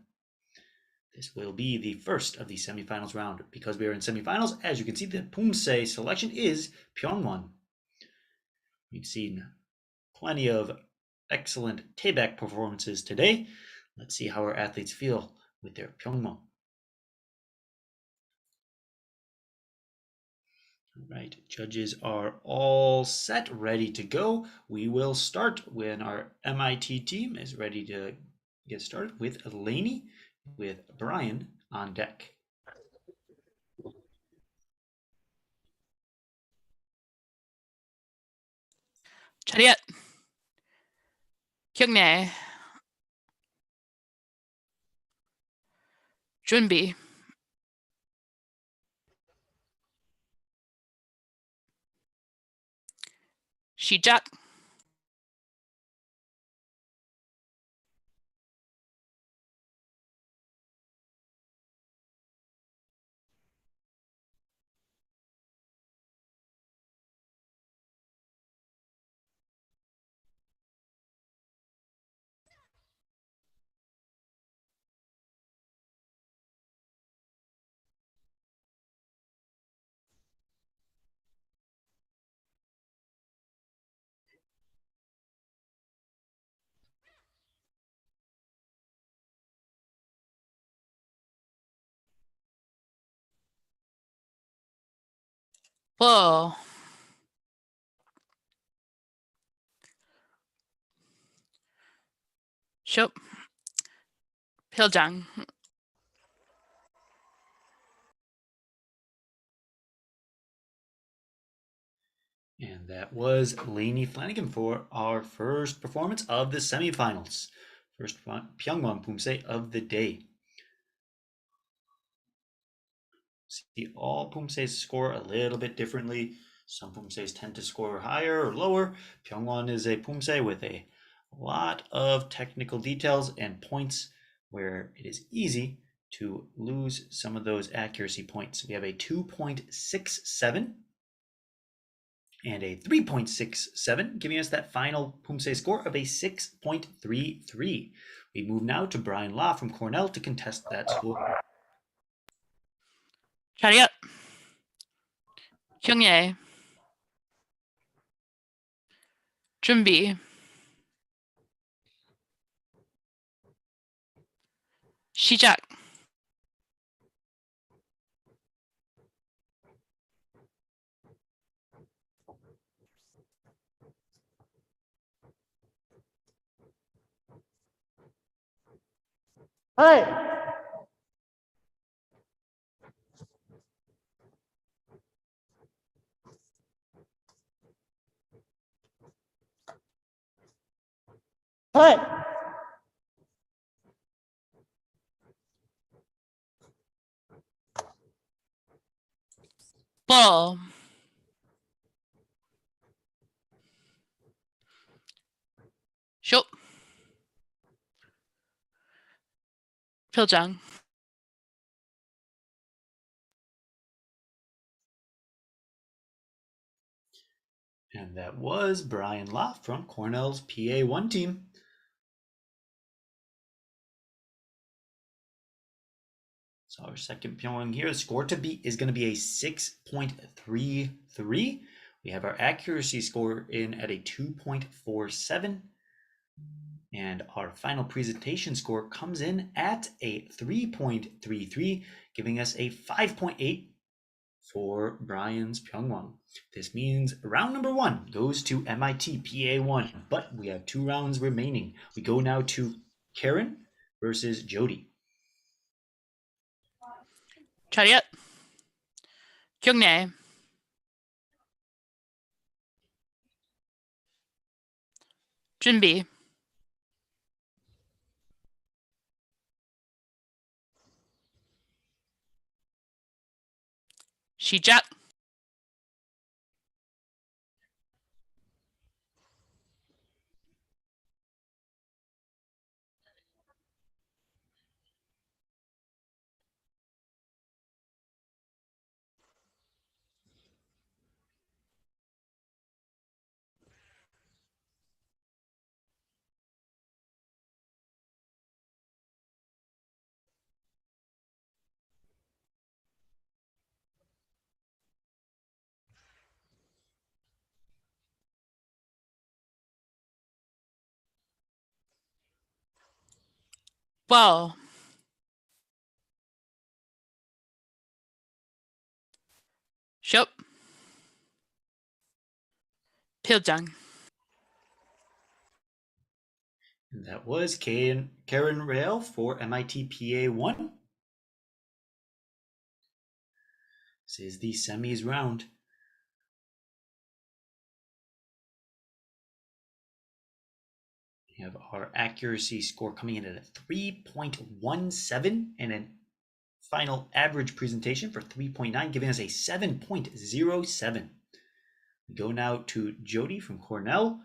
This will be the first of the semifinals round. Because we are in semifinals, as you can see, the Poomsae selection is Pyeongwon. We've seen plenty of excellent Taebaek performances today. Let's see how our athletes feel with their Pyeongwon. All right, judges are all set, ready to go. We will start when our MIT team is ready to get started with Lainey, with Brian on deck. 차렷. 경례. 준비. 시작. 버. 숍. 표정. And that was Lainey Flanagan for our first performance of the semifinals. First Pyeongwon Poomsae of the day. See, all Poomsaes score a little bit differently. Some Poomsaes tend to score higher or lower. Pyeongwon is a Poomsae with a lot of technical details and points where it is easy to lose some of those accuracy points. We have a 2.67 and a 3.67, giving us that final Poomsae score of a 6.33. We move now to Brian Law from Cornell to contest that score. 차렷. 경례. 준비. 시작. Hey. Hey. 버. 숍. 표정. And that was Brian Law from Cornell's PA1 team. So our second Pyeongwon here, the score to beat is going to be a 6.33. We have our accuracy score in at a 2.47. And our final presentation score comes in at a 3.33, giving us a 5.8 for Brian's Pyeongwon. This means round number 1 goes to MIT PA1, but we have 2 rounds remaining. We go now to Karen versus Jody. 차렷. 경례. 준비. 시작. ball. shop. 필장. And that was Karen Rail for MIT PA1. This is the semis round. We have our accuracy score coming in at a 3.17 and a final average presentation for 3.9, giving us a 7.07. We go now to Jody from Cornell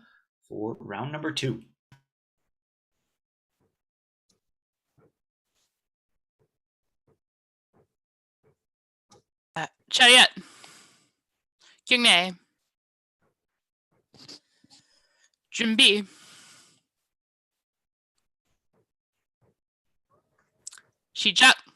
for round number 2. 차렷. 경례. 준비. 시작.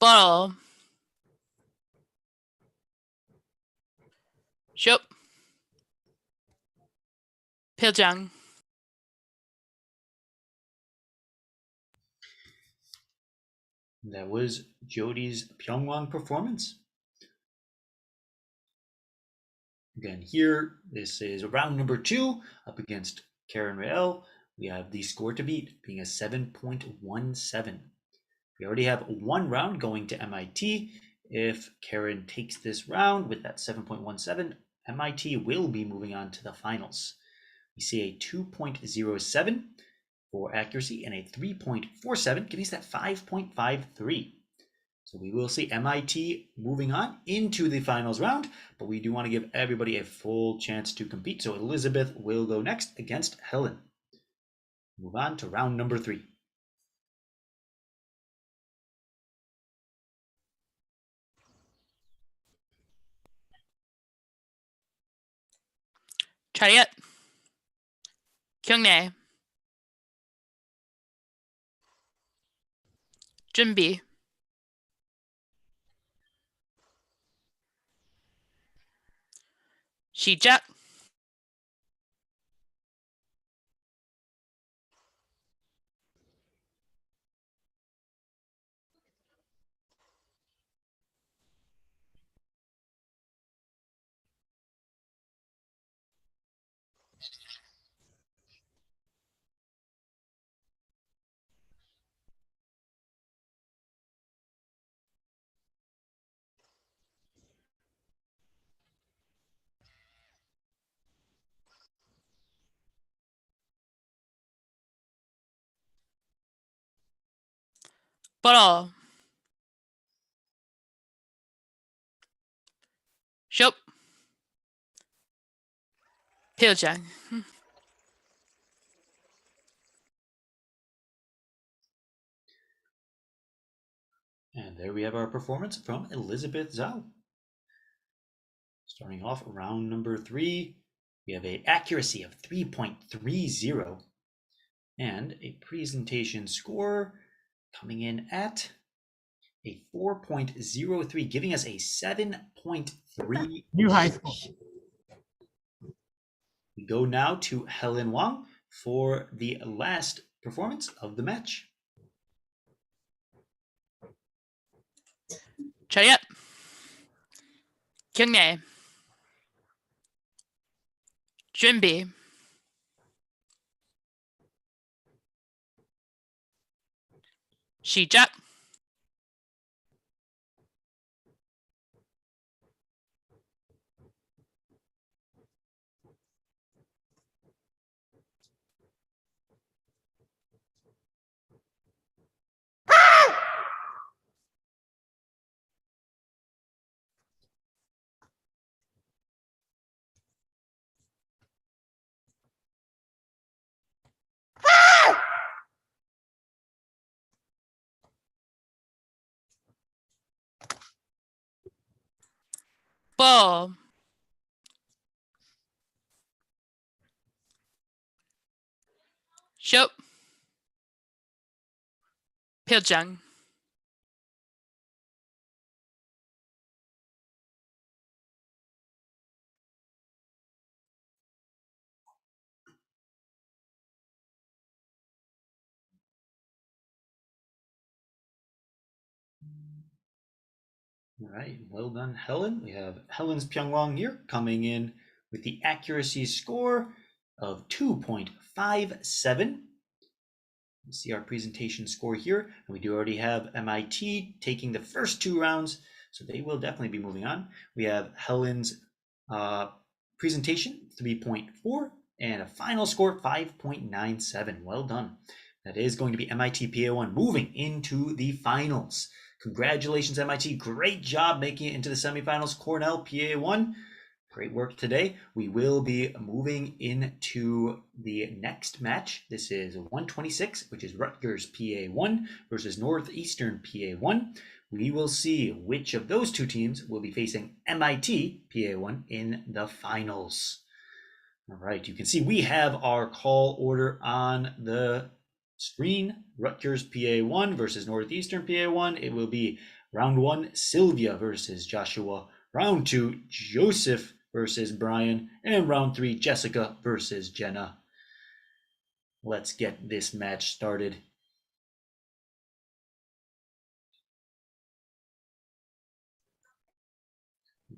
ball. shop. 필장. That was Jody's Pyeongwang performance. Again, here, this is round number 2 up against Karen Rael. We have the score to beat being a 7.17. We already have one round going to MIT. If Karen takes this round with that 7.17, MIT will be moving on to the finals. We see a 2.07 for accuracy and a 3.47, giving us that 5.53. So we will see MIT moving on into the finals round, but we do want to give everybody a full chance to compete. So Elizabeth will go next against Helen. Move on to round number 3. 차렷. 경례. 준비. 시작. ball. shop. 필장. And there we have our performance from Elizabeth Zhao. Starting off round number 3, we have an accuracy of 3.30 and a presentation score coming in at a 4.03, giving us a 7.3. New high school. We go now to Helen Wang for the last performance of the match. 차렷. 경례. 준비. 시작. ball. Show. 표정. All right, well done, Helen. We have Helen's Pyongyang here coming in with the accuracy score of 2.57. See our presentation score here. And we do already have MIT taking the first 2 rounds, so they will definitely be moving on. We have Helen's presentation 3.4 and a final score 5.97. Well done. That is going to be MIT PA1 moving into the finals. Congratulations, MIT. Great job making it into the semifinals. Cornell PA1. Great work today. We will be moving into the next match. This is 126, which is Rutgers PA1 versus Northeastern PA1. We will see which of those 2 teams will be facing MIT PA1 in the finals. All right, you can see we have our call order on the screen. Rutgers PA1 versus Northeastern PA1. It will be round 1, Sylvia versus Joshua. Round 2, Joseph versus Brian. And round 3, Jessica versus Jenna. Let's get this match started.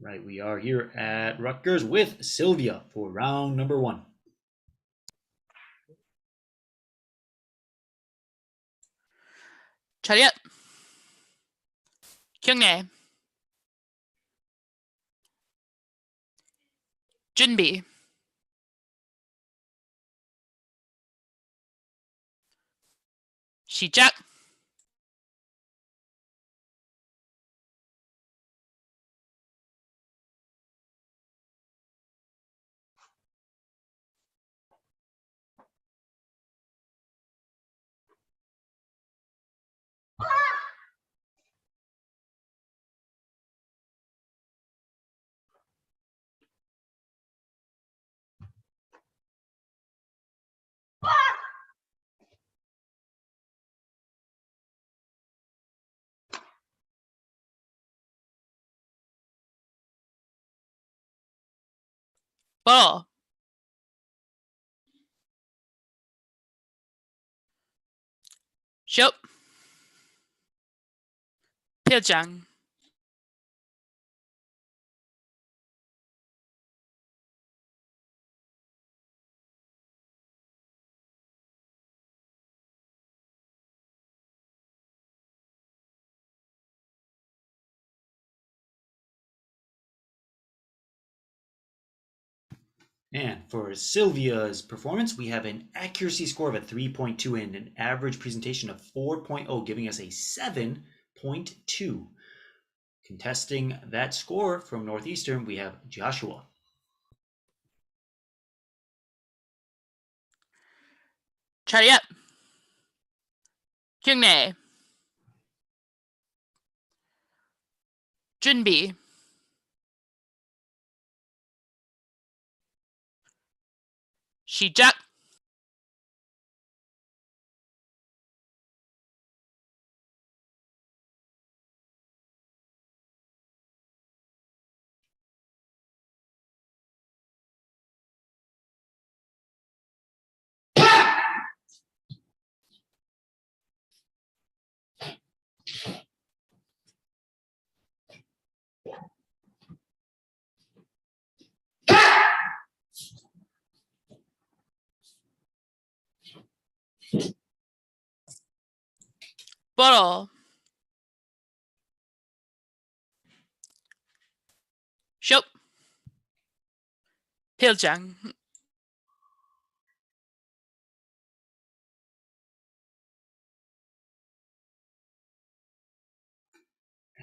Right, we are here at Rutgers with Sylvia for round number 1. 차렷. 경례. 준비. 시작. ball. show. 표정. And for Sylvia's performance, we have an accuracy score of a 3.2 and an average presentation of 4.0, giving us a 7.2. Contesting that score from Northeastern, we have Joshua. 차렷. 경례. 준비. 시작. bottle, shop, 필장,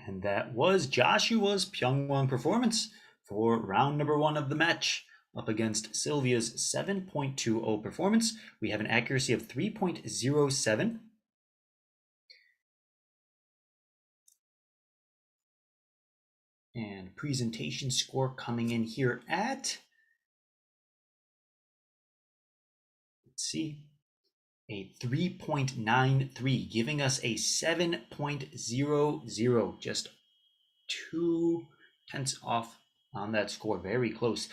And that was Joshua's Pyeongwang performance for round number 1 of the match. Up against Sylvia's 7.20 performance, we have an accuracy of 3.07. And presentation score coming in here at, let's see, a 3.93, giving us a 7.00, just 0.2 off on that score. Very close.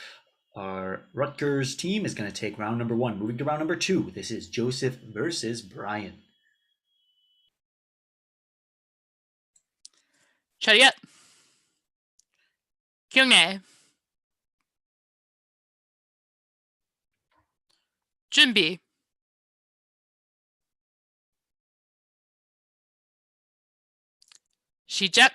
Our Rutgers team is going to take round number 1. Moving to round number 2. This is Joseph versus Brian. 차렷, 경례, 준비, 시작.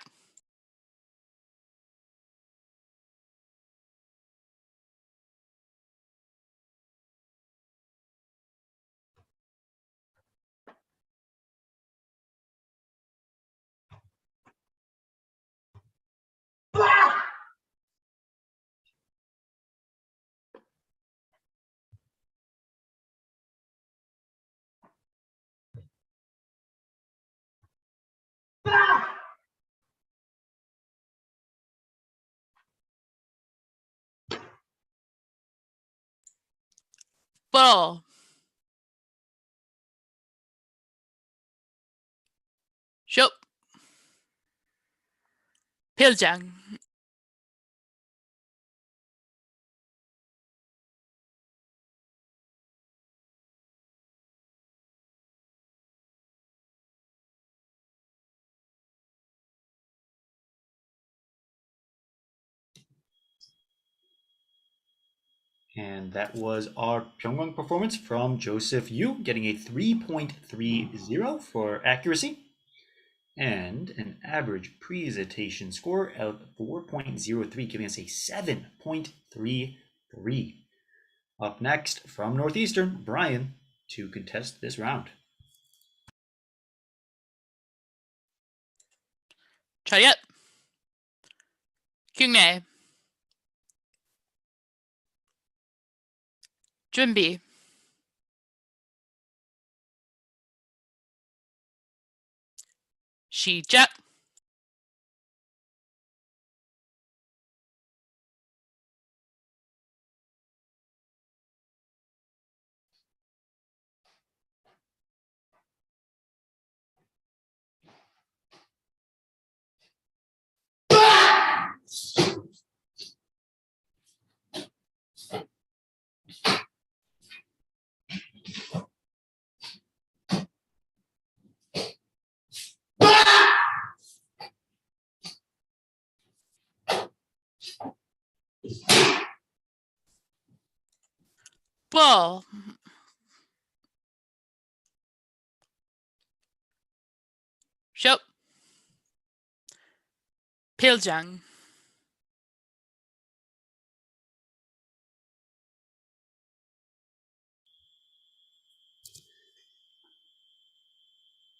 bottle, shop, 필장, And that was our Pyeongwang performance from Joseph Yu, getting a 3.30 for accuracy and an average presentation score of 4.03, giving us a 7.33. Up next from Northeastern, Brian, to contest this round. 차렷, 경례, 준비, 시작. ball, shop, 필장,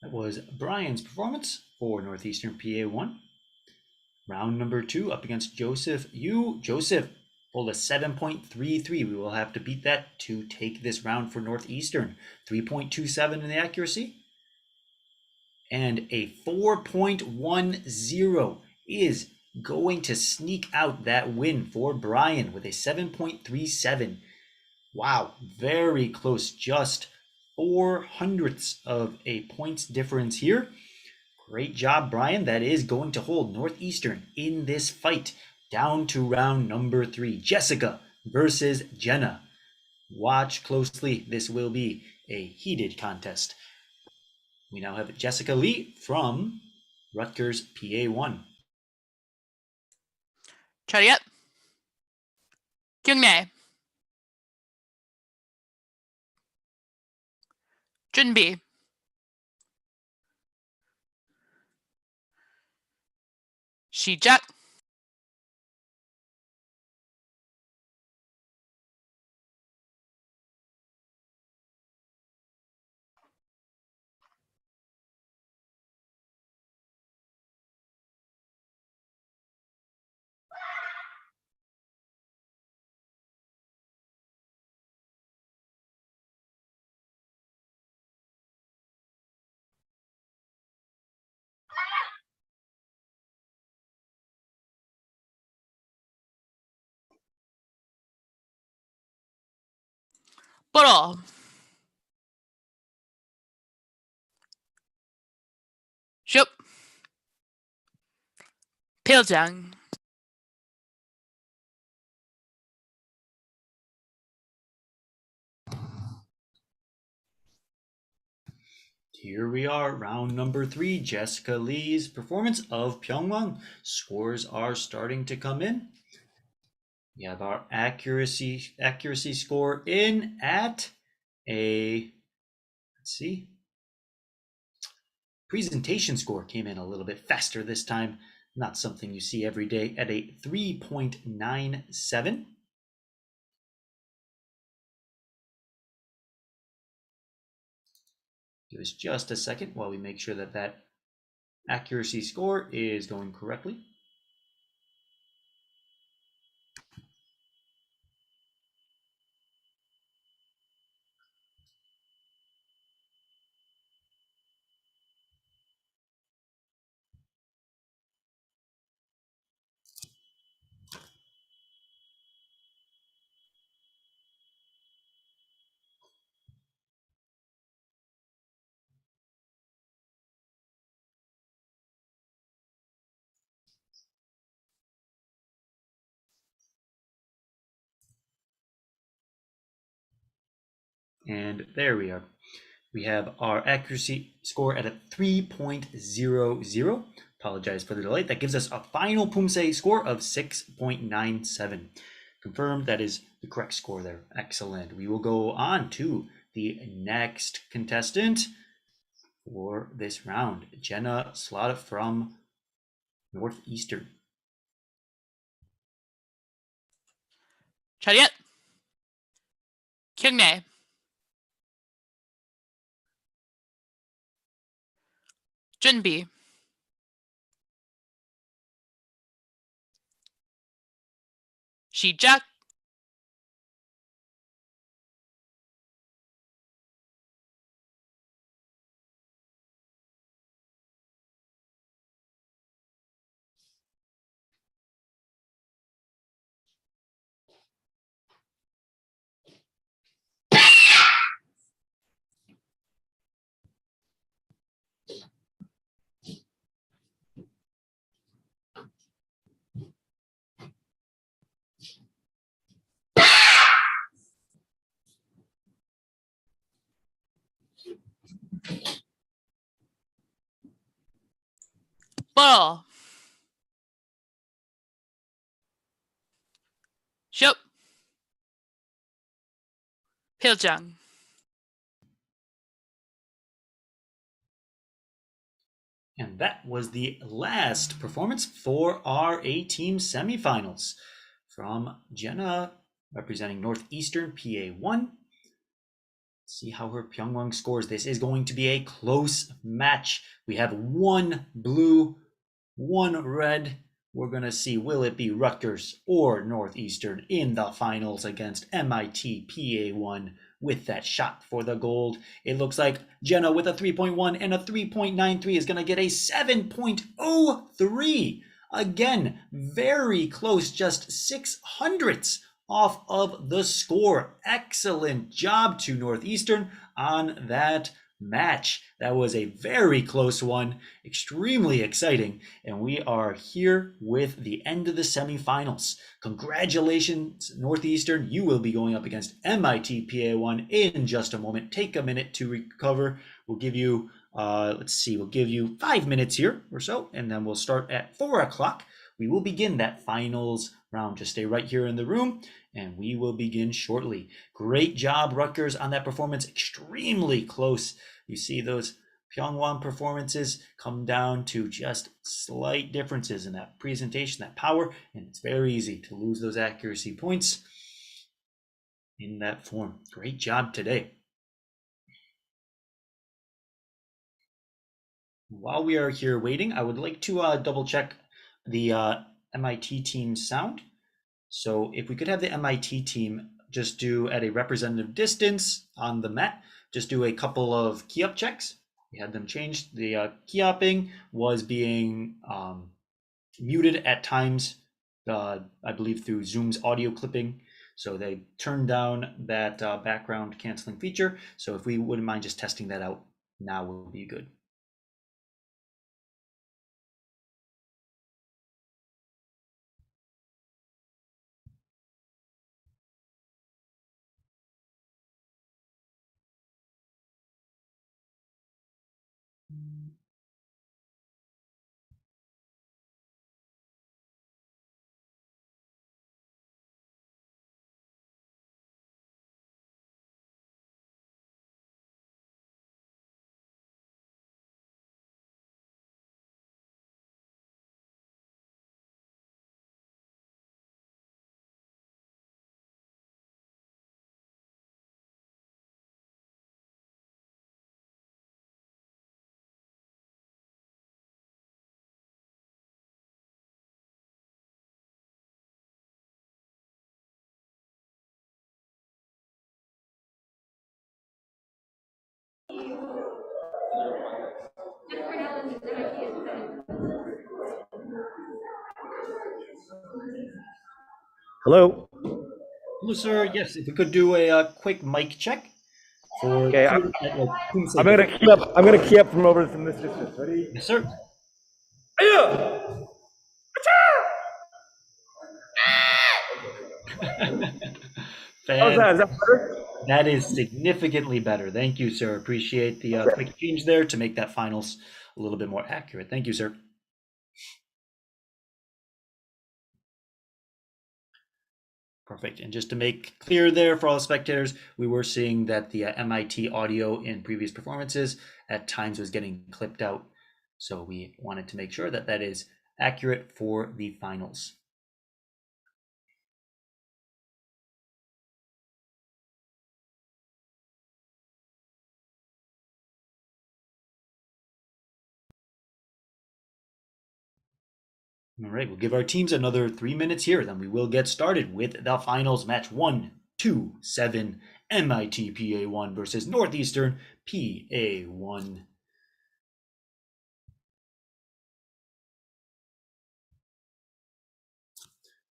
That was Brian's performance for Northeastern PA1. Round number 2 up against Joseph Yu. Joseph pulled a 7.33. We will have to beat that to take this round for Northeastern. 3.27 in the accuracy. And a 4.10 is going to sneak out that win for Brian with a 7.37. Wow, very close. Just 0.04 of a points difference here. Great job, Brian. That is going to hold Northeastern in this fight down to round number 3. Jessica versus Jenna. Watch closely. This will be a heated contest. We now have Jessica Lee from Rutgers PA1. 차렷, 경례, 준비, 시작. 뽀로. 슛. 필장. Here we are, round number 3, Jessica Lee's performance of Pyeongwang. Scores are starting to come in. We have our accuracy score in at a, let's see, presentation score came in a little bit faster this time. Not something you see every day, at a 3.97. Give us just a second while we make sure that that accuracy score is going correctly. And there we are. We have our accuracy score at a 3.00. Apologize for the delay. That gives us a final Poomsae score of 6.97. Confirmed, that is the correct score there. Excellent. We will go on to the next contestant for this round, Jenna Slaughter from Northeastern. 차렷. 경례. 준비. 시작. 뽀로. 슛. 필장. And that was the last performance for our A-team semifinals. From Jenna, representing Northeastern PA1. See how her Pyeongwang scores. This is going to be a close match. We have one blue, one red. We're going to see, will it be Rutgers or Northeastern in the finals against MIT PA1 with that shot for the gold. It looks like Jenna with a 3.1 and a 3.93 is going to get a 7.03. Again, very close, just 600ths off of the score. Excellent job to Northeastern on that match. That was a very close one, extremely exciting, and we are here with the end of the semifinals. Congratulations, Northeastern. You will be going up against MIT PA1 in just a moment. Take a minute to recover. We'll give you we'll give you 5 minutes here or so, and then we'll start at 4 o'clock. We will begin that finals round. Just stay right here in the room, and we will begin shortly. Great job, Rutgers, on that performance. Extremely close. You see those Pyongyang performances come down to just slight differences in that presentation, that power, and it's very easy to lose those accuracy points in that form. Great job today. While we are here waiting, I would like to double check the MIT team sound. So if we could have the MIT team just do at a representative distance on the mat, just do a couple of key up checks. We had them changed. The key upping was being muted at times, I believe through Zoom's audio clipping. So they turned down that background canceling feature. So if we wouldn't mind just testing that out, now will be good. Hello. Hello, sir. Yes, if we could do a quick mic check for Okay, Poomsae. I'm gonna key up. I'm gonna key up from this distance. Ready? Yes, sir. How's that? Is that better? That is significantly better. Thank you, sir. Appreciate the quick change there to make that finals a little bit more accurate. Thank you, sir. Perfect. And just to make clear there for all the spectators, we were seeing that the MIT audio in previous performances at times was getting clipped out. So we wanted to make sure that that is accurate for the finals. All right, we'll give our teams another 3 minutes here, then we will get started with the finals match 1, 2, 7, MIT PA1 versus Northeastern PA1.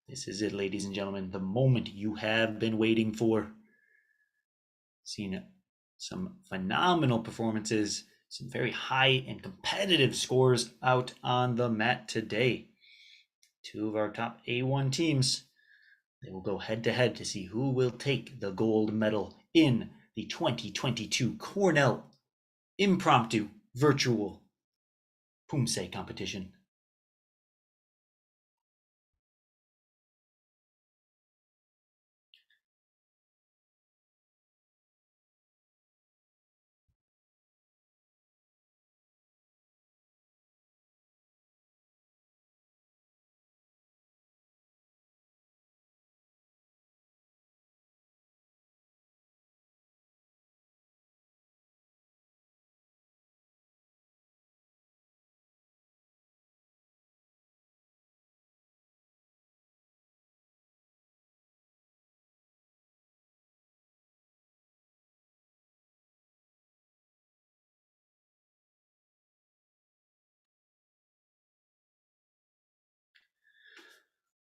This is it, ladies and gentlemen, the moment you have been waiting for. Seen some phenomenal performances, some very high and competitive scores out on the mat today. Two of our top A1 teams, they will go head to head to see who will take the gold medal in the 2022 Cornell Impromptu Virtual Poomsae competition.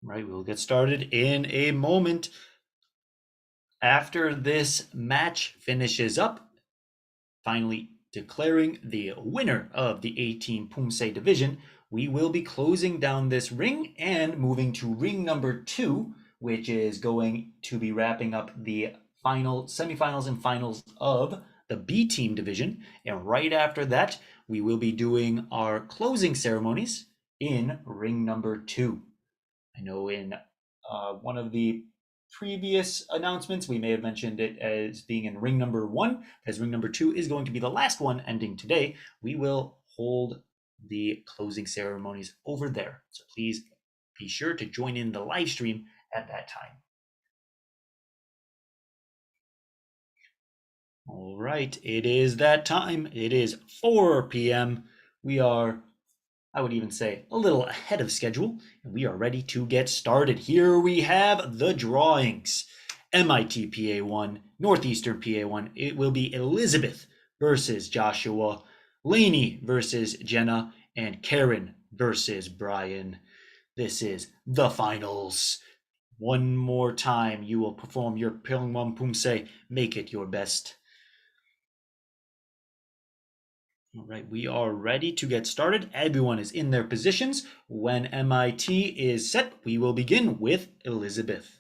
Right, we'll get started in a moment. After this match finishes up, finally declaring the winner of the A-Team Poomsae division, we will be closing down this ring and moving to ring number 2, which is going to be wrapping up the final semifinals and finals of the B-Team division. And right after that, we will be doing our closing ceremonies in ring number 2. I know in one of the previous announcements, we may have mentioned it as being in ring number 1, as ring number 2 is going to be the last one ending today. We will hold the closing ceremonies over there. So please be sure to join in the live stream at that time. All right, it is that time. It is 4 p.m. We are, I would even say, a little ahead of schedule, and we are ready to get started. Here we have the drawings. MIT PA1, Northeastern PA1. It will be Elizabeth versus Joshua, Lainey versus Jenna, and Karen versus Brian. This is the finals. One more time, you will perform your Pyongwon Poomsae. Make it your best. All right, we are ready to get started. Everyone is in their positions. When MIT is set, we will begin with Elizabeth.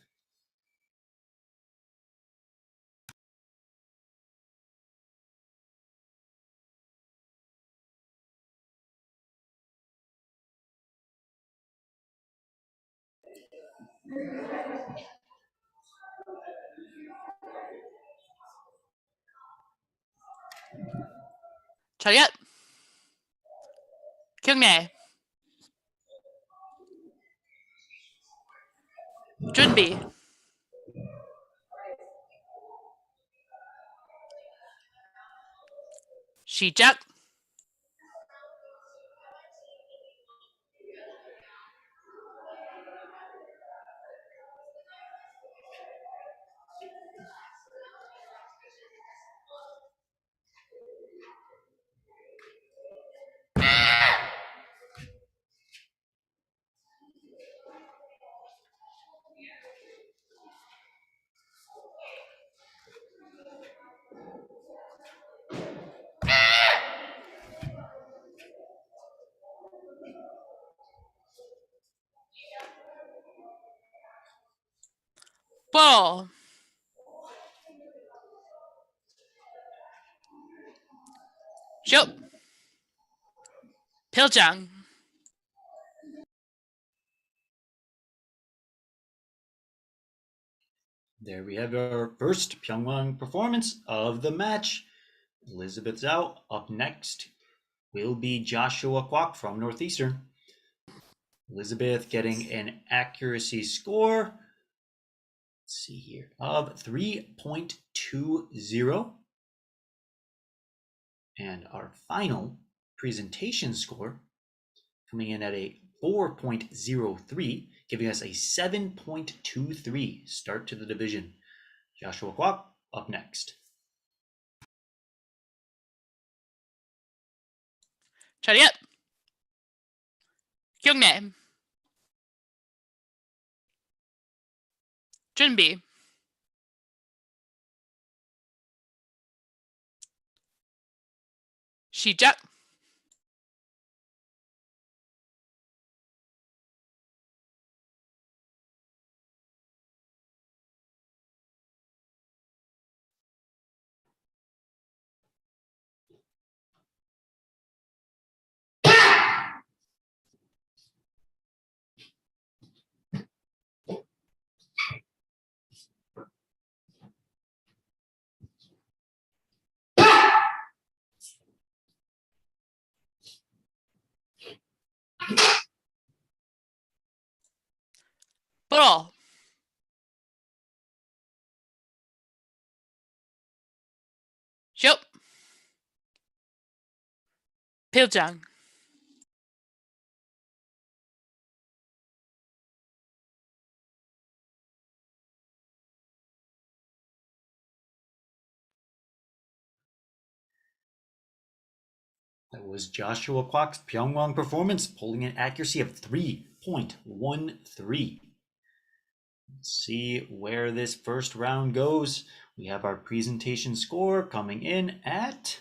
차렷. 경례. 준비. 시작. ball. Show. 필장. There we have our first Pyongwon performance of the match. Elizabeth's out. Up next will be Joshua Kwok from Northeastern. Elizabeth getting an accuracy score, let's see here, of 3.20. And our final presentation score coming in at a 4.03, giving us a 7.23 start to the division. Joshua Kwok up next. 차렷. 경례. 준비. 시작. ball. Show. 필장. That was Joshua Kwok's Pyongwon performance, pulling an accuracy of 3.13. Let's see where this first round goes. We have our presentation score coming in at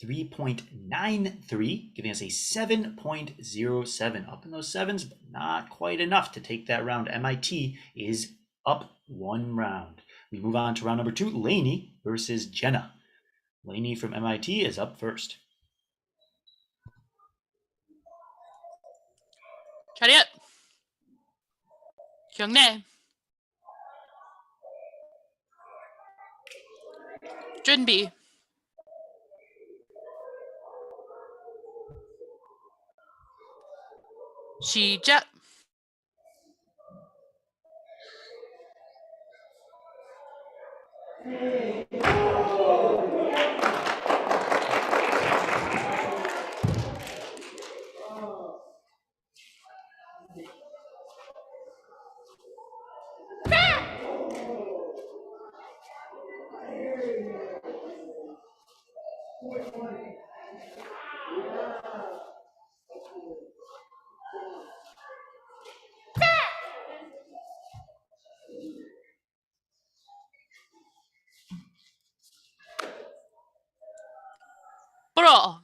3.93, giving us a 7.07. Up in those sevens, but not quite enough to take that round. MIT is up one round. We move on to round number 2, Lainey versus Jenna. Lainey from MIT is up first. 차렷. 경례. 준비. 시작. 불어.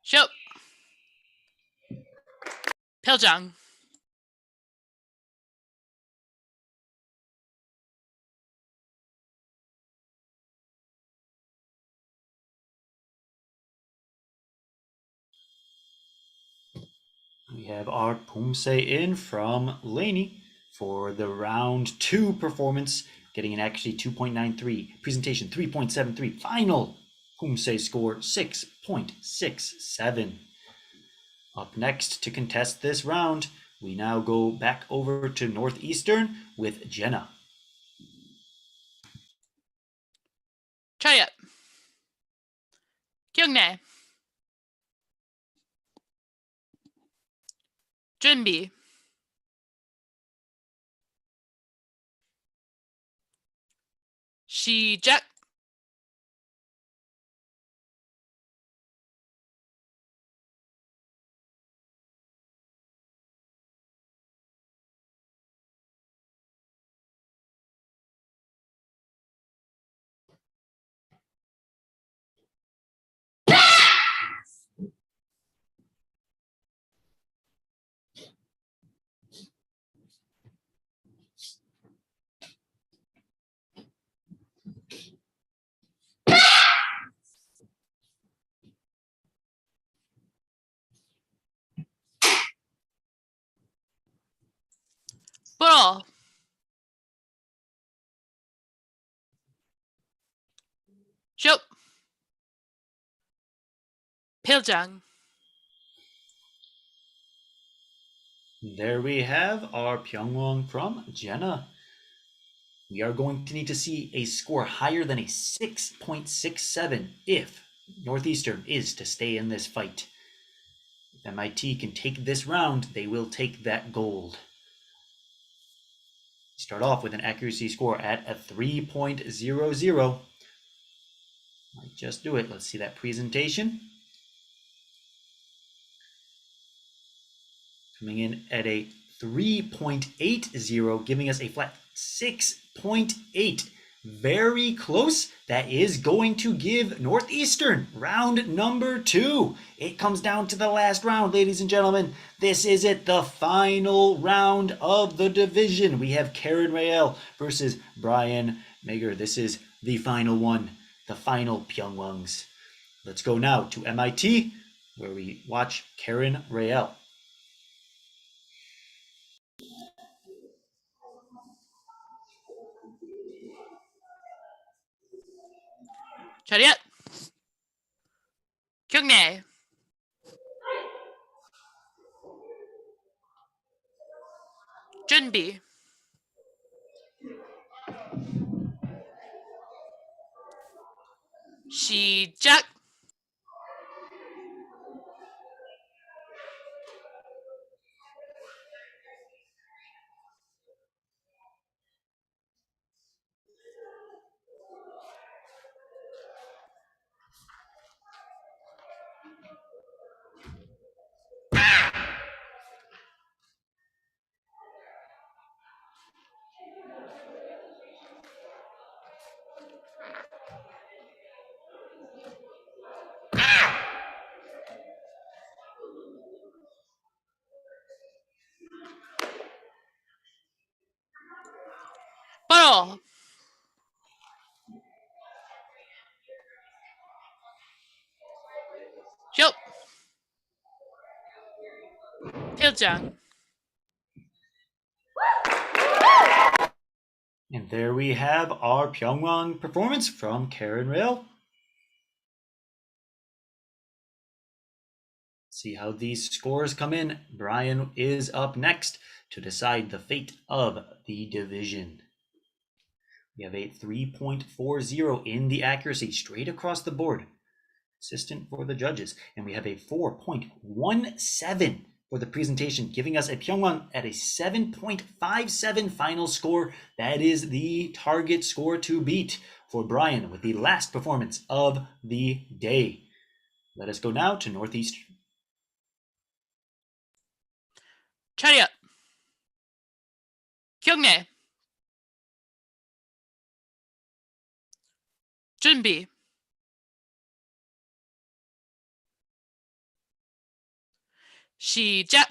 쇼. 표정. We have our Poomsae in from Laney for the round 2 performance, getting an actually 2.93, presentation 3.73, final Poomsae score 6.67. Up next to contest this round, we now go back over to Northeastern with Jenna. 차렷. 경례. 준비. 시작. 불어. 쇼. 표정. There we have our Pyeongwon from Jenna. We are going to need to see a score higher than a 6.67 if Northeastern is to stay in this fight. If MIT can take this round, they will take that gold. Start off with an accuracy score at a 3.00. Might just do it. Let's see that presentation. Coming in at a 3.80, giving us a flat 6.8. Very close. That is going to give Northeastern round number 2. It comes down to the last round, ladies and gentlemen. This is it, the final round of the division. We have Karen Rael versus Brian Mager. This is the final one, the final Pyeongwongs. Let's go now to MIT, where we watch Karen Rael. 차렷. 경례. 준비. 시작. 바로. 쇼. Piljang. And there we have our Pyeongwang performance from Karen Rail. See how these scores come in. Brian is up next to decide the fate of the division. We have a 3.40 in the accuracy straight across the board. Consistent for the judges. And we have a 4.17 for the presentation, giving us a Pyeongwang at a 7.57 final score. That is the target score to beat for Brian with the last performance of the day. Let us go now to Northeastern. Chariot. Kyungnae. 준비. 시작.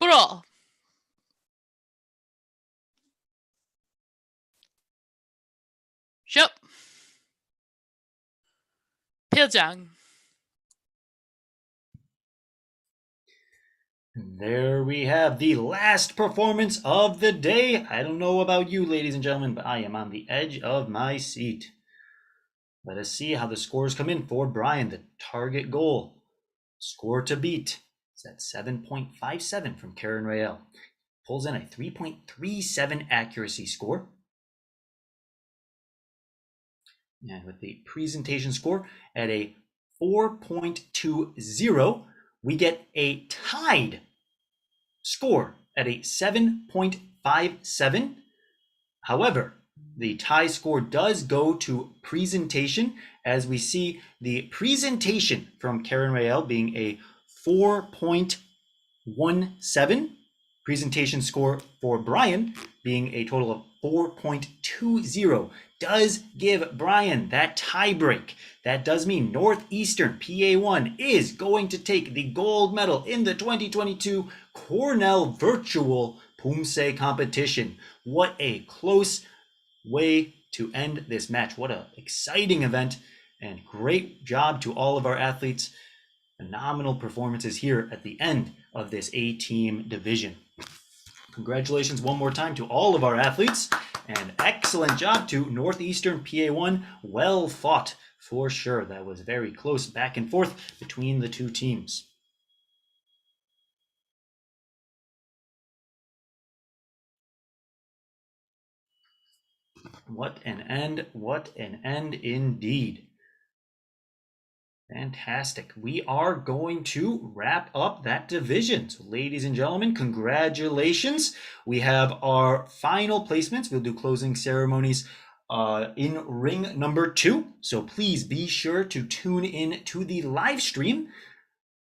불어. 숍. 필장. There we have the last performance of the day. I don't know about you, ladies and gentlemen, but I am on the edge of my seat. Let us see how the scores come in for Brian. The target goal, score to beat, is at 7.57 from Karen Rael. Pulls in a 3.37 accuracy score. And with the presentation score at a 4.20, we get a tied score at a 7.57. However, the tie score does go to presentation, as we see the presentation from Karen Rael being a 4.17. Presentation score for Brian being a total of 4.20 does give Brian that tie break. That does mean Northeastern PA1 is going to take the gold medal in the 2022 Cornell Virtual Poomsae competition. What a close way to end this match. What an exciting event, and great job to all of our athletes. Phenomenal performances here at the end of this A-team division. Congratulations one more time to all of our athletes, and excellent job to Northeastern PA1. Well fought for sure. That was very close back and forth between the two teams. What an end indeed. Fantastic. We are going to wrap up that division. So ladies and gentlemen, congratulations. We have our final placements. We'll do closing ceremonies in ring number 2. So please be sure to tune in to the live stream.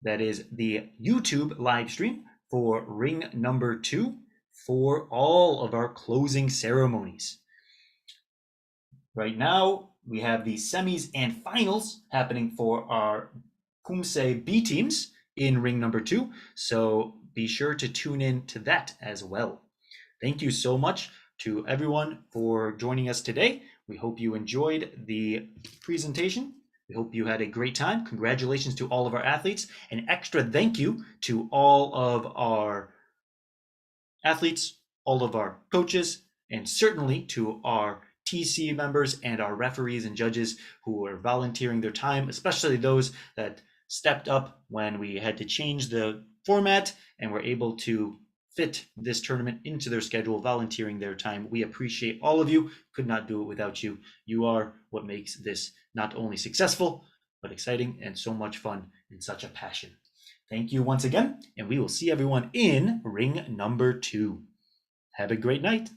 That is the YouTube live stream for ring number 2 for all of our closing ceremonies. Right now, we have the semis and finals happening for our Poomsae B teams in ring number 2. So be sure to tune in to that as well. Thank you so much to everyone for joining us today. We hope you enjoyed the presentation. We hope you had a great time. Congratulations to all of our athletes. An extra thank you to all of our athletes, all of our coaches, and certainly to our TC members and our referees and judges who are volunteering their time, especially those that stepped up when we had to change the format and were able to fit this tournament into their schedule, volunteering their time. We appreciate all of you. Could not do it without you. You are what makes this not only successful, but exciting and so much fun and such a passion. Thank you once again, and we will see everyone in ring number 2. Have a great night.